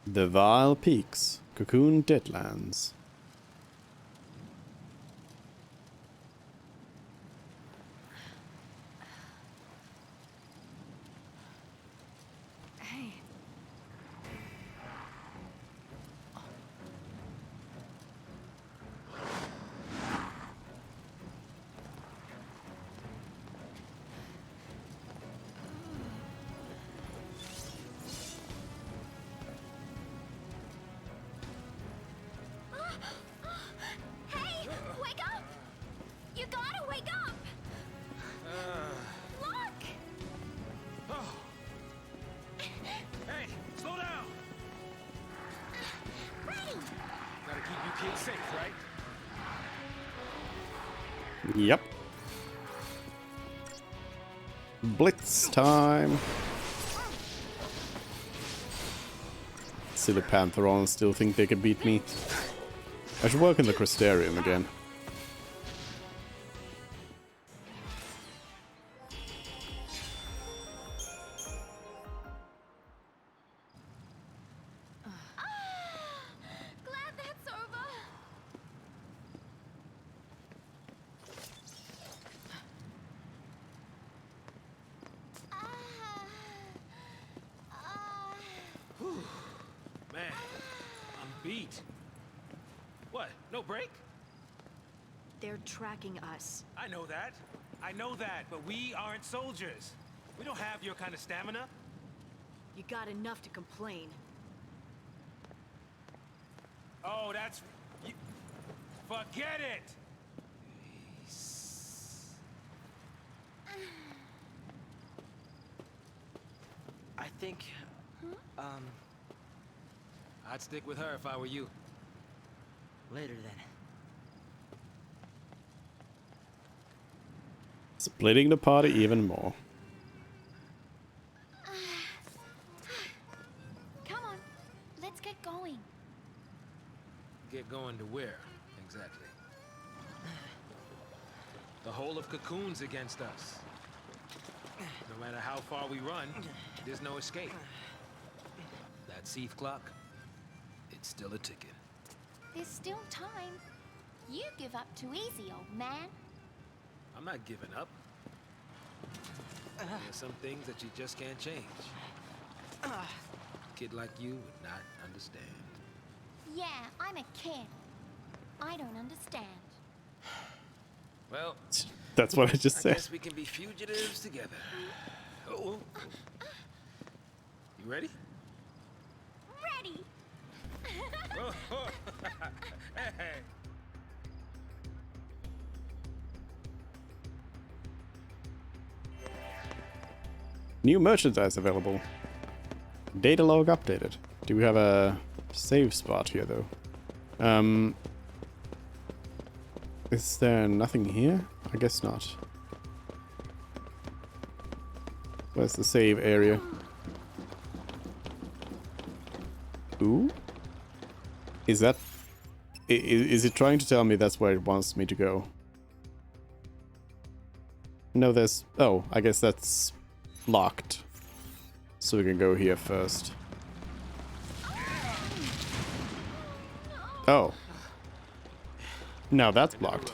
The Vile Peaks, Cocoon Deadlands. Hey. Hey, wake up! You gotta wake up! Look! Oh. Hey, slow down! Ready! Gotta keep you kids safe, right? Yep. Blitz time. Silly Pantherons still think they could beat me. I should work in the Crystarium again. Glad that's over! Man, I'm beat. What? No break? They're tracking us. I know that. I know that, but we aren't soldiers. We don't have your kind of stamina. You got enough to complain. Oh, that's... You, forget it! I think, I'd stick with her if I were you. later then. Splitting the party even more. Come on, let's get going. Get going to where, exactly? The whole of Cocoon's against us. No matter how far we run, there's no escape. That Seath clock, it It's still a ticket. There's still time. You give up too easy, old man. I'm not giving up. There are some things that you just can't change. A kid like you would not understand. Yeah, I'm a kid. I don't understand. Well, That's what I just I said. guess we can be fugitives together. Oh. You ready? Ready! Hey. New merchandise available. Data log updated. Do we have a save spot here though? Is there nothing here? I guess not. Where's the save area? Ooh? Is that... Is it trying to tell me that's where it wants me to go? No, there's... Oh, I guess that's locked. So we can go here first. Oh. Now that's blocked.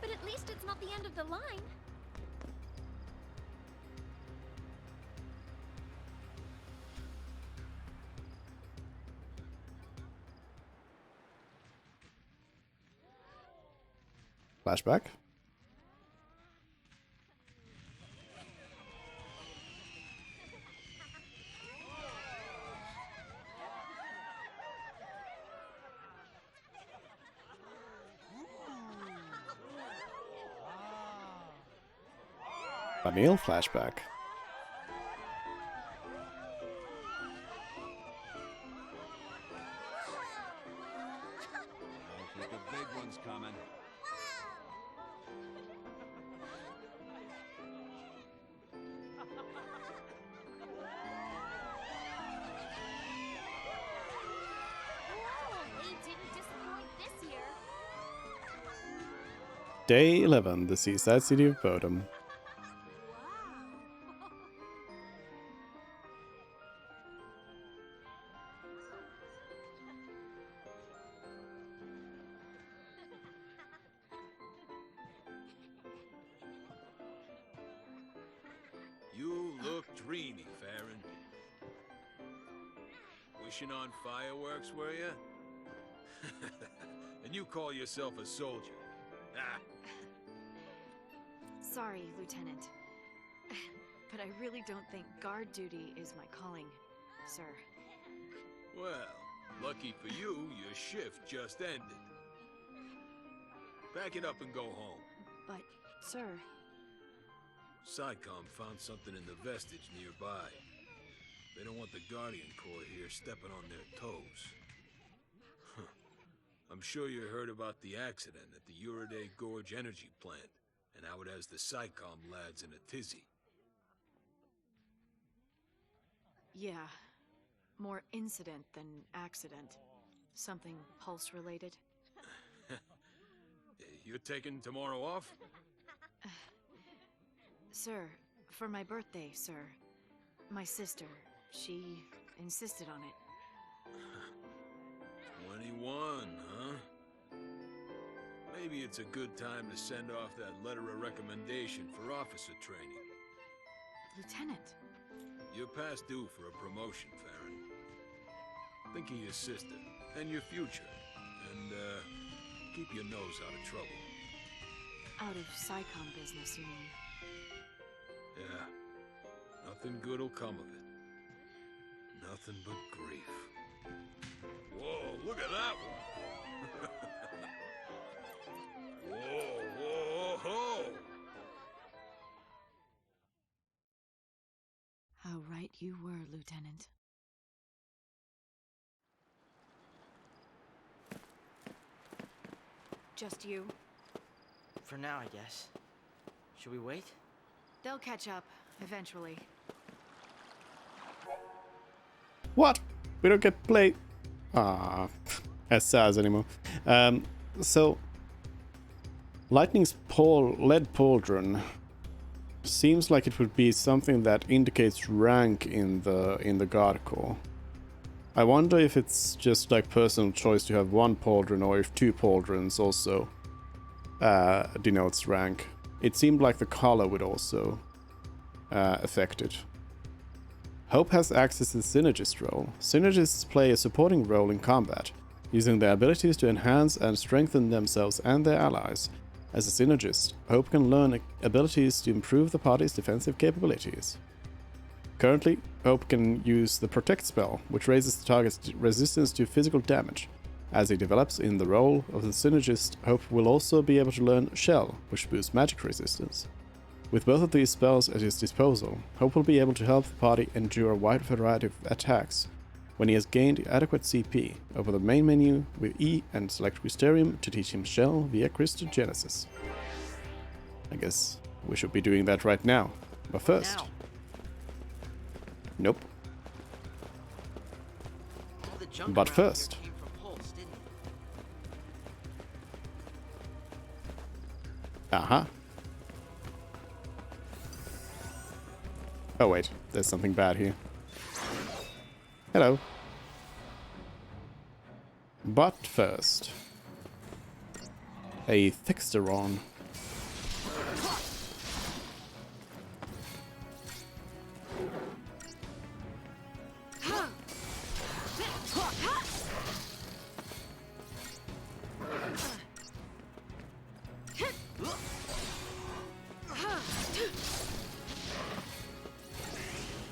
But at least it's not the end of the line. Flashback. Camille flashback. Looks like a big one's coming. He didn't disappoint this year. Day 11, the seaside city of Bodom. You look dreamy, Farron. Wishing on fireworks, were you? And you call yourself a soldier? Ah. Sorry, Lieutenant. But I really don't think guard duty is my calling, sir. Well, lucky for you, your shift just ended. Pack it up and go home. But, sir... SciComm found something in the vestige nearby. They don't want the Guardian Corps here stepping on their toes. Huh. I'm sure you heard about the accident at the Uriday Gorge energy plant, and how it has the SciComm lads in a tizzy. Yeah. More incident than accident. Something pulse-related. You're taking tomorrow off? Sir, for my birthday, sir. My sister, she insisted on it. 21, huh? Maybe it's a good time to send off that letter of recommendation for officer training. Lieutenant. You're past due for a promotion, Farron. Think of your sister and your future, and keep your nose out of trouble. Out of SciComm business, you mean? Yeah. Nothing good'll come of it. Nothing but grief. Whoa, look at that one! Whoa, whoa, ho! How right you were, Lieutenant. Just you? For now, I guess. Should we wait? They'll catch up, eventually. What? We don't get play. Ah, as SAS anymore. So, Lightning's lead pauldron seems like it would be something that indicates rank in the Guard Corps. I wonder if it's just like personal choice to have one pauldron or if 2 pauldrons also denotes rank. It seemed like the color would also affect it. Hope has access to the Synergist role. Synergists play a supporting role in combat, using their abilities to enhance and strengthen themselves and their allies. As a Synergist, Hope can learn abilities to improve the party's defensive capabilities. Currently, Hope can use the Protect spell, which raises the target's resistance to physical damage. As he develops in the role of the Synergist, Hope will also be able to learn Shell, which boosts magic resistance. With both of these spells at his disposal, Hope will be able to help the party endure a wide variety of attacks. When he has gained adequate CP, open the main menu with E and select Crystarium to teach him Shell via Crystal-Genesis. I guess we should be doing that right now. But first... Nope. But first... Aha. Oh wait, there's something bad here. Hello. But first... a Thixteron.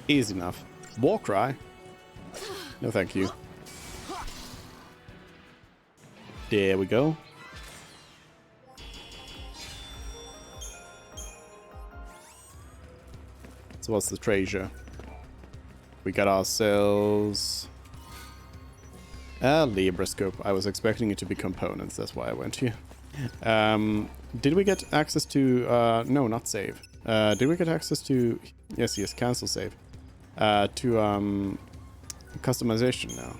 Easy enough. Warcry? No thank you. There we go. So what's the treasure? We got ourselves a Librascope. I was expecting it to be components, that's why I went here. Did we get access to... no, not save. Did we get access to... Yes, cancel save. To customization now.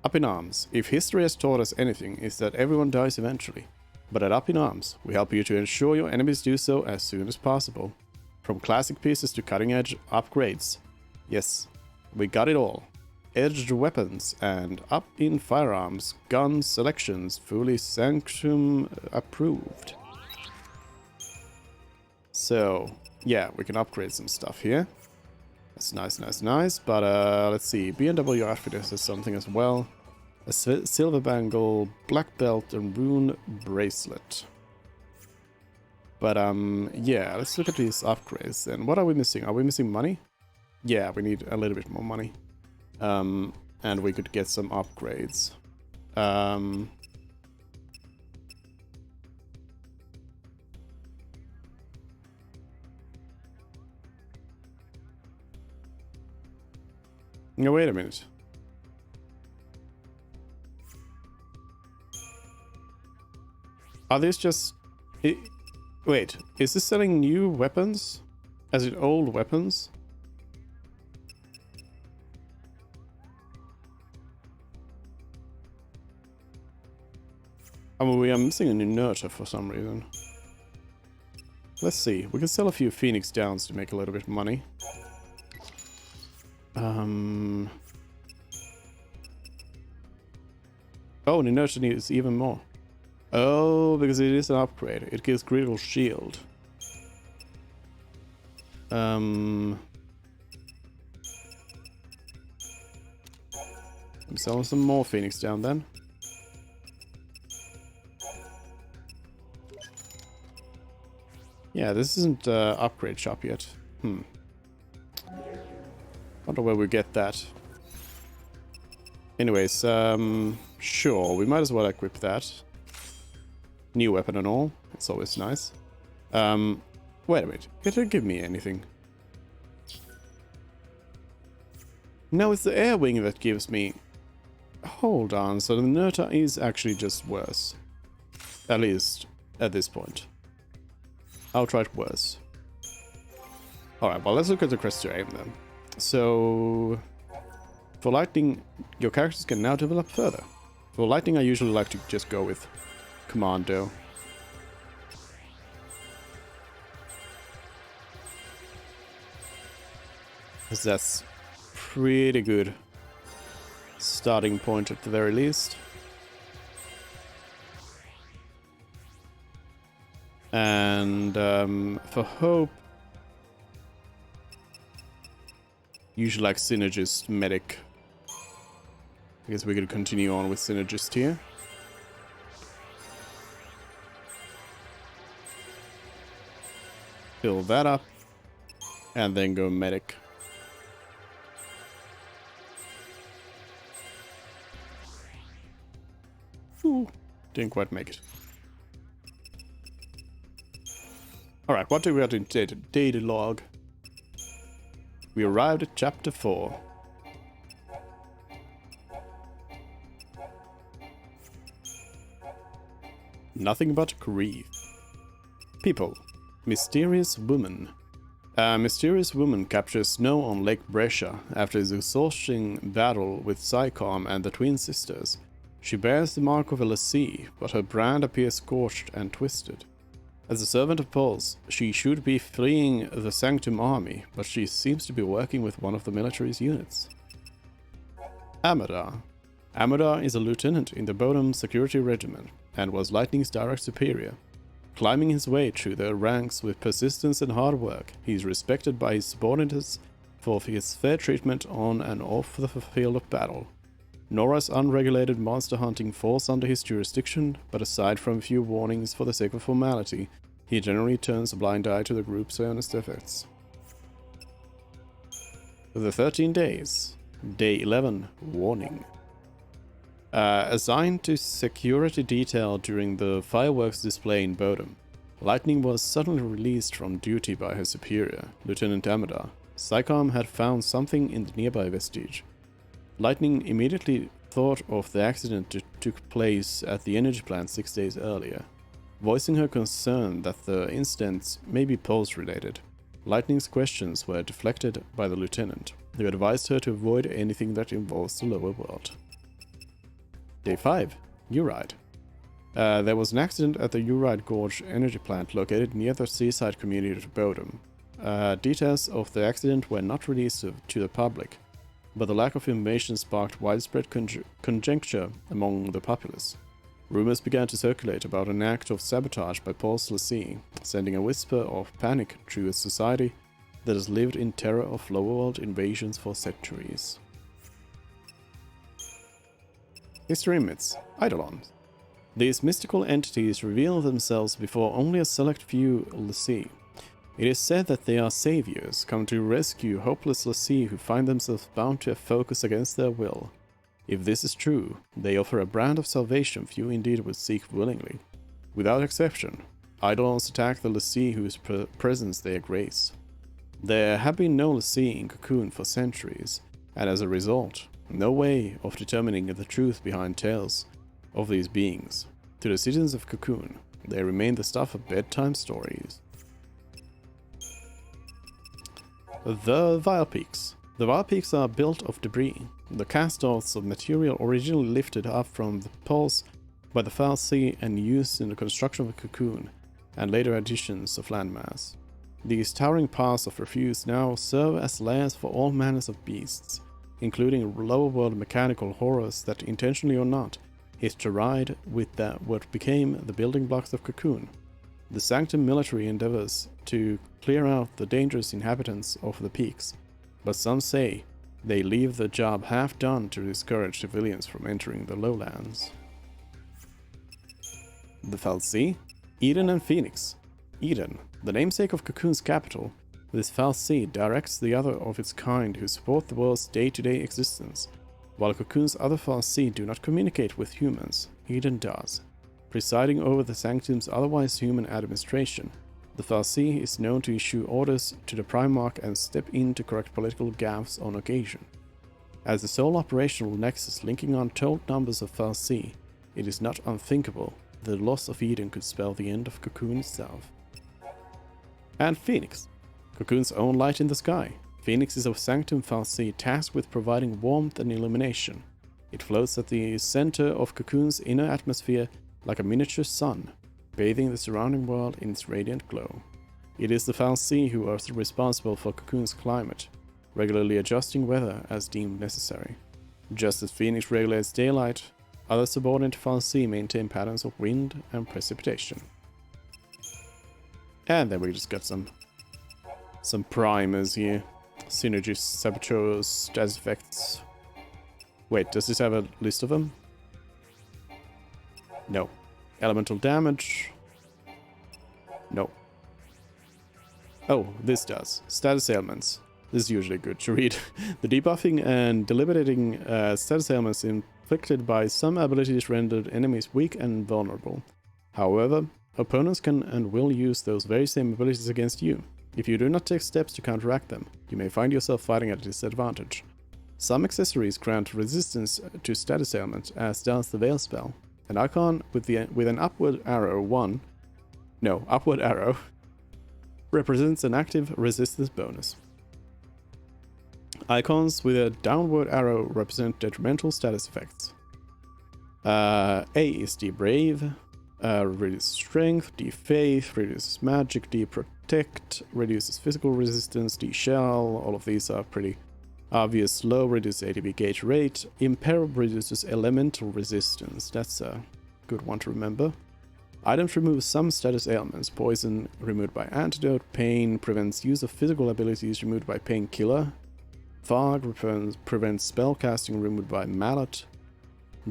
Up in Arms. If history has taught us anything, it's that everyone dies eventually. But at Up in Arms, we help you to ensure your enemies do so as soon as possible. From classic pieces to cutting-edge upgrades. Yes, we got it all. Edged weapons and up-in firearms, guns, selections, fully Sanctum approved. So, yeah, we can upgrade some stuff here. That's nice. But let's see. B&W Outfitters has something as well. A silver bangle, black belt, and rune bracelet. But yeah, let's look at these upgrades then. What are we missing? Are we missing money? Yeah, we need a little bit more money. And we could get some upgrades. No, wait a minute. Are these just... Wait, is this selling new weapons? As in old weapons? I mean, we are missing an inertia for some reason. Let's see. We can sell a few Phoenix Downs to make a little bit of money. Oh, an inertia needs even more. Oh, because it is an upgrade. It gives critical shield. I'm selling some more Phoenix Down then. Yeah, this isn't upgrade shop yet. Wonder where we get that. Anyways, sure, we might as well equip that. New weapon and all. It's always nice. Wait a minute. It didn't give me anything. No, it's the air wing that gives me... Hold on, so the Nerta is actually just worse. At least, at this point. Outright worse. Alright, well, let's look at the crest to aim then. So... For lightning, your characters can now develop further. For lightning, I usually like to just go with Commando. Because that's pretty good starting point at the very least. And for Hope, usually like Synergist Medic. I guess we could continue on with Synergist here. Fill that up, and then go Medic. Ooh, didn't quite make it. Alright, what do we got in data log? We arrived at chapter 4. Nothing but grief. People. Mysterious woman. A mysterious woman captures Snow on Lake Brescia after his exhausting battle with Psycom and the twin sisters. She bears the mark of a lessee, but her brand appears scorched and twisted. As a servant of Pulse, she should be fleeing the Sanctum army, but she seems to be working with one of the military's units. Amadar. Amadar is a lieutenant in the Bodum Security Regiment, and was Lightning's direct superior. Climbing his way through the ranks with persistence and hard work, he is respected by his subordinates for his fair treatment on and off the field of battle. Nora's unregulated monster hunting falls under his jurisdiction, but aside from a few warnings for the sake of formality, he generally turns a blind eye to the group's earnest efforts. The 13 days. Day 11. Warning. Assigned to security detail during the fireworks display in Bodum, Lightning was suddenly released from duty by her superior, Lieutenant Amadar. Psycom had found something in the nearby vestige. Lightning immediately thought of the accident that took place at the energy plant 6 days earlier, voicing her concern that the incidents may be Pulse-related. Lightning's questions were deflected by the lieutenant, who advised her to avoid anything that involves the lower world. Day 5. Uride. There was an accident at the Uride Gorge energy plant located near the seaside community of Bodum. Details of the accident were not released to the public, but the lack of information sparked widespread conjecture among the populace. Rumors began to circulate about an act of sabotage by Pulse Lessee, sending a whisper of panic through a society that has lived in terror of lower world invasions for centuries. History myths. Eidolons. These mystical entities reveal themselves before only a select few Lessee. It is said that they are saviors, come to rescue hopeless Lessee who find themselves bound to a focus against their will. If this is true, they offer a brand of salvation few indeed would seek willingly. Without exception, Eidolons attack the Lessee whose presence they grace. There have been no Lessee in Cocoon for centuries, and as a result, no way of determining the truth behind tales of these beings. To the citizens of Cocoon, they remain the stuff of bedtime stories. The Vile Peaks. The Vile Peaks are built of debris, the cast-offs of material originally lifted up from the Pulse by the fal'Cie and used in the construction of a Cocoon, and later additions of landmass. These towering piles of refuse now serve as lairs for all manners of beasts, including lower world mechanical horrors that, intentionally or not, hitched to ride with what became the building blocks of Cocoon. The Sanctum military endeavors to clear out the dangerous inhabitants of the peaks, but some say they leave the job half done to discourage civilians from entering the lowlands. The fal'Cie, Eden and Phoenix. Eden, the namesake of Cocoon's capital, this fal'Cie directs the other of its kind who support the world's day-to-day existence. While Cocoon's other fal'Cie do not communicate with humans, Eden does. Presiding over the Sanctum's otherwise human administration, the fal'Cie is known to issue orders to the Primarch and step in to correct political gaffes on occasion. As the sole operational nexus linking untold numbers of fal'Cie, it is not unthinkable that the loss of Eden could spell the end of Cocoon itself. And Phoenix, Cocoon's own light in the sky. Phoenix is a Sanctum fal'Cie tasked with providing warmth and illumination. It floats at the center of Cocoon's inner atmosphere like a miniature sun, bathing the surrounding world in its radiant glow. It is the fal'Cie who are responsible for Cocoon's climate. regularly adjusting weather as deemed necessary. Just as Phoenix regulates daylight, other subordinate Fal'Cie maintain patterns of wind and precipitation. And then we just got some primers here. Synergy, saboteurs, status effects. Wait, does this have a list of them? No. Elemental damage. No. Oh, this does. Status ailments. This is usually good to read. The debuffing and debilitating status ailments inflicted by some abilities rendered enemies weak and vulnerable. However, opponents can and will use those very same abilities against you. If you do not take steps to counteract them, you may find yourself fighting at a disadvantage. Some accessories grant resistance to status ailments, as does the Veil spell. An icon with an upward arrow upward arrow represents an active resistance bonus. Icons with a downward arrow represent detrimental status effects. A is D-Brave, reduces strength, D-Faith, reduces magic, D-Protect, reduces physical resistance, D-Shell, all of these are pretty obvious. Low reduces ATB gauge rate, Imperil reduces elemental resistance, that's a good one to remember. Items remove some status ailments, poison removed by antidote, pain prevents use of physical abilities removed by painkiller, fog prevents spellcasting removed by mallet,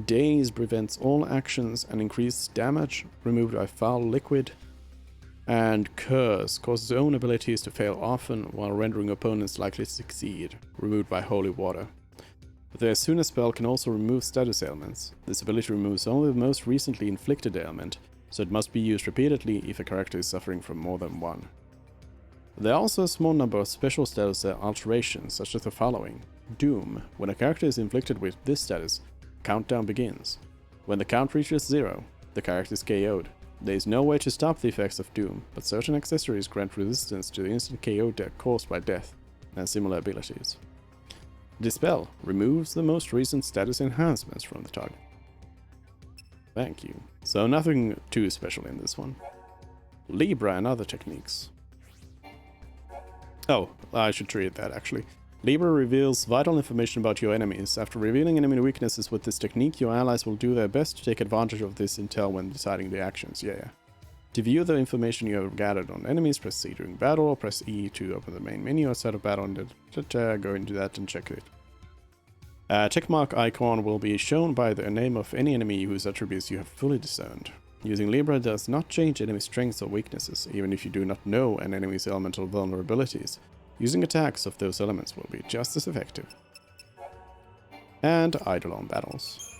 daze prevents all actions and increases damage removed by foul liquid, and curse causes own abilities to fail often while rendering opponents likely to succeed, removed by holy water. The Asuna spell can also remove status ailments. This ability removes only the most recently inflicted ailment, so it must be used repeatedly if a character is suffering from more than one. There are also a small number of special status alterations, such as the following. Doom. When a character is inflicted with this status, countdown begins. When the count reaches 0, the character is KO'd. There is no way to stop the effects of Doom, but certain accessories grant resistance to the instant KO caused by death, and similar abilities. Dispel removes the most recent status enhancements from the target. Thank you. So nothing too special in this one. Libra and other techniques. Oh, I should read that actually. Libra reveals vital information about your enemies. After revealing enemy weaknesses with this technique, your allies will do their best to take advantage of this intel when deciding their actions. Yeah. To view the information you have gathered on enemies, press C during battle, or press E to open the main menu outside of battle, and go into that and check it. A checkmark icon will be shown by the name of any enemy whose attributes you have fully discerned. Using Libra does not change enemy strengths or weaknesses, even if you do not know an enemy's elemental vulnerabilities. Using attacks of those elements will be just as effective. And Eidolon battles.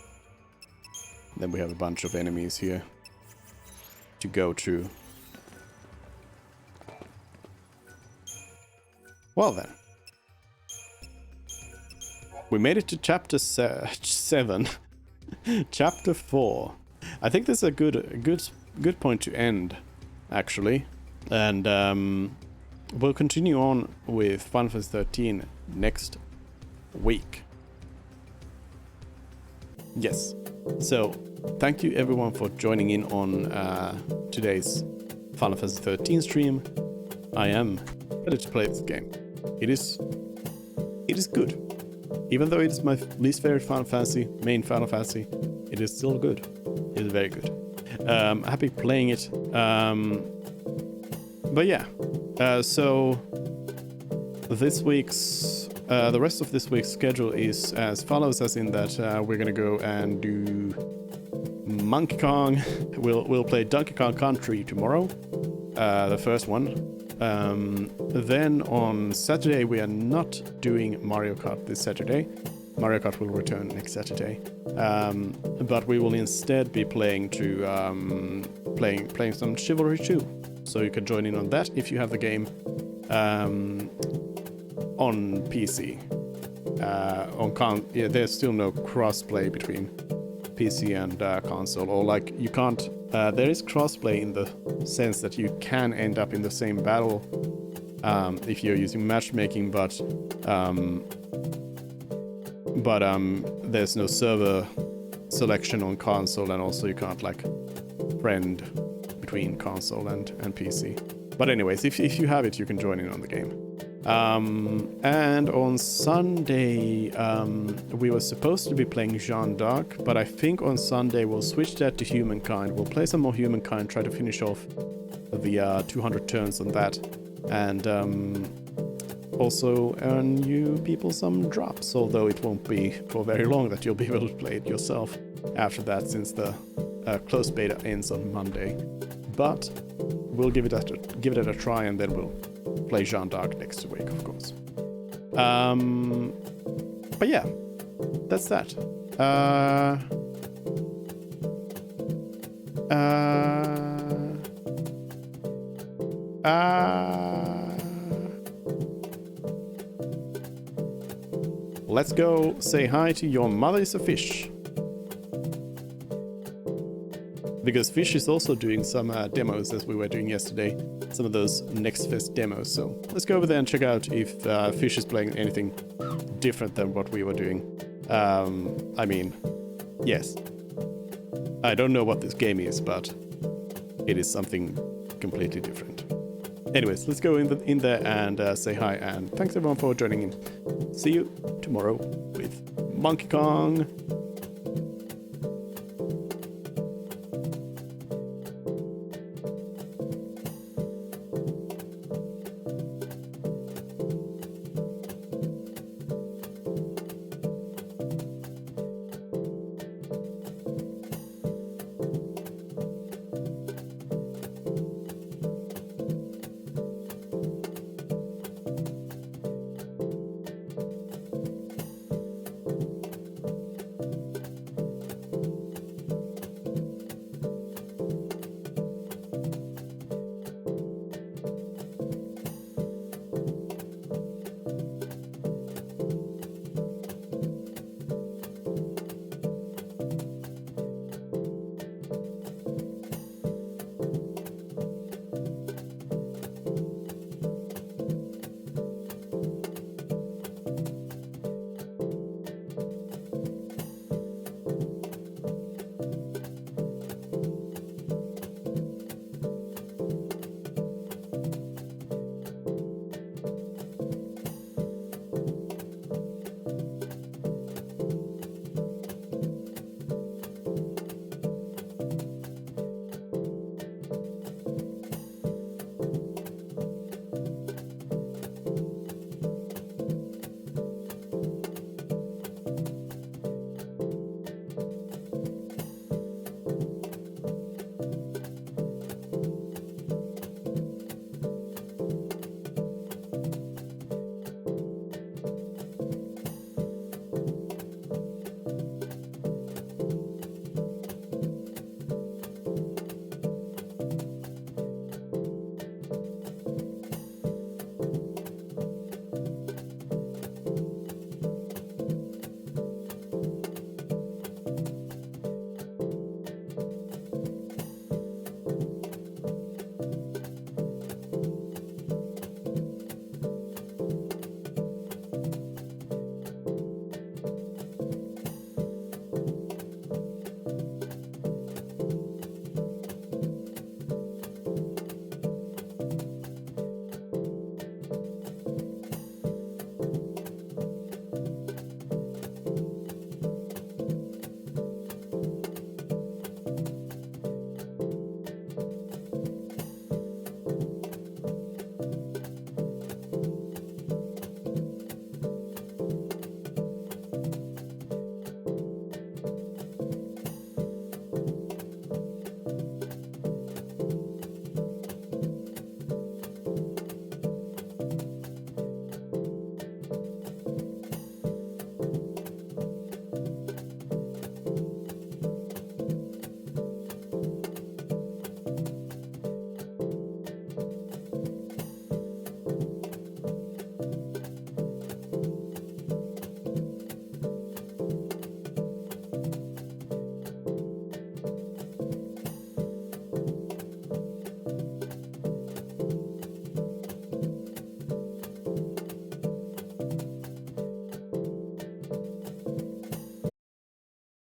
Then we have a bunch of enemies here to go through. Well then. We made it to chapter 7. Chapter 4. I think this is a good point to end, actually. And we'll continue on with Final Fantasy 13 next week. Yes. So, thank you everyone for joining in on today's Final Fantasy 13 stream. I am ready to play this game. It is good. Even though it is my least favorite Final Fantasy, main Final Fantasy, it is still good. It is very good. Happy playing it. But yeah. So this week's the rest of this week's schedule is as follows, as in that we're gonna go and do Monkey Kong. We'll play Donkey Kong Country tomorrow, the first one. Then on Saturday we are not doing Mario Kart this Saturday. Mario Kart will return next Saturday, but we will instead be playing some Chivalry 2. So you can join in on that if you have the game on PC. There's still no crossplay between PC and console, or like you can't. There is crossplay in the sense that you can end up in the same battle if you're using matchmaking, but there's no server selection on console, and also you can't like friend between console and PC. But anyways, if you have it, you can join in on the game. And on Sunday, we were supposed to be playing Jeanne d'Arc, but I think on Sunday we'll switch that to Humankind. We'll play some more Humankind, try to finish off the 200 turns on that, and also earn you people some drops, although it won't be for very long that you'll be able to play it yourself after that, since the closed beta ends on Monday. But we'll give it a try, and then we'll play Jeanne d'Arc next week, of course. But yeah, that's that. Let's go say hi to Your Mother is a Fish. Because Fish is also doing some demos, as we were doing yesterday. Some of those Next Fest demos. So let's go over there and check out if Fish is playing anything different than what we were doing. I mean, yes. I don't know what this game is, but it is something completely different. Anyways, let's go in there and say hi, and thanks everyone for joining in. See you tomorrow with Monkey Kong.